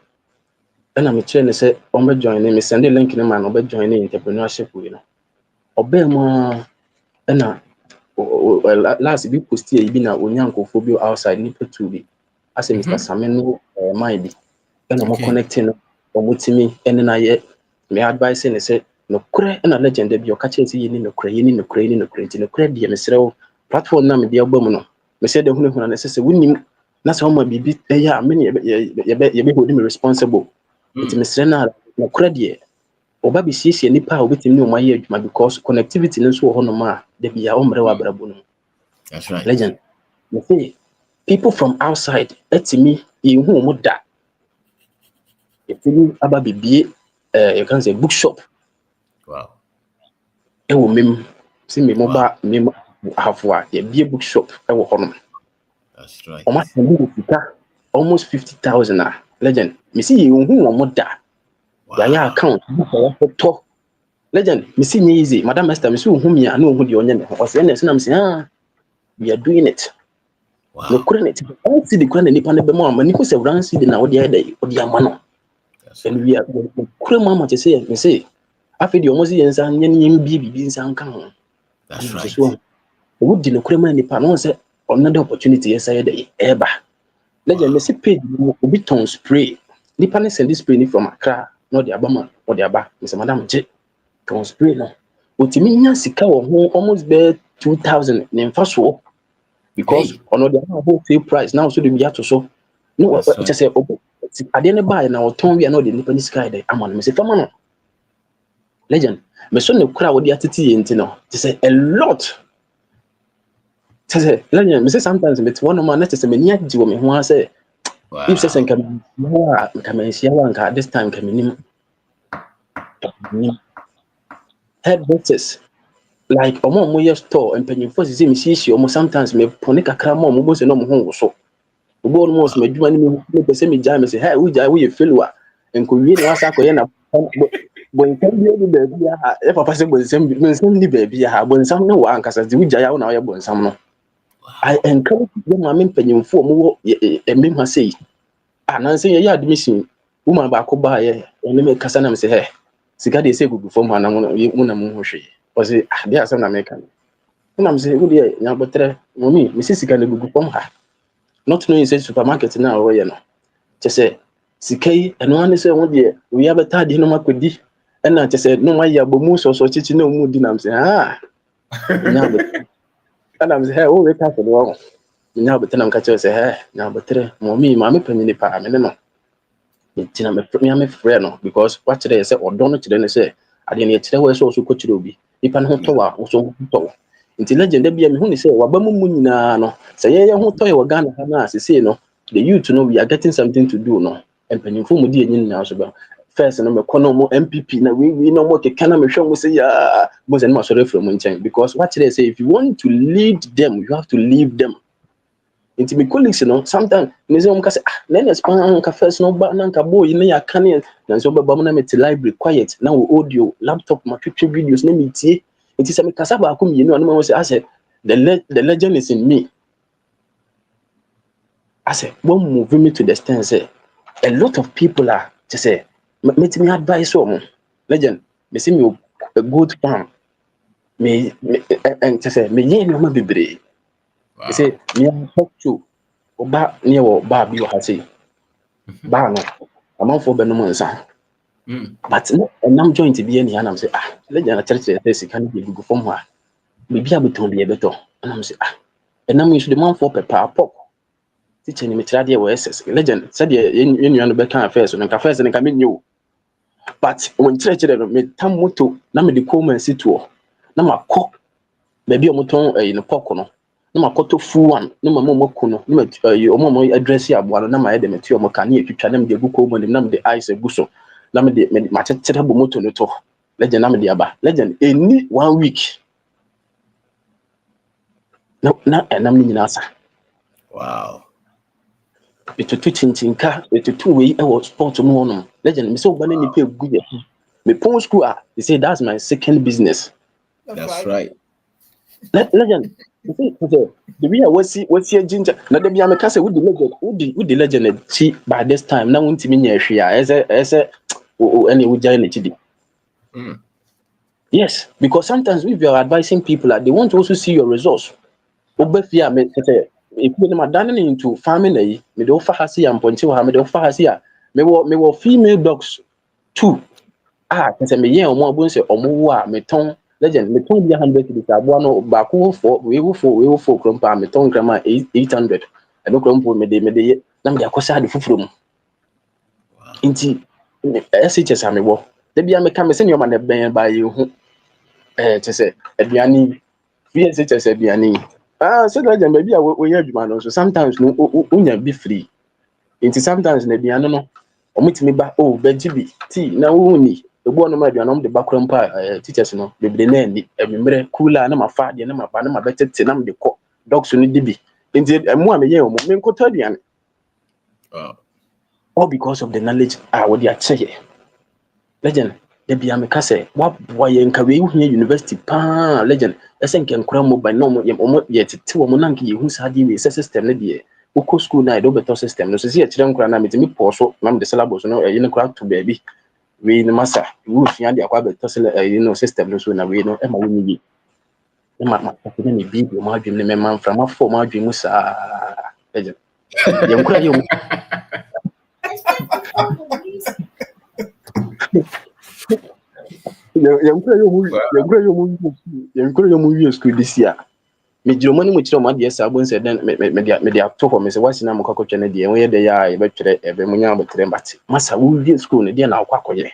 And I'm a trainer say, Ombe joining me, send a link in a man, Obe joining entrepreneurship, you know. Obey and last week was still been a unyanko phobia outside Nipper to be. I say, Mr. Samuel, might be. And I'm connecting or me, and then I may advise and say, no cray and a legend be your catching see in the crane in the crane in the crate in the credit and Mr. Platform name the abominable. Me said the one who necessary winning. That's how my baby, yeah, many you be holding me responsible. It's Mr. Nara, no credit. Or baby sees any power with him no my age, because connectivity and so on, they be our umbrella brabuno. That's right. Legend. You see, people from outside, it's me, you who would that. If you about be you can say bookshop. Wow. It will mean see me mobile me have what be a bookshop. I will honor. That's right. Almost 50,000. Legend. Me see you who want that. Yeah, account. Legend. Me see me easy. Madam Master, me see who me I know who the onion was. And I'm saying, we are doing it. Wow. No couldn't it. I see the grand and the mom, and you could say, run see the now the other day or the amano. And we are cool mama to say, me say, I feel the almost ends and yen baby in some count. That's right. So, would the crema and the panon say another opportunity yes, I had ever. Legend, me see paid a bit on spray. The panel send this spray from Accra, not the Abama or the Abba, Mr. Madam J. Ton spray no. What you mean, Sika or almost bear 2,000 in first war because on the whole sale price now, so the to so. No, just say, I didn't buy now, Tom, we are not the Nippon sky. I'm on Mr. Famano. Legend, my son, the crowd, the attitude, you know, to say a lot. Say, Legend, Mrs. Sometimes it's one of my next many to me who I say, if says and come at this time coming in head versus like a more store and penny for the see almost sometimes me ponica cram more most no home so. The board most me do any the same jam say, hey, we feel and could read what's a coyana. When can be able to if a person was the baby, when some no one because as we jaya on our bones, some no. I encourage them, I mean, penny for more a meme say. And I say, yeah, admission, woman back by and make Cassanam say, hey, Sika they say good before man, I'm going to was it, there are some American. And I'm saying, oh, dear, now, but me, Mrs. Sika good from her. Not knowing say supermarket now, or you know. Just say, Sika, and one is one dear, we have a tad in my could be. And I just said, no, my yabomus or so teaching no mood. And I'm saying, and I'm saying, oh, we can't go wrong. Now but I'm catching say hey now but mommy penny pa me no. Tina me am frɛ no because what today say or don't today say I didn't today we so coach obi nipa no to wa so to nti legend da bia me hu ni say waba mu nyina no say ye ho to ye Ghana ha na say no the youth no we are getting something to do no empanimfo mu di enyin na so ba first no me kono mo MPP na we no mo ke kana me hwe mo say ya mo say no so refer mo nchen because what today say if you want to lead them you have to leave them. Into my colleagues, sometimes they say, let us first no but nanka boy, you know, can't and so Bamana met the library quiet. Now audio, laptop, my picture videos, name it. It is a Casaba come, you know, and I said, the legend is in me. I said, one moving me to the stand, say, a lot of people are to say, make me advice on legend, me see me a good farm. Me and to say, me, no, my baby. They say, me, talk to. Ba near ba bi wa say ba no amanfo be no mo nsa but no enam joint bi ani anam say legend na church say sika no bi go from ha me bia beton bi e beto anam say enam you should man for pepper pop teacher ni me tira de we ss legend said yenua no be kan first no ka first no ka me nyo but when church no me tam moto na me de ko man situo na makọ baby omoton no pok no na makoto full one na mama moko no na omo address ya boa no na ma ye de meti omo ka na etwitwa na me de guko mo na me de ice eguso na me de ma chetere bo moto no to legend na me de aba legend any 1 week na enam ni nyina sa wow etutu chinchinka etutu we e wo sport no no legend me say oba na nipa egu ye me pon school they say that's my second business. That's right. Legend the way what's your ginger na dem ya me ka say with the legend chi by this time na wuntimi nya hwe a ese any we join it di. Yes, because sometimes if you are advising people they want to also see your results. Obefia me say if you na done into farming me dey offer hasi am ponti wa me dey offer hasi a me wo female dogs too say me yen omo abun say omo wo a me ton legend me ton bia 100 kg abo no ba ko for we wo for krompa me ton grama 800 e do krompo me de na me akosa de fufuro mu nti SHS ame wo de bia me ka me se ne o ma ne ben ba ye hu te say aduani SHS aduani so legend be bia we ya adwuma no so sometimes no unya be free nti sometimes na aduani no omutimi ba bejibi ti na wo ni egbo no ma aduanom de bakro mpa teachers no bebre na ni emimre cooler na mafa de na maba na mabetete na mde ko dogs no dibi nti emu a meye omo me nkota aduane all because of the knowledge what they are saying legend de bia me ka say wa ye nka we hu university pa legend ese nke nkura mobile no mo ye tete wo mo na nke ye hu sa de we system ne de uko school na do better system no so see akire nkura na metimi pause na me de syllabus no ne nkura to baby we no massa we fia de akwa better system no so na we no e ma woni bi e ma ko ni bi mo adwem ne me man fra ma fo ma adwem mu sa legend ye nkura ye Yankura mu school this year. Me Germany mu chiro ma de sabo nse den me de ato ho me se wasi na mo kwakotwe ne de we de ya e betwere e be munya betre mbati masa wo wie school ne de na akwakoye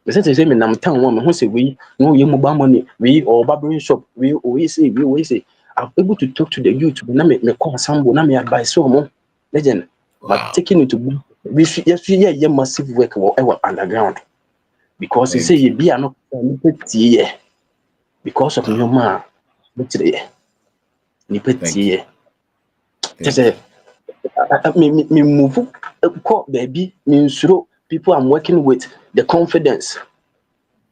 me say me nam tan wo me ho se we no ye mu ba money we or barbering shop we say I'm able to talk to the youth na me call sambo na me advice mo legend but taking it to we yeah massive work underground because he say you be no tie because of your ma betre ni petie just me move ko baby me nsuro people I'm working with the confidence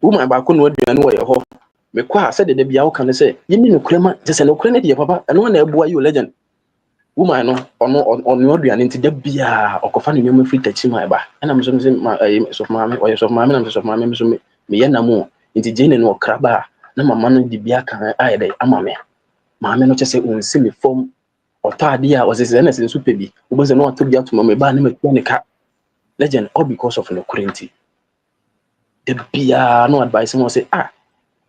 woman ba ko no aduane wo ye ho me kwa say de bia wo kan say yemi no krema just no krema de papa eno na eboa you legend woman no ono aduane nti da bia okofa no nyoma free tachi ma ba na me so say so mama o ye so mama na so mama me so me ye na mo nti jene no kraba na mama no di bia kan aye dey ama me mama no chese unsi me form otade a osese na sensu pebi oboze no to bia to mama ba na me ne ka legend all because of no currency the bia no advice mo say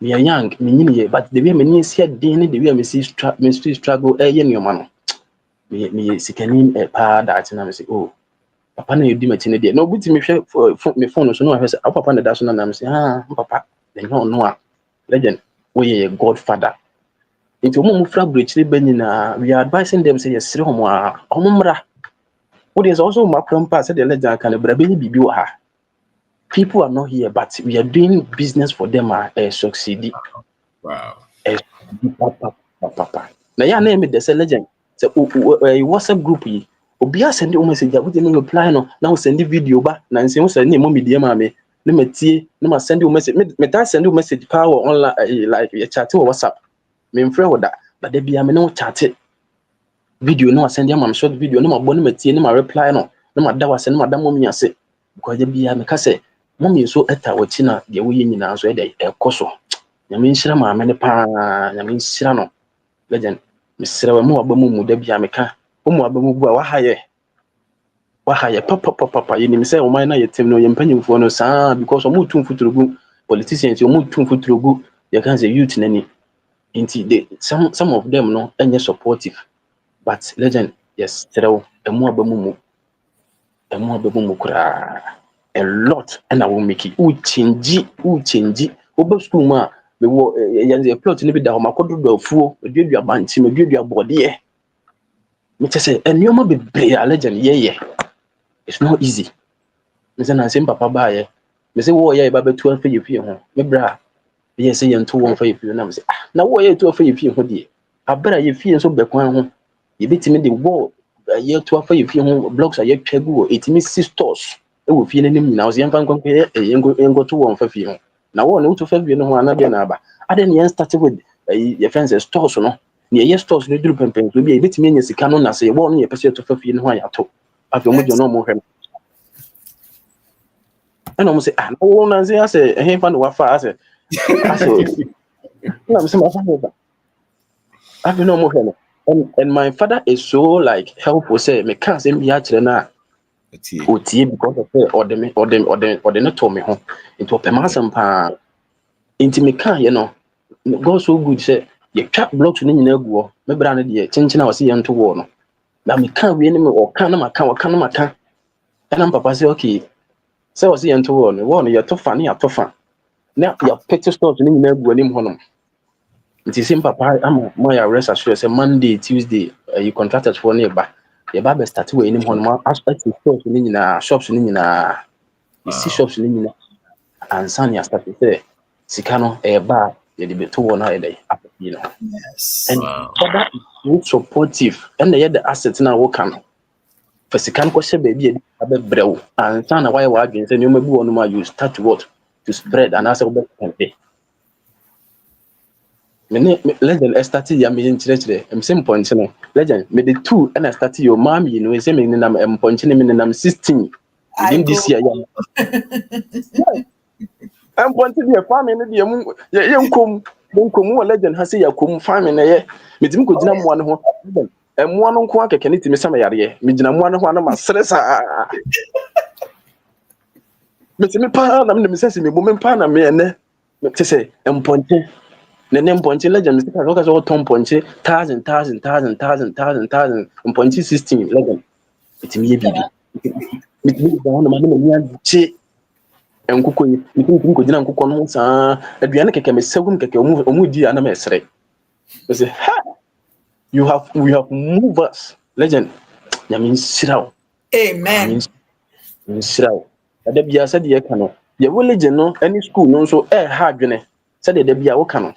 me young me nyini ye but the way me ni see den the way me see struggle ye nyoma no me sikani pa that na me say oh papa na yedi machine dey no buti me hwe me phone so no hwe say papa na da so na me say papa then no a legend we godfather into mo fra bridge ba nyina we are advising them say yes homo a omumra what is also my grandpa said the legend can bra be bibi wa ha people are not here but we are doing business for them succeed. Wow. Papa na ya na me the legend say WhatsApp group yi obi a send message a we no reply no na we send video ba na nse we send mo media ma me na matie na ma send message me ta send message power online like you chat on WhatsApp me mfrɛ wo da but da bia me no chat video no send am short video no ma bo no matie no ma reply no na ma da wase no ma da mo mi ase because da bia me ka say mo mi so eta wachi na de wo yi nyina so e de ekoso nyame nhyira ma me ne pa nyame nhyira no legend misra wa mu aba mu da bia me ka mu aba mu bu a wahaye papa yini me say o man na yetem no yempanyimfo no saa because o mu tum futurugu politicians o mu tum futurugu they can say youth nani inti some of them no enye supportive but legend yes trew emu aba mu kura a lot and I will make it u change oba school ma be wo yanze plot ni bi da ho makodo do afuo eduadua banti me eduadua bode me say enioma be bre legend yeah it's not easy me say na sem papa ba ye me say wo ye ba betu afa ye fie ho me bra ye say ye nto wo fa ye fie na me say na wo ye to afa ye fie ho de abra ye fie so be kwan ho ye betimi de wo ye to afa ye fie ho blocks aye twagu etimi stores e wo fie nanim nyina wo ye mfa nkwankwa ye to wo fa fie ho na wo ne to fa fie no ho anade na aba ade ne start with ye friends stores no ne ye stores no duru pempen so bi ye betimi nya sika no na say wo no ye pese to fa fie no ho ayato afi omo jo no mo hwem and almost say no na say ase he fa no wa fa ase na me say ma fa no afi no mo hwem and my father is so like helpful say me can say me akire na otie because of order no to me ho into pema sam pa into me can you know go so good say ye twa blocks ni nyina aguo me bra no de chinchina wase ye nto wo no na me can we ni me o kan na maka and papa say okay say wase ye nto wo no ye to fa na ya to fa na ya petty stores ni nyina aguo nim ho no nti sim papa am mo ya rest assure say Monday Tuesday you contracted for neighbor ye ba be start we nim ho no aspect stores ni nyina shops ni nyina you see shops ni nyina and san ya start say sika no e ba ye de beto wo na e dey you know Yes. and father is supportive and the asset na wo kan for sika no ko she ba bi e be brew and san na why wa adwen say no ma bi wo no ma you start to what to spread and as we be legend start ya me nchire em sim point no legend me the two and I start your mom you know say me nam em point me nam 16 within this year em point the family no de mu ye nkom legend ha say ya kom family na ye me tim ko gina mo no ho em mo no nko akeke ne timi sama yare me gina mo no ho na ma stressa me timi pa na me say me bo me pa na me ene me say em point nene mponche legend sika ka so ton ponche 1000 mponche 16 legend itimi ye bibi mitimi ba na ma na chi enkuko yi mitimi ko gina enkuko no saa aduane keke me segum keke omu di ana me sere say we have moved us legend yamin shiraw Amen. Shiraw ada bia se de ka no ye wo legend no any school no so ha adwene se de bia wo ka no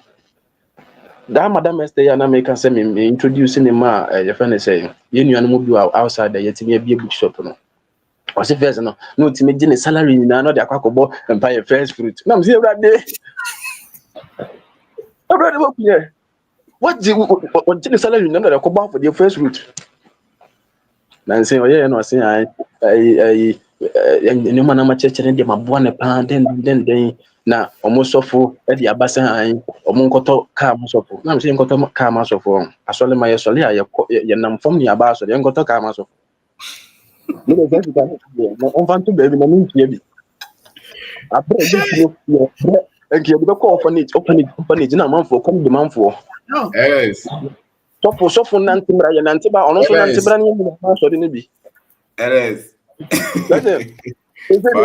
that madam Esther ya na make say me introducing him your friend say you knew animal be outside there yet me be a bookshop no o say first no ultimate gene salary na no dey akwakobo empire first fruit na me say everybody work here what gene salary na no dey akwakobo for the first fruit na say oh yeah no say ai ni mana ma chechere dey maboa ne pa den na omosofo e di abasa han omonkoto ka amosofo na me say nkoto ka amosofo asole ma yesole ya ye nam fom ni aba asole nkoto ka amosofo me dey say ka na on fanto baby na ntia bi abre bi tiro enke bi ko orphanage na manfo come the manfo yes So for Nantibra and Antiba, or also Nantibra, so didn't be. It is. But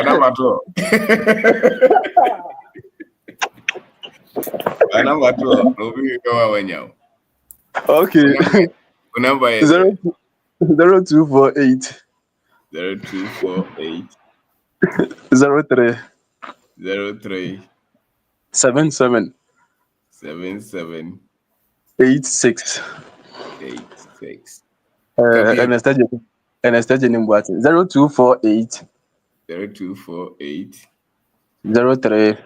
I'm at all. I'm at all. Nobody go away now. Okay. Number is 0248 0248 03 03 77 77 86. 86. Anastasia Nimbuati 0248 0248 03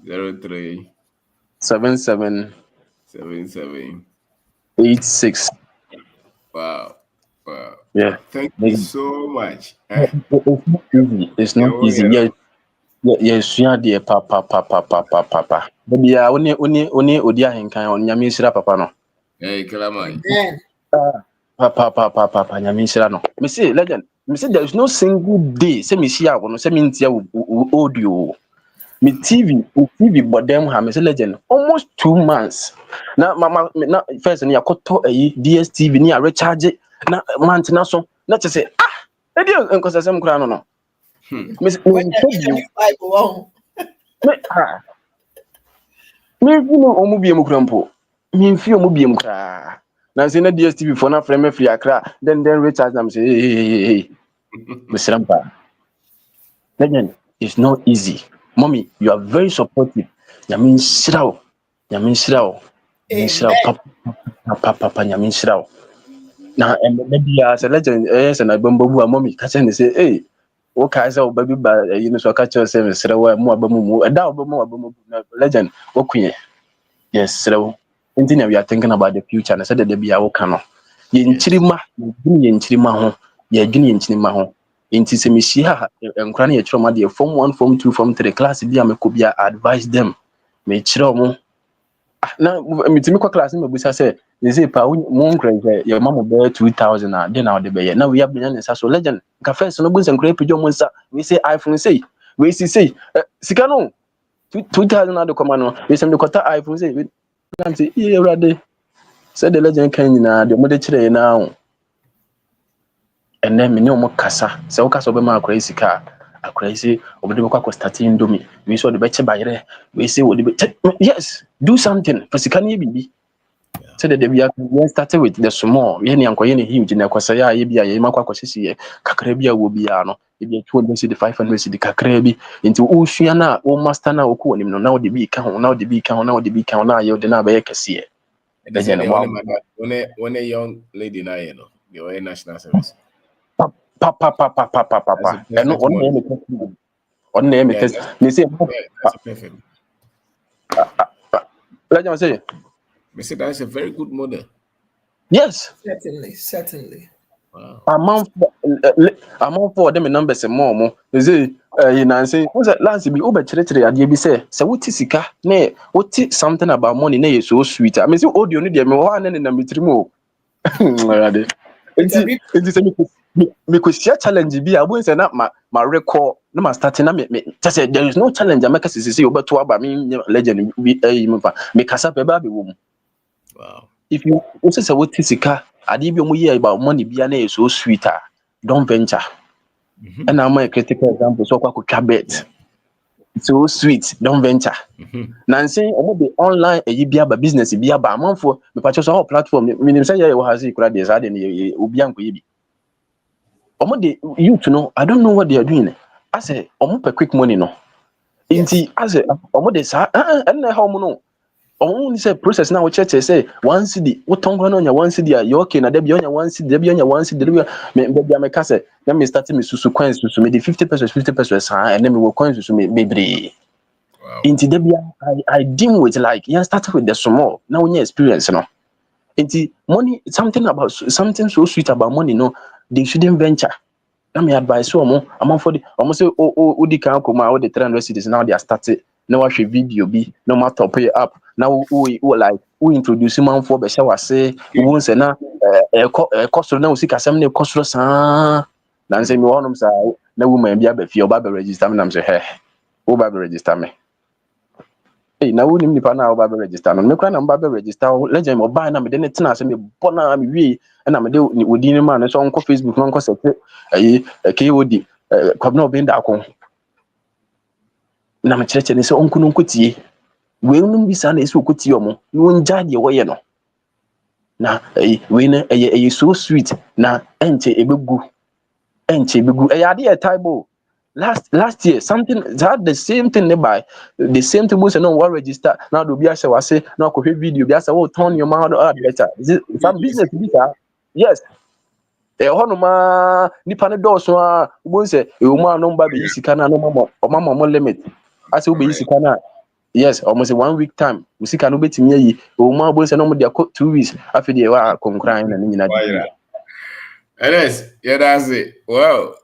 03 77 77 86. Wow. Yeah. Thank you so much. It's not easy. Yes, yeah, dear papa. Maybe only Odia Hinkan on Yamisra papa no. Hey, Kalamai. Papa, Yamisra no. Me say, legend. Me say there is no single day. Say me see no. Say me intia audio. Me TV, but them have me say legend. Almost 2 months. Na mama, na first ni akoto DSTV ni a recharge na month na so. Na say edi enkosa sem kura no. Me omu biem krampo me mfi omu biem kra na say na DSTV for na frame free akra then recharge them say hey me srampa legend. It's not easy. Mommy, you are very supportive. Yamin siraw papa yamin siraw na maybe as a legend yes and I bambu mommy catch and say hey okay say baby ba you know so catch us say siraw mo abamu da abamu legend okuye. Yes, so we are thinking about the future and I said that there be a cano. Yenchirima ho, yenchirima ho. Inti se mishia and cranny a trauma, dear form 1, form 2, form 3 class, be a mekubia advise them. Me chromo. Now, Mitimico class in the say, they say, won't crazy, your mama bear 2,000, then out the bay. Now we have been in so legend. Café, no goods and crepe your monster. We say, iPhone say, we say, Sikano. 2,000 at the command. We send the quarter iPhone say, we say, yeah, ready. Said the legend can the mother today now. And then me no more casa. So casa be my crazy car. A crazy over the work was starting do me. We saw the better by we say what the yes, do something. For Sikani be. Said that we started with the small, any uncle, any huge in a Quasaya, Yabia, Yamaka, Kakrabia will be ano. If you 200 500 the Kakrebi into Oceana, O Mastana, O Kunim, now the big count, now the big count, now the big count, now you're the Nabeka. When a young lady, you know, you're national service. Papa. And on name it is. They say, that's perfect. Let me say, that's a very good model. Yes, certainly. Wow. Among for them numbers and more. They say, say, what's that last be over territory? I be say, so what is Sika? Nay, what is something about money? Nay, so sweet. I mean, so audio need them one and number 3 more. Me could share challenge be I won't say not my record no my starting me just say there is no challenge I make us say over to about me legend be me kasa pe ba be wo. Wow. If you say what tisika ade bi omo here about money bia na so sweeter don't venture. And I'm a critical example so kwa bet. So sweet don't venture. Nancy omo be online e bia ba business bia ba amanfo me pa so platform me say ya wo hazi kura dey say dey obi anko yi bi. The youth know, I don't know what they are doing. I say, quick money no. Inti, I say, the sa, and how no. Only say process now. Church say 1 cedi. What tongue on your 1 cedi? You okay? Na debi on your 1 cedi. Debi on your 1 cedi. Me baby me kase. Let me start me susu coins susu me the 50 pesos and then me will coins susu me baby. Inti debi I deal with like start with the small. Now when you experience no. Inti money something so sweet about money no. They shouldn't venture. Let me advise you, I'm for the almost say, the can come out the 300 cities now they are started. Now watch a video be no matter pay up. Now we introduce him for the shower say, we won't say now, cost now see Cassam cost san. Then say me one of them say, no woman be able to feel Bible register me. I'm say, hey, who Bible register me? Hey, na woni nipa na oba be register no me kra na mba be register legend oba na me de ne tena se me bona me wi na me de odi ni ma no so onko Facebook no onko sete ayi KOD kwabna obi nda ko na me cheche ne se onko no nkotie we no bisa na ese okotie omo no nja de wo ye no na we na eye so sweet na enche ebegu ade e taibo last year something that the same thing by the same thing no one register now do be ase wase now ko video be ase wo turn your mouth better some business be that yes hono ma nipa ne do so a wo say e wo ma no mba be yisika na no mama mo limit ase wo be yisika na yes almost 1 week time usika no betimi yi wo ma bo say no mo dia 2 weeks afi de wa konkran na nyina de Yes, yeah, that's it. Wow.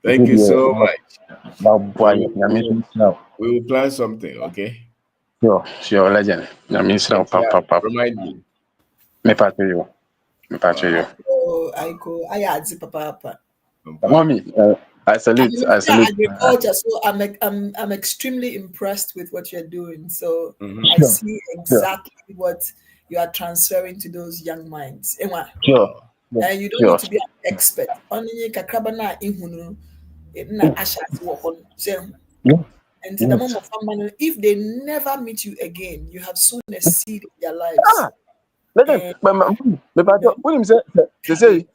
Thank you so much. We will plan something, okay? Sure, legend. Remind me. Me pato you. I add papa. Mommy, I salute. Agriculture, so I'm extremely impressed with what you're doing. So I see exactly what you are transferring to those young minds. Sure. And you don't need to be an expert. Only kakrabana ihunu na ashati wahon. And to the moment of family, if they never meet you again, you have sown a seed in their lives. Legend, me pato. When him say and say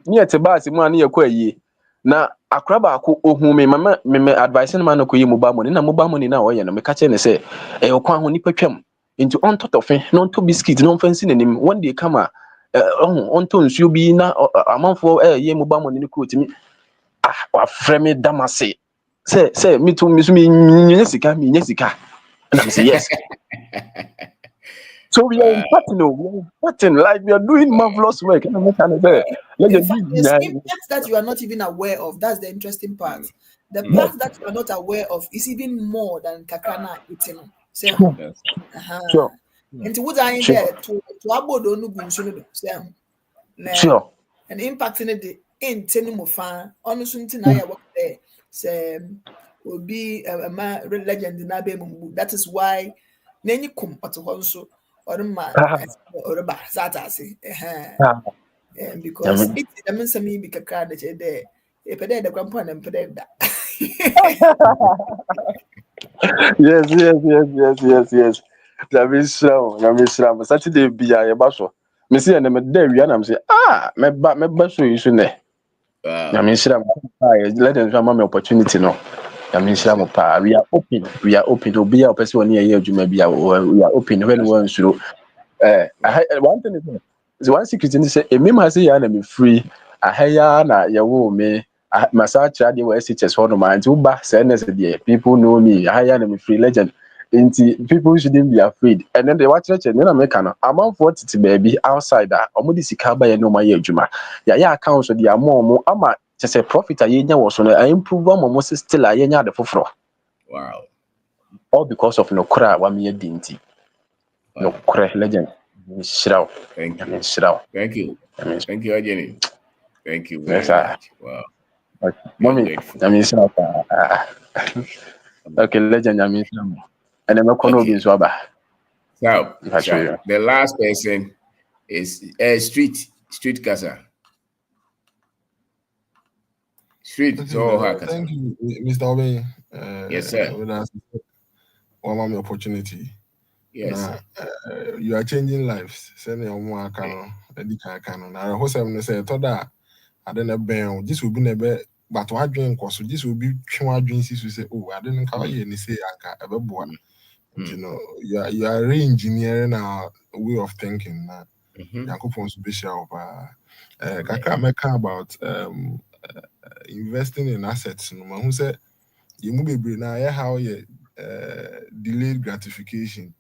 near to basi mu ani yakwa yi. Na akraba ko ohun me mama me advice no man ko yi mobile money na mobile money na oye no me ka che ne say e okwan ho nipa twam into on totofe no to biscuit no fancy nanim one day come on to nsuo bi na amanfo ye mobile money ni ko timi wa frame damase say me to me nya sika and I say yes. So we are impacting like we are doing marvelous work. In fact, there's impacts that you are not even aware of. That's the interesting part. The part that you are not aware of is even more than kakrana eating. Sure. And to what I there to abodo no gunsuno sure. And impact in the in tenimofa honestly na ya work there say will be a legend na be mu. That is why nenyi kum otohonso or ma or ba satase because it the means me be kakra de there e pede de kwampo na pede da yes that means so Saturday be ya ba so me see na me da wi na me say me ba so yi so ne na me shira let them show me opportunity no na me shira mo pa we are open to be a person one year adwuma bia we are open when one suro one thing is one secret is say me ma say ya na me free ahaya na ya wo me massage de we SHS for no man to ba say na say people know me ahaya na me free legend people shouldn't be afraid and then they watch church and na make am amount for titi baby outside that omo di sika ba ye no ma ye adwuma ya account so dia mo ama say profit a ye nya wo so no improve am still a ye nya de foforo. Wow. All because of no cry wa me dinti. No cry legend. Shiraw. Thank you. Shiraw. Thank you, Ajeni. Thank you very Yes, much. Wow. Mommy, shiraw. Okay, legend, shiraw. And then no be so ba. So, the last person is Street Casa. Street, so thank you, Mr. Obey. Yes, sir. One more opportunity. Yes, you are changing lives. Send your more canon, and I hope I'm say that I don't know. This will be never. But what drink was this will be too drinks to say, oh, I didn't call you and say I you know, you are re-engineering our way of thinking. Yakupons Bishop Kaka Meka about investing in assets. No who said you move now how you delayed gratification.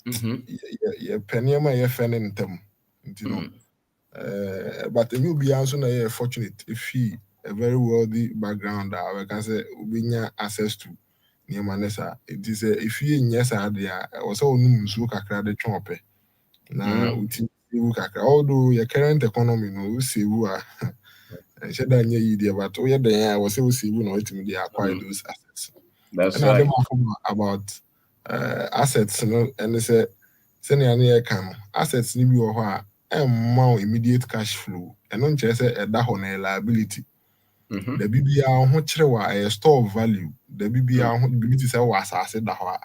Yeah, pennyama you're fanning them. You know. But you be also na fortunate if he a very wealthy background that we can say we access to near Manessa. It is if you in yes idea was all num kakra de chompe. Na uti kakra although your current economy no see who are and said that you but oh yeah, I was able to see no ultimately acquire those assets. That's and right. About assets, and they say, assets ni bi wɔ hɔ a immediate cash flow, and non kyerɛ sɛ ɛda hɔ na liability. The BBA ho kyerɛ a store of value. The BBA ho ability sɛ wɔ asase da hɔ a.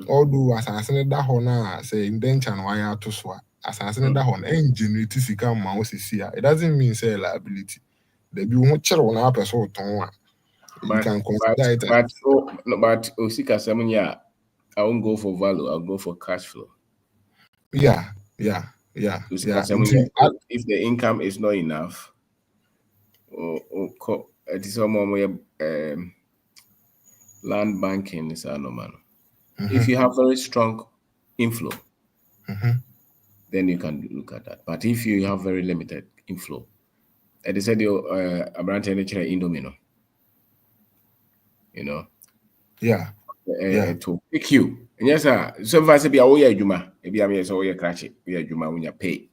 Although asase ne da hɔ na sɛ indenture no wayɛ ato so a, asase ne da hɔ na generate sika ma wo sisi a. It doesn't mean say liability. The bi ho kyerɛ na apɛ so tɔn a. You can consider it. But Osika Samunya, I won't go for value. I'll go for cash flow. Yeah. If the income is not enough, it is land banking is normal. If you have very strong inflow, then you can look at that. But if you have very limited inflow, they said Indomino, to pick you. And yes, sir. So if I say be a juma, maybe I'm so cratchy, be a juma when you pay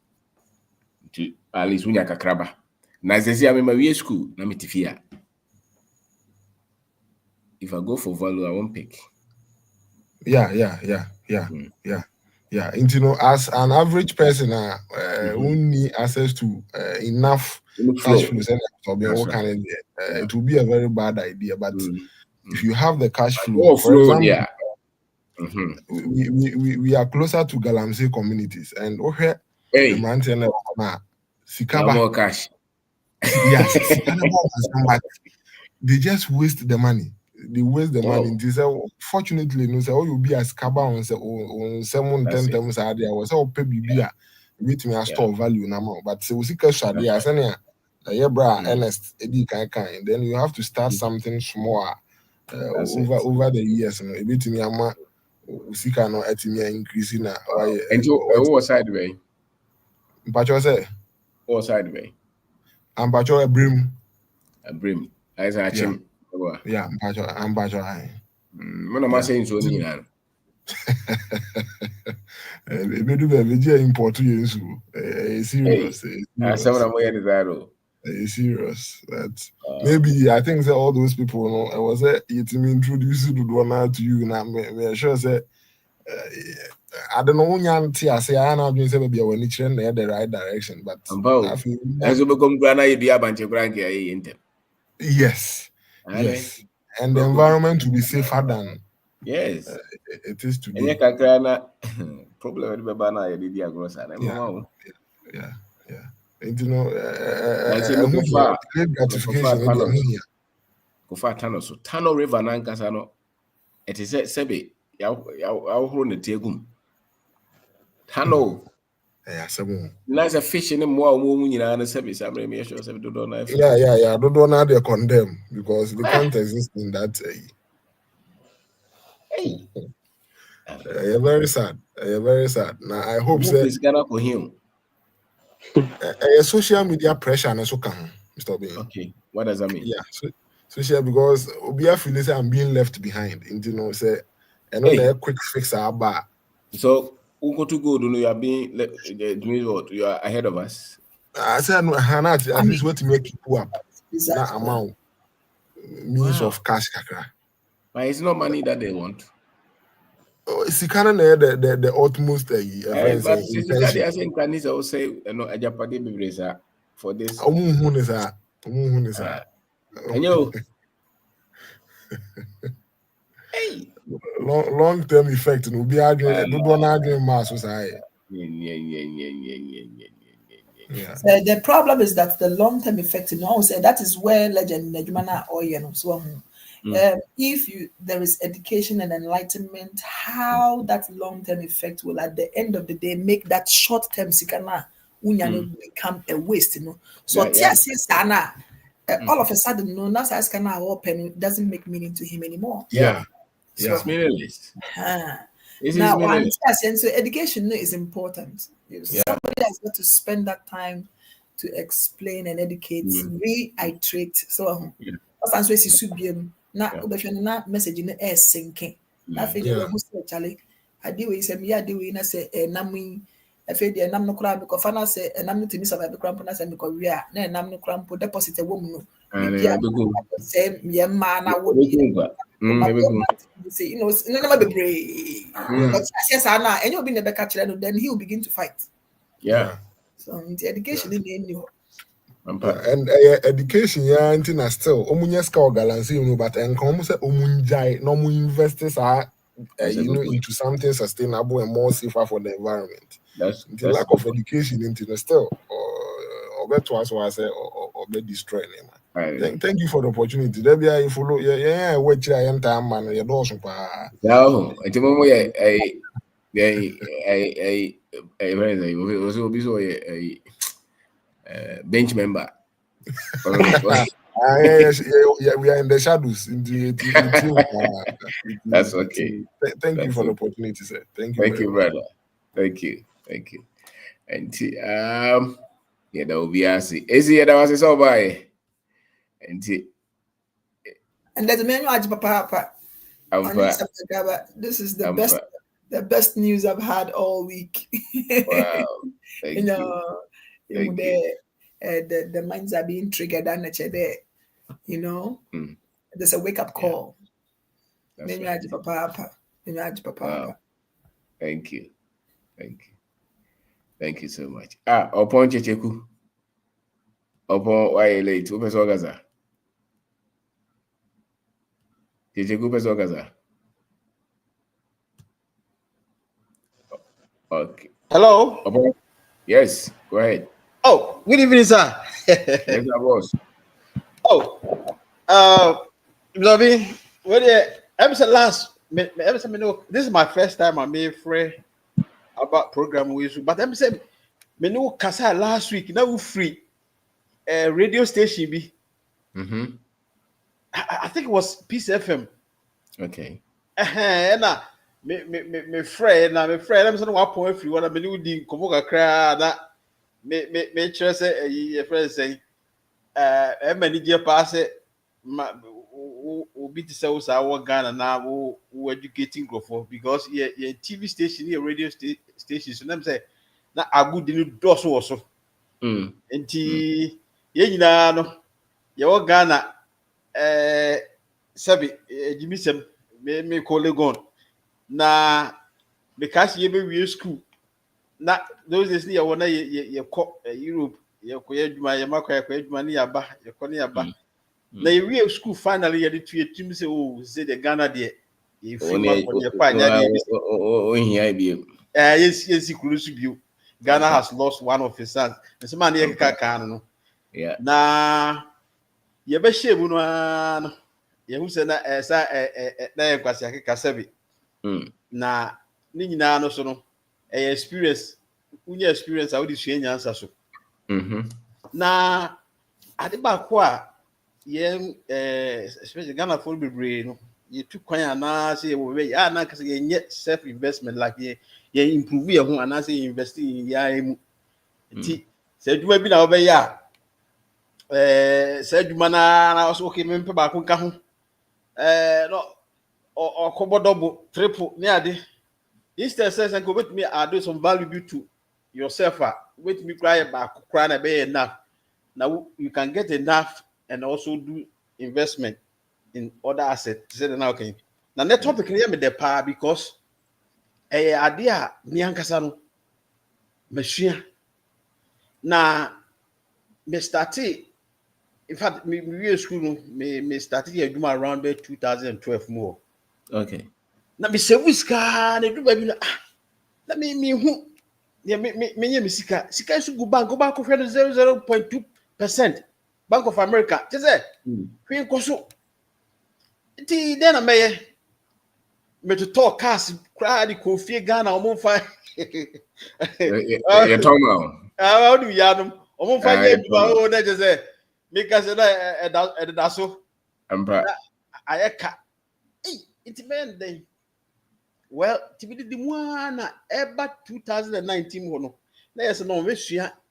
to at least when you kakraba. Na say I'm in my school, na me tifia. If I go for value, I won't pick. Yeah. And as an average person, who need access to enough cash flow, it will be a very bad idea. But if you have the cash flow, for example, we are closer to Galamsey communities, and the mountain more cash. Yes, they just waste the money. They waste the money. Fortunately, you'll be as Kaba on 7-10 times a day. I was all pay BBA. Meet me a store value now. But so we cash a day. I say, Ernest, and then you have to start something small over the years. Meet me a man. We no at me increasing now. And you what side way? But you say what side way? I'm but you a brim. A brim. I say achim. Yeah, I'm Bajo. When am I saying so? Serious. Serious. That maybe I think that all those people, I was introduced to one to you, and I'm sure that I don't know. I say I know doing say maybe when it's in the right direction, but I feel as you become grana, you be a bunch of grandkids. Yes. And the environment will be safer than it is today. Problem with banana, you did gross and yeah. Gratification. Go far Tano, so Tano River Nankasano. It is Sebe, Yahu Tegum. Tano. Nice a fish in a more woman in a service. I'm really sure they don't know. Yeah. Don't know they condemn because they can't exist in that. You're very sad. Now I hope it's gonna for him. Social media pressure and so come, Mr. Bain. Okay, what does that mean? Yeah, social because Obia feels I'm being left behind. Say, and a quick fix our bar. So who go to go? Do you are being doing what? You are ahead of us. I said, no, at least what to make people up. That amount means of cash, but it's not money that they want. It's kind of the utmost but I think Kanisa will say no Ajapadi Bibreza for this. And you long term effect will be arguing mass society. So the problem is that the long term effect, that is where legend Nejumana or so if there is education and enlightenment, how that long-term effect will at the end of the day make that short-term sikana become a waste, So all of a sudden, open doesn't make meaning to him anymore. It's meaningless. So education is important. Somebody has got to spend that time to explain and educate, reiterate. So na message in the air sinking. Na feel we say Charlie. Adi we say me adi we na say enam afei enam no kra because fa na say enam no timi survive kra mpo na say me ko wi a na enam no kra mpo deposit e wom no Same man, I would say, you know, never be brave. But yes, Anna, and you'll be never catch it, then he will begin to fight. Yeah. So the education in the and education yeah antina still omunya ska ogalanse you know but enkom say omunjai no mu investors are you know into something sustainable and more safer for the environment. The lack of education into still or better as I say or be destroy them. Thank you for the opportunity. There be you follow yeah what you enter man you do so pa. Now, at the moment a bench member. Yes, yeah, we are in the shadows. That's okay. Thank you for the opportunity, sir. Thank you. Thank you, brother. Thank you. And yeah, that will be easy. Easy, that was so by. And there's a menu papa. This is the best news I've had all week. Wow. Thank you. The minds are being triggered and there. You know, there's a wake up call. Wow. Thank you. Thank you so much. Upon Checheku. Upon why late? Open Sogaza. Checheku Pesogaza. Okay. Hello. Upon. Yes, go ahead. Oh, good evening, sir. Yes, I was. Oh, Lovey, what episode last? This is my first time I made free about program with you, but I'm saying, me know Kasa last week now free radio station be. I think it was Peace FM. Okay. Na me friend, I'm saying one point free. What I me know di komo kakra na me try say a friend say many dear pass it. Obi to say was our Ghana now who educating for because yeah TV station here radio station so them say na agu dinu doso also enti ye nyina no ye wo Ghana sabi Jimmy Sem me colleague na because ye be we school na those days ye wona ye Europe ye ko ye dwuma ye makwa ye dwuma ni yaba ye ko ni yaba. Na you school finally you to team say oh say the Ghana there you feel for the yes Ghana has lost one of his sons. This man here no. Yeah. Na you be shame no you say na sa na kwasi akeka sabi. Na ni nyina no so no experience unya experience how this yen answer so. Na ade ba ko a especially Ghana for be brain you took kwan na say we na ka say self investment like you improve your home and say invest in ya mu ti say duma bi na obe ya say duma na so okay me pe ba ko nka ho no okobo double triple ni ade instead says and go with me add some value to yourself with me cry ba ko cry na be enough now you can get enough and also do investment in other assets. Say now okay. Now that topic here me the power because idea ni ankasa no machine. Na me started in fact me school no me started here around 2012 more. Okay. Na me save ska na do baby na na me hu me sika so go bank for 0.2%. Bank of America. Just say, Queen Koso. Then I may to talk cast, cry the coffee Ghana, or fine. You're talking about. How do you have them? Fine, just say, make us a so. I it's been then. Well, to be the one ever 2019 one. There's no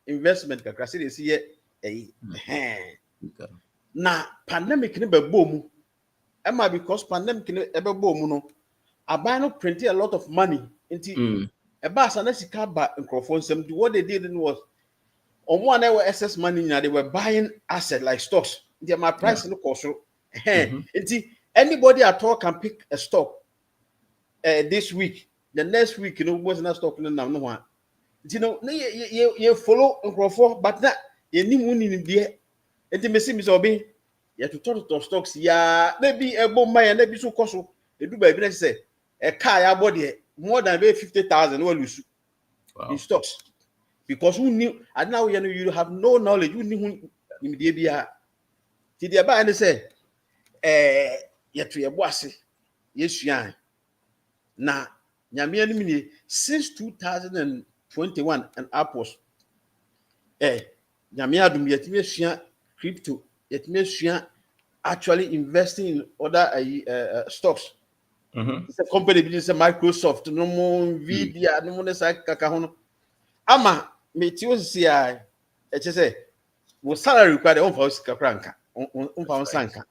investment, because it is here. Na pandemic ni be boom. Emma because pandemic ni ebe boom no. Aban no printed a lot of money into a bass and sika ba microphone. What they did was on one hour excess money now they were buying assets like stocks. my price no cost. Anybody at all can pick a stock this week. The next week, was not stock no one. You follow for, but that you need one in the intimacy is obey. You have to talk to stocks. Yeah, maybe a bomb and maybe so cost. They do by business say a car body more than 50,000 lose in stocks because who knew? And now you have no knowledge. You knew in the ABR. Did you buy and say, yet to your boss? Yes, yeah. Now, since 2021 and upwards, Yamiadum yet me crypto, yet me actually investing in other stocks. It's a company business, Microsoft, no more Nvidia, no more Kakahono. Ama, me TOCI, say, was salary required on for Kakranka, on Sanka.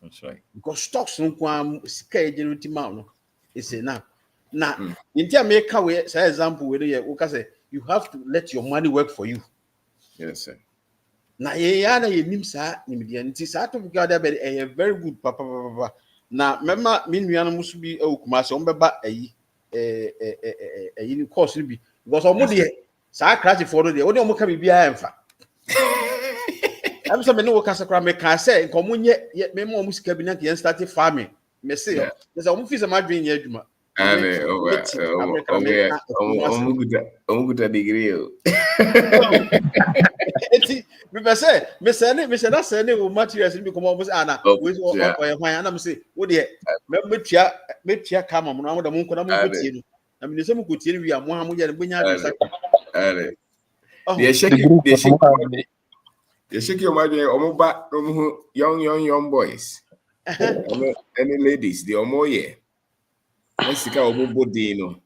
That's right. Because stocks no kwam sika generating amount is enough. Now, in terms make away, say example where you say you have to let your money work for you. Yes, sir. Now, ye nim sa nimdian ti sa to ga there be very good papa. Now, remember me nuano must be Kumasi on beba a course be because almost sa crash for the only omo can be amfa. I'm saying no Casacra me can say comunye yet me more music cabinet and started farming. Me say there's a movie my dream yeduma. Degree. Me say that say no materials become almost ana we and I'm say what the me tia come on na mo ko na mo tie no na me say mo ko tie wi am ha mo ye benya do sa You shake your mind, omoba, young boys. Any ladies, the omoye. Let's see how omo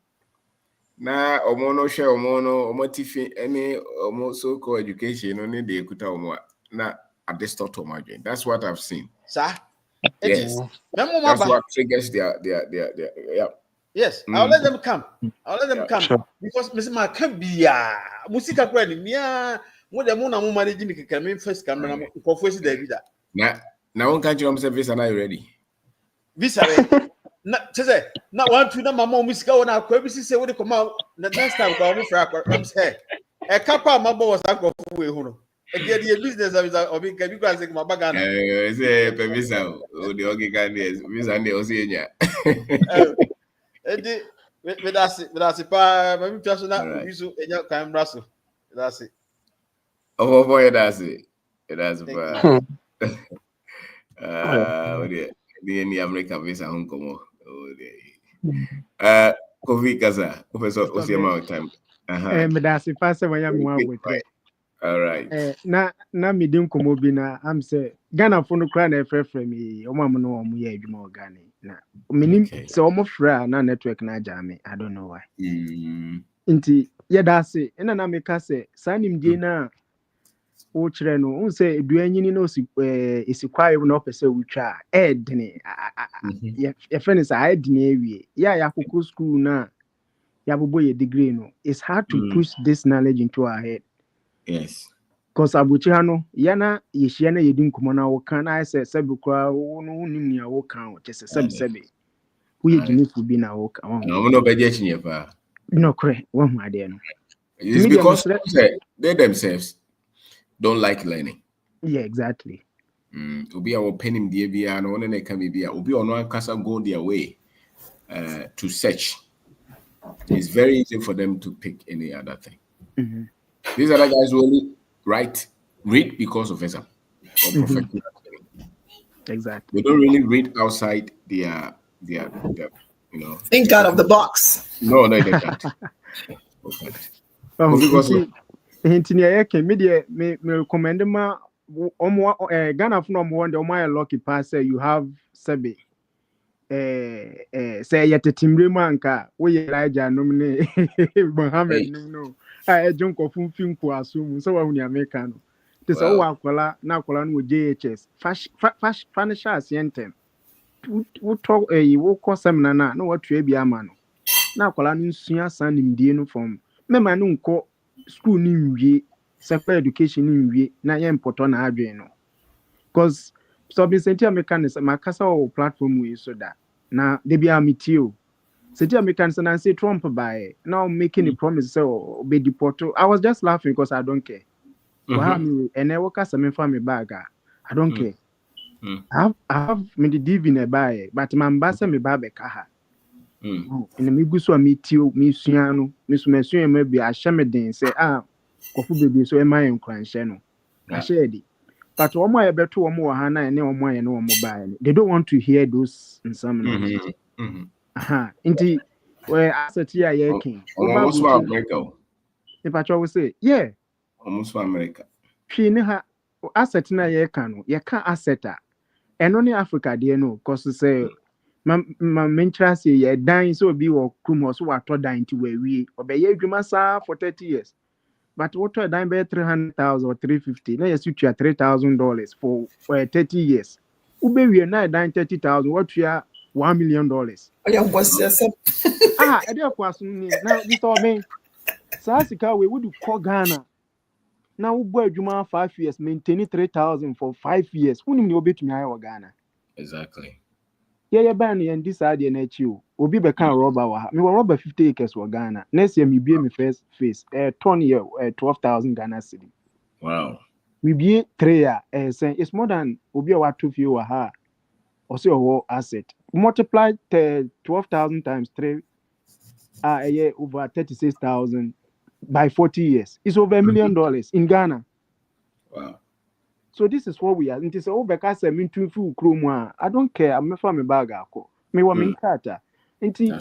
na omono share omo tifi any omo so-called education only the kuta omo na at the start of my dream. That's what I've seen. Sir? Yes. That's what triggers their yeah. Yes, I'll let them come. Come because Mr. Mark can be musica credit near what the moon managing the camera first camera for the vida. Now one country visa now ready. Visa not one to them mama musica on our quibus say what they come out the next time I'm say a couple my boy was who again the business of being can you guys take my bag say visa the okay can visa and the that's it pa maybe just na ubiso enya kan braso that's it oh boy that's it the American visa Hong Kong Kofi Kaza Professor Osiema time me that's it pass when I'm one with it. All right. Na me dim komo bi na am say Ghana for no cry na frefre me o mam no omo ye adwuma Ghana na menim say omo fra na network na jame I don't know why nti ye da say na me ka say sanim die na o kire no un say eduanyini no si esikwaye no pese wutwa edene ye friend say edene ewie ya yakoko school na ya bobo ye degree no it's hard to push this knowledge into our head. Yes. Because abuchi no yana yeshia na yedi nkomo na wo kan na say sebi kwa wo no nim ya wo kan wo chese sebi wo ye jinifu bi na wo kan no no be je chinye pa no kre wo hu ade no it's because they themselves don't like learning. Yeah, exactly. Obi our penim die bia no one na ka bia obi ono ankasa go their way to search. It's very easy for them to pick any other thing. These other guys who only read because of exam or professional training. Exactly. They don't really read outside their think out of the box. No, they can't. Hinting ya ke media me recommend ma omo Ghana for no one the omo lucky pass you have sabi say yet timbre manka we Elijah nomine Mohammed no John Kofun ko asum so wa huni America no te so wa akwala na akwala no JHS finish asientem wo talk wo ko seminar na no what bi ama no na akwala no nsua san nimdie no from mema no nko school ni nwie separate education ni nwie na ye mpoto na adwen no Because so be senti mechanism makasa o platform we so that na they be amitio. Senti mechanism and say Trump by now making a promise so be deported. I was just laughing because I don't care. Wow, me and I work as a family bag. I don't care. I have me the div in a buy, but my ambassador me buy kaha. In the miguso meetio, me suano, Miss Messu maybe I shamedin say kofu baby so am I in crancheno. I shared it. But one more better one more hana and no more and no mobile. They don't want to hear those in some notes. Inti where asset here ye king. Almost America. If I try say, yeah. Almost America. She ha asset na ye can asset. And only Africa dear no, cause say my mentra say ye dying so be or kumos who are dying to where we obey ye massa for 30 years. But what a dime by 300,000 or 350, now you switch $3,000 for 30 years. Ube we are now dying 30,000, what we are $1 million. I don't question now. Mr. Obey, Sassika, we would call Ghana. Now, boy, Juma 5 years, maintaining 3,000 for 5 years. Who knew bit me or Ghana? Exactly. Yeah, Banny and this idea net you. Obi bekan robber. Me were robber 50 acres for Ghana. Next year, me be me first face. 20 year, 12,000 Ghana city. Wow. We be 3 year. Saying it's more than Obi or 2 few or her. Or say a asset. Multiply 12,000 times 3. A year over 36,000 by 40 years. It's over $1 million in Ghana. Wow. So this is what we are. It is all because I'm into full crew. I don't care. I'm from a bag. Me wa min kata. Inti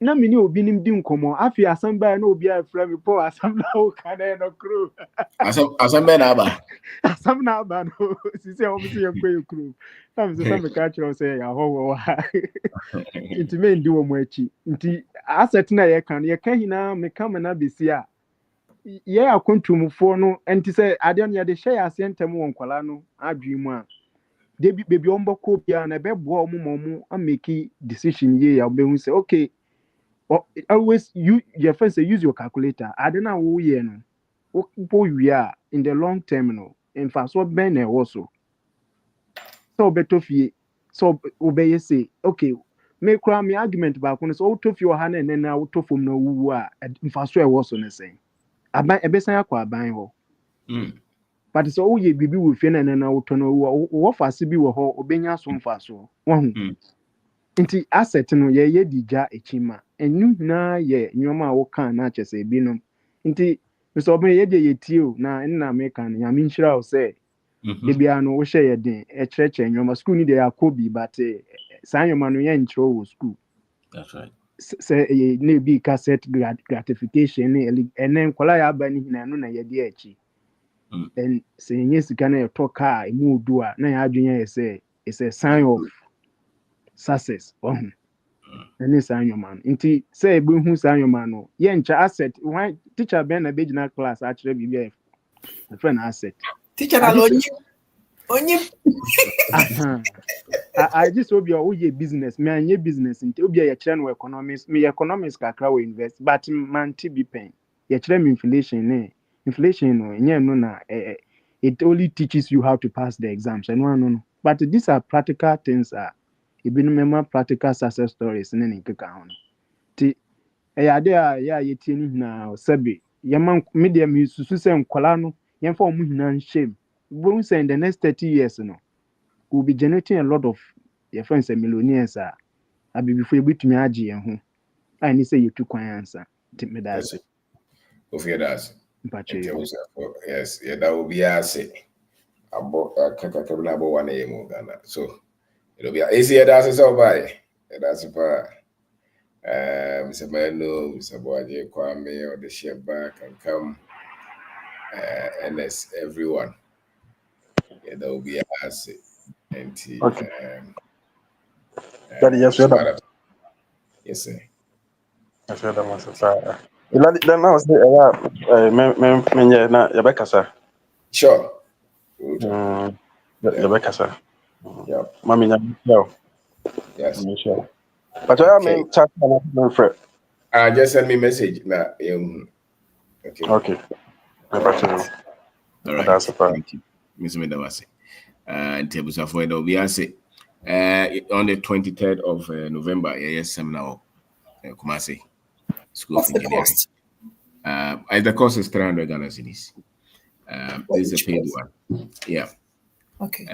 na me ni obi nim di nkomo. Afi asamba na obi a frame po asamba o kana no crew. Asamba na aba. Asamba na aba no. Sisi o msi ye kwe crew. Tam se sam ka chiro say ya ho. Inti me ndi wo mo achi. Inti asset na ye kan hina me kam na besia. Yeah, akontumfo no enti say ade no ye share asentem won kwala no adwemu a de baby omboko bia na bebo omo ameki decision ye ya obehu say okay always your friend say use your calculator ade na wo ye no wo wi a in the long term no in fact so ben e wo so betofie so obeye say okay me kra me argument ba ko no so tofie o ha na na wo tofom na wu a in fact so e wo so ne say aban ebesan akwa aban ho but so ye bibi wo fie na na wo tono wo fase bi wo ho obenya so mfaso wo hu nti asset no ye dija echima enu na ye nyoma wo kan na chese binom nti so be ye de ye tio na nna me kan ya min hira o say de bia no wo hye ye den e chereche nyoma school ni de akobi but san nyoma no ye nchro wo school. That's right. Say ne bi cassette gratification ne enen kwala ya ba ni hina no na ye de achi and say yes gonna talk car mu do a na ya adwenya ye say it's a sign of success and this sign man nti say be hu sign man no ye ncha asset why teacher ben na be na class actually be a friend asset teacher onye I just hope you business. Me anye business. Inte obi ya kire no economics. Me economics kakra we invest. But man ti be pen. Ya kire me inflation ne. Inflation no enye no na it only teaches you how to pass the exams. No. But these are practical things. Ebi no mema practical success stories ne nkeka ho no. Ti ade a ya yetie ni na sabi. Yema media me susu se nkwala no. Yemfa omu hina shame. Bo say in the next 30 years no. Will be generating a lot of your friends and millionaires. I be before you beat me agi I need say you took my answer. Take me that. Of your das. Yes, yeah, that will be a say about Kakabla one a Ghana. So it'll be easier that's all by that's a Mr. Mano, Mr. Boaje, Kwame, or the share back and come and that's everyone. Yeah, that will be a asset. Okay. Yes, sir. Yes, sir. Yes, sir. Then I was na Rebecca, sir. Sure. Rebecca, sir. Yeah. Mommy, no. Yes. Sure. But I mean, chat just send me a message. Okay. Okay. All right. Thank you. Mr. Medawasi. And Tebusafo there will be on the 23rd of November. Yes, seminar Kumasi School What's of the Engineering. cost? The cost is 300 Ghana cedis. This is a paid one. Yeah. Okay.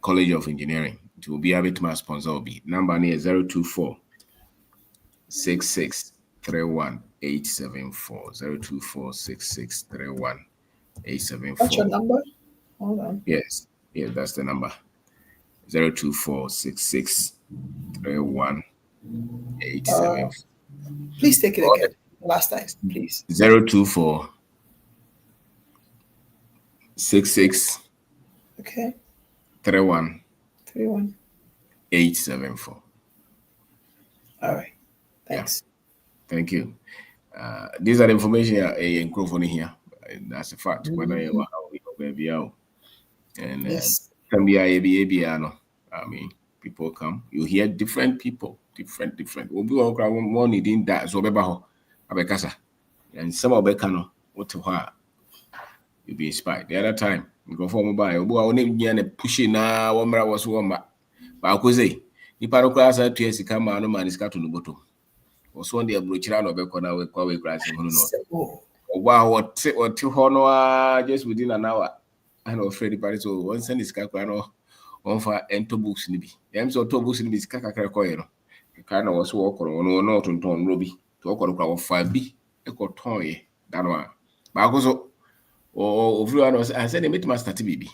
College of Engineering. It will be a bit more sponsor. Number is 024 6631 874 024 6631 874. What's your number? Hold on. Yes, that's the number. 024 6631 874. Please take it again. Last time, please. 024 66 Okay. 31 874. All right. Thanks. Yeah. Thank you. These are the information in microphone here. That's a fact. Whether you are baby out and yes. Can be a no. I mean, people come. You hear different people, different. We'll be all more needing that. So bebaho, abekasa, and some of bekano. What to her? You'll be inspired. The other time, you go for mobile. Boy, I only and pushing now. One was one, but I could say, the paraclass had 2 years to come. No man is cut to the bottom. Was one day a brochure of Bekona with Kawe Class. Wow, what 2 honor just within an hour. I know Freddie Paris. So one send his cacano on for ento books. Nibi. Them so 2 books in this cacacoino. The kind of was walk on not on Tom Ruby to walk on 5B. A cotoy. That one. But I go so. Oh, everyone was. I said they made master TBB.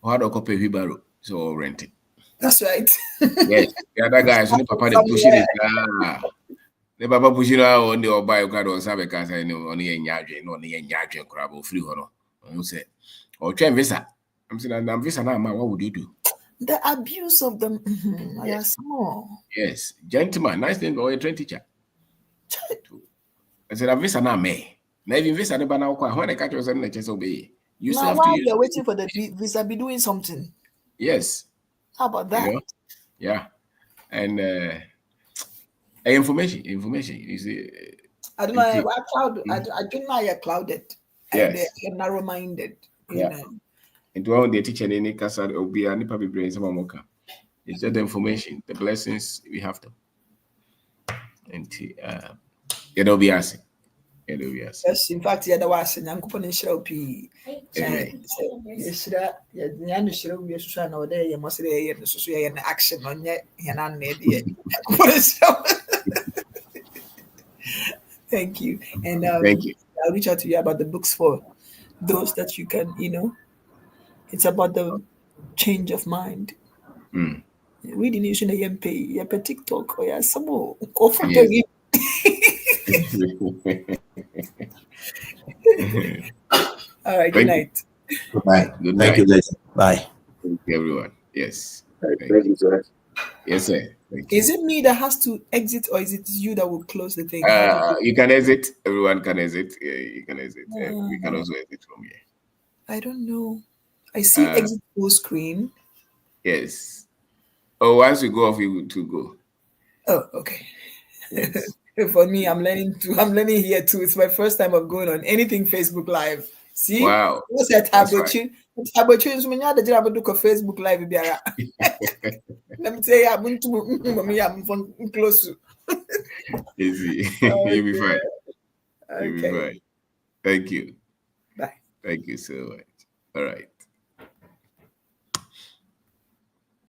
How do I copy Hibaro? So rented. That's right. Yes, the other guys only papa they pushing it. The papa pushing out on the buy card or Sabe Casa on the Yadrin, on the Yadrin crab or free honor. You say, or train visa. I'm saying, I'm visa now, what would you do? The abuse of them. Yes. Small. Yes, gentlemen, nice thing or a train teacher. I said, I'm visa now, me. Now, if visa never now, when I catch yourself in the chest obey, you still have to use. You're waiting for the visa, be doing something. Yes. How about that? You know? Yeah. And information. You see, I don't know. I don't know. You're clouded. Yes. You're narrow-minded. Yeah. You know. And one the teacher in Casa will be any public brain some mocha. It's just the information, the blessings we have them. And it'll be asking. Yes, in fact, the was and Uncle Shell P. Yes, we are no day. You must say, an action on yet. Thank you. And thank you. I'll reach out to you about the books for those that you can, it's about the change of mind. Reading you should pay your TikTok or some more. All right. Good night. Bye. Good Thank night. you, guys. Bye. Thank you, everyone. Yes. Thank you, sir. Yes, sir. Thank you. Is it me that has to exit, or is it you that will close the thing? You can exit. Everyone can exit. You can exit. We can also exit from here. I don't know. I see exit full screen. Yes. Oh, once you go off, you to go. Oh, okay. Yes. For me, I'm learning here too. It's my first time of going on anything Facebook Live. See? Wow. What's that? Facebook Live. Let me say, I'm close to. Easy. You'll be fine. You'll be fine. Thank you. Bye. Thank you so much. All right.